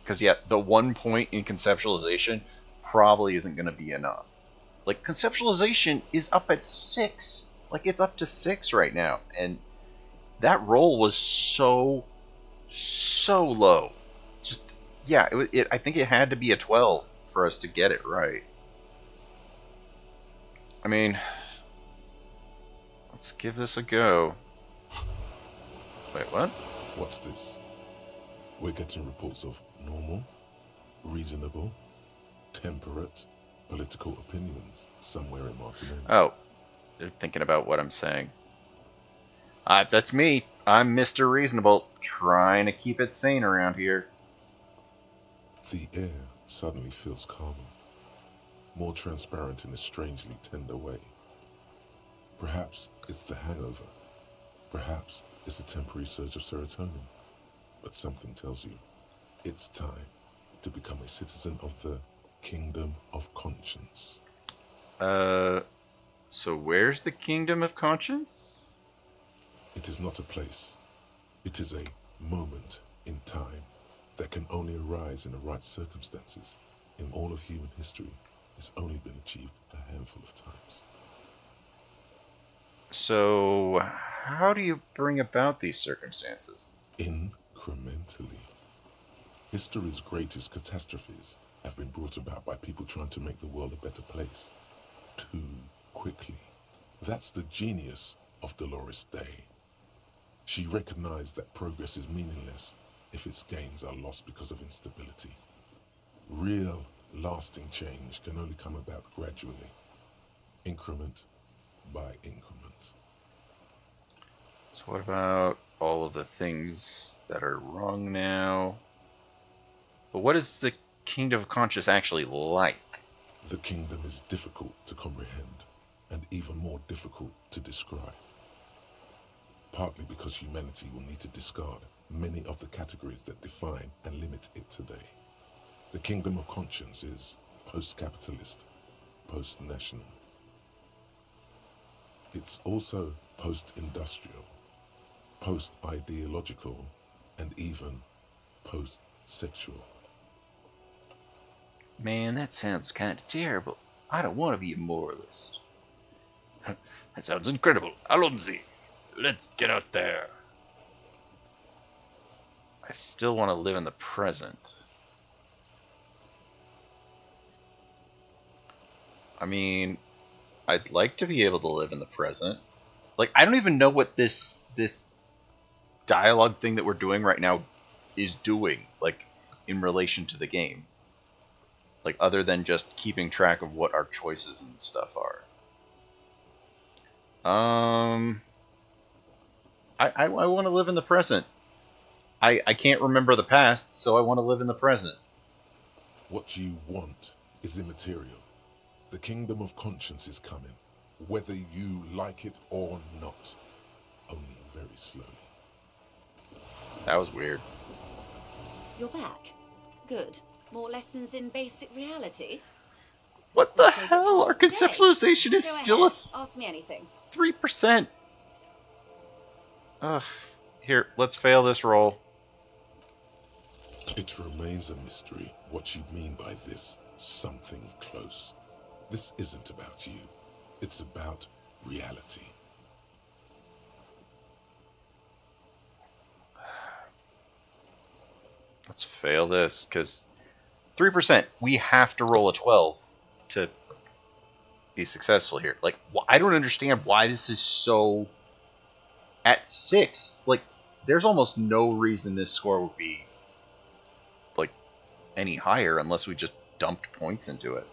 Because, yeah, the 1 point in conceptualization probably isn't going to be enough. Like, conceptualization is up at 6. Like, it's up to 6 right now. And that roll was so low. Just, yeah, I think it had to be a 12 for us to get it right. I mean, let's give this a go. Wait, what? What's this? We're getting reports of normal, reasonable, temperate, political opinions somewhere in Martinez. Oh, they're thinking about what I'm saying. That's me. I'm Mr. Reasonable, trying to keep it sane around here. The air suddenly feels calmer, more transparent in a strangely tender way. Perhaps it's the hangover. Perhaps it's a temporary surge of serotonin. But something tells you it's time to become a citizen of the Kingdom of Conscience. So where's the Kingdom of Conscience? It is not a place. It is a moment in time that can only arise in the right circumstances. In all of human history, it's only been achieved a handful of times. So, how do you bring about these circumstances? Incrementally. History's greatest catastrophes have been brought about by people trying to make the world a better place. Too quickly. That's the genius of Dolores Day. She recognized that progress is meaningless if its gains are lost because of instability. Real, lasting change can only come about gradually, increment by increment. So what about all of the things that are wrong now? But what is the Kingdom of Conscience actually like? The kingdom is difficult to comprehend, and even more difficult to describe. Partly because humanity will need to discard many of the categories that define and limit it today. The Kingdom of Conscience is post-capitalist, post-national. It's also post-industrial, post-ideological, and even post-sexual. Man, that sounds kind of terrible. I don't want to be a moralist. That sounds incredible. Alonzi, let's get out there. I still want to live in the present. I mean, I'd like to be able to live in the present. Like, I don't even know what this dialogue thing that we're doing right now is doing, like, in relation to the game. Like, other than just keeping track of what our choices and stuff are. I want to live in the present. I can't remember the past, so I want to live in the present. What you want is immaterial. The kingdom of conscience is coming, whether you like it or not. Only very slowly. That was weird. You're back. Good. More lessons in basic reality? What the hell? Our conceptualization is Go still ahead. a Ask me anything. 3%. Ugh. Here, let's fail this roll. It remains a mystery what you mean by this something close. This isn't about you. It's about reality. Let's fail this, because 3%, we have to roll a 12 to be successful here. Like, I don't understand why this is so... At 6, like, there's almost no reason this score would be, like, any higher unless we just dumped points into it.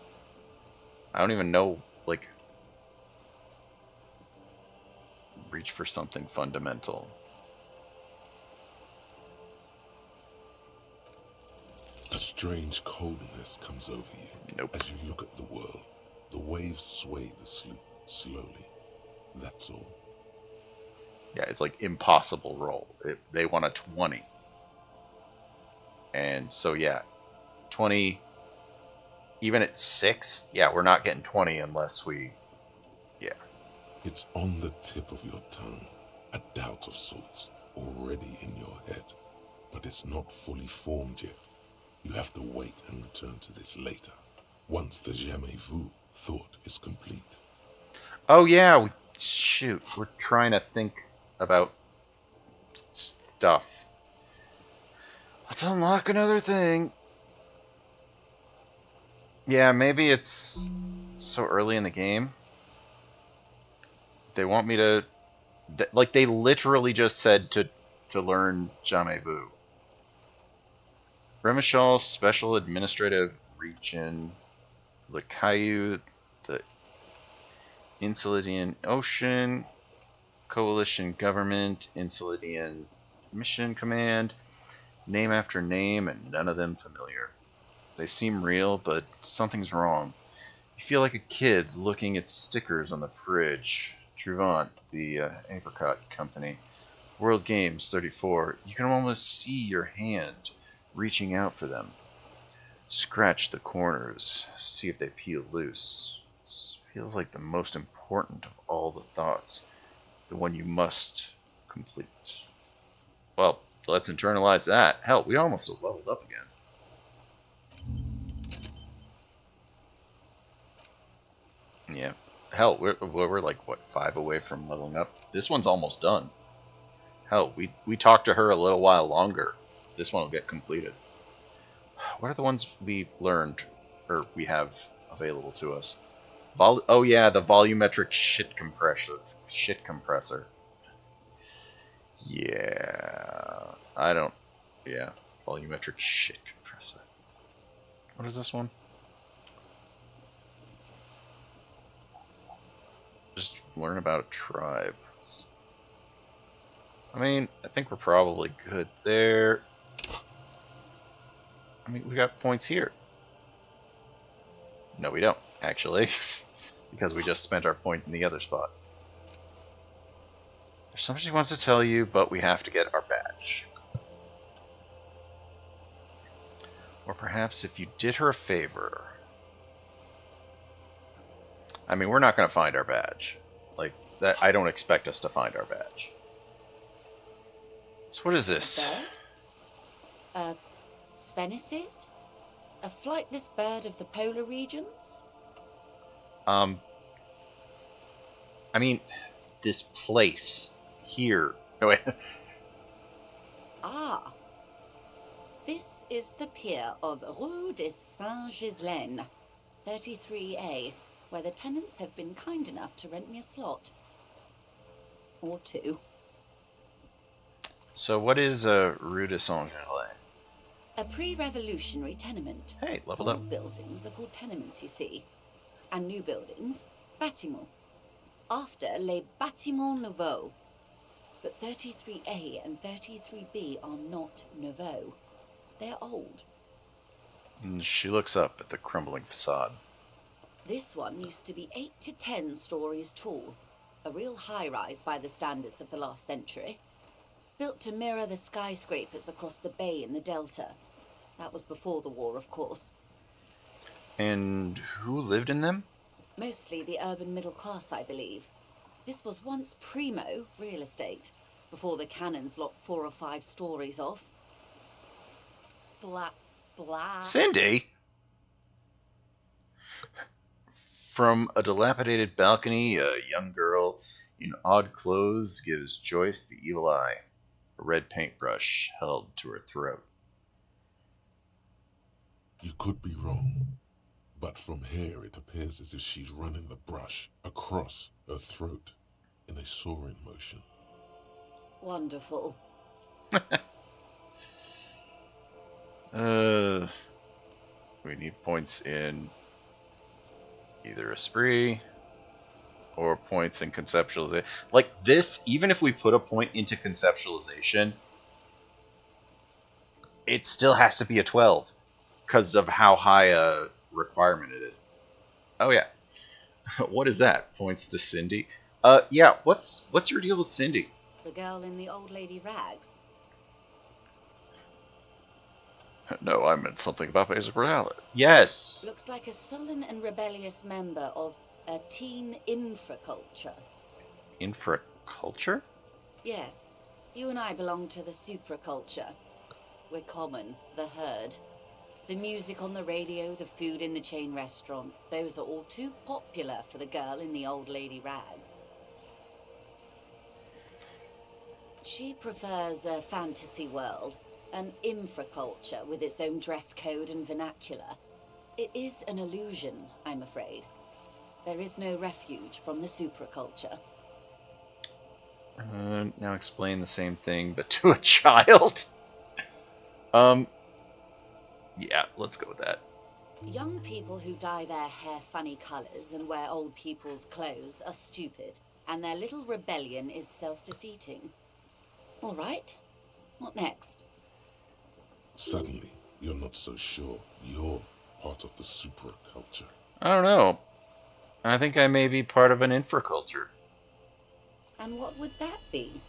I don't even know, like... Reach for something fundamental. A strange coldness comes over you. Nope. As you look at the world. The waves sway the sloop slowly. That's all. Yeah, it's like impossible roll. They want a 20. And so, yeah, 20, even at 6, yeah, we're not getting 20 unless we, yeah. It's on the tip of your tongue, a doubt of sorts, already in your head. But it's not fully formed yet. You have to wait and return to this later, once the jamais vu thought is complete. Oh, yeah, shoot, we're trying to think about stuff. Let's unlock another thing. Yeah, maybe it's so early in the game. They want me to... Like, they literally just said to learn jamais vu. Remishal Special Administrative Region, the Caillou, the Insulidian Ocean, Coalition Government, Insulidian Mission Command, name after name, and none of them familiar. They seem real, but something's wrong. You feel like a kid looking at stickers on the fridge. Truvant, the apricot company. World Games 34. You can almost see your hand reaching out for them. Scratch the corners, see if they peel loose. This feels like the most important of all the thoughts. The one you must complete. Well, let's internalize that. Hell, we almost leveled up again. Yeah. Hell, we're like, what, 5 away from leveling up? This one's almost done. Hell, we talked to her a little while longer. This one will get completed. What are the ones we learned, or we have available to us? Oh yeah, the volumetric shit compressor. Yeah, I don't... Yeah, volumetric shit compressor. What is this one? Just learn about a tribe. I mean, I think we're probably good there. I mean, we got points here. No, we don't, actually. Because we just spent our point in the other spot. There's something she wants to tell you, but we have to get our badge. Or perhaps if you did her a favor... I mean, we're not going to find our badge. Like, that, I don't expect us to find our badge. So what is this? A Svenicid? A flightless bird of the polar regions? I mean, this place here. Oh, wait. Ah. This is the pier of Rue de Saint-Ghislain, 33A, where the tenants have been kind enough to rent me a slot. Or two. So what is a Rue de Saint-Gelais? A pre-revolutionary tenement. Hey, leveled up. Old buildings are called tenements, you see. And new buildings, bâtiments. After les bâtiments nouveaux. But 33A and 33B are not nouveaux. They're old. And she looks up at the crumbling facade. This one used to be 8 to 10 stories tall. A real high-rise by the standards of the last century. Built to mirror the skyscrapers across the bay in the Delta. That was before the war, of course. And who lived in them? Mostly the urban middle class, I believe. This was once primo real estate, before the cannons lopped 4 or 5 stories off. Splat, splat. Cindy? From a dilapidated balcony, a young girl in odd clothes gives Joyce the evil eye, a red paintbrush held to her throat. You could be wrong, but from here it appears as if she's running the brush across her throat in a soaring motion. Wonderful. We need points in either Esprit or points in conceptualization. Like this, even if we put a point into conceptualization, it still has to be a 12 because of how high a requirement it is. Oh yeah. What is that? Points to Cindy. Yeah, what's your deal with Cindy? The girl in the old lady rags. No, I meant something about basic reality. Yes. Looks like a sullen and rebellious member of a teen infraculture. Infraculture? Yes. You and I belong to the supraculture. We're common, the herd. The music on the radio, the food in the chain restaurant, those are all too popular for the girl in the old lady rags. She prefers a fantasy world, an infraculture with its own dress code and vernacular. It is an illusion, I'm afraid. There is no refuge from the supraculture. Now explain the same thing, but to a child. Yeah, let's go with that. Young people who dye their hair funny colors and wear old people's clothes are stupid, and their little rebellion is self-defeating. All right, what next? Suddenly, you're not so sure you're part of the supraculture. I don't know. I think I may be part of an infraculture. And what would that be?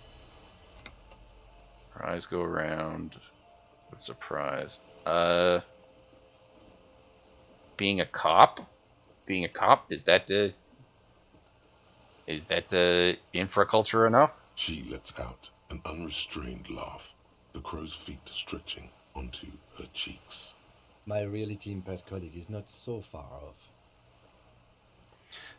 Her eyes go around with surprise. Being a cop? Being a cop? Is that the infraculture enough? She lets out an unrestrained laugh, the crow's feet stretching onto her cheeks. My reality impaired colleague is not so far off.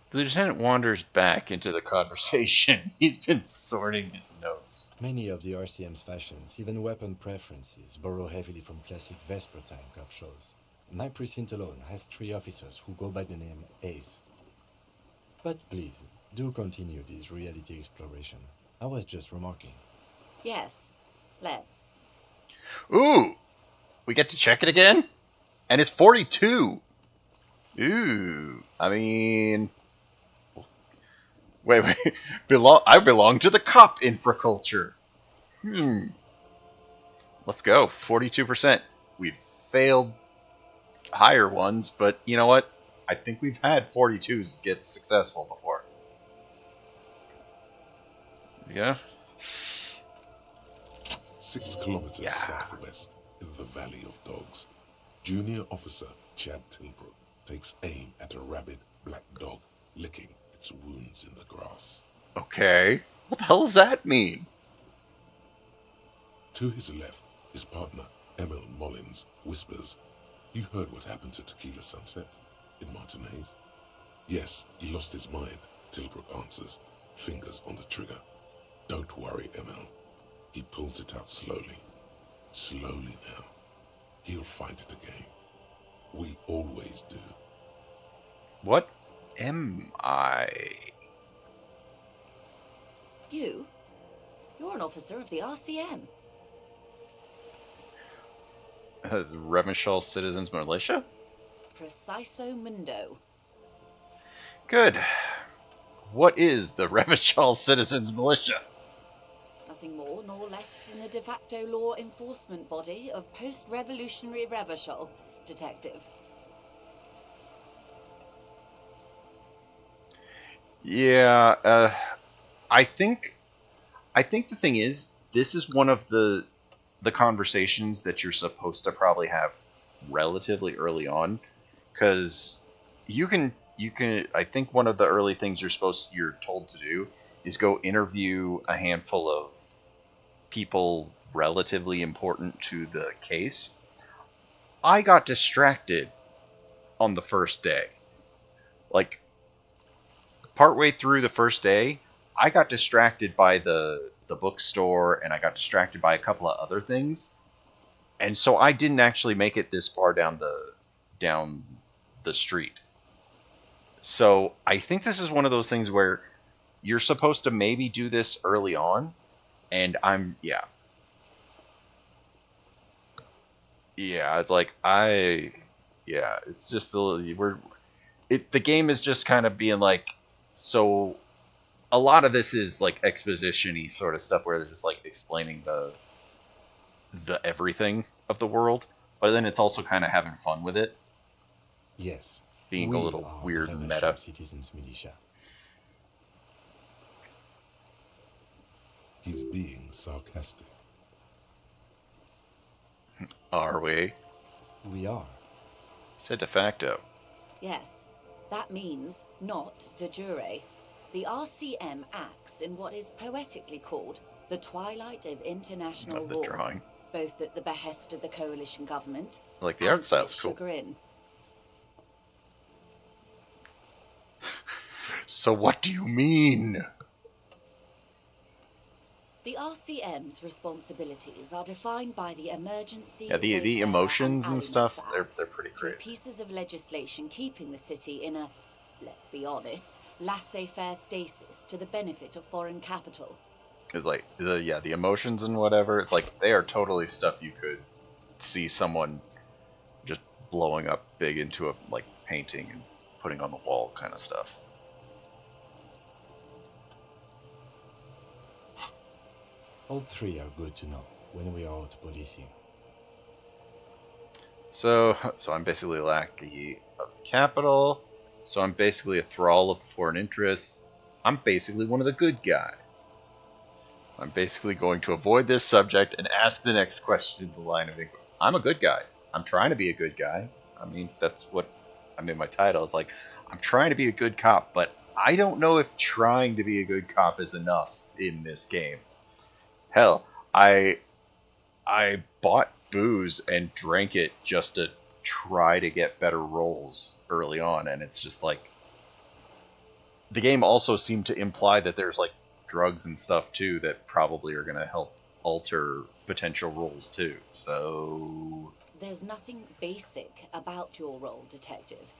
The lieutenant wanders back into the conversation. He's been sorting his notes. Many of the RCM's fashions, even weapon preferences, borrow heavily from classic Vesper time cop shows. My precinct alone has 3 officers who go by the name Ace. But please, do continue this reality exploration. I was just remarking. Yes, let's. Ooh! We get to check it again? And it's 42! Ooh. I mean... Wait. I belong to the cop infraculture. Let's go. 42%. We've failed higher ones, but you know what? I think we've had 42s get successful before. Yeah. 6 kilometers southwest, in the Valley of Dogs, Junior Officer Chad Tilbrook takes aim at a rabid black dog licking its wounds in the grass. Okay. What the hell does that mean? To his left, his partner, Emil Mullins, whispers, "You heard what happened to Tequila Sunset in Martinez?" "Yes, he lost his mind," Tilbrook answers, fingers on the trigger. "Don't worry, Emil." He pulls it out slowly. Slowly now. He'll find it again. We always do. What am I? You? You're an officer of the RCM. The Revachol Citizens Militia? Preciso mundo. Good. What is the Revachol Citizens Militia? Nothing more nor less than the de facto law enforcement body of post-revolutionary Revachol, Detective. Yeah, I think the thing is, this is one of the conversations that you're supposed to probably have relatively early on, because you can I think one of the early things you're told to do is go interview a handful of people relatively important to the case. I got distracted on the first day. Like, partway through the first day, I got distracted by the bookstore, and I got distracted by a couple of other things. And so I didn't actually make it this far down the street. So I think this is one of those things where you're supposed to maybe do this early on, and it's like it's just the game is just kind of being like, so a lot of this is like exposition-y sort of stuff where they're just like explaining the everything of the world, but then it's also kind of having fun with it. Yes. Being a little weird and meta. Citizens Militia. He's being sarcastic. Are we? We are. Said de facto. Yes, that means not de jure. The RCM acts in what is poetically called the twilight of international Love the law, drawing. both at the behest of the coalition government I like the and art style's its cool. chagrin. So what do you mean? The RCM's responsibilities are defined by the emergency. Yeah, the Wayfarer, emotions and Aliments stuff, Acts, they're pretty through great. pieces of legislation keeping the city in a, let's be honest, laissez-faire stasis to the benefit of foreign capital. It's like the emotions and whatever. It's like they are totally stuff you could see someone just blowing up big into a like painting and putting on the wall kind of stuff. All three are good to know when we are out policing. So I'm basically lackey of the capital. So I'm basically a thrall of the foreign interests. I'm basically one of the good guys. I'm basically going to avoid this subject and ask the next question in the line of inquiry. I'm a good guy. I'm trying to be a good guy. I mean, that's what I mean. My title is like, I'm trying to be a good cop, but I don't know if trying to be a good cop is enough in this game. Hell, I bought booze and drank it just to try to get better rolls early on, and it's just like the game also seemed to imply that there's like drugs and stuff too that probably are going to help alter potential rolls too. So There's nothing basic about your role, Detective.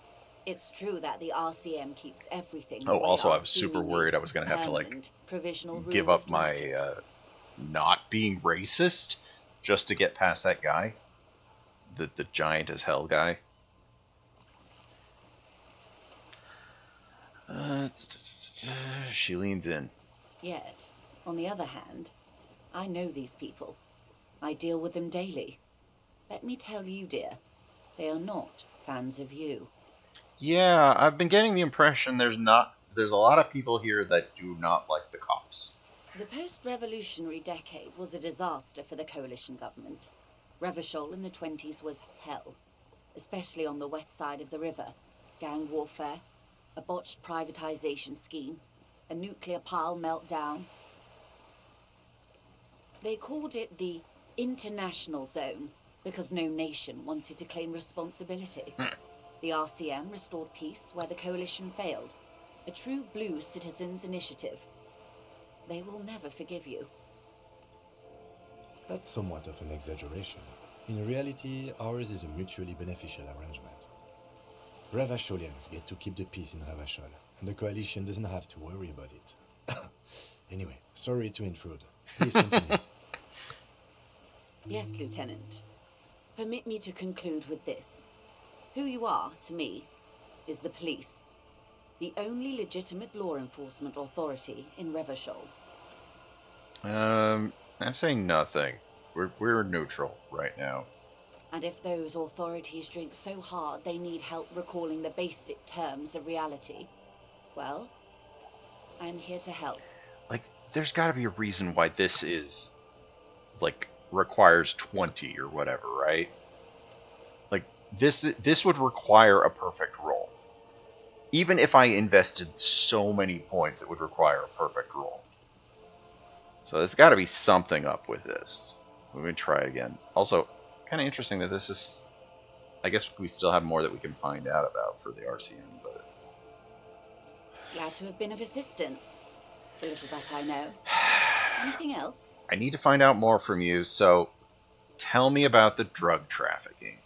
It's true that the RCM keeps everything. Oh, also I was super worried I was going to have to like give up my not being racist just to get past that guy. The giant as hell guy. She leans in. Yet, on the other hand, I know these people. I deal with them daily. Let me tell you, dear, they are not fans of you. Yeah, I've been getting the impression there's a lot of people here that do not like the cops. The post-revolutionary decade was a disaster for the coalition government. Revachol in the 20s was hell, especially on the west side of the river. Gang warfare, a botched privatization scheme, a nuclear pile meltdown. They called it the international zone because no nation wanted to claim responsibility. The RCM restored peace where the coalition failed. A true blue citizens' initiative. They will never forgive you. That's somewhat of an exaggeration. In reality, ours is a mutually beneficial arrangement. Revacholians get to keep the peace in Revachol, and the coalition doesn't have to worry about it. Anyway, Sorry to intrude. Please continue. Yes, Lieutenant. Permit me to conclude with this. Who you are, to me, is the police. The only legitimate law enforcement authority in Revachol. I'm saying nothing. We're neutral right now. And if those authorities drink so hard they need help recalling the basic terms of reality, well, I'm here to help. Like, there's got to be a reason why this is, like, requires 20 or whatever, right? Like, this would require a perfect roll. Even if I invested so many points, it would require a perfect roll. So there's got to be something up with this. Let me try again. Also, kind of interesting that this is... I guess we still have more that we can find out about for the RCM, but... Glad to have been of assistance. The little that I know. Anything else? I need to find out more from you, so tell me about the drug trafficking.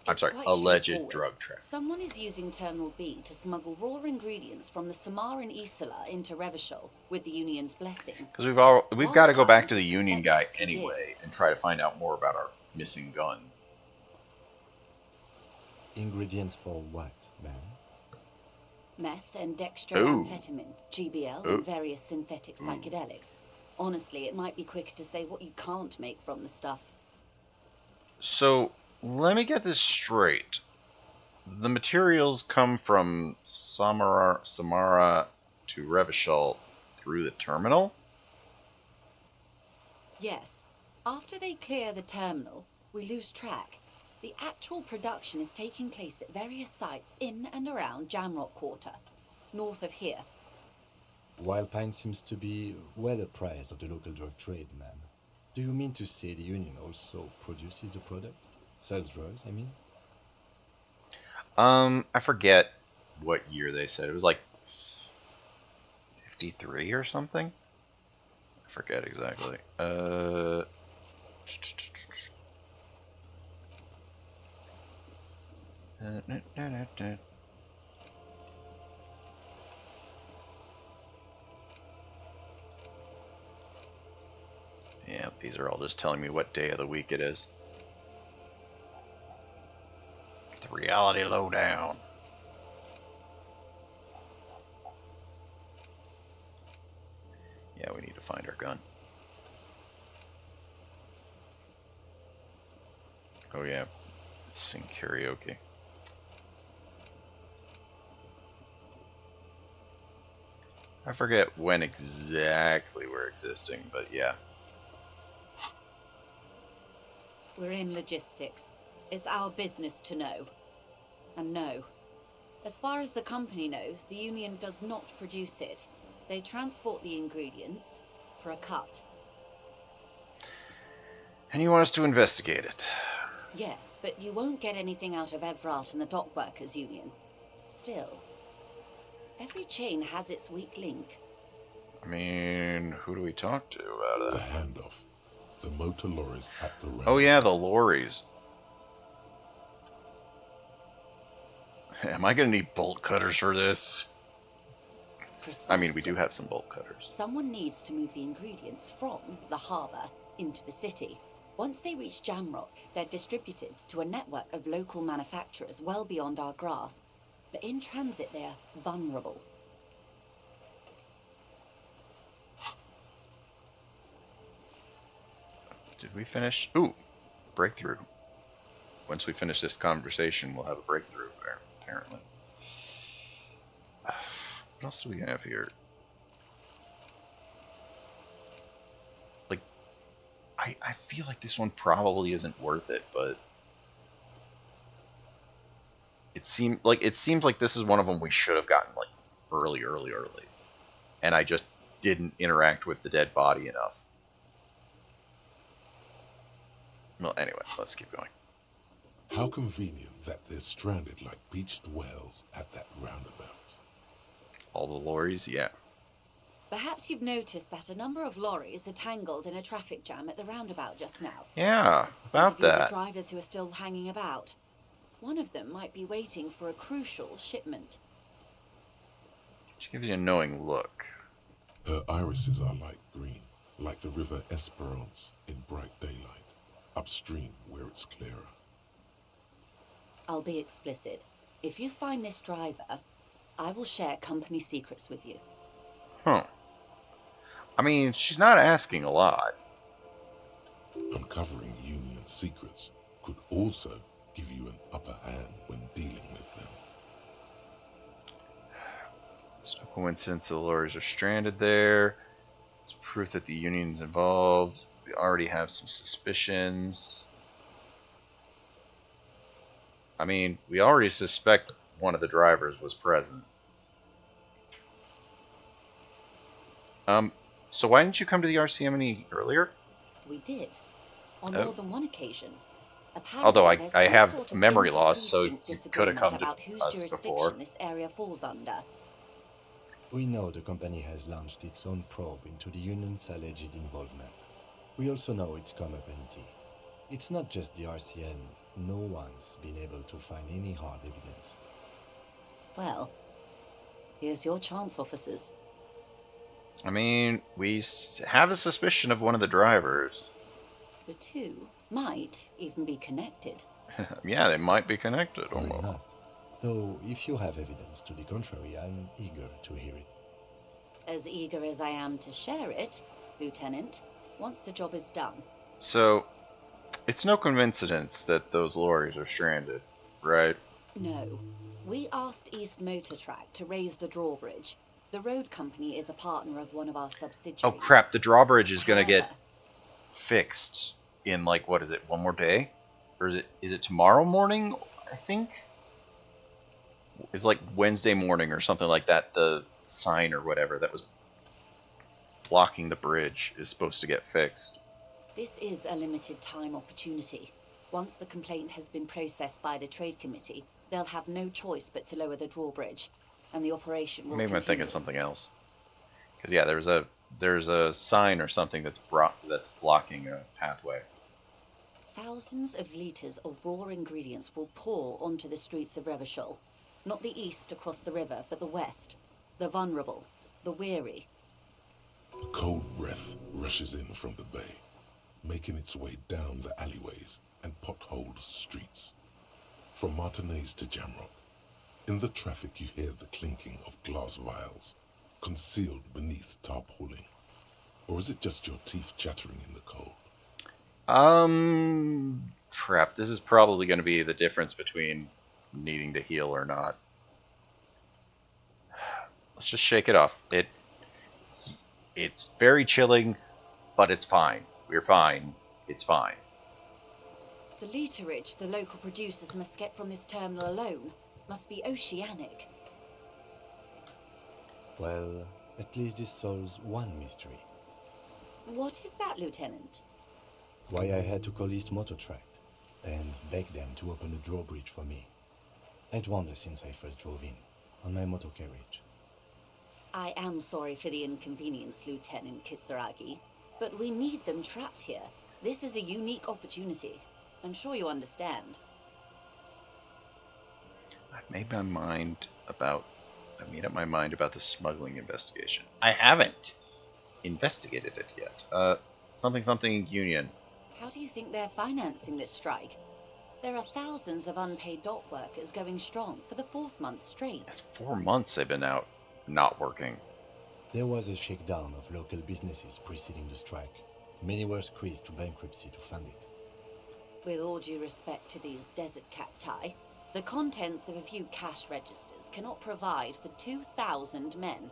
I'm sorry, alleged drug trafficking. Someone is using Terminal B to smuggle raw ingredients from the Samar and Isola into Revachol with the Union's blessing. Because we've got to go back to the Union guy anyway and try to find out more about our missing gun. Ingredients for what, ma'am? Meth and dextroamphetamine, GBL, and various synthetic psychedelics. Honestly, it might be quicker to say what you can't make from the stuff. So, let me get this straight. The materials come from Samara to Revachol through the terminal? Yes. After they clear the terminal, we lose track. The actual production is taking place at various sites in and around Jamrock Quarter, north of here. Wild Pine seems to be well apprised of the local drug trade, ma'am. Do you mean to say the Union also produces the product? Sells drugs, I mean? I forget what year they said. It was like 53 or something? I forget exactly. Yeah, these are all just telling me what day of the week it is. The reality lowdown. Yeah, we need to find our gun. Oh yeah, sing karaoke. I forget when exactly we're existing, but yeah. We're in logistics. It's our business to know. And no. As far as the company knows, the Union does not produce it. They transport the ingredients for a cut. And you want us to investigate it? Yes, but you won't get anything out of Evrat and the Dock Workers Union. Still, every chain has its weak link. I mean, who do we talk to about The that? handoff. The motor lorries at the round. Oh yeah, the lorries. Am I gonna need bolt cutters for this? Precisely. I mean, we do have some bolt cutters. Someone needs to move the ingredients from the harbour into the city. Once they reach Jamrock, they're distributed to a network of local manufacturers well beyond our grasp. But in transit, they're vulnerable. Did we finish? Ooh, breakthrough. Once we finish this conversation, we'll have a breakthrough there, apparently. What else do we have here? Like, I feel like this one probably isn't worth it, but it seems like this is one of them we should have gotten like early, and I just didn't interact with the dead body enough. Well, anyway, let's keep going. How convenient that they're stranded like beached whales at that roundabout. All the lorries, yeah. Perhaps you've noticed that a number of lorries are tangled in a traffic jam at the roundabout just now. Yeah, about Interview that. the drivers who are still hanging about. One of them might be waiting for a crucial shipment. She gives you a knowing look. Her irises are light green. like the River Esperance in bright daylight, upstream where it's clearer. I'll be explicit. If you find this driver, I will share company secrets with you. Huh. I mean, she's not asking a lot. Uncovering Union secrets could also give you an upper hand when dealing with them. It's no coincidence the lorries are stranded there. It's proof that the Union's involved. We already have some suspicions. I mean, we already suspect one of the drivers was present. So why didn't you come to the RCM any earlier? We did. On Oh. more than one occasion. Although Apparently, I there's have some sort of memory loss, so you inter-precinct could have disagreement come to about whose us jurisdiction before. this area falls under. We know the company has launched its own probe into the Union's alleged involvement. We also know it's come up empty. It's not just the RCM. No one's been able to find any hard evidence. Well, here's your chance, officers. I mean, we have a suspicion of one of the drivers. The two might even be connected. Yeah, they might be connected. Or not. Though, if you have evidence to the contrary, I'm eager to hear it. As eager as I am to share it, Lieutenant, once the job is done. So, it's no coincidence that those lorries are stranded, right? No. We asked East Motor Track to raise the drawbridge. The road company is a partner of one of our subsidiaries. Oh crap, the drawbridge is gonna get fixed in, like, what is it, one more day? Or is it tomorrow morning, I think? It's like Wednesday morning or something like that. The sign or whatever that was blocking the bridge is supposed to get fixed. This is a limited time opportunity. Once the complaint has been processed by the trade committee, they'll have no choice but to lower the drawbridge, and the operation will Maybe continue. I'm thinking something else. Because yeah, there's a sign or something that's blocking a pathway. Thousands of litres of raw ingredients will pour onto the streets of Revachol. Not the east across the river, but the west. The vulnerable, the weary. A cold breath rushes in from the bay, making its way down the alleyways and potholed streets. From Martinez to Jamrock, in the traffic you hear the clinking of glass vials, concealed beneath tarpaulin. Or is it just your teeth chattering in the cold? Crap, this is probably going to be the difference between needing to heal or not. Let's just shake it off. It's very chilling, but it's fine. We're fine. It's fine. The literage the local producers must get from this terminal alone must be oceanic. Well, at least this solves one mystery. What is that, Lieutenant? Why I had to call East Motor Track and beg them to open a drawbridge for me. I'd wondered since I first drove in, on my motor carriage. I am sorry for the inconvenience, Lieutenant Kisaragi, but we need them trapped here. This is a unique opportunity. I'm sure you understand. I've made up my mind about the smuggling investigation. I haven't investigated it yet. Something Union. How do you think they're financing this strike? There are thousands of unpaid dock workers going strong for the 4th month straight. It's 4 months they've been out, not working. There was a shakedown of local businesses preceding the strike. Many were squeezed to bankruptcy to fund it. With all due respect to these desert cacti, the contents of a few cash registers cannot provide for 2,000 men.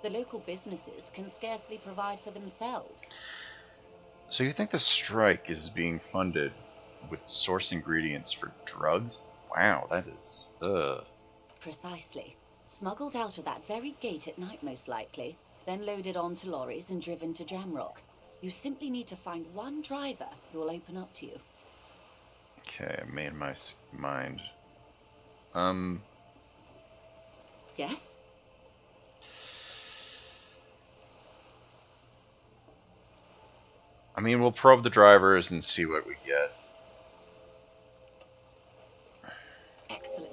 The local businesses can scarcely provide for themselves. So you think the strike is being funded with source ingredients for drugs? Wow, that is... Precisely. Smuggled out of that very gate at night, most likely, then loaded onto lorries and driven to Jamrock. You simply need to find one driver who will open up to you. Okay, I made my mind. Yes? I mean, we'll probe the drivers and see what we get. Excellent.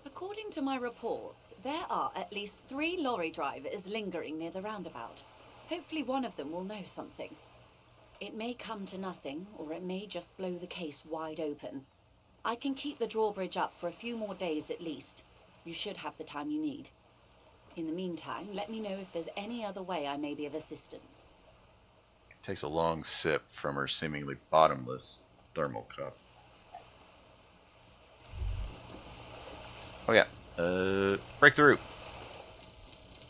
According to my reports, there are at least 3 lorry drivers lingering near the roundabout. Hopefully one of them will know something. It may come to nothing, or it may just blow the case wide open. I can keep the drawbridge up for a few more days at least. You should have the time you need. In the meantime, let me know if there's any other way I may be of assistance. Takes a long sip from her seemingly bottomless thermal cup. Oh yeah, breakthrough.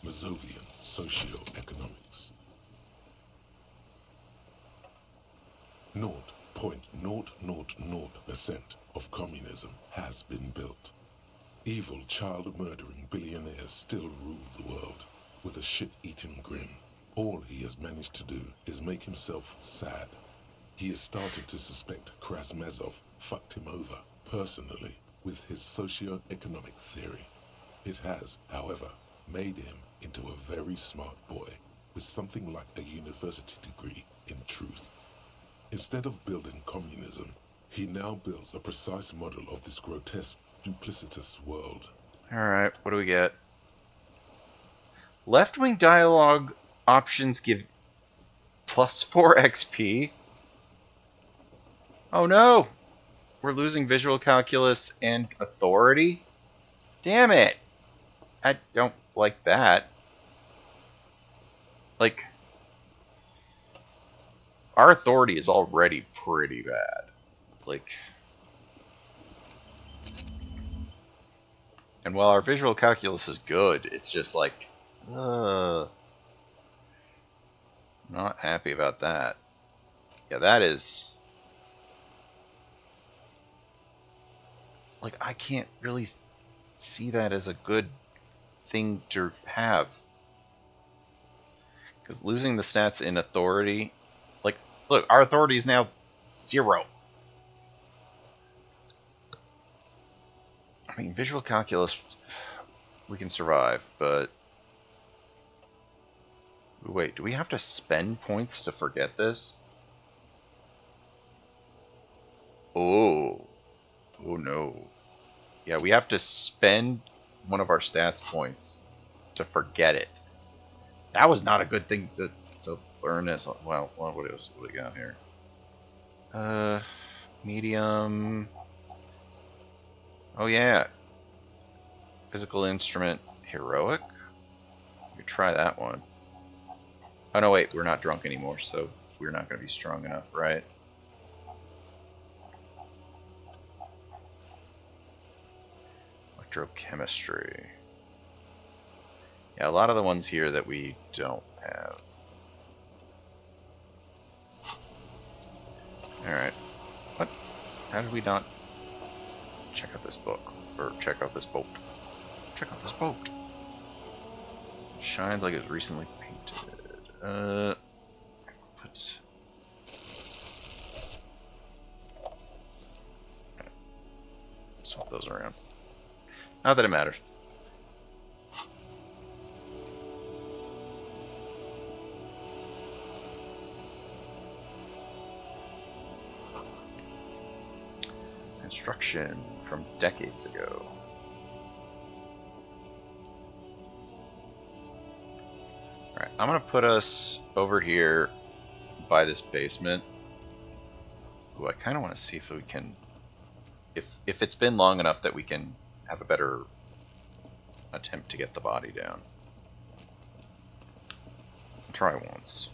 Mazovian Socioeconomics. 0.000% of communism has been built. Evil, child-murdering billionaires still rule the world with a shit-eating grin. All he has managed to do is make himself sad. He has started to suspect Krasmezov fucked him over, personally, with his socio-economic theory. It has, however, made him into a very smart boy with something like a university degree in truth. Instead of building communism, he now builds a precise model of this grotesque, duplicitous world. Alright, what do we get? Left-wing dialogue options give +4 XP? Oh no! We're losing visual calculus and authority? Damn it! I don't like that. Like, our authority is already pretty bad. Like, and while our visual calculus is good, it's just like, not happy about that. Yeah, that is... Like, I can't really see that as a good thing to have. Because losing the stats in authority... Like, look, our authority is now 0. I mean, visual calculus, we can survive, but... Wait, do we have to spend points to forget this? Oh. Oh no. Yeah, we have to spend one of our stats points to forget it. That was not a good thing to learn this. Well, what else? What do we got here? Medium. Oh yeah. Physical instrument heroic. We could try that one. Oh no, wait, we're not drunk anymore, so we're not going to be strong enough, right? Electrochemistry. Yeah, a lot of the ones here that we don't have. Alright. What? How did we not check out this book? Or check out this boat? Check out this boat! Shines like it was recently painted. Put... Swap those around. Not that it matters. Construction from decades ago. Alright, I'm gonna put us over here by this basement. Ooh, I kinda wanna see if we can... If it's been long enough that we can have a better attempt to get the body down. Try once.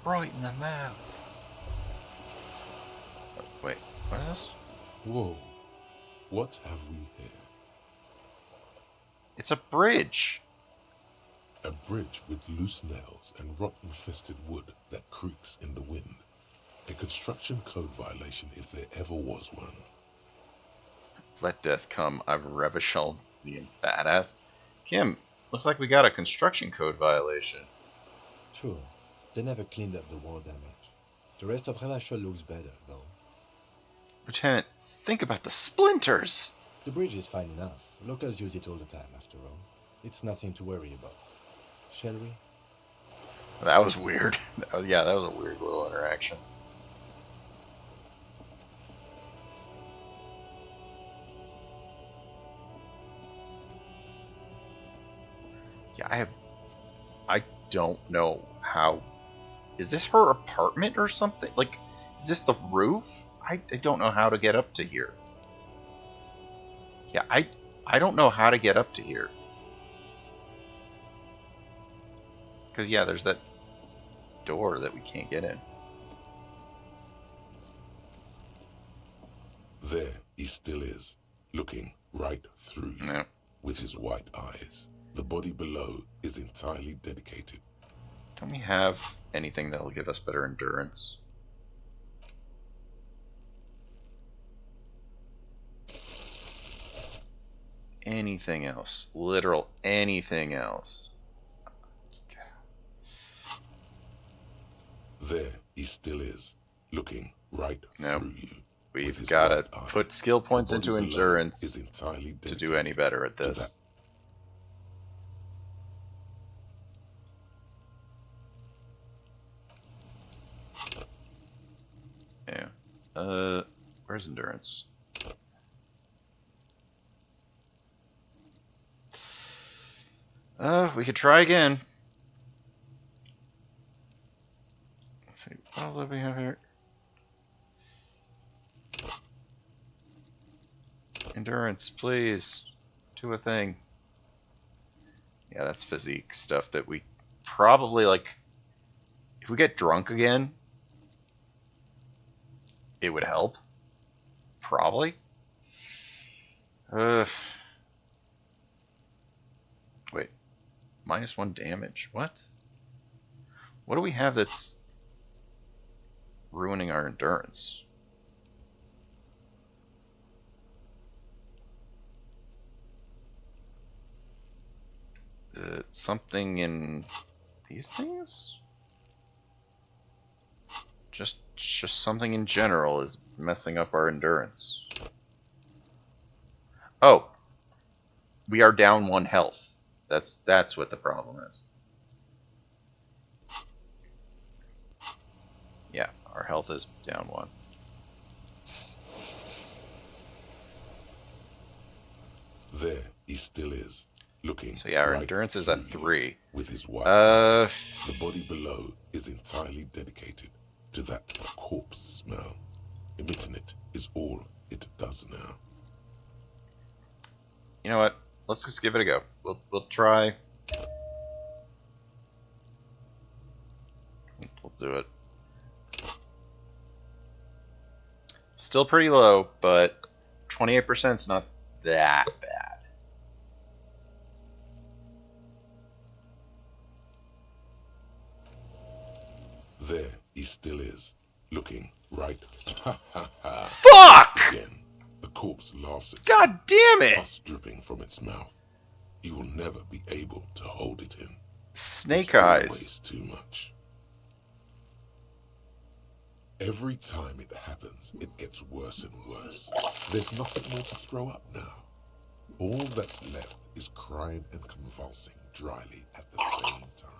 Right in the mouth. Oh, wait, what is this? Whoa. What have we here? It's a bridge. A bridge with loose nails and rot-infested wood that creaks in the wind. A construction code violation if there ever was one. Let death come. I've Revachol the badass. Kim, looks like we got a construction code violation. True. They never cleaned up the war damage. The rest of Revachol looks better, though. Lieutenant, think about the splinters! The bridge is fine enough. Locals use it all the time, after all. It's nothing to worry about. Shall we? That was weird. Yeah, that was a weird little interaction. Yeah, don't know how. Is this her apartment or something? Like, is this the roof? I don't know how to get up to here. Yeah, I don't know how to get up to here. Because, yeah, there's that door that we can't get in. There he still is, looking right through you with his white eyes. The body below is entirely dedicated. Don't we have anything that'll give us better endurance? Anything else? Literal anything else? There he still is, looking right through you. We've got to put skill points into endurance to do any better at this. Yeah. Where's endurance? We could try again. Let's see. What else do we have here? Endurance, please. Do a thing. Yeah, that's physique stuff that we probably, like, if we get drunk again, it would help. Probably. Wait. -1 damage. What? What do we have that's ruining our endurance? Is it something in these things? Just something in general is messing up our endurance. Oh, we are down 1 health. That's what the problem is. Yeah, our health is down 1. There he still is, looking. So yeah, our endurance is at 3. With his white eyes. The body below is entirely dedicated to that corpse smell. Emitting it is all it does now. You know what? Let's just give it a go. We'll try. We'll do it. Still pretty low, but 28% is not that bad. There he still is, looking right. Fuck! Again, the corpse laughs at God damn it! Pus dripping from its mouth. You will never be able to hold it in. Snake it's eyes. Always too much. Every time it happens, it gets worse and worse. There's nothing more to throw up now. All that's left is crying and convulsing dryly at the same time.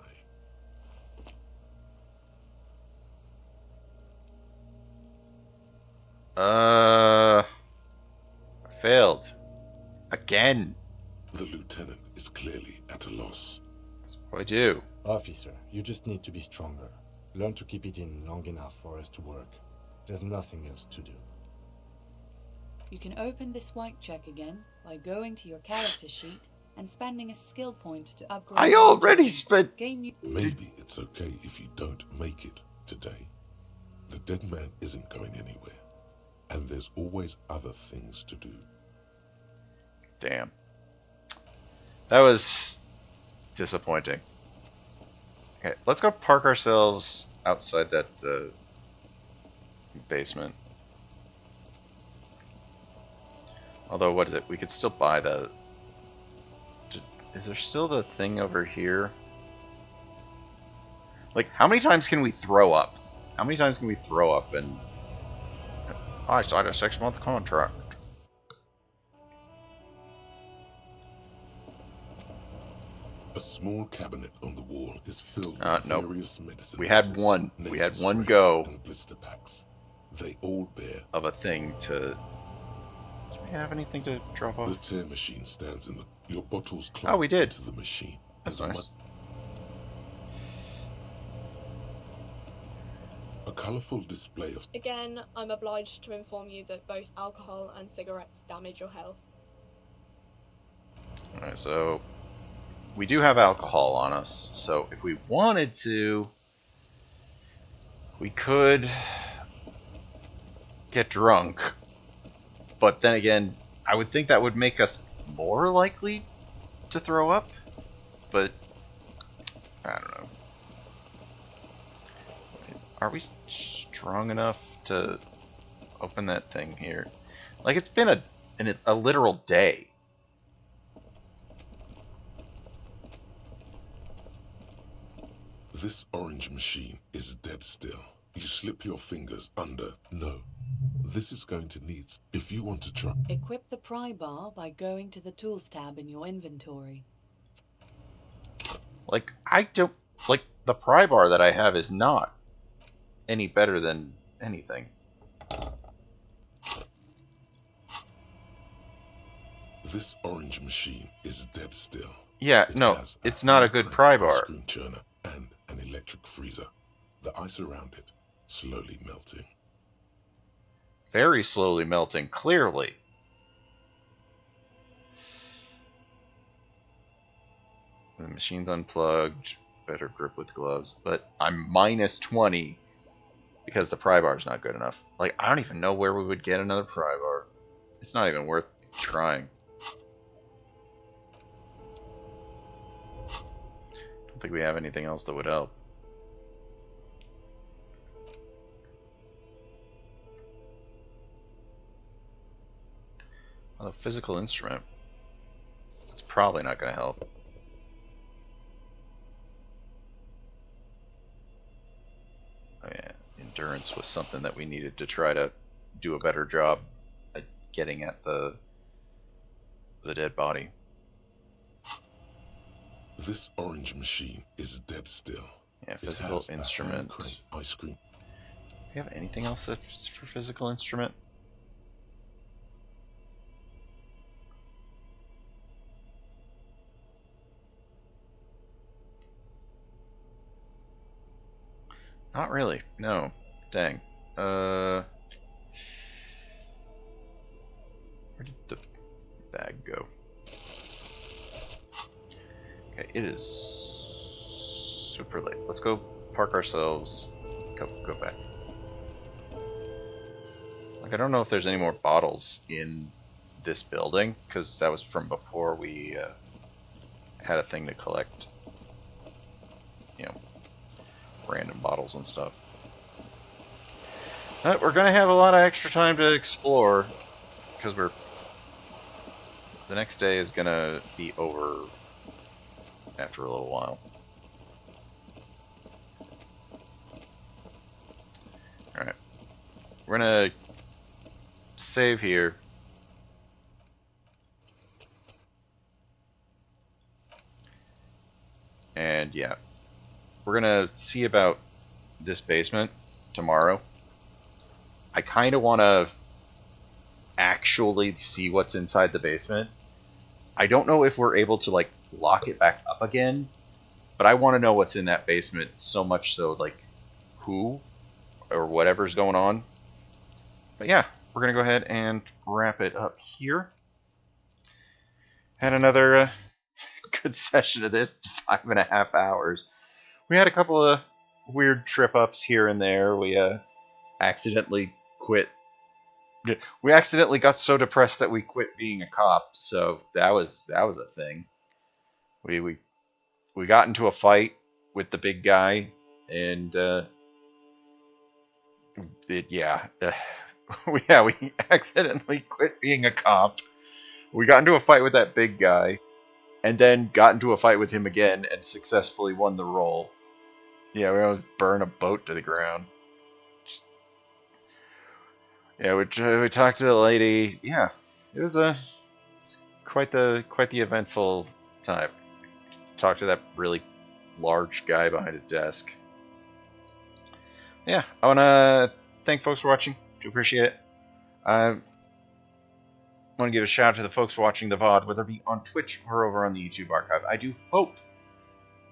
I failed. Again. The lieutenant is clearly at a loss. What do I do? Officer, you just need to be stronger. Learn to keep it in long enough for us to work. There's nothing else to do. You can open this white check again by going to your character sheet and spending a skill point to upgrade. I already spent. Maybe it's okay if you don't make it today. The dead man isn't going anywhere. And there's always other things to do. Damn. That was disappointing. Okay, let's go park ourselves outside that basement. Although, what is it? We could still buy the... Is there still the thing over here? Like, how many times can we throw up? How many times can we throw up and... I signed a 6-month contract. A small cabinet on the wall is filled with various medicine. We had one. We had one go. And blister packs. They all bear of a thing to. Do we have anything to drop off? The tear machine stands in the. Your bottles we did. into the machine. That's nice. A colourful display of... Again, I'm obliged to inform you that both alcohol and cigarettes damage your health. Alright, so we do have alcohol on us, so if we wanted to, we could get drunk. But then again, I would think that would make us more likely to throw up, but I don't know. Are we strong enough to open that thing here? Like, it's been a literal day. This orange machine is dead still. You slip your fingers under. No. This is going to need... If you want to try... Equip the pry bar by going to the Tools tab in your inventory. Like, I don't... Like, the pry bar that I have is not any better than anything. This orange machine is dead still. Yeah, no, it's not a good pry bar. Screen churner and an electric freezer. The ice around it slowly melting. Very slowly melting, clearly. The machine's unplugged. Better grip with gloves. But I'm minus 20 because the pry bar's not good enough. Like, I don't even know where we would get another pry bar. It's not even worth trying. Don't think we have anything else that would help. Although physical instrument, it's probably not going to help. Oh yeah, endurance was something that we needed to try to do a better job at getting at the dead body. This orange machine is dead still. Yeah, physical instrument. Ice cream. Do you have anything else that's for physical instrument? Not really. No. Dang. Where did the bag go? Okay, it is super late. Let's go park ourselves. Go back. Like, I don't know if there's any more bottles in this building, because that was from before we had a thing to collect, you know, random bottles and stuff. But we're gonna have a lot of extra time to explore, because the next day is gonna be over after a little while. Alright. We're gonna save here. And yeah. We're gonna see about this basement tomorrow. I kind of want to actually see what's inside the basement. I don't know if we're able to, like, lock it back up again, but I want to know what's in that basement so much so, like, who or whatever's going on. But yeah, we're going to go ahead and wrap it up here. Had another good session of this. It's 5.5 hours. We had a couple of weird trip-ups here and there. We accidentally quit. We accidentally got so depressed that we quit being a cop, so that was a thing. We got into a fight with the big guy, and we accidentally quit being a cop. We got into a fight with that big guy, and then got into a fight with him again, and successfully won the role. Yeah, we almost burn a boat to the ground. Yeah, we talked to the lady. Yeah, it was quite the eventful time. Talked to that really large guy behind his desk. Yeah, I want to thank folks for watching. Do appreciate it. I want to give a shout out to the folks watching the VOD, whether it be on Twitch or over on the YouTube archive. I do hope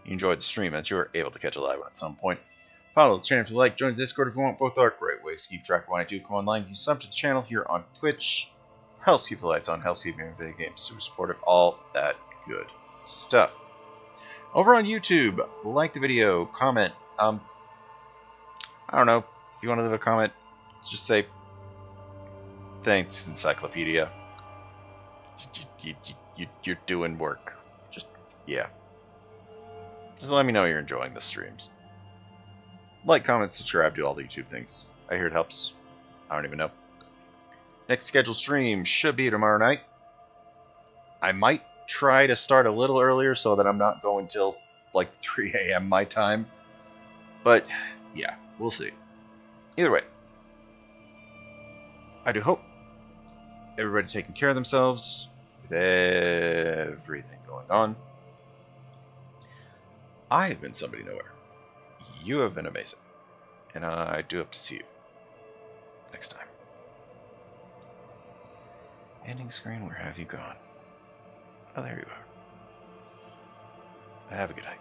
you enjoyed the stream, as you were able to catch a live one at some point. Follow the channel if you like. Join the Discord if you want. Both are great ways to keep track of when I do come online. You sub to the channel here on Twitch. Helps keep the lights on. Helps keep me in video games. Super supportive. All that good stuff. Over on YouTube, like the video, comment. I don't know. If you want to leave a comment, just say, thanks, Encyclopedia. You're doing work. Just, yeah. Just let me know you're enjoying the streams. Like, comment, subscribe, do all the YouTube things. I hear it helps. I don't even know. Next scheduled stream should be tomorrow night. I might try to start a little earlier so that I'm not going till like 3 a.m. my time. But, yeah, we'll see. Either way, I do hope everybody taking care of themselves with everything going on. I have been Somebody Nowhere. You have been amazing. And I do hope to see you next time. Ending screen, where have you gone? Oh, there you are. Have a good night.